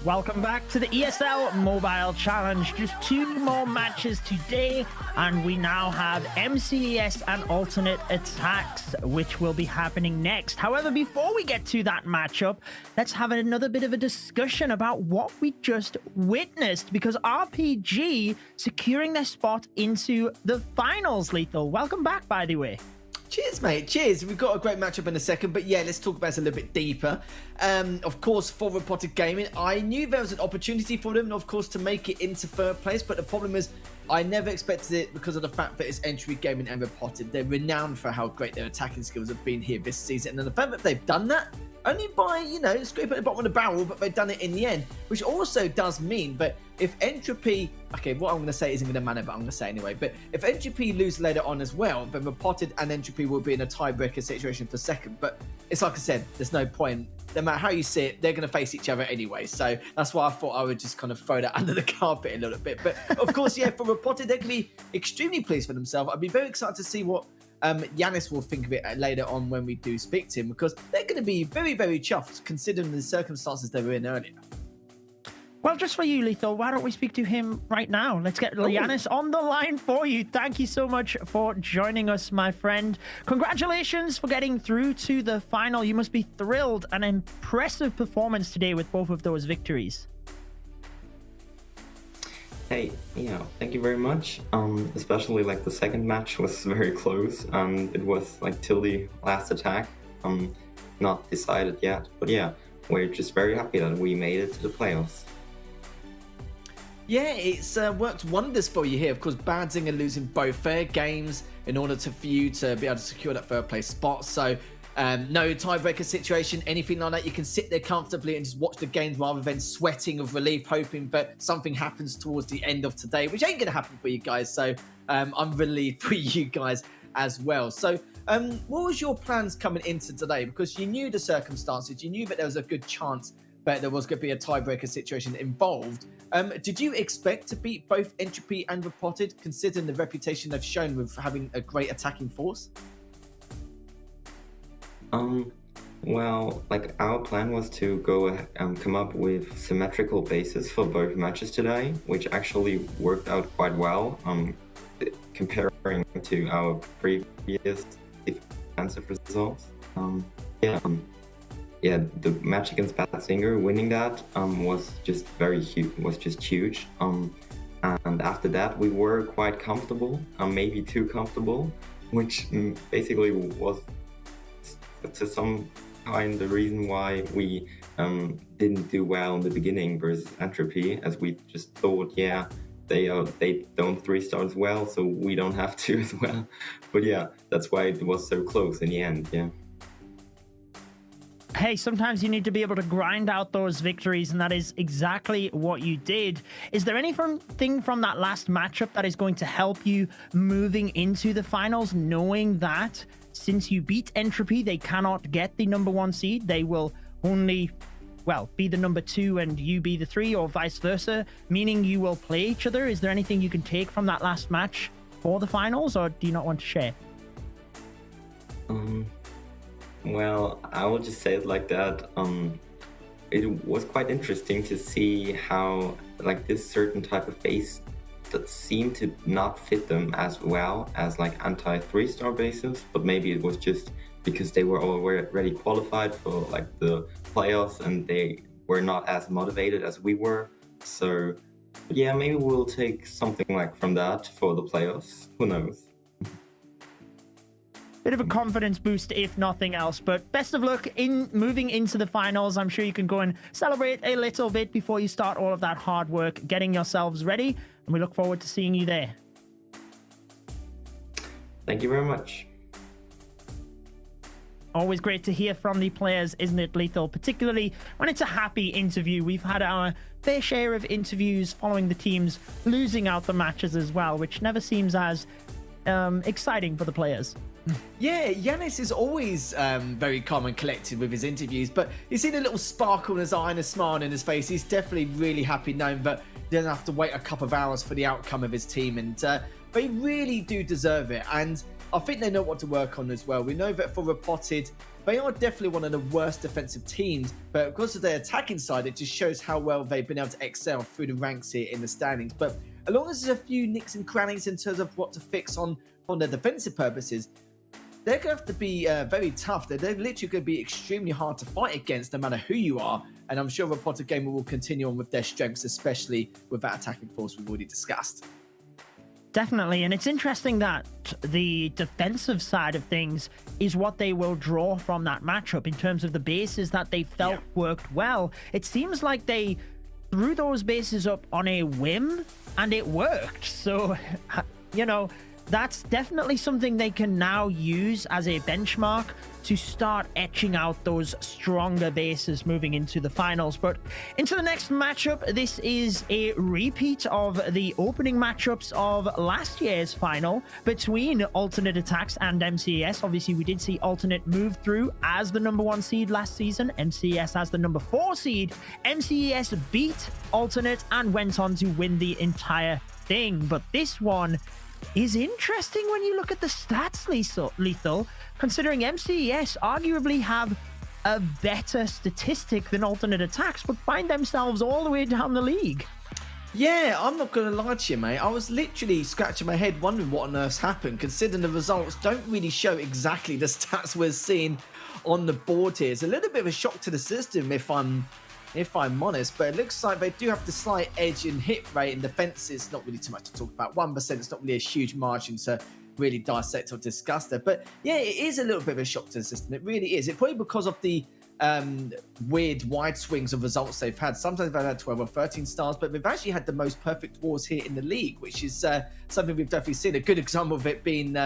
Welcome back to the ESL Mobile Challenge. Just 2 more matches today, and we now have MCES and alternate attacks, which will be happening next. However, before we get to that matchup, let's have another bit of a discussion about what we just witnessed, because RPG securing their spot into the finals, Lethal. Welcome back, by the way. Cheers, mate. Cheers. We've got a great matchup in a second, but yeah, let's talk about this a little bit deeper. Of course, for Robotic Gaming, I knew there was an opportunity for them, of course, to make it into third place, but the problem is I never expected it because of the fact that it's Entropy Gaming and Robotic. They're renowned for how great their attacking skills have been here this season, and the fact that they've done that, only by, you know, scraping at the bottom of the barrel, but they've done it in the end, which also does mean that if Entropy, okay, what I'm going to say isn't going to matter, but I'm going to say anyway, but if Entropy lose later on as well, then Robotic and Entropy will be in a tiebreaker situation for second, but it's like I said, there's no point. No matter how you see it, they're going to face each other anyway, so that's why I thought I would just kind of throw that under the carpet a little bit. But of course, yeah, for Robotic, they're going to be extremely pleased for themselves. I'd be very excited to see what Yanis will think of it later on when we do speak to him, because they're going to be very, very chuffed considering the circumstances they were in earlier. Well, just for you, Lethal, why don't we speak to him right now? Let's get Yanis on the line for you. Thank you so much for joining us, my friend. Congratulations for getting through to the final. You must be thrilled. An impressive performance today with both of those victories. Hey, yeah, thank you very much. Especially like the second match was very close, and it was like till the last attack. Not decided yet, but yeah, we're just very happy that we made it to the playoffs. Yeah, it's worked wonders for you here. Of course, Badzing are losing both their games in order for you to be able to secure that third place spot. So no tiebreaker situation, anything like that. You can sit there comfortably and just watch the games rather than sweating of relief, hoping that something happens towards the end of today, which ain't going to happen for you guys. So I'm relieved for you guys as well. So what was your plans coming into today? Because you knew the circumstances, you knew that there was a good chance that there was going to be a tiebreaker situation involved. Did you expect to beat both Entropy and Robotic, considering the reputation they've shown with having a great attacking force? Well, like our plan was to go come up with symmetrical bases for both matches today, which actually worked out quite well. Comparing to our previous defensive results. Yeah, the match against Bad Singer, winning that was just huge. And after that, we were quite comfortable, maybe too comfortable, which basically was to some kind the reason why we didn't do well in the beginning versus Entropy, as we just thought, yeah, they don't 3-star as well, so we don't have to as well. But yeah, that's why it was so close in the end. Yeah. Hey, sometimes you need to be able to grind out those victories, and that is exactly what you did. Is there anything from that last matchup that is going to help you moving into the finals, knowing that since you beat Entropy, they cannot get the #1 seed? They will only, well, be the #2 and you be the 3, or vice versa, meaning you will play each other. Is there anything you can take from that last match for the finals, or do you not want to share? Well, I will just say it like that. It was quite interesting to see how like this certain type of base that seemed to not fit them as well as like anti-3-star bases, but maybe it was just because they were already qualified for like the playoffs and they were not as motivated as we were. So yeah, maybe we'll take something like from that for the playoffs. Who knows? Bit of a confidence boost, if nothing else. But best of luck in moving into the finals. I'm sure you can go and celebrate a little bit before you start all of that hard work, getting yourselves ready. And we look forward to seeing you there. Thank you very much. Always great to hear from the players, isn't it, Lethal? Particularly when it's a happy interview. We've had our fair share of interviews following the teams losing out the matches as well, which never seems as exciting for the players. Yeah, Yanis is always very calm and collected with his interviews, but you see the little sparkle in his eye and a smile in his face. He's definitely really happy knowing that he doesn't have to wait a couple of hours for the outcome of his team, and they really do deserve it. And I think they know what to work on as well. We know that for Robotic, they are definitely one of the worst defensive teams, but because of their attacking side, it just shows how well they've been able to excel through the ranks here in the standings. But as long as there's a few nicks and crannies in terms of what to fix on their defensive purposes, they're going to have to be very tough. They're literally going to be extremely hard to fight against no matter who you are. And I'm sure Reporter Gamer will continue on with their strengths, especially with that attacking force we've already discussed. Definitely, and it's interesting that the defensive side of things is what they will draw from that matchup in terms of the bases that they felt worked well. It seems like they threw those bases up on a whim, and it worked. So, you know, that's definitely something they can now use as a benchmark to start etching out those stronger bases moving into the finals. But into the next matchup, this is a repeat of the opening matchups of last year's final between Alternate Attacks and MCES. Obviously, we did see Alternate move through as the #1 seed last season, MCES as the #4 seed. MCES beat Alternate and went on to win the entire thing. But this one is interesting when you look at the stats, Lethal, considering MCES arguably have a better statistic than Alternate Attacks, but find themselves all the way down the league. Yeah, I'm not going to lie to you, mate. I was literally scratching my head wondering what on earth's happened, considering the results don't really show exactly the stats we're seeing on the board here. It's a little bit of a shock to the system if I'm honest, but it looks like they do have the slight edge in hit rate and defense. It's not really too much to talk about. 1%, it's not really a huge margin to really dissect or discuss there. But yeah, it is a little bit of a shock to the system. It really is. It's probably because of the weird wide swings of results they've had. Sometimes they've had 12 or 13 stars, but they've actually had the most perfect wars here in the league, which is something we've definitely seen. A good example of it being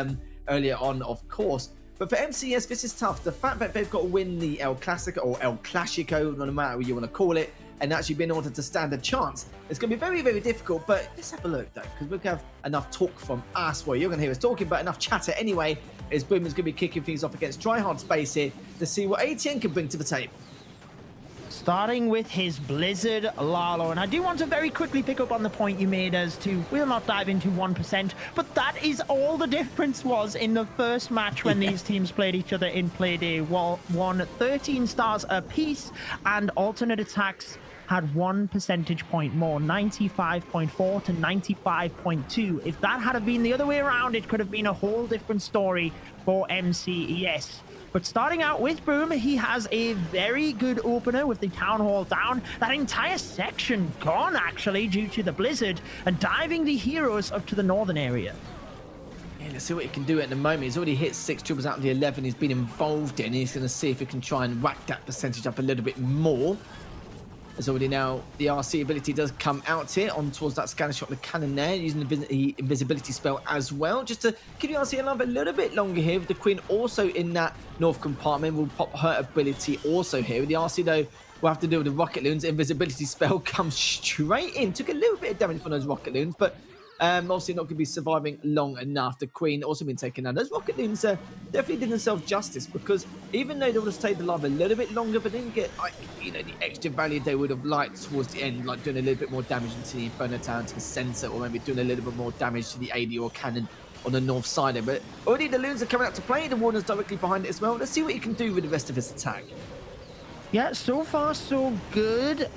earlier on, of course. But for MCS, this is tough. The fact that they've got to win the El Clasico, or El Clasico, no matter what you want to call it, and actually be in order to stand a chance, it's going to be very, very difficult. But let's have a look, though, because we're going to have enough talk from us. Well, you're going to hear us talking, but enough chatter anyway, as Boomer's going to be kicking things off against Tryhard Space here to see what ATN can bring to the table. Starting with his Blizzard Lalo. And I do want to very quickly pick up on the point you made as to, we'll not dive into 1%, but that is all the difference was in the first match when these teams played each other in Play Day. Won 13 stars apiece, and Alternate Attacks had 1 percentage point more, 95.4 to 95.2. If that had been the other way around, it could have been a whole different story for MCES. But starting out with Boom, he has a very good opener with the Town Hall down. That entire section gone, actually, due to the Blizzard, and diving the heroes up to the northern area. Yeah, let's see what he can do at the moment. He's already hit 6 triples out of the 11 he's been involved in. He's going to see if he can try and whack that percentage up a little bit more. As already now, the RC ability does come out here on towards that scanner shot, the cannon there, using the invisibility spell as well, just to give the RC alive a little bit longer here. With the Queen also in that north compartment, will pop her ability also here. With the RC though, we'll have to deal with the rocket loons. Invisibility spell comes straight in. Took a little bit of damage from those rocket loons, but obviously not going to be surviving long enough. The Queen also been taken down. Those rocket loons definitely did themselves justice, because even though they would have stayed alive a little bit longer, but didn't get, like, you know, the extra value they would have liked towards the end, like doing a little bit more damage into the Inferno Tower, to the center, or maybe doing a little bit more damage to the AD or cannon on the north side of it. But already the loons are coming out to play. The Warner's directly behind it as well. Let's see what he can do with the rest of his attack. Yeah, so far so good.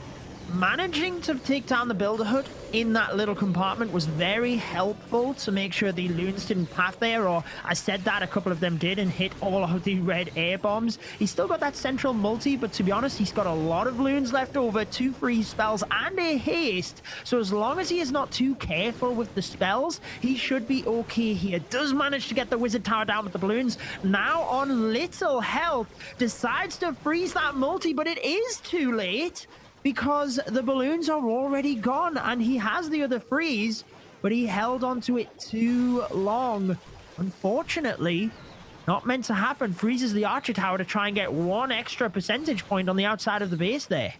Managing to take down the Builder Hood in that little compartment was very helpful to make sure the loons didn't path there, or I said that a couple of them did and hit all of the red air bombs. He's still got that central multi, but to be honest, he's got a lot of loons left over, 2 freeze spells and a haste. So as long as he is not too careful with the spells, he should be okay here. Does manage to get the Wizard Tower down with the balloons. Now on little health, decides to freeze that multi, but it is too late, because the balloons are already gone and he has the other freeze, but he held onto it too long. Unfortunately, not meant to happen. Freezes the Archer Tower to try and get 1 extra percentage point on the outside of the base there.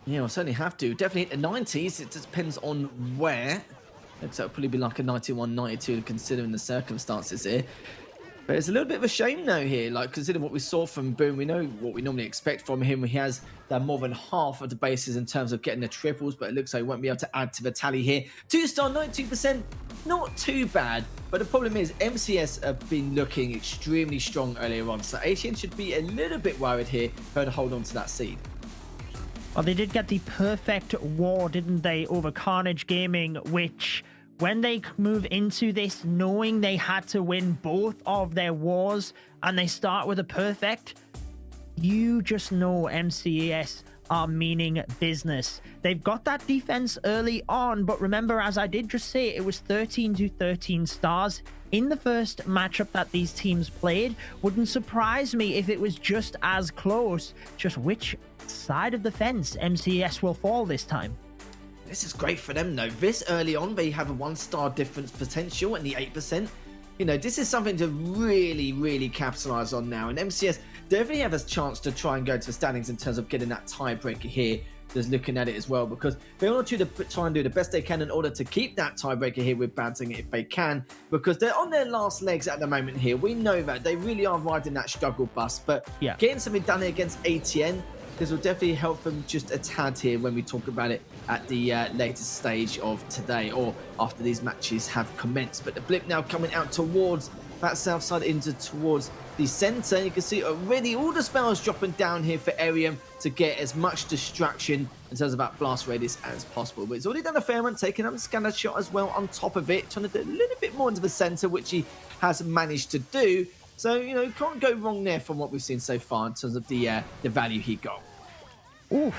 Yeah, we'll certainly have to. Definitely hit the 90s. It just depends on where. Looks like it'll probably be like a 91, 92, considering the circumstances here. But it's a little bit of a shame though here, like considering what we saw from Boom. We know what we normally expect from him. He has done more than half of the bases in terms of getting the triples, but it looks like he won't be able to add to the tally here. 2-star, 92%. not too bad. But the problem is MCS have been looking extremely strong earlier on. So ATN should be a little bit worried here for to hold on to that seed. Well, they did get the perfect war, didn't they, over Carnage Gaming, which when they move into this knowing they had to win both of their wars and they start with a perfect, you just know MCAS are meaning business. They've got that defense early on, but remember, as I did just say, it was 13 to 13 stars in the first matchup that these teams played. Wouldn't surprise me if it was just as close. Just which side of the fence MCAS will fall this time. This is great for them though. This early on, they have a 1-star difference potential and the 8%. You know, this is something to really capitalize on now. And MCS definitely have a chance to try and go to the standings in terms of getting that tiebreaker here. Just looking at it as well, because they want to try and do the best they can in order to keep that tiebreaker here with Badzing if they can, because they're on their last legs at the moment here. We know that they really are riding that struggle bus, but yeah, getting something done here against ATN, this will definitely help them just a tad here when we talk about it at the latest stage of today or after these matches have commenced. But the blip now coming out towards that south side into towards the center. You can see already all the spells dropping down here for Arium to get as much distraction in terms of that blast radius as possible. But he's already done a fair amount, taking up the scanner shot as well on top of it, trying to do a little bit more into the center, which he has managed to do. So, you know, can't go wrong there from what we've seen so far in terms of the value he got. Oof.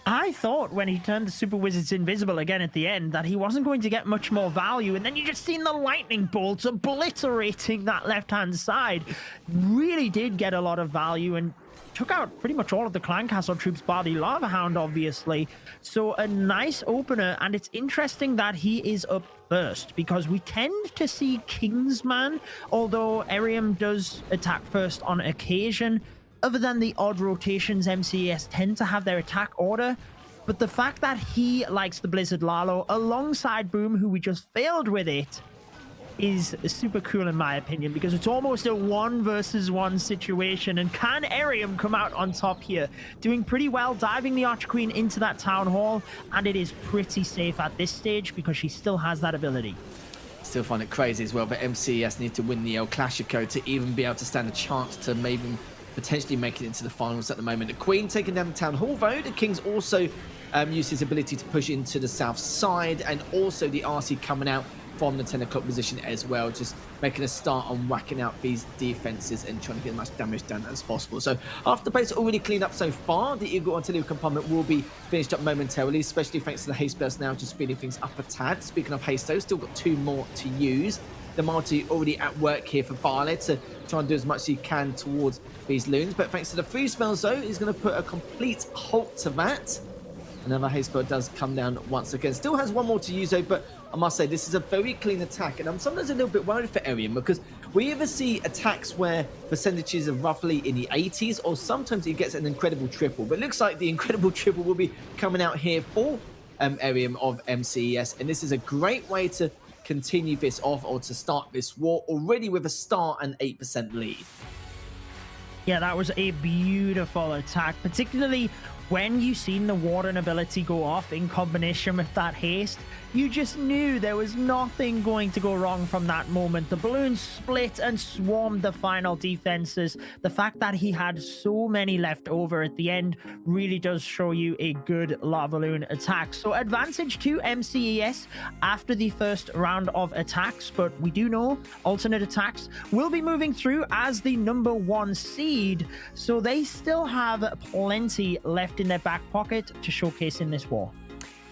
I thought when he turned the Super Wizards invisible again at the end that he wasn't going to get much more value, and then you just seen the lightning bolts obliterating that left-hand side. Really did get a lot of value and took out pretty much all of the Clan Castle troops, bar the Lava Hound, obviously. So a nice opener, and it's interesting that he is up first, because we tend to see Kingsman, although Arium does attack first on occasion. Other than the odd rotations, MCAS tend to have their attack order. But the fact that he likes the Blizzard Lalo alongside Boom, who we just failed with it, is super cool in my opinion, because it's almost a 1 versus 1 situation. And can Arium come out on top here? Doing pretty well, diving the Archer Queen into that Town Hall, and it is pretty safe at this stage because she still has that ability. Still find it crazy as well, but MCAS need to win the El Clasico to even be able to stand a chance to maybe potentially making it into the finals at the moment. The Queen taking down the Town Hall though. The King's also used his ability to push into the south side, and also the RC coming out from the 10 o'clock position as well, just making a start on whacking out these defenses and trying to get as much damage done as possible. So after the base already cleaned up so far, the Eagle artillery compartment will be finished up momentarily, especially thanks to the haste burst now, just speeding things up a tad. Speaking of haste though, still got 2 more to use. The multi already at work here for Barlet to try and do as much as he can towards these loons, but thanks to the free spells though, he's going to put a complete halt to that. Another haste spell does come down once again. Still has 1 more to use though, but I must say this is a very clean attack, and I'm sometimes a little bit worried for Arium, because we either see attacks where percentages are roughly in the 80s, or sometimes he gets an incredible triple. But it looks like the incredible triple will be coming out here for Arium of MCES, and this is a great way to continue this off, or to start this war already with a start and 8% lead. Yeah, that was a beautiful attack, particularly when you seen the Warden ability go off in combination with that haste. You just knew there was nothing going to go wrong from that moment. The balloons split and swarmed the final defenses. The fact that he had so many left over at the end really does show you a good lava balloon attack. So advantage to MCES after the first round of attacks, but we do know alternate attacks will be moving through as the #1 seed, so they still have plenty left in their back pocket to showcase in this war.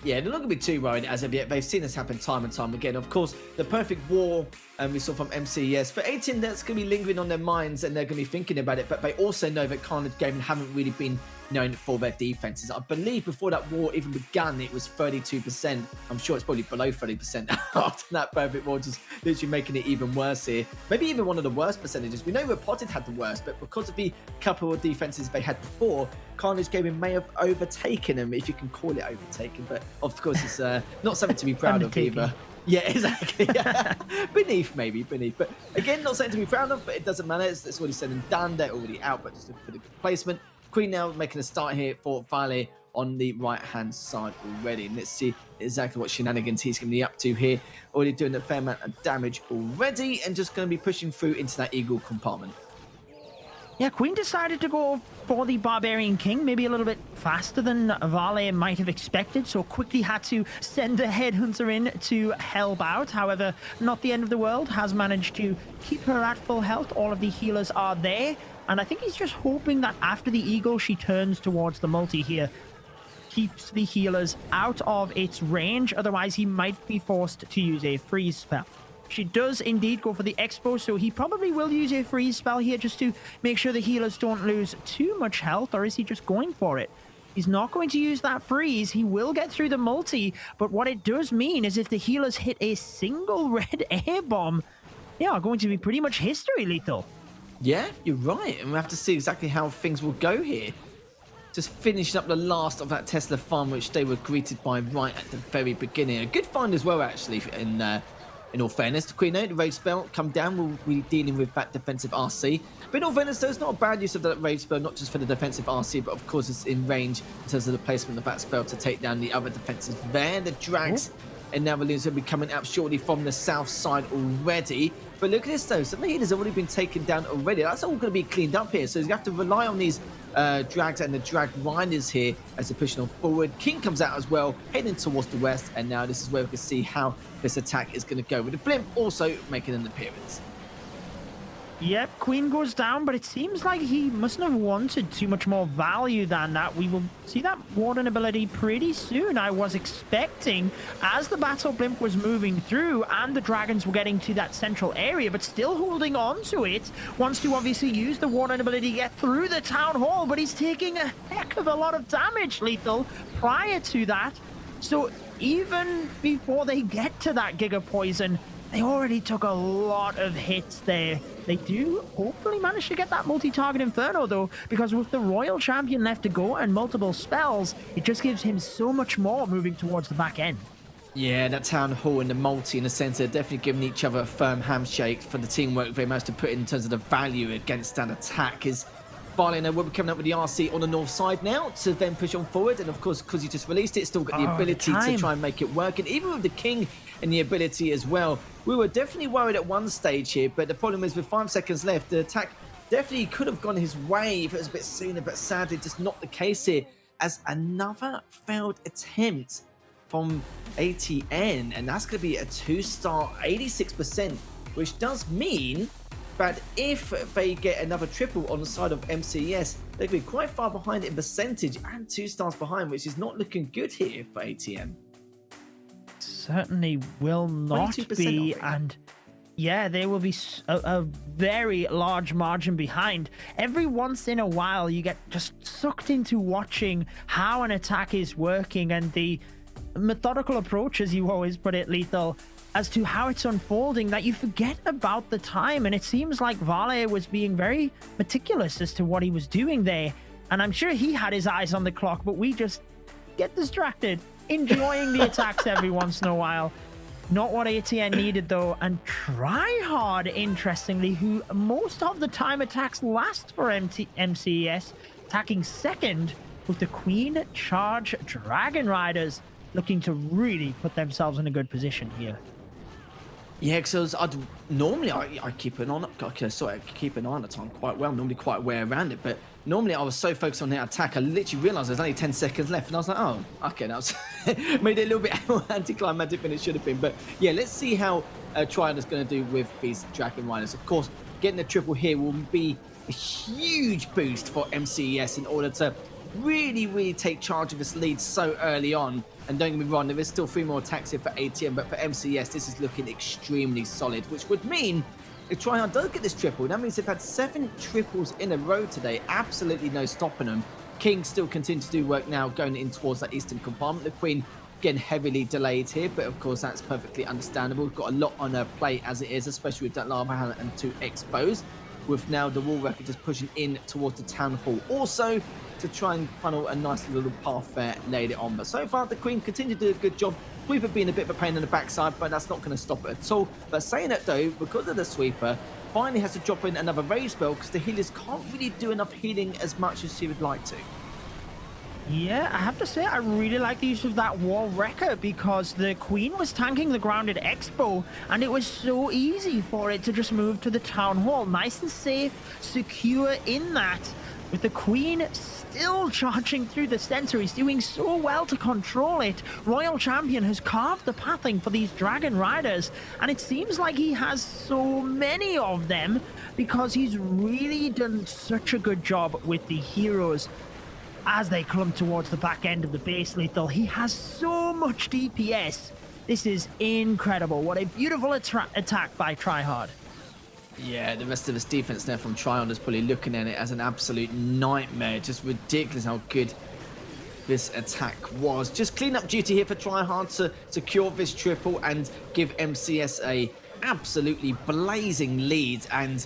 Yeah, they're not going to be too worried as of yet. They've seen this happen time and time again. Of course, the perfect war we saw from MCES. For 18, that's going to be lingering on their minds and they're going to be thinking about it. But they also know that Carnage Gaming haven't really been known for their defenses. I believe before that war even began, it was 32%. I'm sure it's probably below 30% after that perfect war, just literally making it even worse here. Maybe even one of the worst percentages. We know Repotted had the worst, but because of the couple of defenses they had before, Carnage Gaming may have overtaken them, if you can call it overtaken. But of course, it's not something to be proud of either. Yeah, exactly. Yeah. beneath. But again, not something to be proud of, but it doesn't matter. It's already said and done. They're already out, but just looking for the good placement. Queen now making a start here for Vale on the right-hand side already. And let's see exactly what shenanigans he's going to be up to here. Already doing a fair amount of damage already and just going to be pushing through into that Eagle compartment. Yeah, Queen decided to go for the Barbarian King, maybe a little bit faster than Vale might have expected, so quickly had to send a Headhunter in to help out. However, not the end of the world, has managed to keep her at full health. All of the healers are there, and I think he's just hoping that after the Eagle, she turns towards the multi here. Keeps the healers out of its range, otherwise he might be forced to use a freeze spell. She does indeed go for the Expo, so he probably will use a freeze spell here just to make sure the healers don't lose too much health, or is he just going for it? He's not going to use that freeze. He will get through the multi, but what it does mean is if the healers hit a single red air bomb, they are going to be pretty much history lethal. Yeah, you're right, and we'll have to see exactly how things will go here. Just finishing up the last of that Tesla farm, which they were greeted by right at the very beginning. A good find as well, actually, in all fairness. The Queen, the Rage Spell come down, we'll be dealing with that defensive RC. But in all fairness, though, it's not a bad use of that Rage Spell, not just for the defensive RC, but of course it's in range in terms of the placement of that spell to take down the other defenses there. The Drags and now Balloons will be coming up shortly from the south side already. But look at this though, some of the healers have already been taken down already. That's all going to be cleaned up here. So you have to rely on these Drags and the Drag Riders here as they're pushing on forward. King comes out as well, heading towards the west. And now this is where we can see how this attack is going to go. With the Blimp also making an appearance. Yep, Queen goes down, but it seems like he mustn't have wanted too much more value than that. We will see that Warden ability pretty soon. I was expecting, as the Battle Blimp was moving through and the Dragons were getting to that central area, but still holding on to it. Wants to obviously use the Warden ability to get through the Town Hall, but he's taking a heck of a lot of damage, lethal, prior to that. So even before they get to that Giga Poison, they already took a lot of hits there. They do hopefully manage to get that multi-target Inferno, though, because with the Royal Champion left to go and multiple spells, it just gives him so much more moving towards the back end. Yeah, that Town Hall and the multi in the centre definitely giving each other a firm handshake for the teamwork they managed to put in terms of the value against that attack. Is Barley will be coming up with the RC on the north side now to then push on forward. And of course, because he just released it, still got the ability to try and make it work. And even with the King and the ability as well, we were definitely worried at one stage here. But the problem is with 5 seconds left, the attack definitely could have gone his way if it was a bit sooner. But sadly, just not the case here, as another failed attempt from ATN. And that's going to be a 2-star, 86%, which does mean that if they get another triple on the side of MCES, they could be quite far behind in percentage and 2 stars behind, which is not looking good here for ATM. Certainly will not be, and yeah, there will be a very large margin behind. Every once in a while, you get just sucked into watching how an attack is working and the methodical approach, as you always put it, lethal, as to how it's unfolding, that you forget about the time. And it seems like Vale was being very meticulous as to what he was doing there. And I'm sure he had his eyes on the clock, but we just get distracted, enjoying the attacks every once in a while. Not what ATN needed, though. And Tryhard, interestingly, who most of the time attacks last for MCES, attacking second with the Queen Charge Dragon Riders, looking to really put themselves in a good position here. Yeah, because normally I keep an eye on the time quite well. I'm normally quite aware around it, but normally I was so focused on the attack, I literally realised there's only 10 seconds left, and I was like, oh, okay, that was made it a little bit more anticlimactic than it should have been. But yeah, let's see how Tryhard is going to do with these Dragon Riders. Of course, getting a triple here will be a huge boost for MCES in order to really take charge of this lead so early on. And don't get me wrong, there is still 3 more attacks here for ATM, but for MCES, this is looking extremely solid, which would mean if Tryhard does get this triple, that means they've had 7 triples in a row today. Absolutely no stopping them. King still continues to do work now, going in towards that eastern compartment. The Queen getting heavily delayed here, but of course that's perfectly understandable. We've got a lot on her plate as it is, especially with that Lava Hand and 2 Expos. With now the Wall Wrecker just pushing in towards the Town Hall. Also, to try and funnel a nice little path there later on. But so far, the Queen continued to do a good job Sweeper being a bit of a pain in the backside, but that's not going to stop it at all. But saying that though, because of the Sweeper, finally has to drop in another rage spell because the healers can't really do enough healing as much as she would like to. Yeah, I have to say, I really like the use of that Wall Wrecker because the Queen was tanking the Grounded Expo and it was so easy for it to just move to the Town Hall. Nice and safe, secure in that. With the Queen still charging through the center, he's doing so well to control it. Royal Champion has carved the pathing for these Dragon Riders, and it seems like he has so many of them because he's really done such a good job with the heroes. As they clump towards the back end of the base lethal, he has so much DPS. This is incredible. What a beautiful attack by Tryhard. Yeah, the rest of his defense there from Tryon is probably looking at it as an absolute nightmare. Just ridiculous how good this attack was. Just clean up duty here for Tryhard to secure this triple and give MCS a absolutely blazing lead. And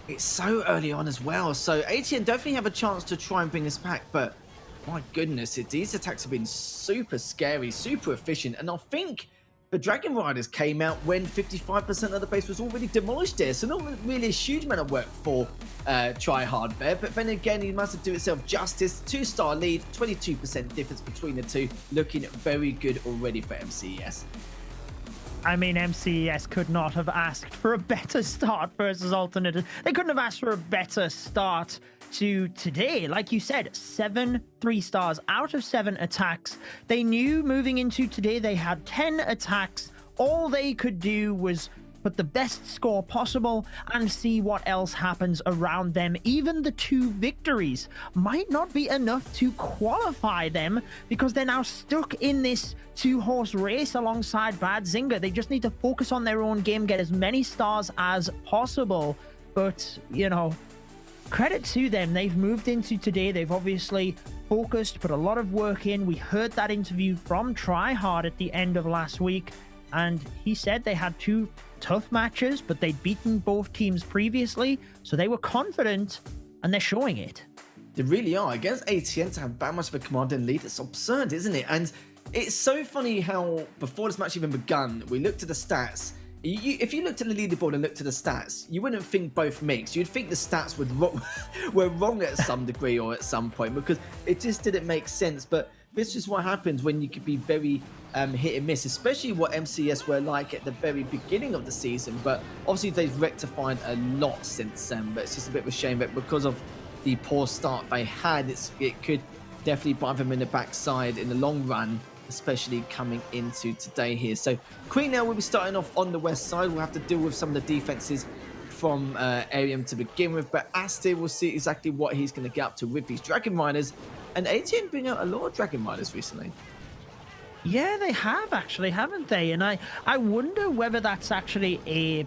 it's so early on as well. So ATN definitely have a chance to try and bring this back. But my goodness, these attacks have been super scary, super efficient. And I think the Dragon Riders came out when 55% of the base was already demolished there, so not really a huge amount of work for Tryhard there, but then again, he must do itself justice. 2-star lead, 22% difference between the two, looking very good already for MCES. I mean, MCES could not have asked for a better start versus Alternate. They couldn't have asked for a better start to today. Like you said, 7 3-stars out of 7 attacks. They knew moving into today they had 10 attacks. All they could do was put the best score possible and see what else happens around them. Even the 2 victories might not be enough to qualify them because they're now stuck in this 2-horse race alongside Bad Zinger. They just need to focus on their own game, get as many stars as possible. But, you know, credit to them. They've moved into today. They've obviously focused, put a lot of work in. We heard that interview from Tryhard at the end of last week, and he said they had 2 tough matches, but they'd beaten both teams previously, so they were confident, and they're showing it. They really are. Against ATN to have that much of a commanding lead, it's absurd, isn't it? And it's so funny how, before this match even begun, we looked at the stats. If you looked at the leaderboard and looked at the stats, you wouldn't think both mixed. You'd think the stats were wrong at some degree or at some point because it just didn't make sense. But this is what happens when you could be very hit and miss, especially what MCS were like at the very beginning of the season. But obviously they've rectified a lot since then. But it's just a bit of a shame that because of the poor start they had, it could definitely bite them in the backside in the long run, especially coming into today here. So Queen now will be starting off on the west side. We'll have to deal with some of the defenses from Arium to begin with, but Aster will see exactly what he's going to get up to with these Dragon Riders. And ATN bring out a lot of Dragon Riders recently. Yeah, they have actually, haven't they? And I wonder whether that's actually a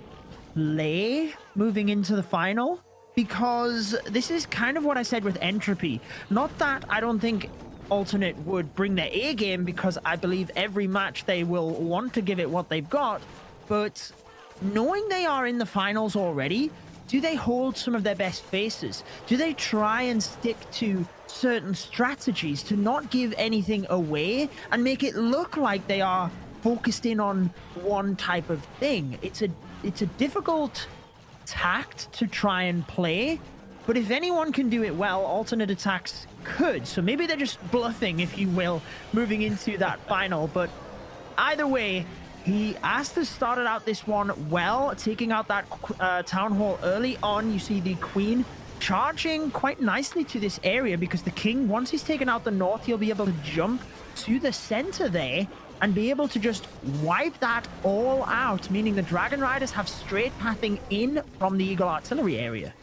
play moving into the final, because this is kind of what I said with Entropy. Not that I don't think Alternate would bring their A game, because I believe every match they will want to give it what they've got, but knowing they are in the finals already, do they hold some of their best faces? Do they try and stick to certain strategies to not give anything away and make it look like they are focused in on one type of thing? It's a difficult tact to try and play, but if anyone can do it well, Alternate Attacks could. So maybe they're just bluffing, if you will, moving into that final. But either way, Aster started out this one well, taking out that Town Hall early on. You see the Queen charging quite nicely to this area because the King, once he's taken out the north, he'll be able to jump to the center there and be able to just wipe that all out, meaning the Dragon Riders have straight pathing in from the Eagle Artillery area.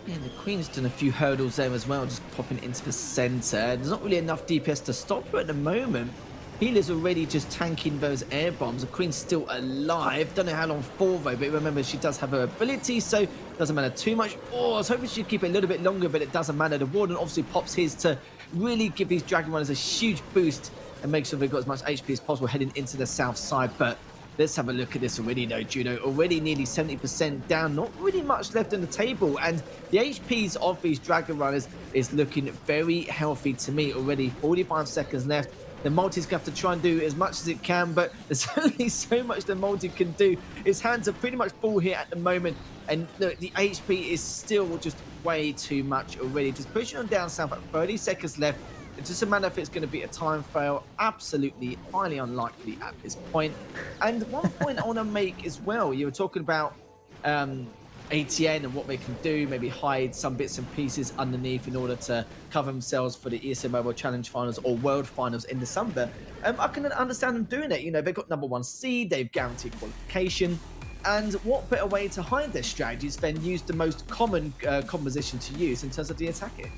Yeah, the Queen's done a few hurdles there as well, just popping into the center. There's not really enough DPS to stop her at the moment. Healer's already just tanking those air bombs. The Queen's still alive. Don't know how long for though, but remember she does have her ability, so doesn't matter too much. Oh, I was hoping she'd keep it a little bit longer, but it doesn't matter. The Warden obviously pops his to really give these Dragon Runners a huge boost and make sure they've got as much HP as possible heading into the south side. But let's have a look at this already though, Judo. Already nearly 70% down, not really much left on the table, and the HPs of these Dragon Runners is looking very healthy to me already. 45 seconds left. The multi's going to have to try and do as much as it can, but there's only so much the multi can do. His hands are pretty much full here at the moment, and look, the HP is still just way too much already. Just pushing on down south at 30 seconds left. It's just a matter if it's going to be a time fail. Absolutely highly unlikely at this point. And one point I want to make as well, you were talking about ATN and what they can do, maybe hide some bits and pieces underneath in order to cover themselves for the ESL Mobile Challenge Finals or World Finals in December. I can understand them doing it. You know, they've got #1 seed, they've guaranteed qualification, and what better way to hide their strategies than use the most common composition to use in terms of the attacking?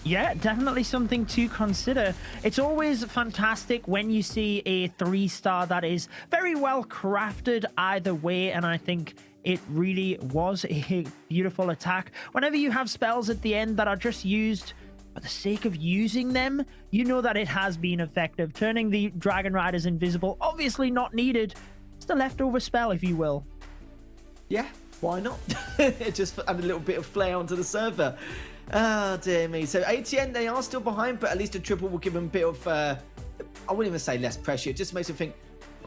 Yeah, definitely something to consider. It's always fantastic when you see a 3-star that is very well crafted either way, and I think it really was a beautiful attack. Whenever you have spells at the end that are just used for the sake of using them, you know that it has been effective. Turning the Dragon Riders invisible, obviously not needed. It's a leftover spell, if you will. Yeah, why not? Just add a little bit of flair onto the server. Ah, dear me. So ATN, they are still behind, but at least a triple will give them a bit of, I wouldn't even say less pressure. It just makes them think,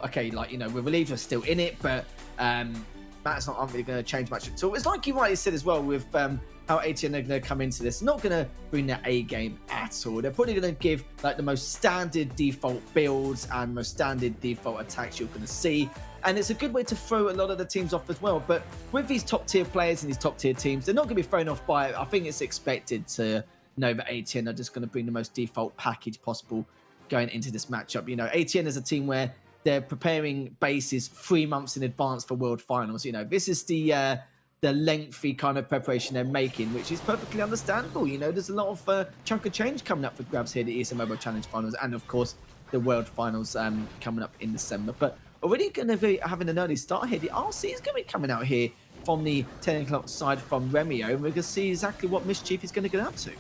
okay, like, you know, we're relieved we're still in it, but that's not really going to change much at all. It's like you rightly said as well with how ATN are going to come into this. Not going to bring their A game at all. They're probably going to give like the most standard default builds and most standard default attacks you're going to see. And it's a good way to throw a lot of the teams off as well. But with these top tier players and these top tier teams, they're not going to be thrown off by it. I think it's expected to know that ATN are just going to bring the most default package possible going into this matchup. You know, ATN is a team where they're preparing bases 3 months in advance for World Finals. You know, this is the lengthy kind of preparation they're making, which is perfectly understandable. You know, there's a lot of chunk of change coming up for grabs here, the ESL Mobile Challenge Finals, and of course the World Finals coming up in December. But already going to be having an early start here. The RC is going to be coming out here from the 10 o'clock side from Remio, and we're going to see exactly what Mischief is going to get up to.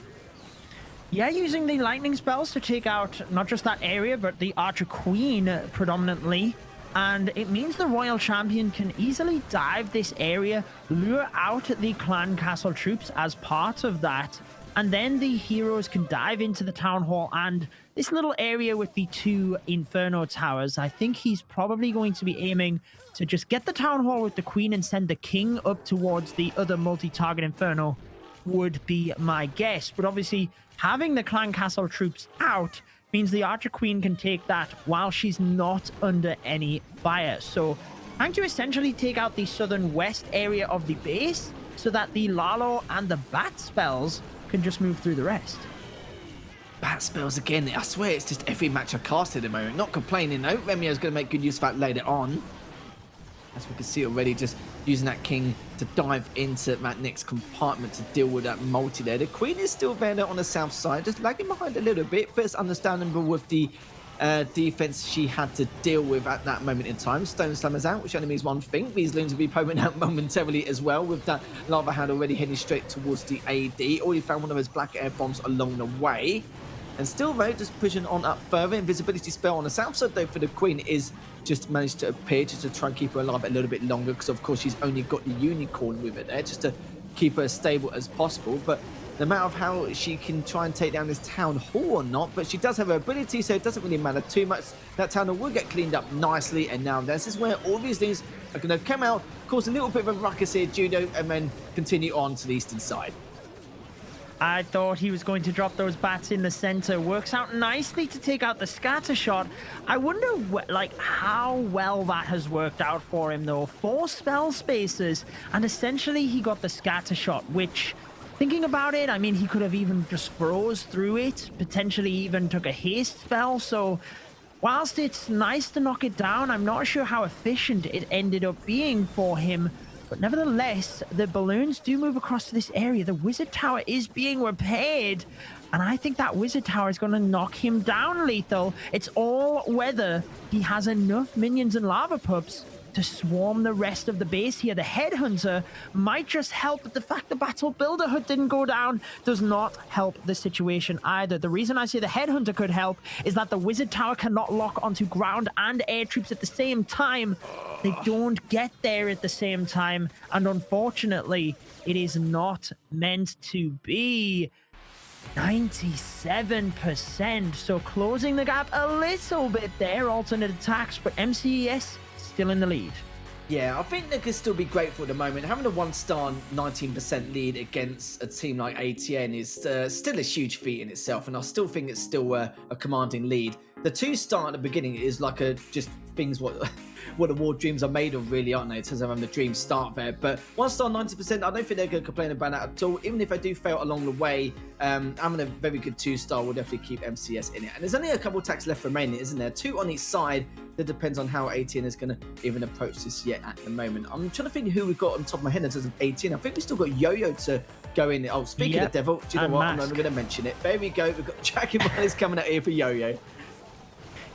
Yeah, using the lightning spells to take out not just that area, but the Archer Queen predominantly. And it means the Royal Champion can easily dive this area, lure out the Clan Castle troops as part of that. And then the heroes can dive into the Town Hall and this little area with the 2 Inferno Towers. I think he's probably going to be aiming to just get the Town Hall with the Queen and send the King up towards the other multi-target Inferno would be my guess. But obviously, having the Clan Castle troops out means the Archer Queen can take that while she's not under any fire. So trying to essentially take out the southern west area of the base so that the Lalo and the Bat spells can just move through the rest. Bat spells again. I swear it's just every match I cast at the moment. Not complaining though. Remio's going to make good use of that later on. As we can see already, just using that King to dive into that next compartment to deal with that multi there. The Queen is still there on the south side, just lagging behind a little bit, but it's understandable with the defense she had to deal with at that moment in time. Stone Slammer's out, which only means one thing. These loons will be popping out momentarily as well, with that Lava Hound already heading straight towards the AD. Already found one of those black air bombs along the way. And still though, just pushing on up further. Invisibility spell on the south side though for the Queen is just managed to appear just to try and keep her alive a little bit longer, because of course she's only got the unicorn with it there just to keep her as stable as possible. But no matter of how she can try and take down this Town Hall or not, but she does have her ability, so it doesn't really matter too much. That Town Hall will get cleaned up nicely, and now this is where all these things are going to come out, cause a little bit of a ruckus here, Judo, and then continue on to the eastern side. I thought he was going to drop those bats in the center. Works out nicely to take out the scatter shot. I wonder how well that has worked out for him though. 4 spell spaces, and essentially he got the scatter shot, which, thinking about it, I mean, he could have even just froze through it, potentially even took a haste spell. So whilst it's nice to knock it down, I'm not sure how efficient it ended up being for him. But nevertheless, the balloons do move across to this area. The Wizard Tower is being repaired, and I think that Wizard Tower is going to knock him down, Lethal. It's all whether he has enough minions and lava pups to swarm the rest of the base here. The Headhunter might just help, but the fact the Battle Builder Hut didn't go down does not help the situation either. The reason I say the Headhunter could help is that the Wizard Tower cannot lock onto ground and air troops at the same time. They don't get there at the same time, and unfortunately, it is not meant to be. 97%. So closing the gap a little bit there. Alternate attacks, but MCES still in the lead. Yeah, I think they could still be grateful at the moment. Having a 1-star 19% lead against a team like ATN is still a huge feat in itself, and I still think it's still a commanding lead. The 2-star at the beginning is like just things what award dreams are made of, really, aren't they? In terms of having the dream start there. But 1-star 90%, I don't think they're going to complain about that at all. Even if they do fail along the way, having a very good 2-star will definitely keep MCS in it. And there's only a couple of attacks left remaining, isn't there? 2 on each side. That depends on how 18 is going to even approach this yet at the moment. I'm trying to think who we've got on top of my head in terms of 18. I think we've still got Yo-Yo to go in. Oh, speaking of Devil, do you know what? I'm not even going to mention it. There we go. We've got Dragon Riders coming out here for Yo-Yo.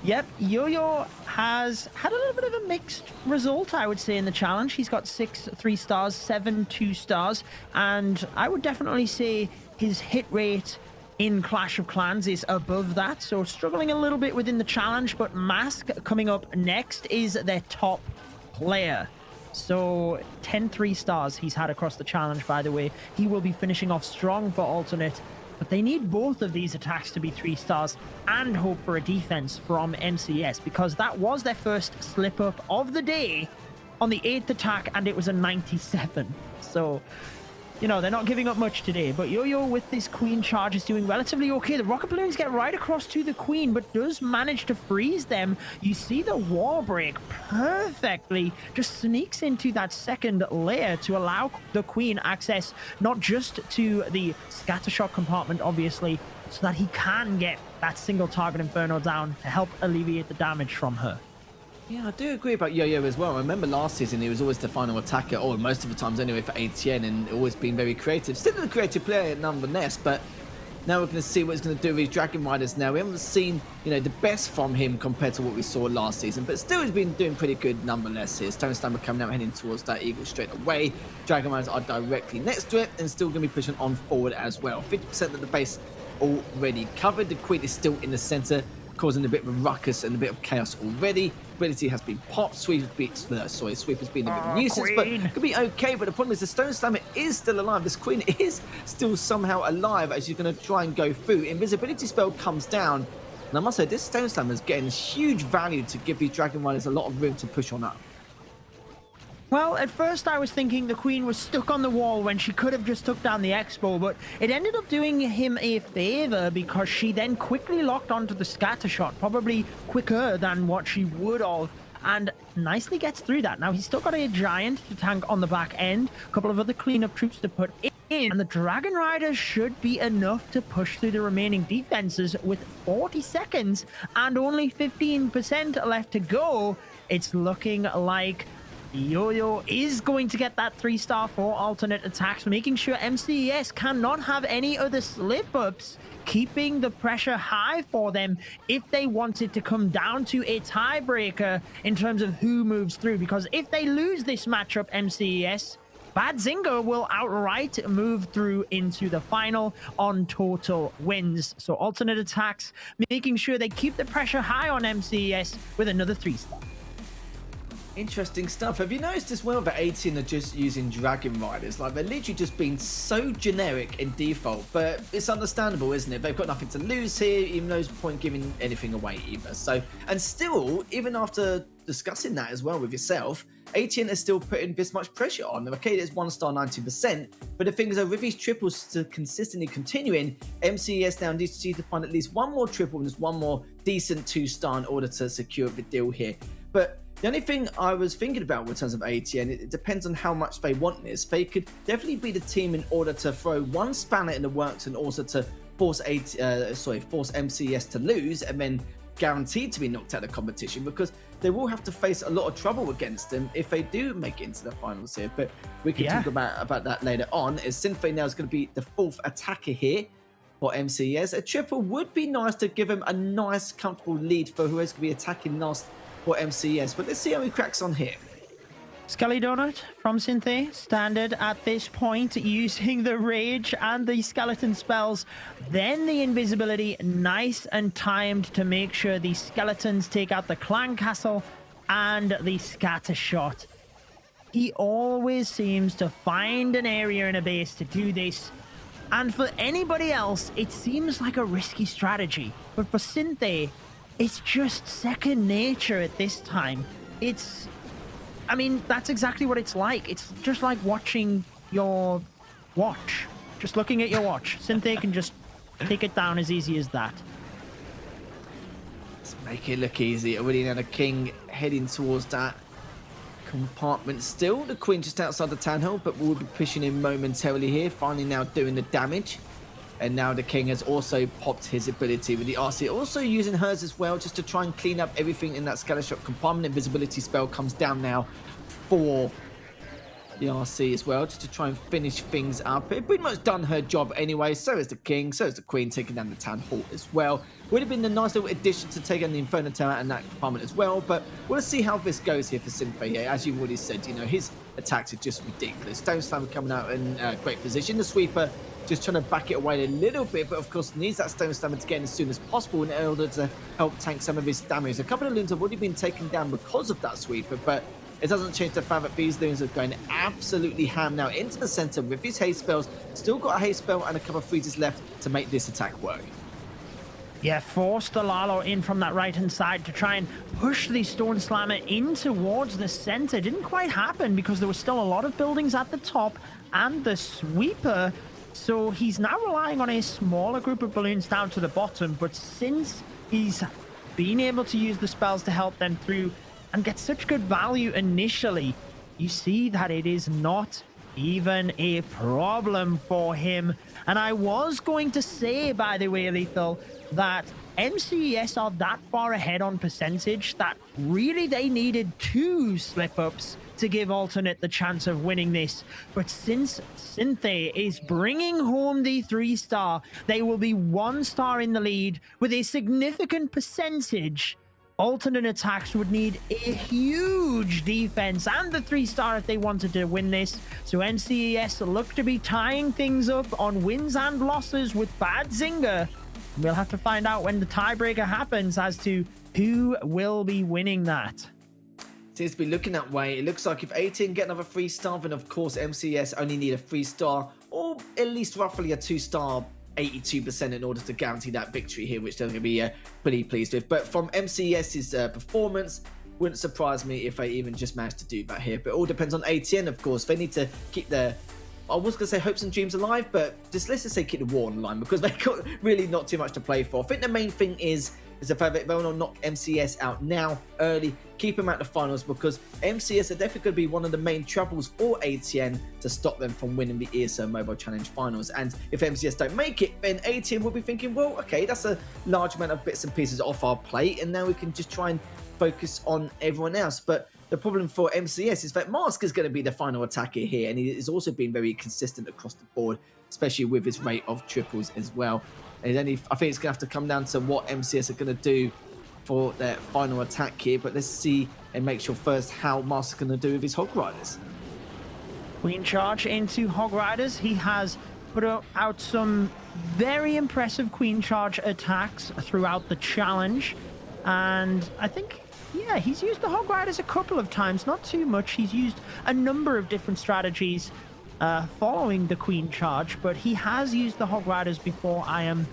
Yep, Yo-Yo has had a little bit of a mixed result, I would say, in the challenge. He's got 6 3-stars, 7 2-stars, and I would definitely say his hit rate in Clash of Clans is above that, so struggling a little bit within the challenge, but Mask coming up next is their top player. So 10 3-stars he's had across the challenge, by the way. He will be finishing off strong for alternate, but they need both of these attacks to be 3-stars and hope for a defense from MCS, because that was their first slip up of the day on the 8th attack, and it was a 97. So, you know, they're not giving up much today, but Yo-Yo with this Queen charge is doing relatively okay. The rocket balloons get right across to the Queen, but does manage to freeze them. You see the wall break perfectly, just sneaks into that second layer to allow the Queen access not just to the scattershot compartment, obviously, so that he can get that single target Inferno down to help alleviate the damage from her. Yeah, I do agree about Yo-Yo as well. I remember last season he was always the final attacker, or most of the times anyway, for ATN, and always been very creative. Still a creative player nonetheless, but now we're going to see what he's going to do with his Dragon Riders now. We haven't seen, the best from him compared to what we saw last season, but still he's been doing pretty good nonetheless here. Stone Slammer coming out, heading towards that Eagle straight away. Dragon Riders are directly next to it, and still going to be pushing on forward as well. 50% of the base already covered. The Queen is still in the center, causing a bit of a ruckus and a bit of chaos already. Ability has been popped. Sweep has been a bit of a nuisance, Queen. but could be okay. But the problem is the Stone Slammer is still alive. This Queen is still somehow alive as you're going to try and go through. Invisibility spell comes down, and I must say this Stone Slammer is getting huge value to give these Dragon Riders a lot of room to push on up. Well, at first I was thinking the Queen was stuck on the wall when she could have just took down the Expo, but it ended up doing him a favor because she then quickly locked onto the scatter shot, probably quicker than what she would have, and nicely gets through that. Now, he's still got a Giant to tank on the back end, a couple of other cleanup troops to put in, and the Dragon Riders should be enough to push through the remaining defenses with 40 seconds and only 15% left to go. It's looking like Yo-Yo is going to get that 3-star for alternate attacks, making sure MCES cannot have any other slip-ups, keeping the pressure high for them if they wanted to come down to a tiebreaker in terms of who moves through. Because if they lose this matchup, MCES, Bad Zinger will outright move through into the final on total wins. So alternate attacks, making sure they keep the pressure high on MCES with another 3-star. Interesting stuff. Have you noticed as well that 18 are just using Dragon Riders? Like, they're literally just being so generic in default, but it's understandable, isn't it? They've got nothing to lose here, even though there's no point giving anything away either. So, and still, even after discussing that as well with yourself, 18 is still putting this much pressure on them. Okay, it's 1-star 90%, but the thing is, with these triples to consistently continuing, MCES now needs to find at least one more triple and just one more decent 2-star in order to secure the deal here. But the only thing I was thinking about in terms of ATN, it depends on how much they want this. They could definitely be the team in order to throw one spanner in the works and also to force MCES to lose and then guaranteed to be knocked out of the competition, because they will have to face a lot of trouble against them if they do make it into the finals here. But we can talk about that later on, as Synthwave now is going to be the 4th attacker here for MCES. A triple would be nice to give him a nice, comfortable lead for whoever's going to be attacking last for MCES, but let's see how he cracks on here. Scully Donut from Synthé, standard at this point, using the Rage and the Skeleton spells, then the Invisibility, nice and timed to make sure the Skeletons take out the Clan Castle and the Scatter Shot. He always seems to find an area in a base to do this, And for anybody else, it seems like a risky strategy. But for Synthé, it's just second nature at this time. I mean, that's exactly what it's like. It's just like watching your watch. Just looking at your watch. Synthé can just take it down as easy as that. Let's make it look easy. Already now the king heading towards that compartment still. The queen just outside the town hall, but we'll be pushing in momentarily here. Finally now doing the damage. And now the king has also popped his ability with the RC. Also using hers as well, just to try and clean up everything in that scatter shot compartment. Invisibility spell comes down now for the RC as well, just to try and finish things up. It pretty much done her job anyway. So is the king, so is the queen, taking down the town hall as well. Would have been a nice little addition to take on the Inferno Tower and that compartment as well. But we'll see how this goes here for Synthé here. As you've already said, you know, his attacks are just ridiculous. Stone Slammer coming out in great position. The sweeper just trying to back it away a little bit, but of course needs that Stone Slammer to get in as soon as possible in order to help tank some of his damage. A couple of loons have already been taken down because of that sweeper, but it doesn't change the fact that these loons are going absolutely ham now into the center with his haste spells. Still got a haste spell and a couple of freezes left to make this attack work. Yeah, forced the Lalo in from that right-hand side to try and push the Stone Slammer in towards the center. Didn't quite happen because there was still a lot of buildings at the top and the sweeper. So he's now relying on a smaller group of balloons down to the bottom. But since he's been able to use the spells to help them through and get such good value initially, you see that it is not even a problem for him. And I was going to say, by the way, Lethal, that MCES are that far ahead on percentage that really they needed 2 slip-ups to give Alternate the chance of winning this. But since Synthé is bringing home the 3-star, they will be 1 star in the lead with a significant percentage. Alternate attacks would need a huge defense and the 3-star if they wanted to win this. So MCES look to be tying things up on wins and losses with Bad Zinger. We'll have to find out when the tiebreaker happens as to who will be winning that. Seems to be looking that way. It looks like if ATN get another 3-star, then of course MCES only need a 3-star or at least roughly a 2-star 82% in order to guarantee that victory here, which they're going to be pretty pleased with. But from MCES's performance, wouldn't surprise me if they even just managed to do that here. But it all depends on ATN, of course. They need to keep their, I was going to say hopes and dreams alive, but let's just say keep the war on the line because they've got really not too much to play for. I think the main thing is the fact that they'll knock MCS out now, early, keep them at the finals because MCS are definitely going to be one of the main troubles for ATN to stop them from winning the ESL Mobile Challenge finals. And if MCS don't make it, then ATN will be thinking, well, okay, that's a large amount of bits and pieces off our plate, and now we can just try and focus on everyone else. But the problem for MCS is that Mask is going to be the final attacker here, and he has also been very consistent across the board, especially with his rate of triples as well. And I think it's going to have to come down to what MCS are going to do for their final attack here. But let's see and make sure first how Mask is going to do with his Hog Riders. Queen charge into Hog Riders. He has put out some very impressive Queen charge attacks throughout the challenge. And I think, yeah, he's used the Hog Riders a couple of times, not too much. He's used a number of different strategies following the Queen charge, but he has used the Hog Riders before. I am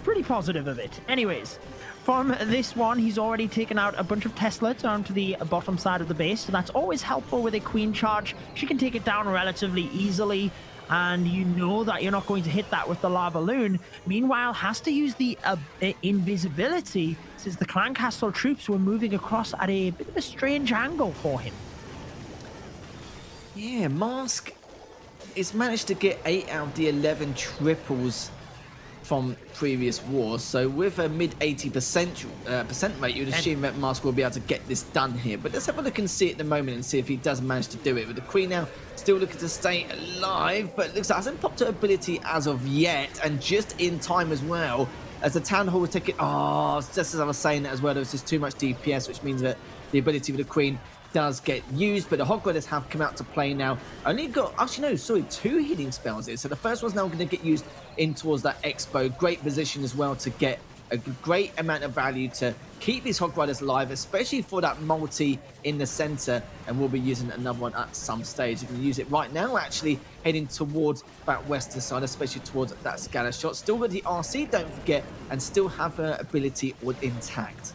pretty positive of it. Anyways, from this one, he's already taken out a bunch of Tesla down to the bottom side of the base, so that's always helpful with a Queen charge. She can take it down relatively easily, and you know that you're not going to hit that with the Lava Loon. Meanwhile, has to use the invisibility since the Clan Castle troops were moving across at a bit of a strange angle for him. Yeah, Mask has managed to get 8 out of the 11 triples from previous wars. So with a mid 80% rate, you'd assume that Mask will be able to get this done here. But let's have a look and see at the moment and see if he does manage to do it. With the Queen now still looking to stay alive, but it looks like hasn't popped her ability as of yet, and just in time as well. As the Town Hall was taking, just as I was saying that as well, there was just too much DPS, which means that the ability of the Queen does get used, but the Hog Riders have come out to play now. Only got, actually no, sorry, 2 healing spells here. So the first one's now going to get used in towards that Expo. Great position as well to get a great amount of value to keep these Hog Riders alive, especially for that multi in the center. And we'll be using another one at some stage. You can use it right now, actually heading towards that western side, especially towards that scatter shot. Still got the RC, don't forget, and still have her ability all intact.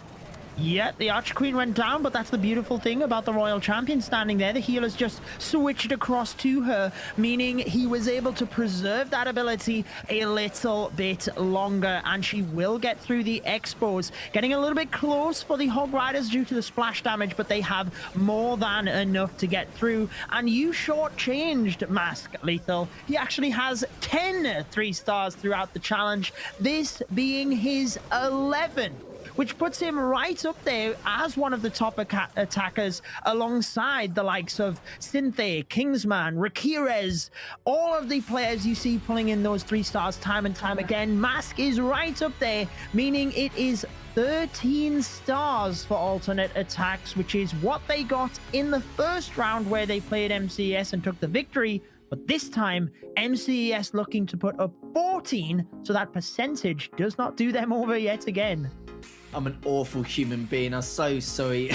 Yeah, the Archer Queen went down, but that's the beautiful thing about the Royal Champion standing there. The healers just switched across to her, meaning he was able to preserve that ability a little bit longer, and she will get through the expos. Getting a little bit close for the Hog Riders due to the splash damage, but they have more than enough to get through. And you shortchanged Mask, Lethal. He actually has 10 3-stars throughout the challenge, this being his 11th. Which puts him right up there as one of the top attackers alongside the likes of Synthe, Kingsman, Rakirez, all of the players you see pulling in those 3 stars time and time again. Mask is right up there, meaning it is 13 stars for alternate attacks, which is what they got in the first round where they played MCES and took the victory. But this time, MCES looking to put up 14, so that percentage does not do them over yet again. I'm an awful human being. I'm so sorry.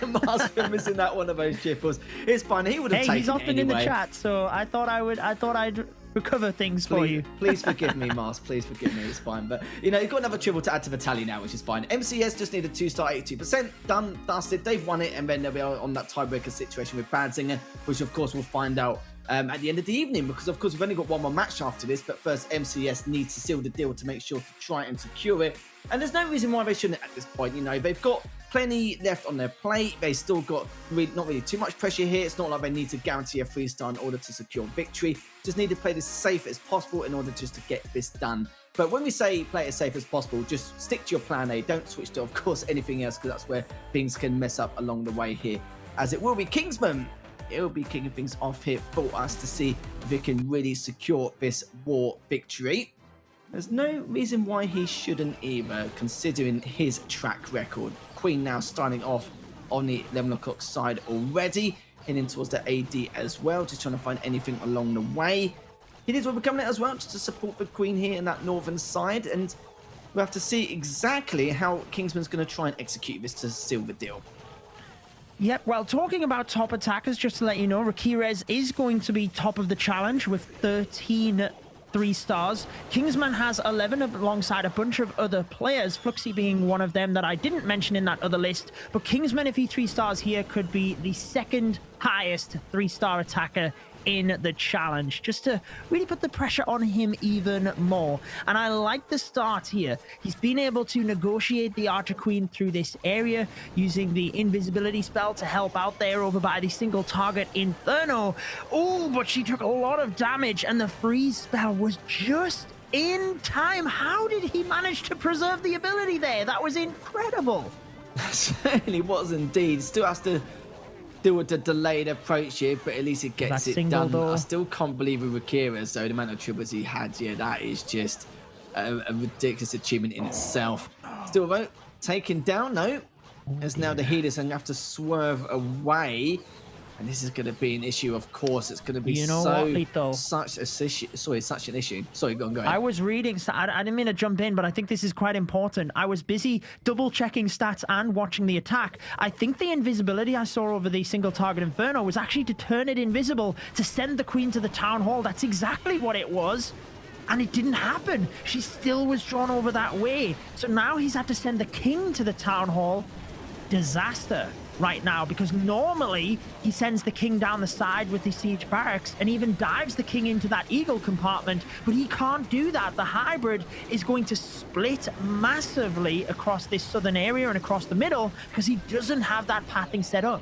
Mars for missing that one of those triples. It's fine. He would have taken it he's often anyway. in the chat, so I thought I'd recover things for you. Please forgive me, Mars. Please forgive me. It's fine. But, you know, you've got another triple to add to the tally now, which is fine. MCS just need a 2-star, 82%. Done, dusted. They've won it, and then they'll be on that tiebreaker situation with Badzinger, which, of course, we'll find out at the end of the evening, because of course we've only got one more match after this, but first MCS needs to seal the deal to make sure to try and secure it. And there's no reason why they shouldn't at this point. You know, they've got plenty left on their plate. They still got not really too much pressure here. It's not like they need to guarantee a 3-star in order to secure victory. Just need to play this safe as possible in order just to get this done. But when we say play it as safe as possible, just stick to your plan A. Don't switch to, of course, anything else, because that's where things can mess up along the way here. As it will be Kingsman. It will be kicking things off here for us to see if he can really secure this war victory. There's no reason why he shouldn't either, considering his track record. Queen now starting off on the 11 o'clock side already, heading towards the AD as well, just trying to find anything along the way. He is becoming it as well, just to support the Queen here in that northern side, and we'll have to see exactly how Kingsman's going to try and execute this to seal the deal. Yep, well, talking about top attackers, just to let you know, Rakirez is going to be top of the challenge with 13 3-stars. Kingsman has 11 alongside a bunch of other players, Fluxy being one of them that I didn't mention in that other list. But Kingsman, if he 3-stars here, could be the second highest 3-star attacker in the challenge, just to really put the pressure on him even more. And I like the start here. He's been able to negotiate the Archer Queen through this area using the invisibility spell to help out there over by the single target Inferno. Oh, but she took a lot of damage, and the freeze spell was just in time. How did he manage to preserve the ability there? That was incredible. Certainly was indeed. Still has to deal with the delayed approach here, but at least it gets it done. I still can't believe with Rakira, so the amount of triples he had, yeah, that is just a ridiculous achievement in itself. Still though, taken down though, as now the healers and have to swerve away. And this is going to be an issue, of course. It's going to be such an issue. Sorry, go on. I was reading, I didn't mean to jump in, but I think this is quite important. I was busy double checking stats and watching the attack. I think the invisibility I saw over the single target Inferno was actually to turn it invisible to send the Queen to the town hall. That's exactly what it was. And it didn't happen. She still was drawn over that way. So now he's had to send the King to the town hall. Disaster right now, because normally he sends the King down the side with the siege barracks and even dives the King into that eagle compartment, but he can't do that. The hybrid is going to split massively across this southern area and across the middle because he doesn't have that pathing set up.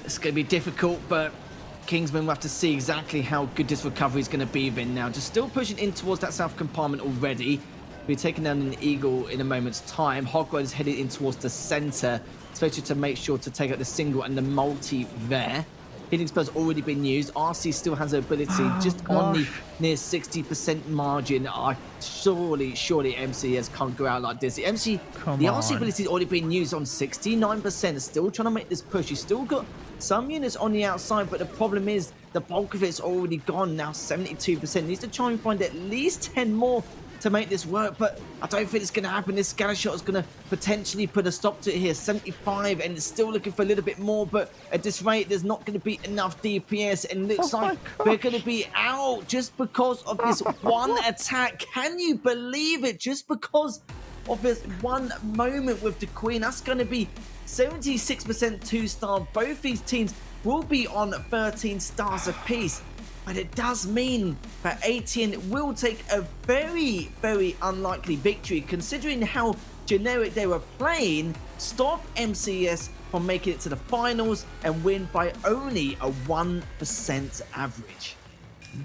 It's going to be difficult, but Kingsman will have to see exactly how good this recovery is going to be then now. Just still pushing in towards that south compartment already. We're taking down an eagle in a moment's time. Hogwarts is headed in towards the center, especially to make sure to take out the single and the multi there. Healing spell's already been used. RC still has the ability on the near 60% margin. Surely MCS can't go out like this. The RC ability has already been used on 69%. Still trying to make this push. He's still got some units on the outside, but the problem is the bulk of it's already gone now. 72%. Needs to try and find at least 10 more to make this work, but I don't think it's going to happen. This scatter shot is going to potentially put a stop to it here. 75, and it's still looking for a little bit more, but at this rate, there's not going to be enough DPS, and it looks like we're going to be out just because of this one attack. Can you believe it? Just because of this one moment with the Queen, that's going to be 76% 2-star. Both these teams will be on 13 stars apiece. But it does mean that ATN will take a very, very unlikely victory, considering how generic they were playing, stop MCS from making it to the finals and win by only a 1% average.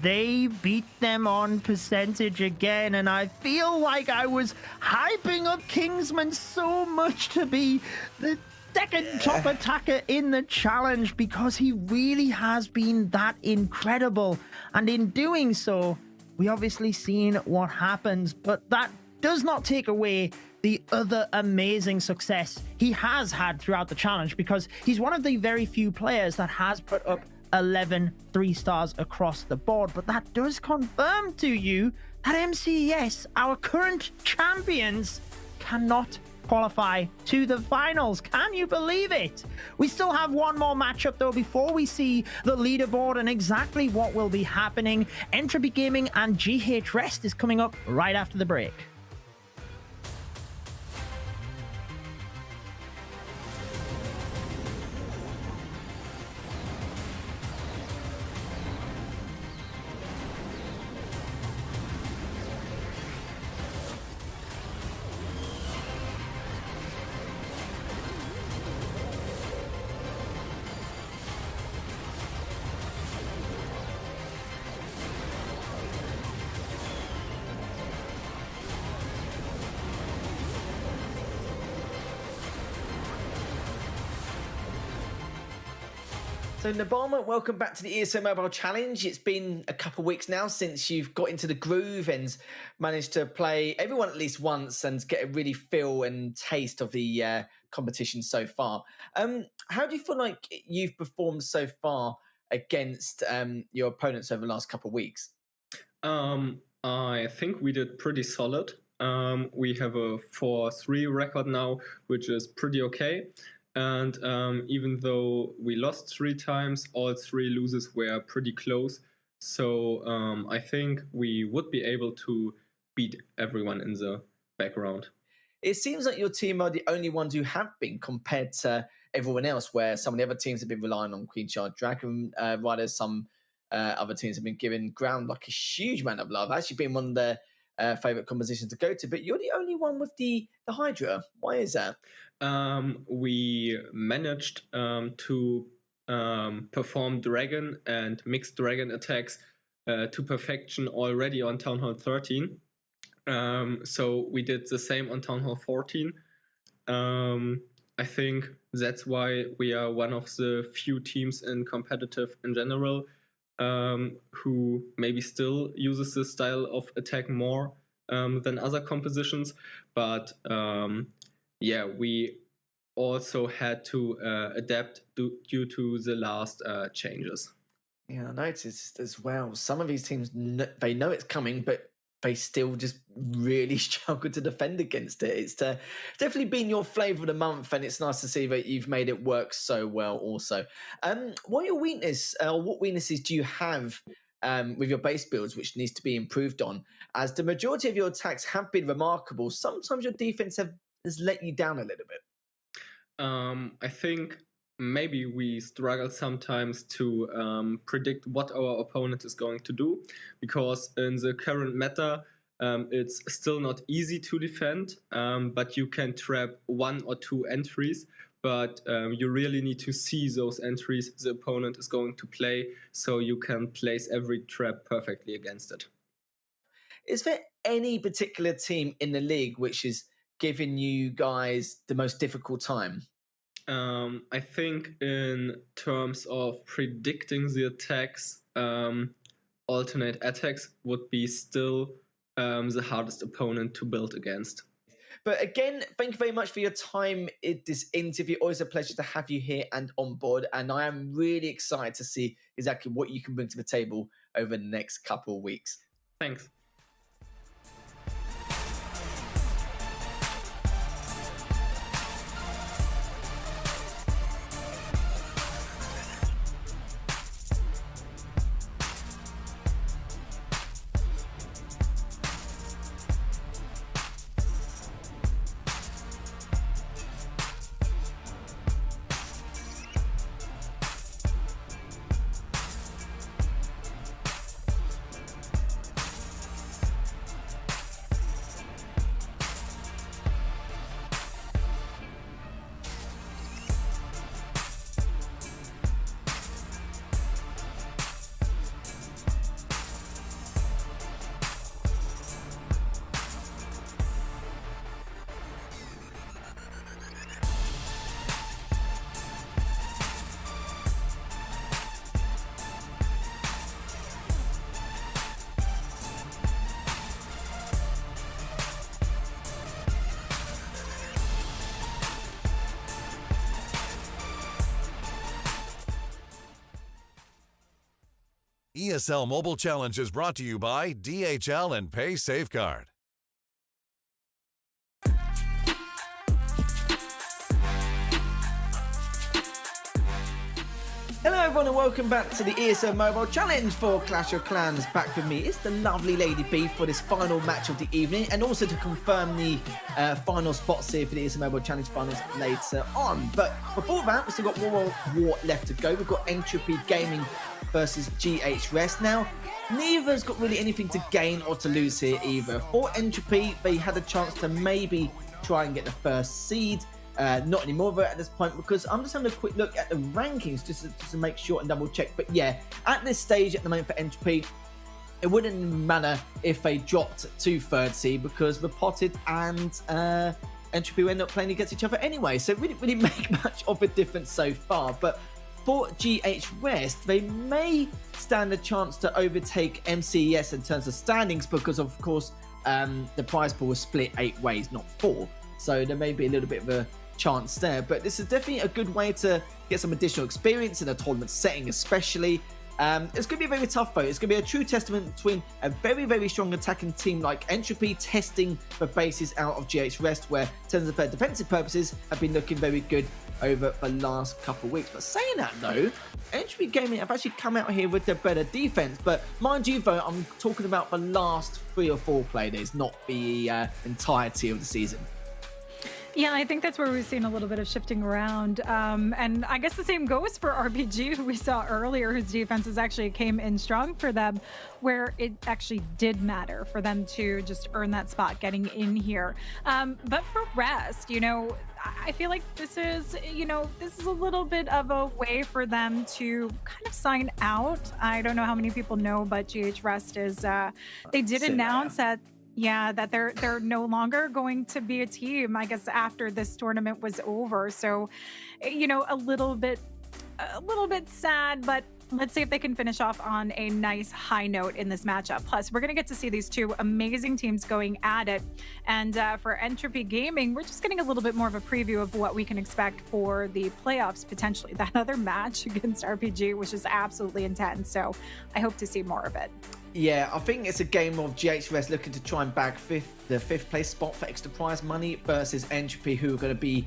They beat them on percentage again, and I feel like I was hyping up Kingsman so much to be the second top attacker in the challenge, because he really has been that incredible. And in doing so, we obviously seen what happens, but that does not take away the other amazing success he has had throughout the challenge, because he's one of the very few players that has put up 11 3-stars across the board. But that does confirm to you that MCES, our current champions, cannot qualify to the finals. Can you believe it? We still have one more matchup though before we see the leaderboard and exactly what will be happening. Entropy Gaming and GH Rest is coming up right after the break. So Nabama, welcome back to the ESL Mobile Challenge. It's been a couple of weeks now since you've got into the groove and managed to play everyone at least once and get a really feel and taste of the competition so far. How do you feel like you've performed so far against your opponents over the last couple of weeks? I think we did pretty solid. We have a 4-3 record now, which is pretty okay. And even though we lost 3 times, all 3 losses were pretty close. So I think we would be able to beat everyone in the background. It seems like your team are the only ones who have been compared to everyone else, where some of the other teams have been relying on Queen Charge Dragon Riders. Some other teams have been given ground like a huge amount of love. Actually been one of their favourite compositions to go to, but you're the only one with the Hydra. Why is that? We managed to perform Dragon and mixed Dragon attacks to perfection already on Town Hall 13. So we did the same on Town Hall 14. I think that's why we are one of the few teams in competitive in general who maybe still uses this style of attack more than other compositions. But yeah, we also had to adapt due to the last changes. Yeah, I noticed as well. Some of these teams, they know it's coming, but they still just really struggle to defend against it. It's definitely been your flavour of the month, and it's nice to see that you've made it work so well also. What weaknesses do you have with your base builds which needs to be improved on? As the majority of your attacks have been remarkable, sometimes your defense has let you down a little bit. I think maybe we struggle sometimes to predict what our opponent is going to do, because in the current meta, it's still not easy to defend, but you can trap 1 or 2 entries, but you really need to see those entries the opponent is going to play, so you can place every trap perfectly against it. Is there any particular team in the league which is giving you guys the most difficult time? I think in terms of predicting the attacks, alternate attacks would be still the hardest opponent to build against. But again, thank you very much for your time in this interview. Always a pleasure to have you here and on board. And I am really excited to see exactly what you can bring to the table over the next couple of weeks. Thanks. ESL Mobile Challenge is brought to you by DHL and Pay Safeguard. Hello everyone and welcome back to the ESL Mobile Challenge for Clash of Clans. Back with me is the lovely Lady B for this final match of the evening, and also to confirm the final spots here for the ESL Mobile Challenge finals later on. But before that, we've still got one more left to go. We've got Entropy Gaming versus GH Rest. Now, neither's got really anything to gain or to lose here either. For Entropy, they had a chance to maybe try and get the first seed. Not anymore though at this point, because I'm just having a quick look at the rankings just to make sure and double check. But yeah, at this stage at the moment for Entropy, it wouldn't matter if they dropped to third seed, because Repotted and Entropy will end up playing against each other anyway, so it really make much of a difference so far. But for GH West, they may stand a chance to overtake MCES in terms of standings, because of course the prize pool was split 8 ways, not 4, so there may be a little bit of a chance there. But this is definitely a good way to get some additional experience in a tournament setting, especially. It's going to be a very tough vote. It's going to be a true testament between a very strong attacking team like Entropy testing the bases out of GH Rest, where in terms of their defensive purposes have been looking very good over the last couple of weeks. But saying that though, Entropy Gaming have actually come out here with their better defense. But mind you though, I'm talking about the last 3 or 4 play days, not the entirety of the season. Yeah, I think that's where we've seen a little bit of shifting around. And I guess the same goes for RPG, who we saw earlier, whose defenses actually came in strong for them, where it actually did matter for them to just earn that spot getting in here. But for Rest, you know, I feel like this is a little bit of a way for them to kind of sign out. I don't know how many people know, but GH Rest is, they did announce that they're no longer going to be a team, I guess, after this tournament was over. So, you know, a little bit sad, but let's see if they can finish off on a nice high note in this matchup. Plus, we're going to get to see these 2 amazing teams going at it. And for Entropy Gaming, we're just getting a little bit more of a preview of what we can expect for the playoffs, potentially. That other match against RPG, which is absolutely intense. So I hope to see more of it. Yeah, I think it's a game of GH Rest looking to try and bag the fifth place spot for extra prize money versus Entropy, who are going to be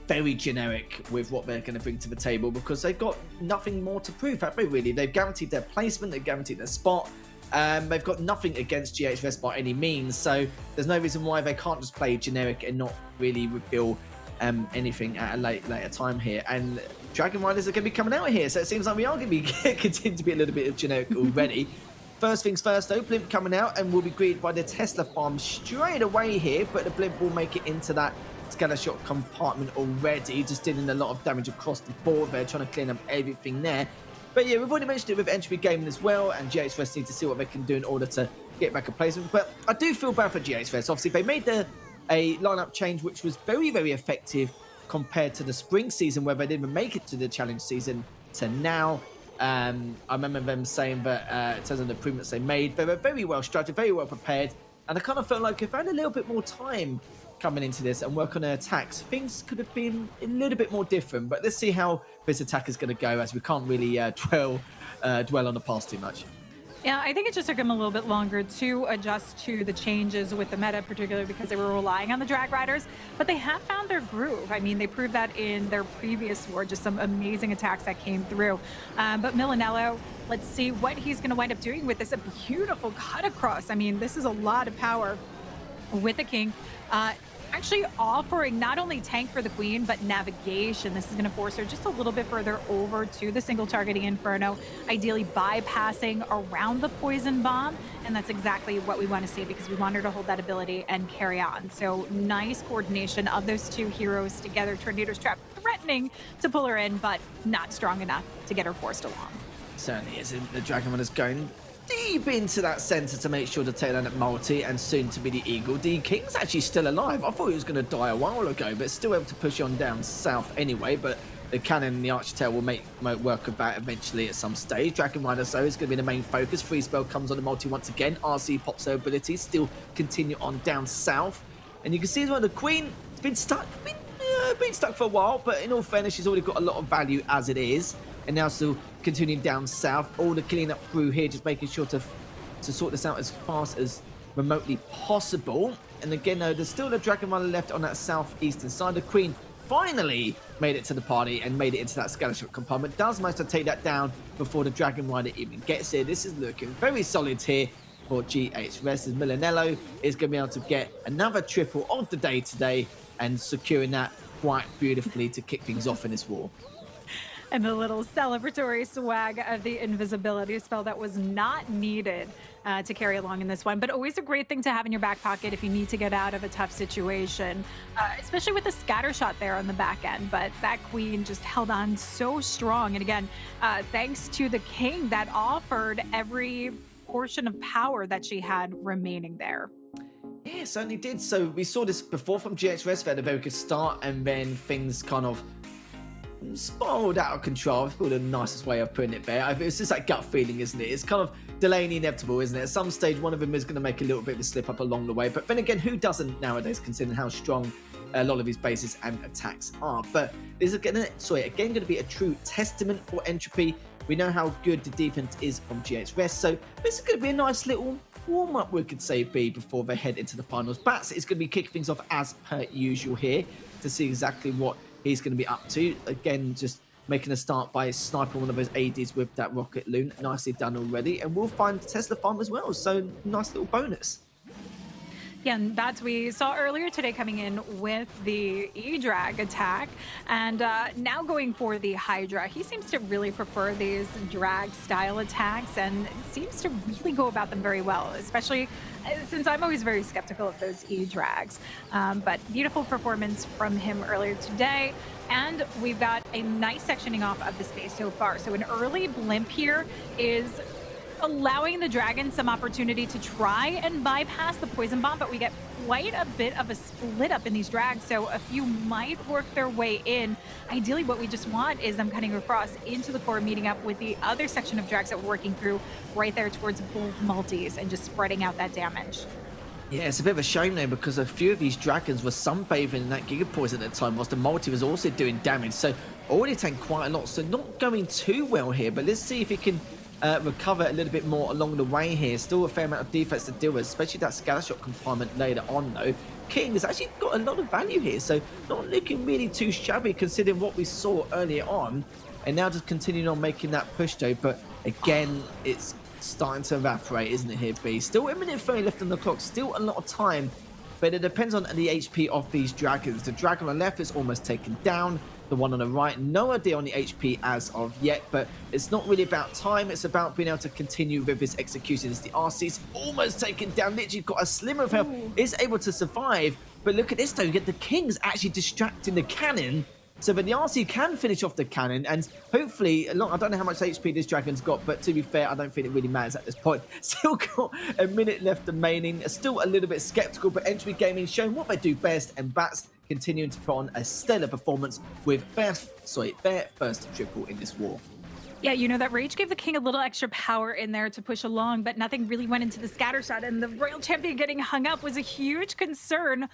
very generic with what they're going to bring to the table, because they've got nothing more to prove, have they, really? They've guaranteed their placement, they've guaranteed their spot. They've got nothing against GH Rest by any means, so there's no reason why they can't just play generic and not really reveal anything at a later time here. And Dragon Riders are going to be coming out here, so it seems like we are going to be continue to be a little bit of generic already. First things first though, Blimp coming out and will be greeted by the Tesla farm straight away here, but the Blimp will make it into that scatter shot compartment already, just dealing a lot of damage across the board there, trying to clean up everything there. But yeah, we've already mentioned it with Entropy Gaming as well, and GH Rest need to see what they can do in order to get back a placement. But I do feel bad for GH Rest. Obviously, they made a lineup change which was very effective compared to the spring season, where they didn't even make it to the challenge season, to now. I remember them saying that in terms of the improvements they made, they were very well structured, very well prepared, and I kind of felt like if I had a little bit more time coming into this and work on their attacks, things could have been a little bit more different. But let's see how this attack is going to go, as we can't really dwell on the past too much. Yeah, I think it just took them a little bit longer to adjust to the changes with the meta, particularly because they were relying on the Drag Riders, but they have found their groove. I mean, they proved that in their previous war, just some amazing attacks that came through. But Milanello, let's see what he's going to wind up doing with this. A beautiful cut across. I mean, this is a lot of power with the King. Actually offering not only tank for the Queen, but navigation. This is going to force her just a little bit further over to the single targeting Inferno, ideally bypassing around the poison bomb. And that's exactly what we want to see, because we want her to hold that ability and carry on. So nice coordination of those 2 heroes together. Tornado's Trap threatening to pull her in, but not strong enough to get her forced along. Certainly isn't. The Dragon Runner's going deep into that center to make sure to take down that multi, and soon to be the Eagle. The King's actually still alive. I thought he was going to die a while ago, but still able to push on down south anyway. But the cannon and the Architail will make work of that eventually at some stage. Dragon Rider, so, is going to be the main focus. Free spell comes on the multi once again. RC pops her abilities, still continue on down south. And you can see as well, the Queen has been stuck for a while, but in all fairness, she's already got a lot of value as it is. and now still continuing down south. All the cleanup crew here, just making sure to sort this out as fast as remotely possible. And again, though, there's still a Dragon Rider left on that southeastern side. The Queen finally made it to the party and made it into that scattershot compartment. Does manage to take that down before the Dragon Rider even gets here. This is looking very solid here for GH Rest, as Milanello is going to be able to get another triple of the day today and securing that quite beautifully to kick things off in this war. And the little celebratory swag of the invisibility spell that was not needed to carry along in this one, but always a great thing to have in your back pocket if you need to get out of a tough situation, especially with the scatter shot there on the back end. But that Queen just held on so strong. And again, thanks to the King that offered every portion of power that she had remaining there. Yeah, certainly did. So we saw this before from GH Rest. They had a very good start, and then things kind of spiraled out of control. It's probably the nicest way of putting it there. It's just that gut feeling, isn't it? It's kind of delaying the inevitable, isn't it? At some stage, one of them is going to make a little bit of a slip up along the way. But then again, who doesn't nowadays, considering how strong a lot of his bases and attacks are? But this is again going to be a true testament for Entropy. We know how good the defense is from GH Rest, so this is going to be a nice little warm-up, we could say, before they head into the finals. Bats is going to be kicking things off as per usual here to see exactly what he's going to be up to. Again, just making a start by sniping one of those ADs with that rocket loon. Nicely done already. And we'll find Tesla farm as well. So nice little bonus. Yeah, and that's we saw earlier today coming in with the E-Drag attack, and now going for the Hydra. He seems to really prefer these drag style attacks and seems to really go about them very well, especially since I'm always very skeptical of those E-Drags. But beautiful performance from him earlier today. And we've got a nice sectioning off of the space so far. So an early blimp here is allowing the dragon some opportunity to try and bypass the poison bomb, but we get quite a bit of a split up in these drags, so a few might work their way in. Ideally, what we just want is them cutting across into the core, meeting up with the other section of drags that we're working through right there towards both multis and just spreading out that damage. Yeah, it's a bit of a shame though, because a few of these dragons were sunbathing in that Giga Poison at the time, whilst the multi was also doing damage, so already taken quite a lot, so not going too well here. But let's see if he can recover a little bit more along the way here. Still a fair amount of defense to deal with, especially that scattershot compartment later on though. King has actually got a lot of value here, so not looking really too shabby considering what we saw earlier on. And now just continuing on making that push though, but again, it's starting to evaporate, isn't it here, B? Still a minute 30 left on the clock, still a lot of time, but it depends on the HP of these dragons. The dragon on the left is almost taken down. The one on the right, no idea on the HP as of yet, but it's not really about time. It's about being able to continue with his executions. The RC's almost taken down, literally got a slimmer of health, is able to survive. But look at this though, you get the King's actually distracting the cannon, so that the RC can finish off the cannon, and hopefully, I don't know how much HP this dragon's got, but to be fair, I don't think it really matters at this point. Still got a minute left remaining, still a little bit skeptical, but Entropy Gaming showing what they do best, and Bats continuing to put on a stellar performance with their first triple in this war. Yeah, you know, that Rage gave the King a little extra power in there to push along, but nothing really went into the scatter shot, and the Royal Champion getting hung up was a huge concern.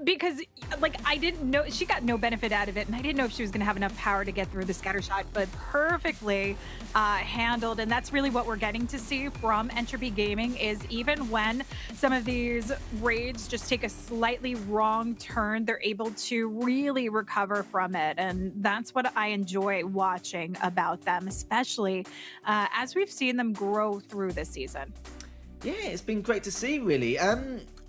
Because, like, I didn't know, she got no benefit out of it, and I didn't know if she was going to have enough power to get through the scatter shot, but perfectly handled. And that's really what we're getting to see from Entropy Gaming, is even when some of these raids just take a slightly wrong turn, they're able to really recover from it. And that's what I enjoy watching about them, especially as we've seen them grow through this season. Yeah, it's been great to see, really.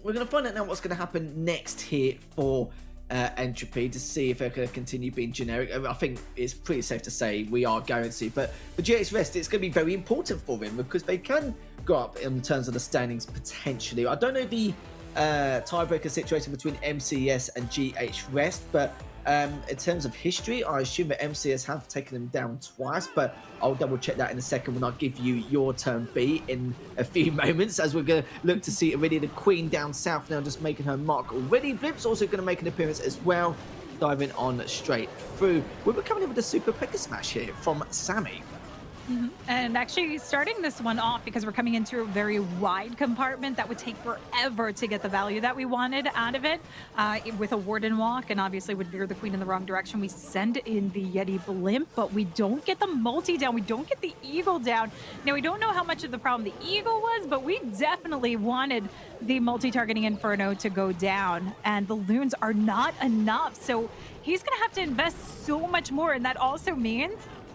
We're going to find out now what's going to happen next here for Entropy to see if they're going to continue being generic. I think it's pretty safe to say we are going to, but for GX Rest, it's going to be very important for them because they can go up in terms of the standings potentially. I don't know the tiebreaker situation between MCS and GH Rest, but in terms of history, I assume that MCS have taken them down twice, but I'll double check that in a second when I give you your turn B in a few moments, as we're going to look to see already the Queen down south now just making her mark already. Blimp's also going to make an appearance as well, diving on straight through. We're coming in with a super Pekka smash here from Sammy. And actually starting this one off, because we're coming into a very wide compartment that would take forever to get the value that we wanted out of it, with a Warden Walk, and obviously would veer the queen in the wrong direction. We send in the Yeti Blimp, but we don't get the multi down. We don't get the Eagle down. Now, we don't know how much of the problem the Eagle was, but we definitely wanted the multi-targeting Inferno to go down, and the Loons are not enough. So he's going to have to invest so much more, and that also means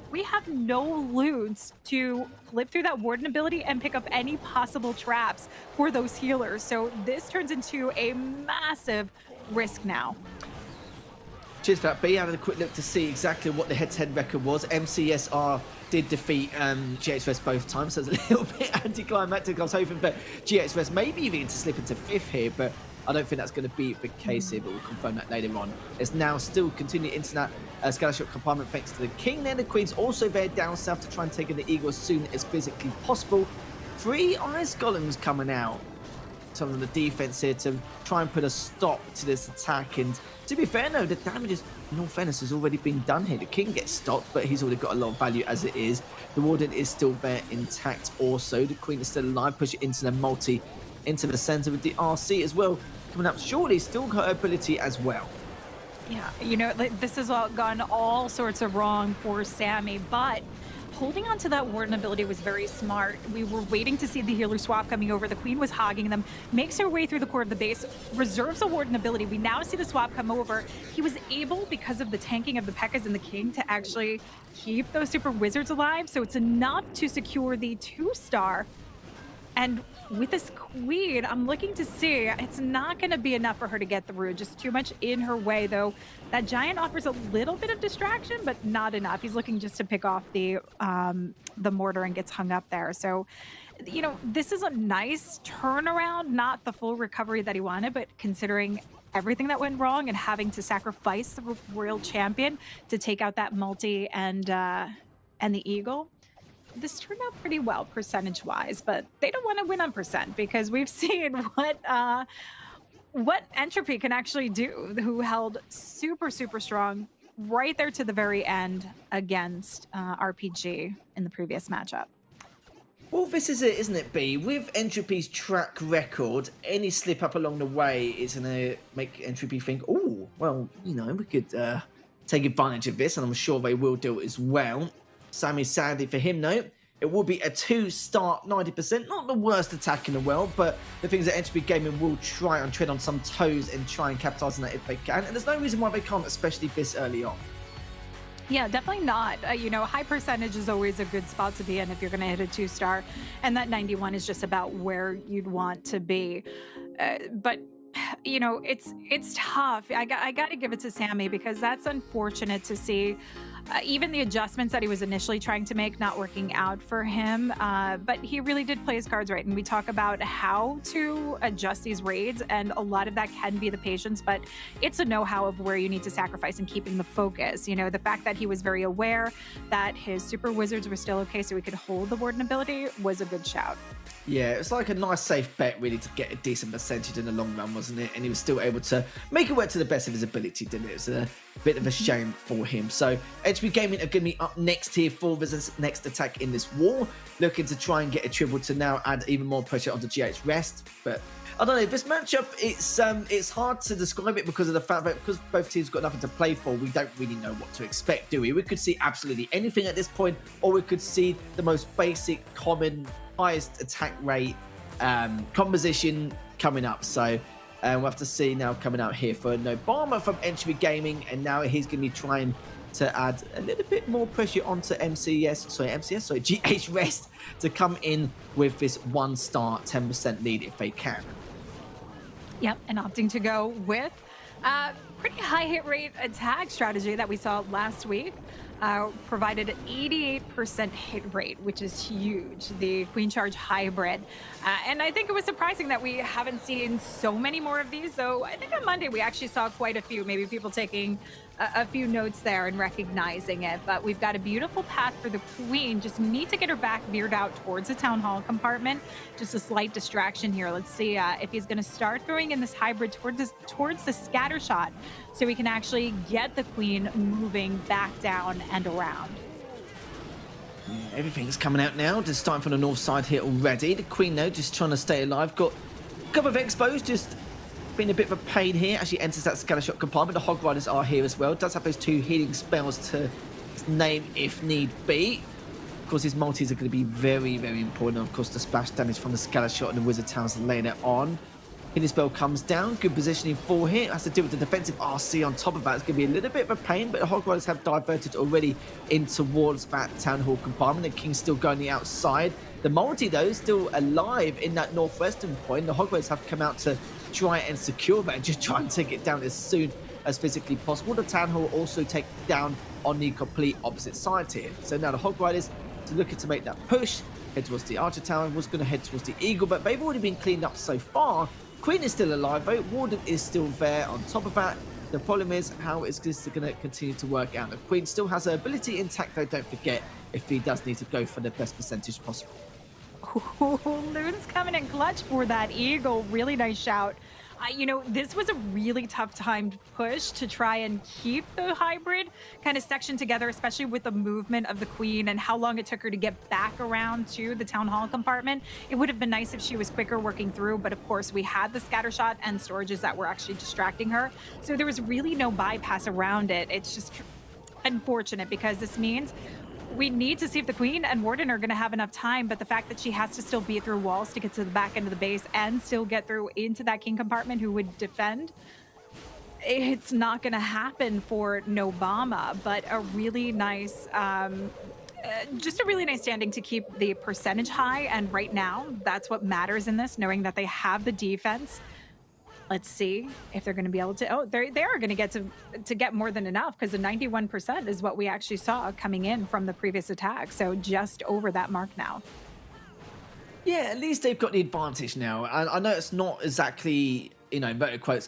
we have no Loons to flip through that Warden ability and pick up any possible traps for those healers. So this turns into a massive risk now. Cheers for that, B. I had a quick look to see exactly what the head-to-head record was. MCSR did defeat GXRS both times, so it's a little bit anticlimactic. I was hoping for GXRS maybe even to slip into 5th here, but I don't think that's going to be the case here, but we'll confirm that later on. It's now still continuing into that Scattershot compartment thanks to the King there. The Queen's also there down south to try and take in the Eagle as soon as physically possible. 3 Ice Golems coming out. Some of the defense here to try and put a stop to this attack. And to be fair, no, the damage is, in all fairness, has already been done here. The King gets stopped, but he's already got a lot of value as it is. The Warden is still there intact also. The Queen is still alive, push it into the multi, into the center with the RC as well. Coming up shortly, still got her ability as well. Yeah, you know, this has all gone all sorts of wrong for Sammy, but holding on to that Warden ability was very smart. We were waiting to see the healer swap coming over. The Queen was hogging them, makes her way through the core of the base, reserves a Warden ability. We now see the swap come over. He was able, because of the tanking of the P.E.K.K.A.s and the King, to actually keep those Super Wizards alive, so it's enough to secure the 2-star. And with this Queen, I'm looking to see, it's not going to be enough for her to get through. Just too much in her way, though. That Giant offers a little bit of distraction, but not enough. He's looking just to pick off the mortar and gets hung up there. So, you know, this is a nice turnaround, not the full recovery that he wanted, but considering everything that went wrong and having to sacrifice the Royal Champion to take out that multi and the Eagle, this turned out pretty well percentage-wise, but they don't want to win on percent because we've seen what Entropy can actually do, who held super, super strong right there to the very end against RPG in the previous matchup. Well, this is it, isn't it, B? With Entropy's track record, any slip up along the way is going to make Entropy think, oh, well, you know, we could take advantage of this, and I'm sure they will do it as well. Sammy, sadly for him, though, it will be a 2-star 90%. Not the worst attack in the world, but the things that Entropy Gaming will try and tread on some toes and try and capitalize on that if they can. And there's no reason why they can't, especially this early on. Yeah, definitely not. You know, high percentage is always a good spot to be in if you're going to hit a 2-star. And that 91 is just about where you'd want to be. But you know, it's tough. I got to give it to Sammy because that's unfortunate to see. Even the adjustments that he was initially trying to make not working out for him, but he really did play his cards right. And we talk about how to adjust these raids, and a lot of that can be the patience, but it's a know-how of where you need to sacrifice and keeping the focus. You know, the fact that he was very aware that his Super Wizards were still okay so he could hold the Warden ability was a good shout. Yeah, it was like a nice safe bet really to get a decent percentage in the long run, wasn't it? And he was still able to make it work to the best of his ability, didn't it? It was a bit of a shame for him. So Entropy Gaming are going to be up next here for this next attack in this war, looking to try and get a triple to now add even more pressure onto GH Rest. But I don't know, this matchup, it's hard to describe it because of the fact that because both teams got nothing to play for, we don't really know what to expect, do we? We could see absolutely anything at this point, or we could see the most basic, common, highest attack rate composition coming up. So we'll have to see now coming out here for Nobama from Entropy Gaming, and now he's going to be trying to add a little bit more pressure onto GH Rest to come in with this 1-star 10% lead if they can. Yep, and opting to go with pretty high hit rate attack strategy that we saw last week. Provided an 88% hit rate, which is huge, the Queen Charge Hybrid. And I think it was surprising that we haven't seen so many more of these, though I think on Monday we actually saw quite a few, maybe people taking a few notes there and recognizing it. But we've got a beautiful path for the Queen. Just need to get her back veered out towards the Town Hall compartment. Just a slight distraction here. Let's see if he's going to start throwing in this hybrid towards the scatter shot, so we can actually get the Queen moving back down and around. Everything's coming out now, just starting from the north side here already. The Queen, though, just trying to stay alive. Got a couple of Expos just being a bit of a pain here as she enters that Scattershot compartment. The Hog Riders are here as well. Does have those 2 healing spells to name if need be. Of course, his multis are going to be very, very important. Of course, the splash damage from the Scattershot and the Wizard Towers laying it on. Healing spell comes down. Good positioning for here. Has to deal with the defensive RC on top of that. It's going to be a little bit of a pain, but the Hog Riders have diverted already in towards that Town Hall compartment. The King's still going the outside. The multi, though, is still alive in that northwestern point. The Hog Riders have come out to try and secure that and just try and take it down as soon as physically possible. The Town Hall also take down on the complete opposite side here. So now the Hog Riders are looking to make that push, head towards the Archer Tower, was going to head towards the Eagle, but they've already been cleaned up so far. Queen is still alive though, Warden is still there on top of that. The problem is how is this going to continue to work out. The Queen still has her ability intact though, don't forget, if he does need to go for the best percentage possible. Ooh, Loon's coming in clutch for that Eagle. Really nice shout. You know, this was a really tough timed push to try and keep the hybrid kind of sectioned together, especially with the movement of the Queen and how long it took her to get back around to the Town Hall compartment. It would have been nice if she was quicker working through, but of course we had the scattershot and storages that were actually distracting her. So there was really no bypass around it. It's just unfortunate because this means we need to see if the Queen and Warden are going to have enough time, but the fact that she has to still beat through walls to get to the back end of the base and still get through into that King compartment who would defend, it's not going to happen for Nobama, but a really nice, just a really nice standing to keep the percentage high. And right now, that's what matters in this, knowing that they have the defense. Let's see if they're going to be able to. Oh, they are going to get more than enough, because the 91% is what we actually saw coming in from the previous attack. So just over that mark now. Yeah, at least they've got the advantage now. And I know it's not exactly, you know, inverted quotes,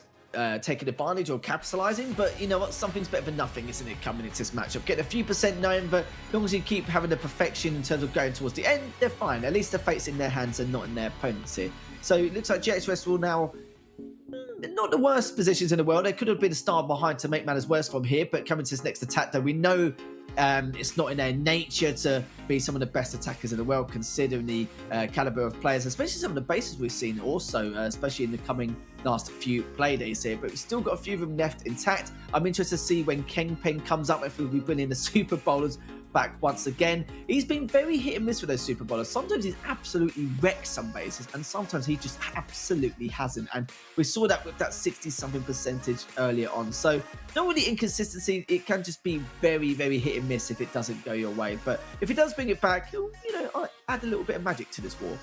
taking advantage or capitalizing, but you know what? Something's better than nothing, isn't it, coming into this matchup? Getting a few percent known, but as long as you keep having the perfection in terms of going towards the end, they're fine. At least the fate's in their hands and not in their opponents here. So it looks like GXRS will now, not the worst positions in the world. They could have been a star behind to make matters worse from here, but coming to this next attack, though, we know it's not in their nature to be some of the best attackers in the world, considering the caliber of players, especially some of the bases we've seen also, especially in the coming last few play days here. But we've still got a few of them left intact. I'm interested to see when Kingpin comes up, if we'll be bringing the Super Bowlers back once again. He's been very hit and miss with those Super Bowlers. Sometimes he's absolutely wrecked some bases, and sometimes he just absolutely hasn't. And we saw that with that 60-something percentage earlier on. So not really inconsistency. It can just be very, very hit and miss if it doesn't go your way. But if he does bring it back, you know, add a little bit of magic to this war.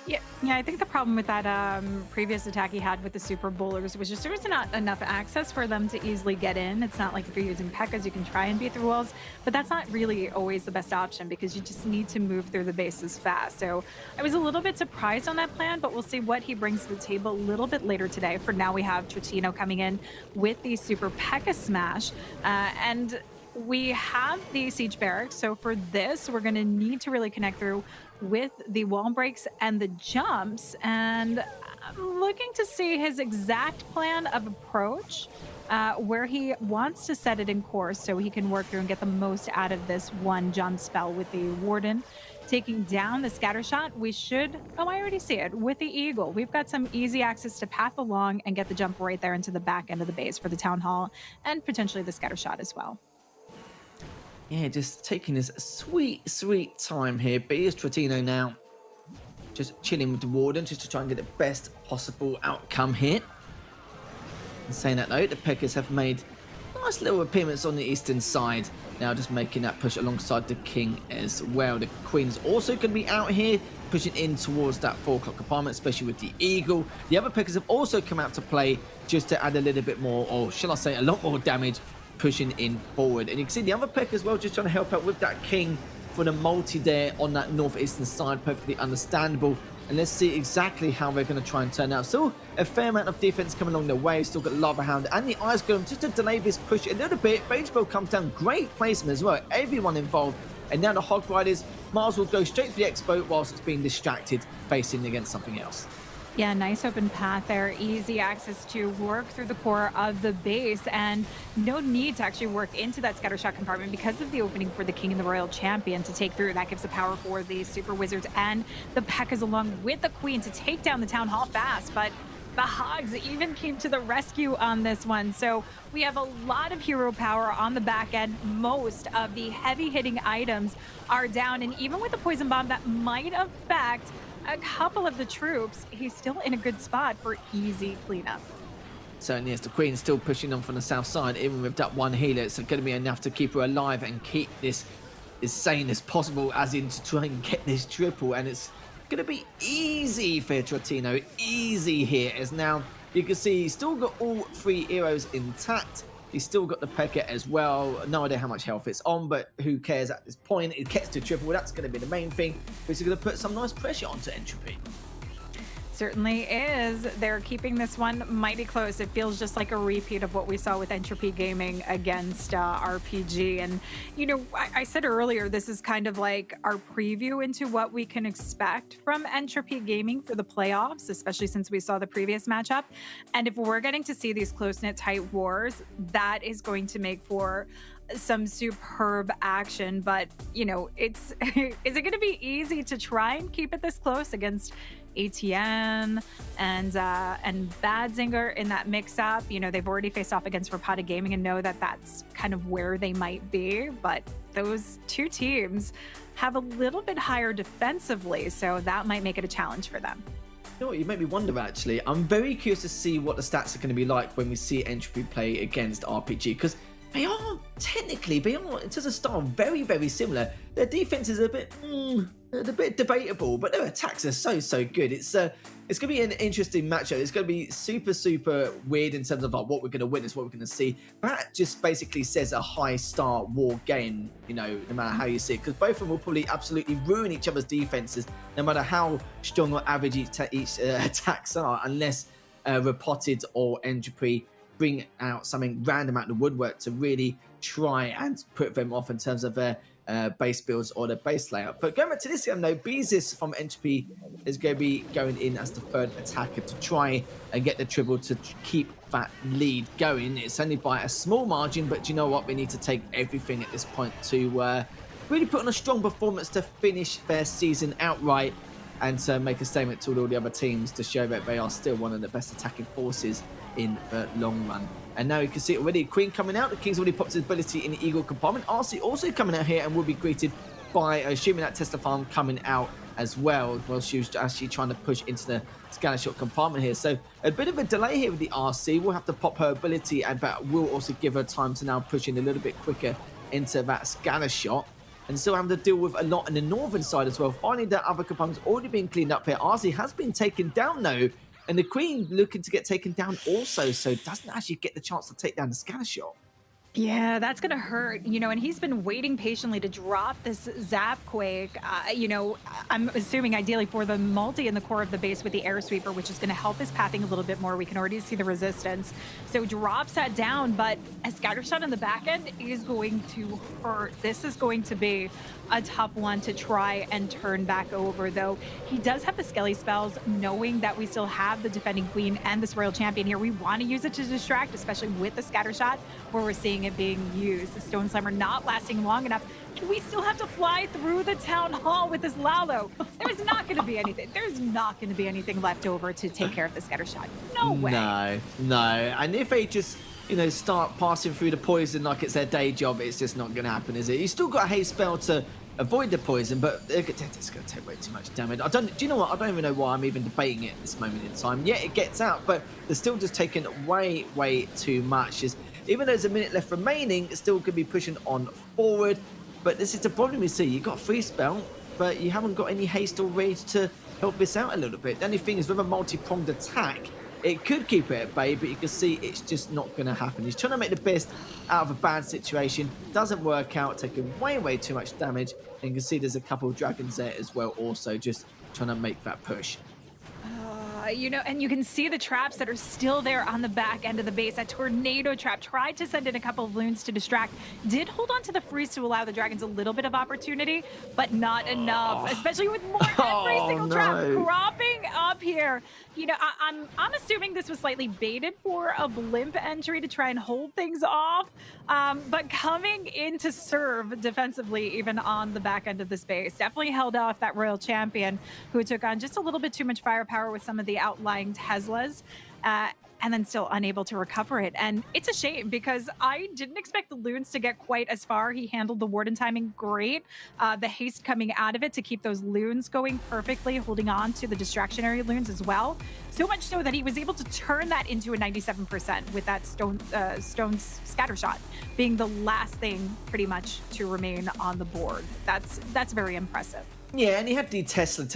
Yeah, I think the problem with that previous attack he had with the Super Bowlers was just there was not enough access for them to easily get in. It's not like if you're using P.E.K.K.A.s, you can try and beat through walls, but that's not really always the best option because you just need to move through the bases fast. So I was a little bit surprised on that plan, but we'll see what he brings to the table a little bit later today. For now, we have Tritino coming in with the Super P.E.K.K.A. smash, and we have the Siege Barracks. So for this, we're going to need to really connect through with the wall breaks and the jumps, and I'm looking to see his exact plan of approach, where he wants to set it in course so he can work through and get the most out of this one jump spell with the Warden taking down the Scattershot. We should, oh, I already see it with the Eagle. We've got some easy access to path along and get the jump right there into the back end of the base for the Town Hall and potentially the Scattershot as well. Yeah, just taking his sweet, sweet time here. But here's Tritino now, just chilling with the Warden, just to try and get the best possible outcome here. And saying that though, the P.E.K.K.A.s have made nice little appearance on the eastern side. Now just making that push alongside the King as well. The Queen's also going to be out here, pushing in towards that 4 o'clock compartment, especially with the Eagle. The other P.E.K.K.A.s have also come out to play just to add a little bit more, or shall I say a lot more damage, pushing in forward. And you can see the other P.E.K.K.A. as well, just trying to help out with that King for the multi there on that northeastern side. Perfectly understandable. And let's see exactly how they're going to try and turn out. Still a fair amount of defense coming along their way. Still got Lava Hound and the Ice Golem just to delay this push a little bit. Rage Bow comes down. Great placement as well. Everyone involved. And now the Hog Riders might as well go straight for the Expo whilst it's being distracted, facing against something else. Yeah, nice open path there. Easy access to work through the core of the base, and no need to actually work into that scattershot compartment because of the opening for the King and the Royal Champion to take through. That gives the power for the Super Wizards and the P.E.K.K.A.s along with the Queen to take down the Town Hall fast. But the Hogs even came to the rescue on this one. So we have a lot of hero power on the back end. Most of the heavy hitting items are down, and even with the poison bomb that might affect a couple of the troops, he's still in a good spot for easy cleanup. Certainly is. The Queen still pushing on from the south side, even with that one healer. It's going to be enough to keep her alive and keep this as sane as possible, as in to try and get this triple. And it's going to be easy for Trotino. Easy here, as now you can see he's still got all 3 heroes intact. He's still got the P.E.K.K.A. as well. No idea how much health it's on, but who cares at this point? It gets to triple. That's going to be the main thing, which is going to put some nice pressure onto Entropy. Certainly is. They're keeping this one mighty close. It feels just like a repeat of what we saw with Entropy Gaming against RPG. And, you know, I said earlier, this is kind of like our preview into what we can expect from Entropy Gaming for the playoffs, especially since we saw the previous matchup. And if we're getting to see these close-knit tight wars, that is going to make for some superb action. But, you know, is it going to be easy to try and keep it this close against ATM and Badzinger in that mix-up? You know, they've already faced off against Rapata Gaming and know that that's kind of where they might be, but those two teams have a little bit higher defensively, so that might make it a challenge for them. You know what, you make me wonder actually. I'm very curious to see what the stats are going to be like when we see Entropy play against RPG, because they are in terms of style, very, very similar. Their defense is a bit debatable, but their attacks are so good. It's going to be an interesting matchup. It's going to be super weird in terms of like, what we're going to witness, what we're going to see. That just basically says a high star war game, you know, no matter how you see it, because both of them will probably absolutely ruin each other's defenses, no matter how strong or average each attacks are, unless Repotted or Entropy bring out something random out of the woodwork to really try and put them off in terms of their base builds or their base layout. But going back to this game though, Beezus from Entropy is going to be going in as the third attacker to try and get the triple to keep that lead going. It's only by a small margin, but you know what? We need to take everything at this point to really put on a strong performance to finish their season outright and to make a statement to all the other teams to show that they are still one of the best attacking forces in the long run. And now you can see already Queen coming out. The King's already popped his ability in the Eagle compartment. RC also coming out here and will be greeted by assuming that Tesla Farm coming out as well. Well, she was actually trying to push into the scanner shot compartment here. So a bit of a delay here with the RC. We'll have to pop her ability, and that will also give her time to now push in a little bit quicker into that scanner shot. And still having to deal with a lot on the northern side as well. Finding that other compartment's already been cleaned up here. RC has been taken down though. And the Queen looking to get taken down also, so doesn't actually get the chance to take down the scanner shot. Yeah, that's going to hurt, you know, and he's been waiting patiently to drop this Zap Quake, you know, I'm assuming ideally for the multi in the core of the base with the Air Sweeper, which is going to help his pathing a little bit more. We can already see the resistance. So drops that down, but a scatter shot on the back end is going to hurt. This is going to be a tough one to try and turn back over, though. He does have the Skelly spells, knowing that we still have the defending Queen and this Royal Champion here. We want to use it to distract, especially with the scatter shot where we're seeing it being used. The Stone Slammer not lasting long enough. We still have to fly through the Town Hall with this Lalo. There's not going to be anything. There's not going to be anything left over to take care of the scatter shot. No way. No. And if they just, you know, start passing through the poison like it's their day job, it's just not going to happen, is it? You still got a haste spell to avoid the poison, but it's going to take way too much damage. Do you know what? I don't even know why I'm even debating it at this moment in time. Yeah, it gets out, but they're still just taking way too much. Even though there's a minute left remaining, it's still going to be pushing on forward. But this is the problem you see. You got a free spell, but you haven't got any haste or rage to help this out a little bit. The only thing is with a multi-pronged attack, it could keep it at bay, but you can see it's just not going to happen. He's trying to make the best out of a bad situation. Doesn't work out, taking way too much damage. And you can see there's a couple of dragons there as well, also just trying to make that push. You know, and you can see the traps that are still there on the back end of the base. That tornado trap tried to send in a couple of loons to distract, did hold on to the freeze to allow the dragons a little bit of opportunity, but not enough, especially with more every single trap cropping up here. You know, I'm assuming this was slightly baited for a blimp entry to try and hold things off, but coming in to serve defensively, even on the back end of the space, definitely held off that Royal Champion, who took on just a little bit too much firepower with some of the outlying Teslas. And then still unable to recover it. And it's a shame because I didn't expect the loons to get quite as far. He handled the warden timing great. The haste coming out of it to keep those loons going perfectly, holding on to the distractionary loons as well. So much so that he was able to turn that into a 97% with that stone's scatter shot being the last thing pretty much to remain on the board. That's very impressive. Yeah, and he had the Tesla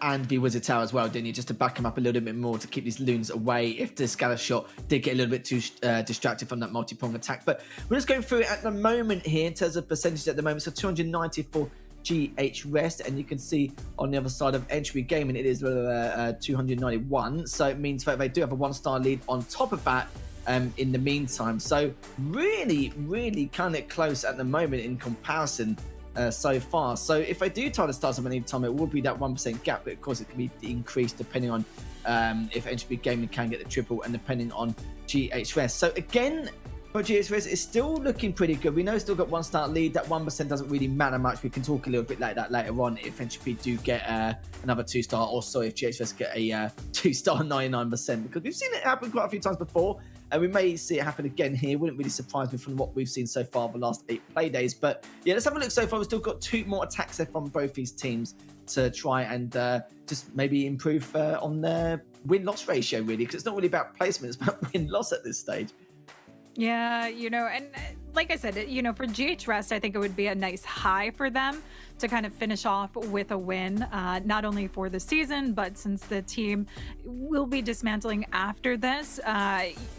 and the Wizard Tower as well, didn't he? Just to back him up a little bit more to keep these loons away if the scatter shot did get a little bit too distracted from that multi-prong attack. But we're just going through it at the moment here in terms of percentage at the moment. So 294 GH rest, and you can see on the other side of Entropy Gaming it is 291. So it means that they do have a 1-star lead on top of that. In the meantime, so really kind of close at the moment in comparison so far. So if they do tie the stars up any time, it will be that 1% gap, but of course it can be increased depending on if Entropy Gaming can get the triple and depending on GHRS. So again, for GHRS, it's still looking pretty good. We know it's still got 1-star lead. That 1% doesn't really matter much. We can talk a little bit like that later on if Entropy do get another 2-star, or sorry, if GHRS get a 2-star 99%, because we've seen it happen quite a few times before. And we may see it happen again here. Wouldn't really surprise me from what we've seen so far the last 8 play days. But yeah, let's have a look so far. We've still got 2 more attacks left from both these teams to try and just maybe improve on their win-loss ratio, really. Because it's not really about placement, it's about win-loss at this stage. Yeah, you know, and like I said, you know, for GH Rest, I think it would be a nice high for them to kind of finish off with a win, not only for the season, but since the team will be dismantling after this,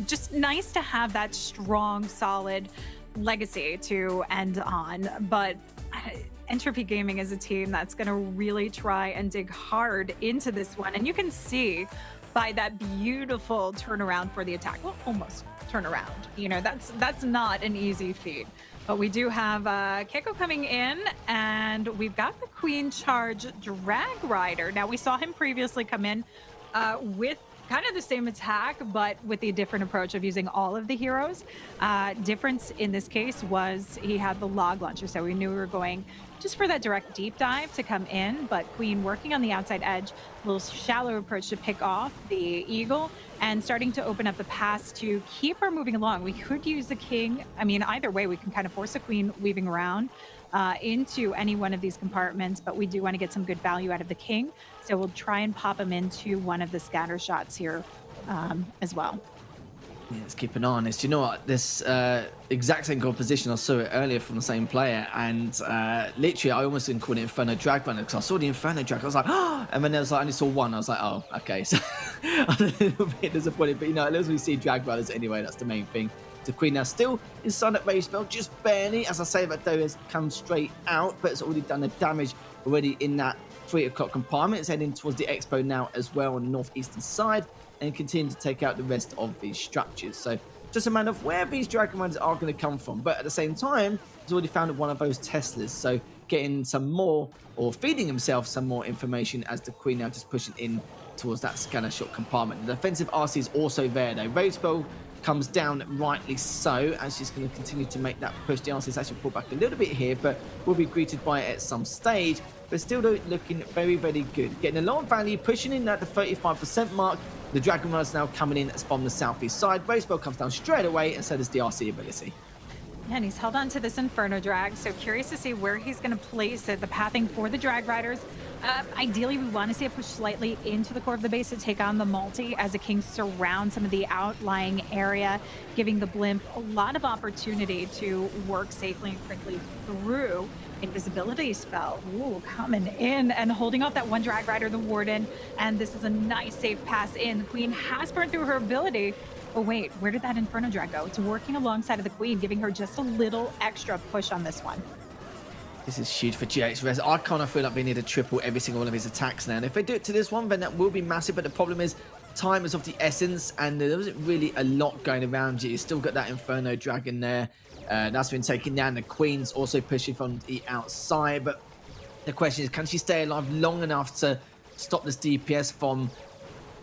just nice to have that strong, solid legacy to end on. But Entropy Gaming is a team that's going to really try and dig hard into this one. And you can see by that beautiful turnaround for the attack, well, almost turnaround, you know, that's not an easy feat. But we do have Keiko coming in, and we've got the Queen Charge Drag Rider. Now, we saw him previously come in with kind of the same attack, but with the different approach of using all of the heroes. Difference in this case was he had the log launcher, so we knew we were going just for that direct deep dive to come in, but Queen working on the outside edge, a little shallow approach to pick off the Eagle, and starting to open up the pass to keep her moving along. We could use the King. I mean, either way, we can kind of force the Queen weaving around into any one of these compartments, but we do want to get some good value out of the King. So we'll try and pop him into one of the scatter shots here as well. Yeah, let's keep an eye on this. Do you know what? This exact same goal position, I saw it earlier from the same player, and literally I almost didn't call it Inferno Drag Runner because I saw the Inferno Drag. I was like, oh, and then there was like, I only saw one. I was like, oh, okay. So I was a little bit disappointed, but you know, at least we see Drag Runners anyway. That's the main thing. The Queen now still inside that rage spell, just barely. As I say, that though has come straight out, but it's already done the damage already in that 3 o'clock compartment. It's heading towards the Expo now as well on the northeastern side, and continue to take out the rest of these structures. So just a matter of where these Dragon Riders are going to come from. But at the same time, he's already found one of those Teslas. So getting some more, or feeding himself some more information as the Queen now just pushing in towards that scanner shot compartment. The defensive RC is also there though. Rage Spell comes down rightly so, as she's going to continue to make that push. The RC is actually pulled back a little bit here, but will be greeted by it at some stage. But still looking very, very good. Getting a lot of value, pushing in at the 35% mark. The Dragon Runners now coming in from the southeast side. Rage Spell comes down straight away, and so does the RC ability. And he's held on to this Inferno Drag, so curious to see where he's going to place it, the pathing for the Drag Riders. Ideally, we want to see it push slightly into the core of the base to take on the multi as the King surrounds some of the outlying area, giving the Blimp a lot of opportunity to work safely and quickly through invisibility spell. Ooh, coming in and holding off that one Drag Rider, the Warden, and this is a nice safe pass in. The Queen has burned through her ability. Oh wait, where did that Inferno Drag go? It's working alongside of the Queen, giving her just a little extra push on this one. This is huge for GHRS. I kind of feel like they need to triple every single one of his attacks now. And if they do it to this one, then that will be massive. But the problem is, time is of the essence, and there isn't really a lot going around you. You still got that Inferno Dragon there. That's been taken down. The Queen's also pushing from the outside. But the question is, can she stay alive long enough to stop this DPS from...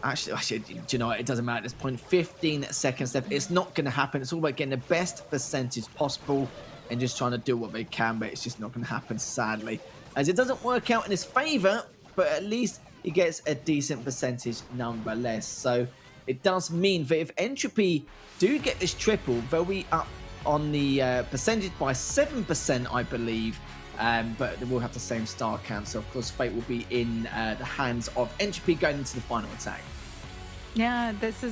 Actually, do you know what? It doesn't matter at this point. 15 seconds left. It's not going to happen. It's all about getting the best percentage possible and just trying to do what they can, but it's just not going to happen, sadly. As it doesn't work out in his favor, but at least he gets a decent percentage nonetheless. So it does mean that if Entropy do get this triple, they'll be up on the percentage by 7%, I believe. But they will have the same star count. So, of course, fate will be in the hands of Entropy going into the final attack. Yeah, this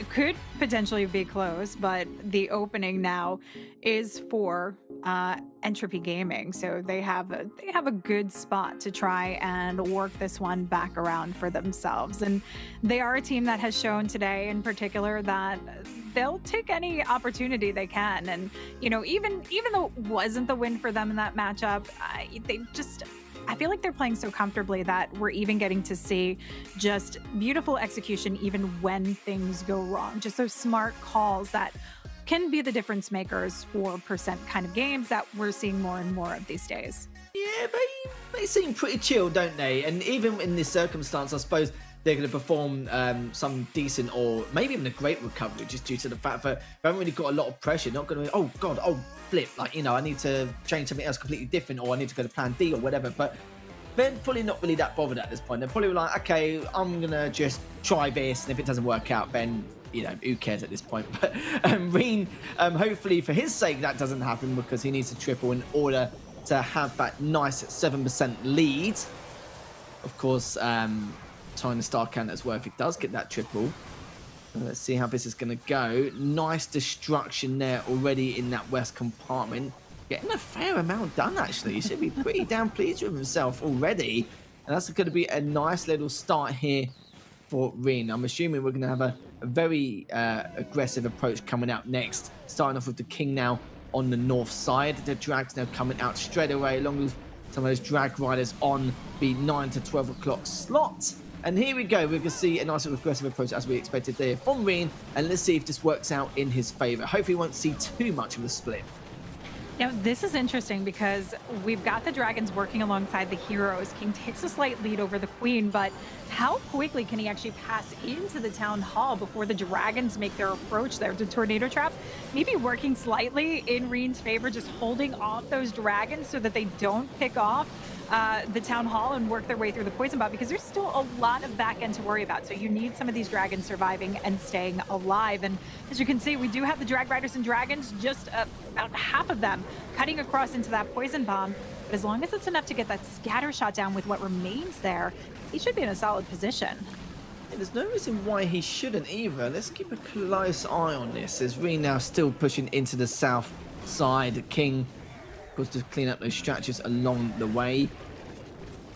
could potentially be close, but the opening now is for Entropy Gaming, so they have a good spot to try and work this one back around for themselves. And they are a team that has shown today, in particular, that they'll take any opportunity they can. And you know, even though it wasn't the win for them in that matchup, I feel like they're playing so comfortably that we're even getting to see just beautiful execution even when things go wrong. Just those smart calls that can be the difference makers for percent kind of games that we're seeing more and more of these days. Yeah, they seem pretty chill, don't they? And even in this circumstance, I suppose they're going to perform some decent or maybe even a great recovery just due to the fact that they haven't really got a lot of pressure. Not going to, oh God, oh flip, like, you know, I need to change something else completely different, or I need to go to plan D or whatever. But they're probably not really that bothered at this point. They're probably like, okay, I'm going to just try this, and if it doesn't work out, then, you know, who cares at this point? But Reen, hopefully for his sake, that doesn't happen, because he needs to triple in order to have that nice 7% lead. Of course, tying the star count as well if it does get that triple. Let's see how this is going to go. Nice destruction there already in that west compartment. Getting a fair amount done, actually. He should be pretty damn pleased with himself already. And that's going to be a nice little start here for Reen. I'm assuming we're going to have a very aggressive approach coming out next. Starting off with the King now on the north side. The Drag's now coming out straight away, along with some of those Drag Riders on the 9 to 12 o'clock slot. And here we go. We can see a nice little aggressive approach as we expected there from Reen. And let's see if this works out in his favor. Hopefully we won't see too much of a split. Now, this is interesting because we've got the Dragons working alongside the heroes. King takes a slight lead over the Queen, but how quickly can he actually pass into the Town Hall before the Dragons make their approach there? The Tornado Trap maybe working slightly in Reen's favor, just holding off those Dragons so that they don't pick off the Town Hall and work their way through the Poison Bomb, because there's still a lot of back end to worry about. So you need some of these Dragons surviving and staying alive. And as you can see, we do have the Drag Riders and Dragons, just about half of them cutting across into that Poison Bomb. But as long as it's enough to get that scatter shot down with what remains there, he should be in a solid position. And there's no reason why he shouldn't either. Let's keep a close eye on this, as Reen now still pushing into the south side. King, of course, to clean up those structures along the way.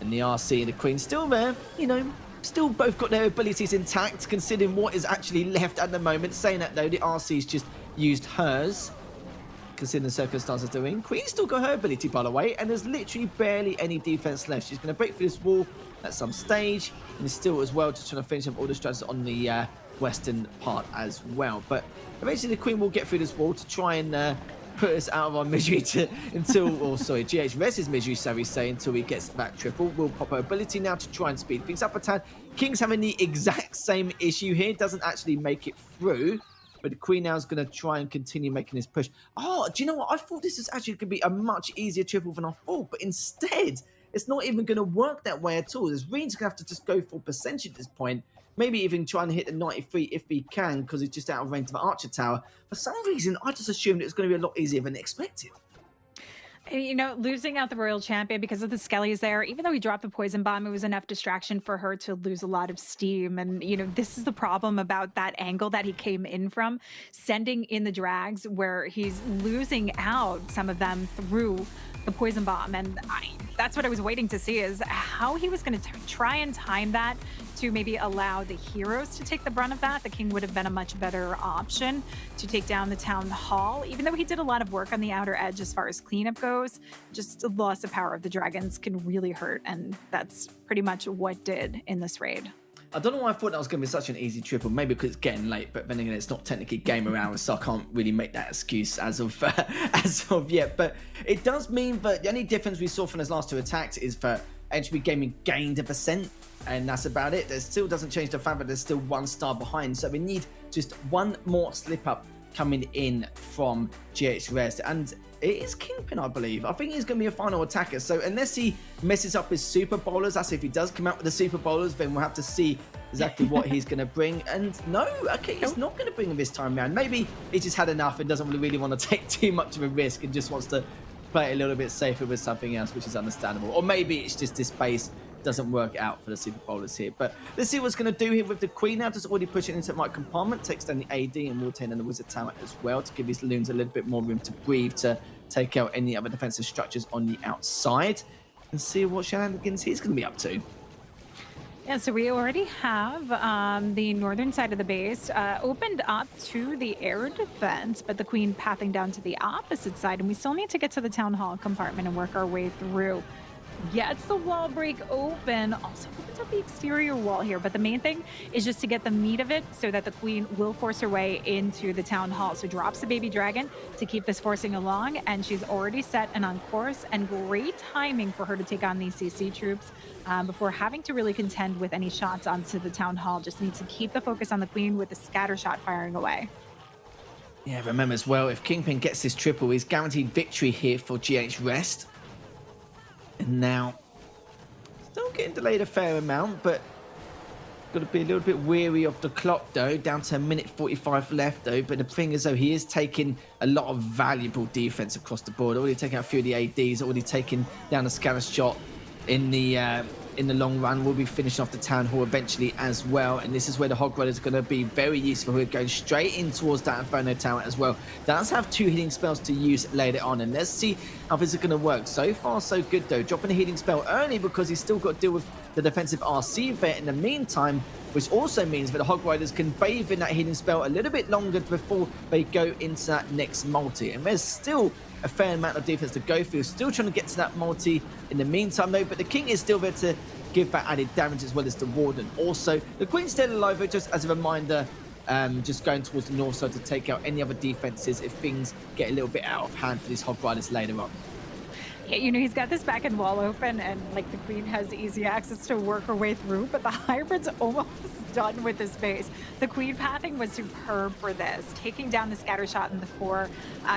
And the RC and the Queen still there, you know, still both got their abilities intact, considering what is actually left at the moment. Saying that, though, the RC's just used hers, considering the circumstances they're in. Queen still got her ability, by the way, and there's literally barely any defense left. She's going to break through this wall at some stage, and still as well just trying to finish up all the strategies on the western part as well. But eventually the Queen will get through this wall to try and put us out of our misery GHRS's misery, shall we say, until he gets that triple. We'll pop her ability now to try and speed things up a tad. King's having the exact same issue here, doesn't actually make it through. But the Queen now is going to try and continue making his push. Oh, do you know what? I thought this was actually going to be a much easier triple than I thought. But instead, it's not even going to work that way at all. As Reen's going to have to just go for percentage at this point. Maybe even trying to hit the 93 if he can, because he's just out of range of the Archer Tower. For some reason, I just assumed it was going to be a lot easier than expected. You know, losing out the Royal Champion because of the Skellies there, even though he dropped the Poison Bomb, it was enough distraction for her to lose a lot of steam. And, you know, this is the problem about that angle that he came in from, sending in the Drags, where he's losing out some of them through the Poison Bomb. And that's what I was waiting to see, is how he was going to try and time that to maybe allow the heroes to take the brunt of that, the king would have been a much better option to take down the town hall. Even though he did a lot of work on the outer edge as far as cleanup goes, just the loss of power of the dragons can really hurt, and that's pretty much what did in this raid. I don't know why I thought that was going to be such an easy triple. Maybe because it's getting late, but then again, it's not technically gamer hours, so I can't really make that excuse as of yet. But it does mean that the only difference we saw from his last two attacks is that Entropy Gaming gained 1%, and that's about it. That still doesn't change the fact that there's still 1 star behind. So we need just one more slip up coming in from GH Rest, and it is Kingpin, I believe. I think he's going to be a final attacker. So unless he messes up his super bowlers, that's if he does come out with the super bowlers, then we'll have to see exactly what he's going to bring. And no, okay, he's not going to bring him this time around. Maybe he just had enough and doesn't really want to take too much of a risk and just wants to play it a little bit safer with something else, which is understandable. Or maybe it's just this base doesn't work out for the super bowlers here. But let's see what's going to do here with the Queen now. Just already pushing into the right compartment, takes down the AD and will take down the Wizard Tower as well to give his loons a little bit more room to breathe, to take out any other defensive structures on the outside, and see what shenanigans he's going to be up to. Yeah, so we already have the northern side of the base opened up to the air defense, but the Queen pathing down to the opposite side, and we still need to get to the Town Hall compartment and work our way through. Gets the wall break open, also opens up the exterior wall here, but the main thing is just to get the meat of it so that the Queen will force her way into the Town Hall. So drops the baby dragon to keep this forcing along, and she's already set and on course, and great timing for her to take on these CC troops before having to really contend with any shots onto the Town Hall. Just needs to keep the focus on the Queen with the scatter shot firing away. Yeah, remember as well, if Kingpin gets this triple, he's guaranteed victory here for GH Rest. And now, still getting delayed a fair amount, but got to be a little bit weary of the clock though. Down to 1:45 left though. But the thing is though, he is taking a lot of valuable defense across the board. Already taking out a few of the ADs, already taking down a scanner shot in the long run. We'll be finishing off the Town Hall eventually as well, and this is where the Hog Riders are going to be very useful. We're going straight in towards that Inferno Tower as well. Does have 2 healing spells to use later on, and let's see how this is going to work. So far so good though, dropping a healing spell early because he's still got to deal with the defensive RC there in the meantime, which also means that the Hog Riders can bathe in that healing spell a little bit longer before they go into that next multi. And there's still a fair amount of defense to go through, still trying to get to that multi in the meantime though, but the King is still there to give that added damage as well as the Warden. Also, the Queen's still alive, just as a reminder, just going towards the north side to take out any other defenses if things get a little bit out of hand for these Hog Riders later on. Yeah, you know, he's got this back end wall open, and like the Queen has easy access to work her way through, but the Hybrid's almost done with this base. The Queen pathing was superb for this, taking down the scatter shot in the core,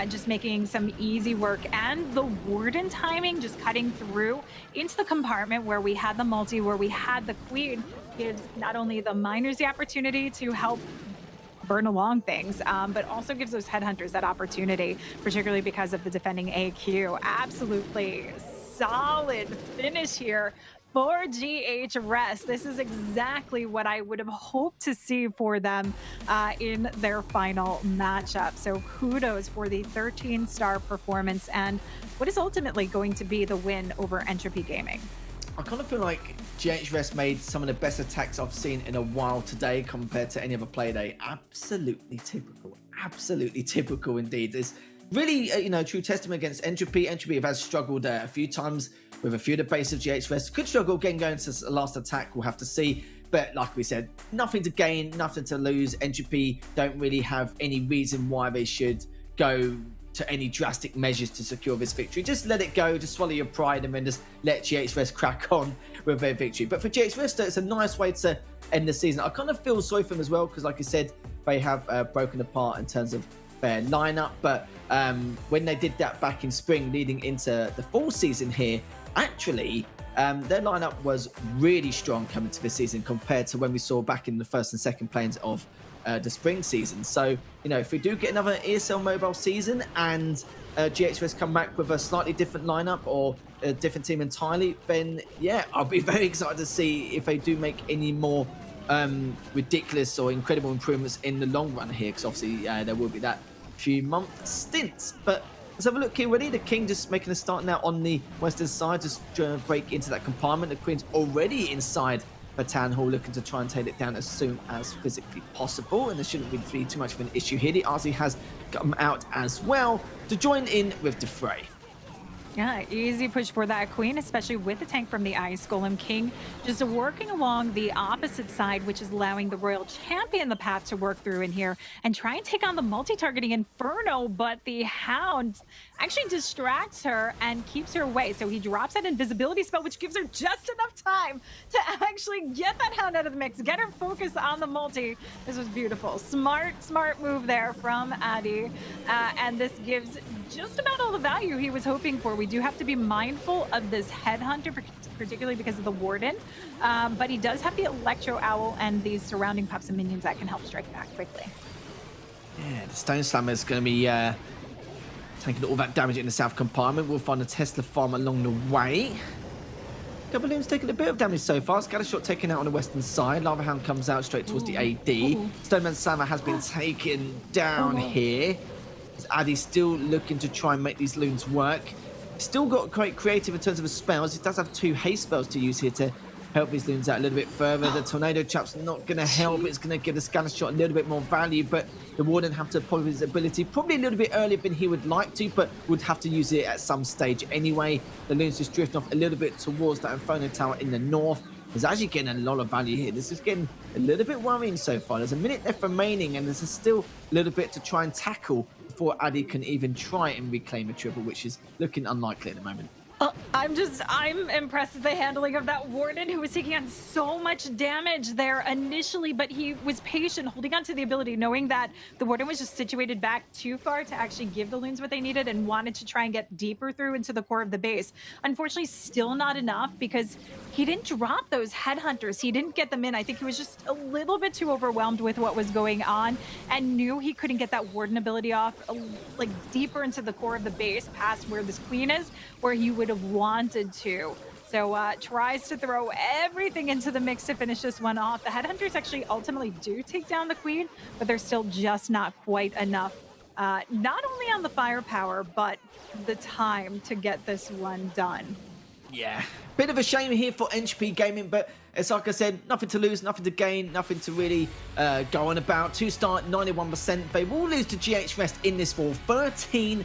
just making some easy work, and the Warden timing, just cutting through into the compartment where we had the multi, where we had the Queen, gives not only the miners the opportunity to help burn along things, but also gives those headhunters that opportunity, particularly because of the defending AQ. Absolutely solid finish here for GH Rest. This is exactly what I would have hoped to see for them in their final matchup. So kudos for the 13-star performance and what is ultimately going to be the win over Entropy Gaming. I kind of feel like GH Rest made some of the best attacks I've seen in a while today compared to any other play day. Absolutely typical indeed. It's really, true testament against Entropy. Entropy have struggled a few times with a few of the base of GH Rest. Could struggle again going to the last attack, we'll have to see. But like we said, nothing to gain, nothing to lose. Entropy don't really have any reason why they should go to any drastic measures to secure this victory. Just let it go, just swallow your pride, and then just let GH Rest crack on with their victory. But for GH Rest, it's a nice way to end the season. I kind of feel sorry for them as well, because like I said, they have broken apart in terms of their lineup. But when they did that back in spring, leading into the fall season here, actually, their lineup was really strong coming to this season compared to when we saw back in the first and second planes of the spring season. So, if we do get another ESL mobile season and GH Rest come back with a slightly different lineup or a different team entirely, then yeah, I'll be very excited to see if they do make any more ridiculous or incredible improvements in the long run here, because obviously there will be that few month stints. But let's have a look here. Ready, the King just making a start now on the western side, just trying to break into that compartment. The Queen's already inside Batan Hall looking to try and take it down as soon as physically possible, and there shouldn't really be too much of an issue here. The RC has come out as well to join in with the fray. Yeah, easy push for that queen, especially with the tank from the Ice Golem King. Just working along the opposite side, which is allowing the Royal Champion the path to work through in here and try and take on the multi-targeting Inferno, but the Hound actually distracts her and keeps her away. So he drops that invisibility spell, which gives her just enough time to actually get that Hound out of the mix, get her focus on the multi. This was beautiful. Smart move there from Addy. And this gives just about all the value he was hoping for. We do have to be mindful of this Headhunter, particularly because of the Warden. But he does have the Electro Owl and these surrounding pups and minions that can help strike back quickly. Yeah, the Stone Slammer is going to be taking all that damage in the south compartment. We'll find a Tesla farm along the way. Balloon's taking a bit of damage so far. Scattershot taken out on the western side. Lava Hound comes out straight towards the AD. Stoneman Slammer has been taken down here. Addy's still looking to try and make these loons work. Still got quite creative in terms of his spells. He does have 2 haste spells to use here to help these loons out a little bit further. The Tornado Trap's not going to help. It's going to give the Scatter Shot a little bit more value, but the Warden have to pull his ability probably a little bit earlier than he would like to, but would have to use it at some stage anyway. The loons just drifting off a little bit towards that Inferno Tower in the north. Is actually getting a lot of value here. This is getting a little bit worrying so far. There's a minute left remaining, and there's still a little bit to try and tackle before Addy can even try and reclaim a triple, which is looking unlikely at the moment. I'm impressed with the handling of that Warden, who was taking on so much damage there initially, but he was patient, holding on to the ability, knowing that the Warden was just situated back too far to actually give the loons what they needed and wanted to try and get deeper through into the core of the base. Unfortunately, still not enough because he didn't drop those Headhunters. He didn't get them in. I think he was just a little bit too overwhelmed with what was going on and knew he couldn't get that Warden ability off, like deeper into the core of the base, past where this queen is, where he would have wanted to. So tries to throw everything into the mix to finish this one off. The Headhunters actually ultimately do take down the queen, but they're still just not quite enough. Not only on the firepower, but the time to get this one done. Yeah, bit of a shame here for Entropy Gaming, but it's like I said, nothing to lose, nothing to gain, nothing to really go on about. 2-star, 91%. They will lose to GH Rest in this fall, 13-11.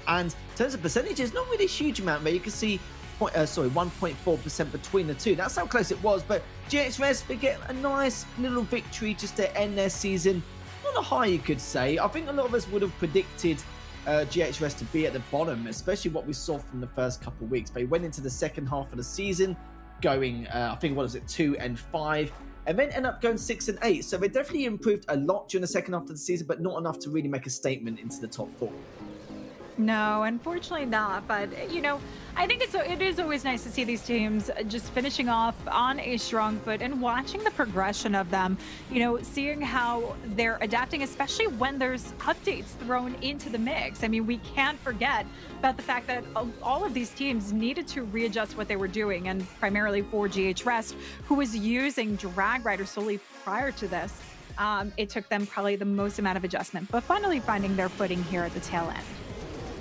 And in terms of percentages, not really a huge amount there. You can see 1.4% between the two. That's how close it was, but GH Rest, they get a nice little victory just to end their season on a high, you could say. I think a lot of us would have predicted GH Rest to be at the bottom, especially what we saw from the first couple of weeks. They went into the second half of the season going, I think, what was it, 2-5, and then end up going 6-8. So they definitely improved a lot during the second half of the season, but not enough to really make a statement into the top 4. No, unfortunately not. But, you know, I think it is always nice to see these teams just finishing off on a strong foot and watching the progression of them, you know, seeing how they're adapting, especially when there's updates thrown into the mix. I mean, we can't forget about the fact that all of these teams needed to readjust what they were doing, and primarily for GH Rest, who was using Drag Rider solely prior to this. It took them probably the most amount of adjustment, but finally finding their footing here at the tail end.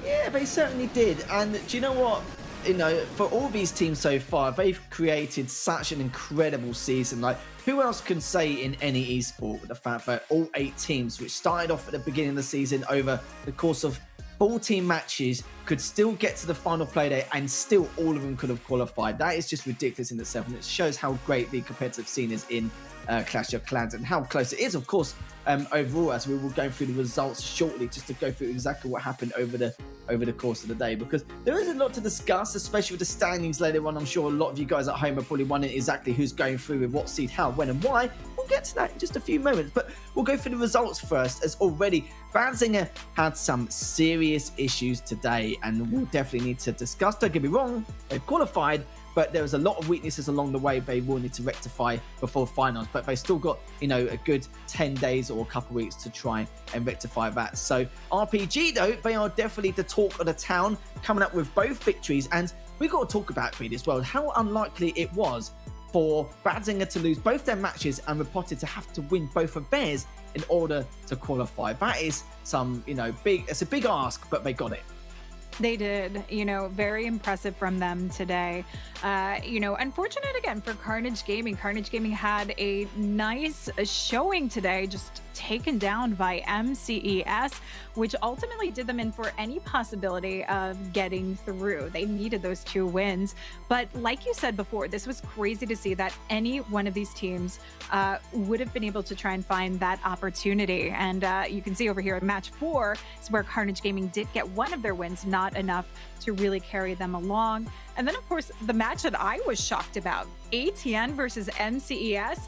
Yeah, they certainly did. And do you know what? You know, for all these teams so far, they've created such an incredible season. Like, who else can say in any esport with the fact that all 8 teams, which started off at the beginning of the season over the course of 14 matches, could still get to the final play day and still all of them could have qualified? That is just ridiculous in itself, and it shows how great the competitive scene is in Clash of Clans and how close it is, of course, overall, as we will go through the results shortly, just to go through exactly what happened over the course of the day, because there is a lot to discuss, especially with the standings later on. I'm sure a lot of you guys at home are probably wondering exactly who's going through with what seed, how, when and why. We'll get to that in just a few moments, but we'll go through the results first, as already Banzinger had some serious issues today, and we'll definitely need to discuss. Don't get me wrong, they've qualified, but there was a lot of weaknesses along the way they will need to rectify before finals, but they still got, you know, a good 10 days or a couple of weeks to try and rectify that. So RPG, though, they are definitely the talk of the town, coming up with both victories, and we've got to talk about it as well, how unlikely it was for Banzinger to lose both their matches and Repotted to have to win both of theirs in order to qualify. That is some, you know, it's a big ask, but they got it. They did, very impressive from them today. Unfortunate again for Carnage Gaming. Carnage Gaming had a nice showing today, just taken down by MCES, which ultimately did them in for any possibility of getting through. They needed those 2 wins. But like you said before, this was crazy to see that any one of these teams would have been able to try and find that opportunity. And you can see over here at match 4 is where Carnage Gaming did get one of their wins, not enough to really carry them along. And then, of course, the match that I was shocked about, ATN versus MCES.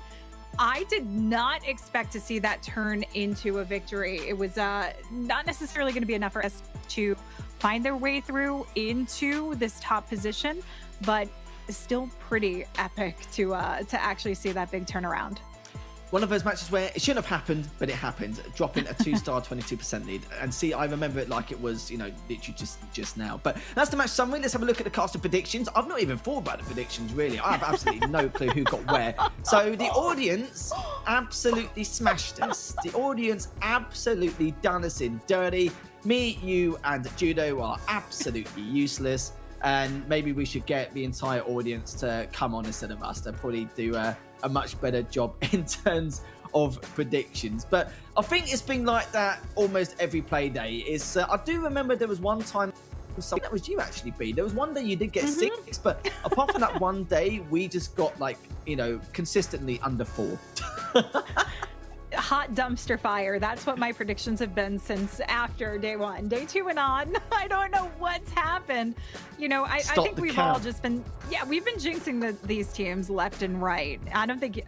I did not expect to see that turn into a victory. It was not necessarily going to be enough for us to find their way through into this top position, but still pretty epic to actually see that big turnaround. One of those matches where it shouldn't have happened, but it happened, dropping a 2-star 22% lead. And see, I remember it like it was, literally just now. But that's the match summary. Let's have a look at the cast of predictions. I've not even thought about the predictions, really. I have absolutely no clue who got where. So the audience absolutely smashed us. The audience absolutely done us in dirty. Me, you, and Judo are absolutely useless. And maybe we should get the entire audience to come on instead of us. They'll probably do a much better job in terms of predictions. But I think it's been like that almost every play day. I do remember there was one time, that was you actually, B. There was one day you did get 6, but apart from that one day, we just got consistently under 4. Hot dumpster fire. That's what my predictions have been since after day 1. Day 2 and on, I don't know what's happened. I think we've all just been, we've been jinxing these teams left and right. I don't think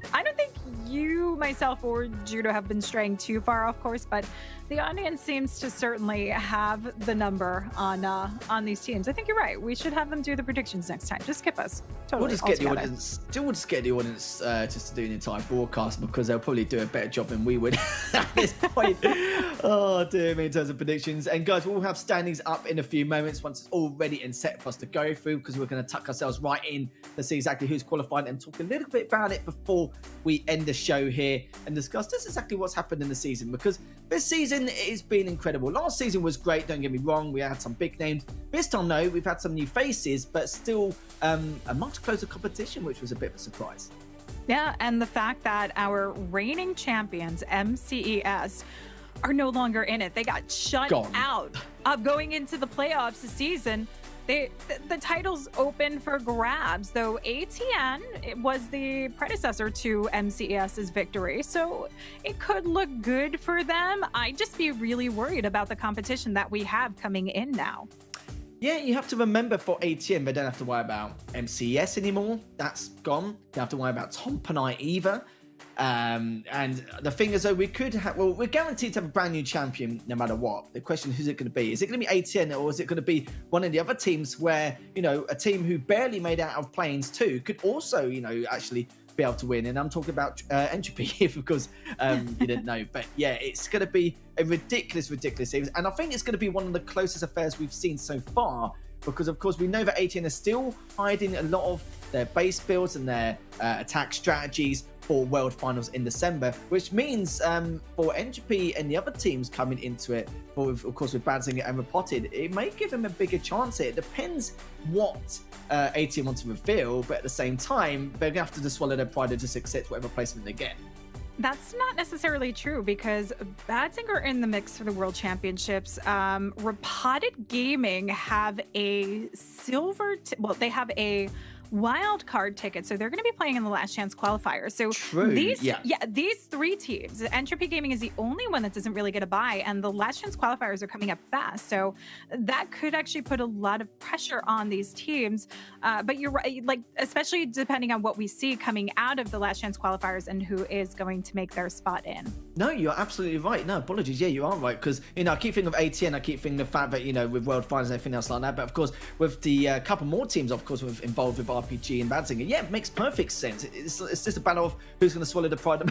you, myself, or Judo have been straying too far off course, but the audience seems to certainly have the number on these teams. I think you're right. We should have them do the predictions next time. Just skip us. Totally. We'll just get the audience. We'll just get the audience just to do an entire broadcast, because they'll probably do a better job than we would at this point. Oh dear me, in terms of predictions. And guys, we'll have standings up in a few moments once it's all ready and set for us to go through, because we're going to tuck ourselves right in to see exactly who's qualified and talk a little bit about it before we end the show here and discuss just exactly what's happened in the season, because this season it's been incredible. Last season was great, don't get me wrong. We had some big names. This time, no, we've had some new faces, but still a much closer competition, which was a bit of a surprise. Yeah, and the fact that our reigning champions, MCES, are no longer in it. They got shut out of going into the playoffs this season. The title's open for grabs, though ATN was the predecessor to MCES's victory, so it could look good for them. I'd just be really worried about the competition that we have coming in now. Yeah, you have to remember for ATN, they don't have to worry about MCES anymore. That's gone. You don't have to worry about Tom Panay either. And the thing is, though, we could have, well, we're guaranteed to have a brand new champion no matter what. The question, who's it going to be? Is it going to be ATN, or is it going to be one of the other teams where, a team who barely made out of planes too could also, actually be able to win? And I'm talking about Entropy here, because you didn't know. But yeah, it's going to be a ridiculous series. And I think it's going to be one of the closest affairs we've seen so far, because of course we know that ATN are still hiding a lot of their base builds and their attack strategies for World Finals in December, which means for Entropy and the other teams coming into it, of course with Badzinger and Repotted, it may give them a bigger chance here. It depends what ATN want to reveal, but at the same time, they're going to have to just swallow their pride and just accept whatever placement they get. That's not necessarily true, because Badzinger are in the mix for the World Championships. Repotted Gaming have a they have a wild card ticket, so they're going to be playing in the last chance qualifier. So these 3 teams, Entropy Gaming is the only one that doesn't really get a bye, and the last chance qualifiers are coming up fast, so that could actually put a lot of pressure on these teams. But you're right, especially depending on what we see coming out of the last chance qualifiers and who is going to make their spot in. No, you're absolutely right. No, apologies. Yeah, you are right, because I keep thinking of ATN, I keep thinking the fact that with World Finals and everything else like that, but of course with the couple more teams, of course, we've involved with RPG and Badzinger, yeah, it makes perfect sense. It's just a battle of who's going to swallow the pride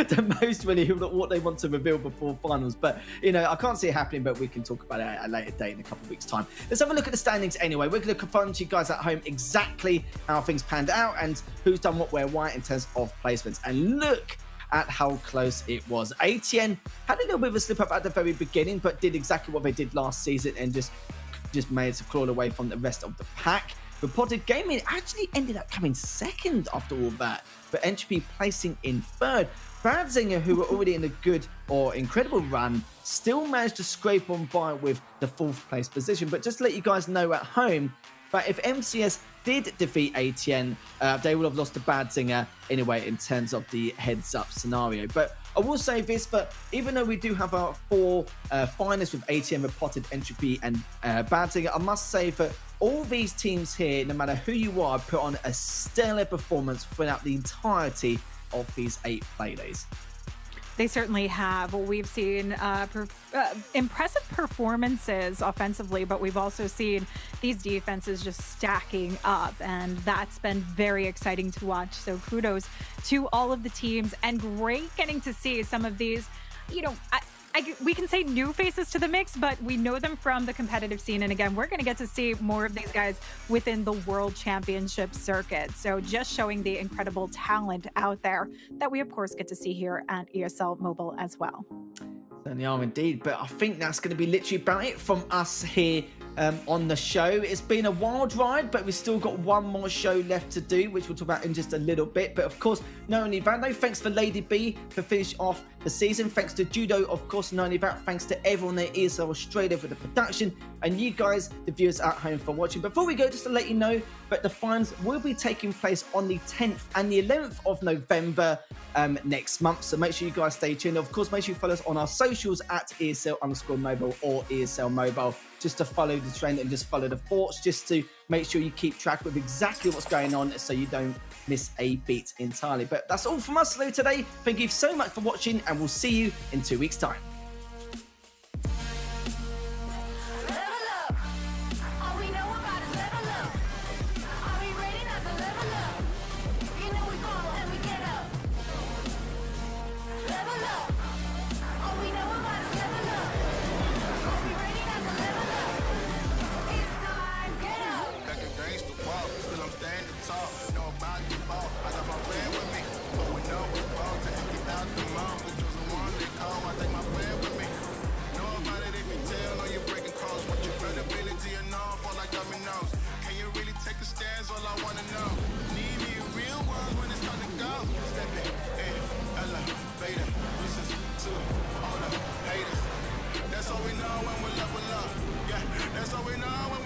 the most, really, what they want to reveal before finals. But I can't see it happening, but we can talk about it at a later date in a couple of weeks' time. Let's have a look at the standings anyway. We're going to confirm to you guys at home exactly how things panned out and who's done what, where, why in terms of placements. And look at how close it was. ATN had a little bit of a slip up at the very beginning, but did exactly what they did last season and just just managed to claw away from the rest of the pack. Reported Gaming actually ended up coming second after all that, but Entropy placing in third. Badzinger, who were already in a good or incredible run, still managed to scrape on by with the 4th place position. But just to let you guys know at home, that if MCS did defeat ATN, they would have lost to Badzinger anyway in terms of the heads-up scenario. But I will say this, but even though we do have our 4 finalists with ATN, Reported, Entropy and Badzinger, I must say that all these teams here, no matter who you are, put on a stellar performance throughout the entirety of these 8 play days. They certainly have. We've seen impressive performances offensively, but we've also seen these defenses just stacking up, and that's been very exciting to watch. So kudos to all of the teams, and great getting to see some of these, you know, we can say new faces to the mix, but we know them from the competitive scene. And again, we're going to get to see more of these guys within the World Championship circuit. So just showing the incredible talent out there that we, of course, get to see here at ESL Mobile as well. Certainly are indeed, but I think that's going to be literally about it from us here on the show. It's been a wild ride, but we've still got one more show left to do, which we'll talk about in just a little bit. But of course, not only that, though, thanks for Lady B for finish off the season. Thanks to Judo, of course, not only that, thanks to everyone at ESL Australia for the production, and you guys, the viewers at home, for watching. Before we go, just to let you know that the finals will be taking place on the 10th and the 11th of November next month. So make sure you guys stay tuned. Of course, make sure you follow us on our socials at ESL_mobile or ESL Mobile, just to follow the trend and just follow the thoughts, just to make sure you keep track with exactly what's going on so you don't miss a beat entirely. But that's all from us today. Thank you so much for watching, and we'll see you in 2 weeks' time. That's all we know when we level up. Yeah, that's all we know when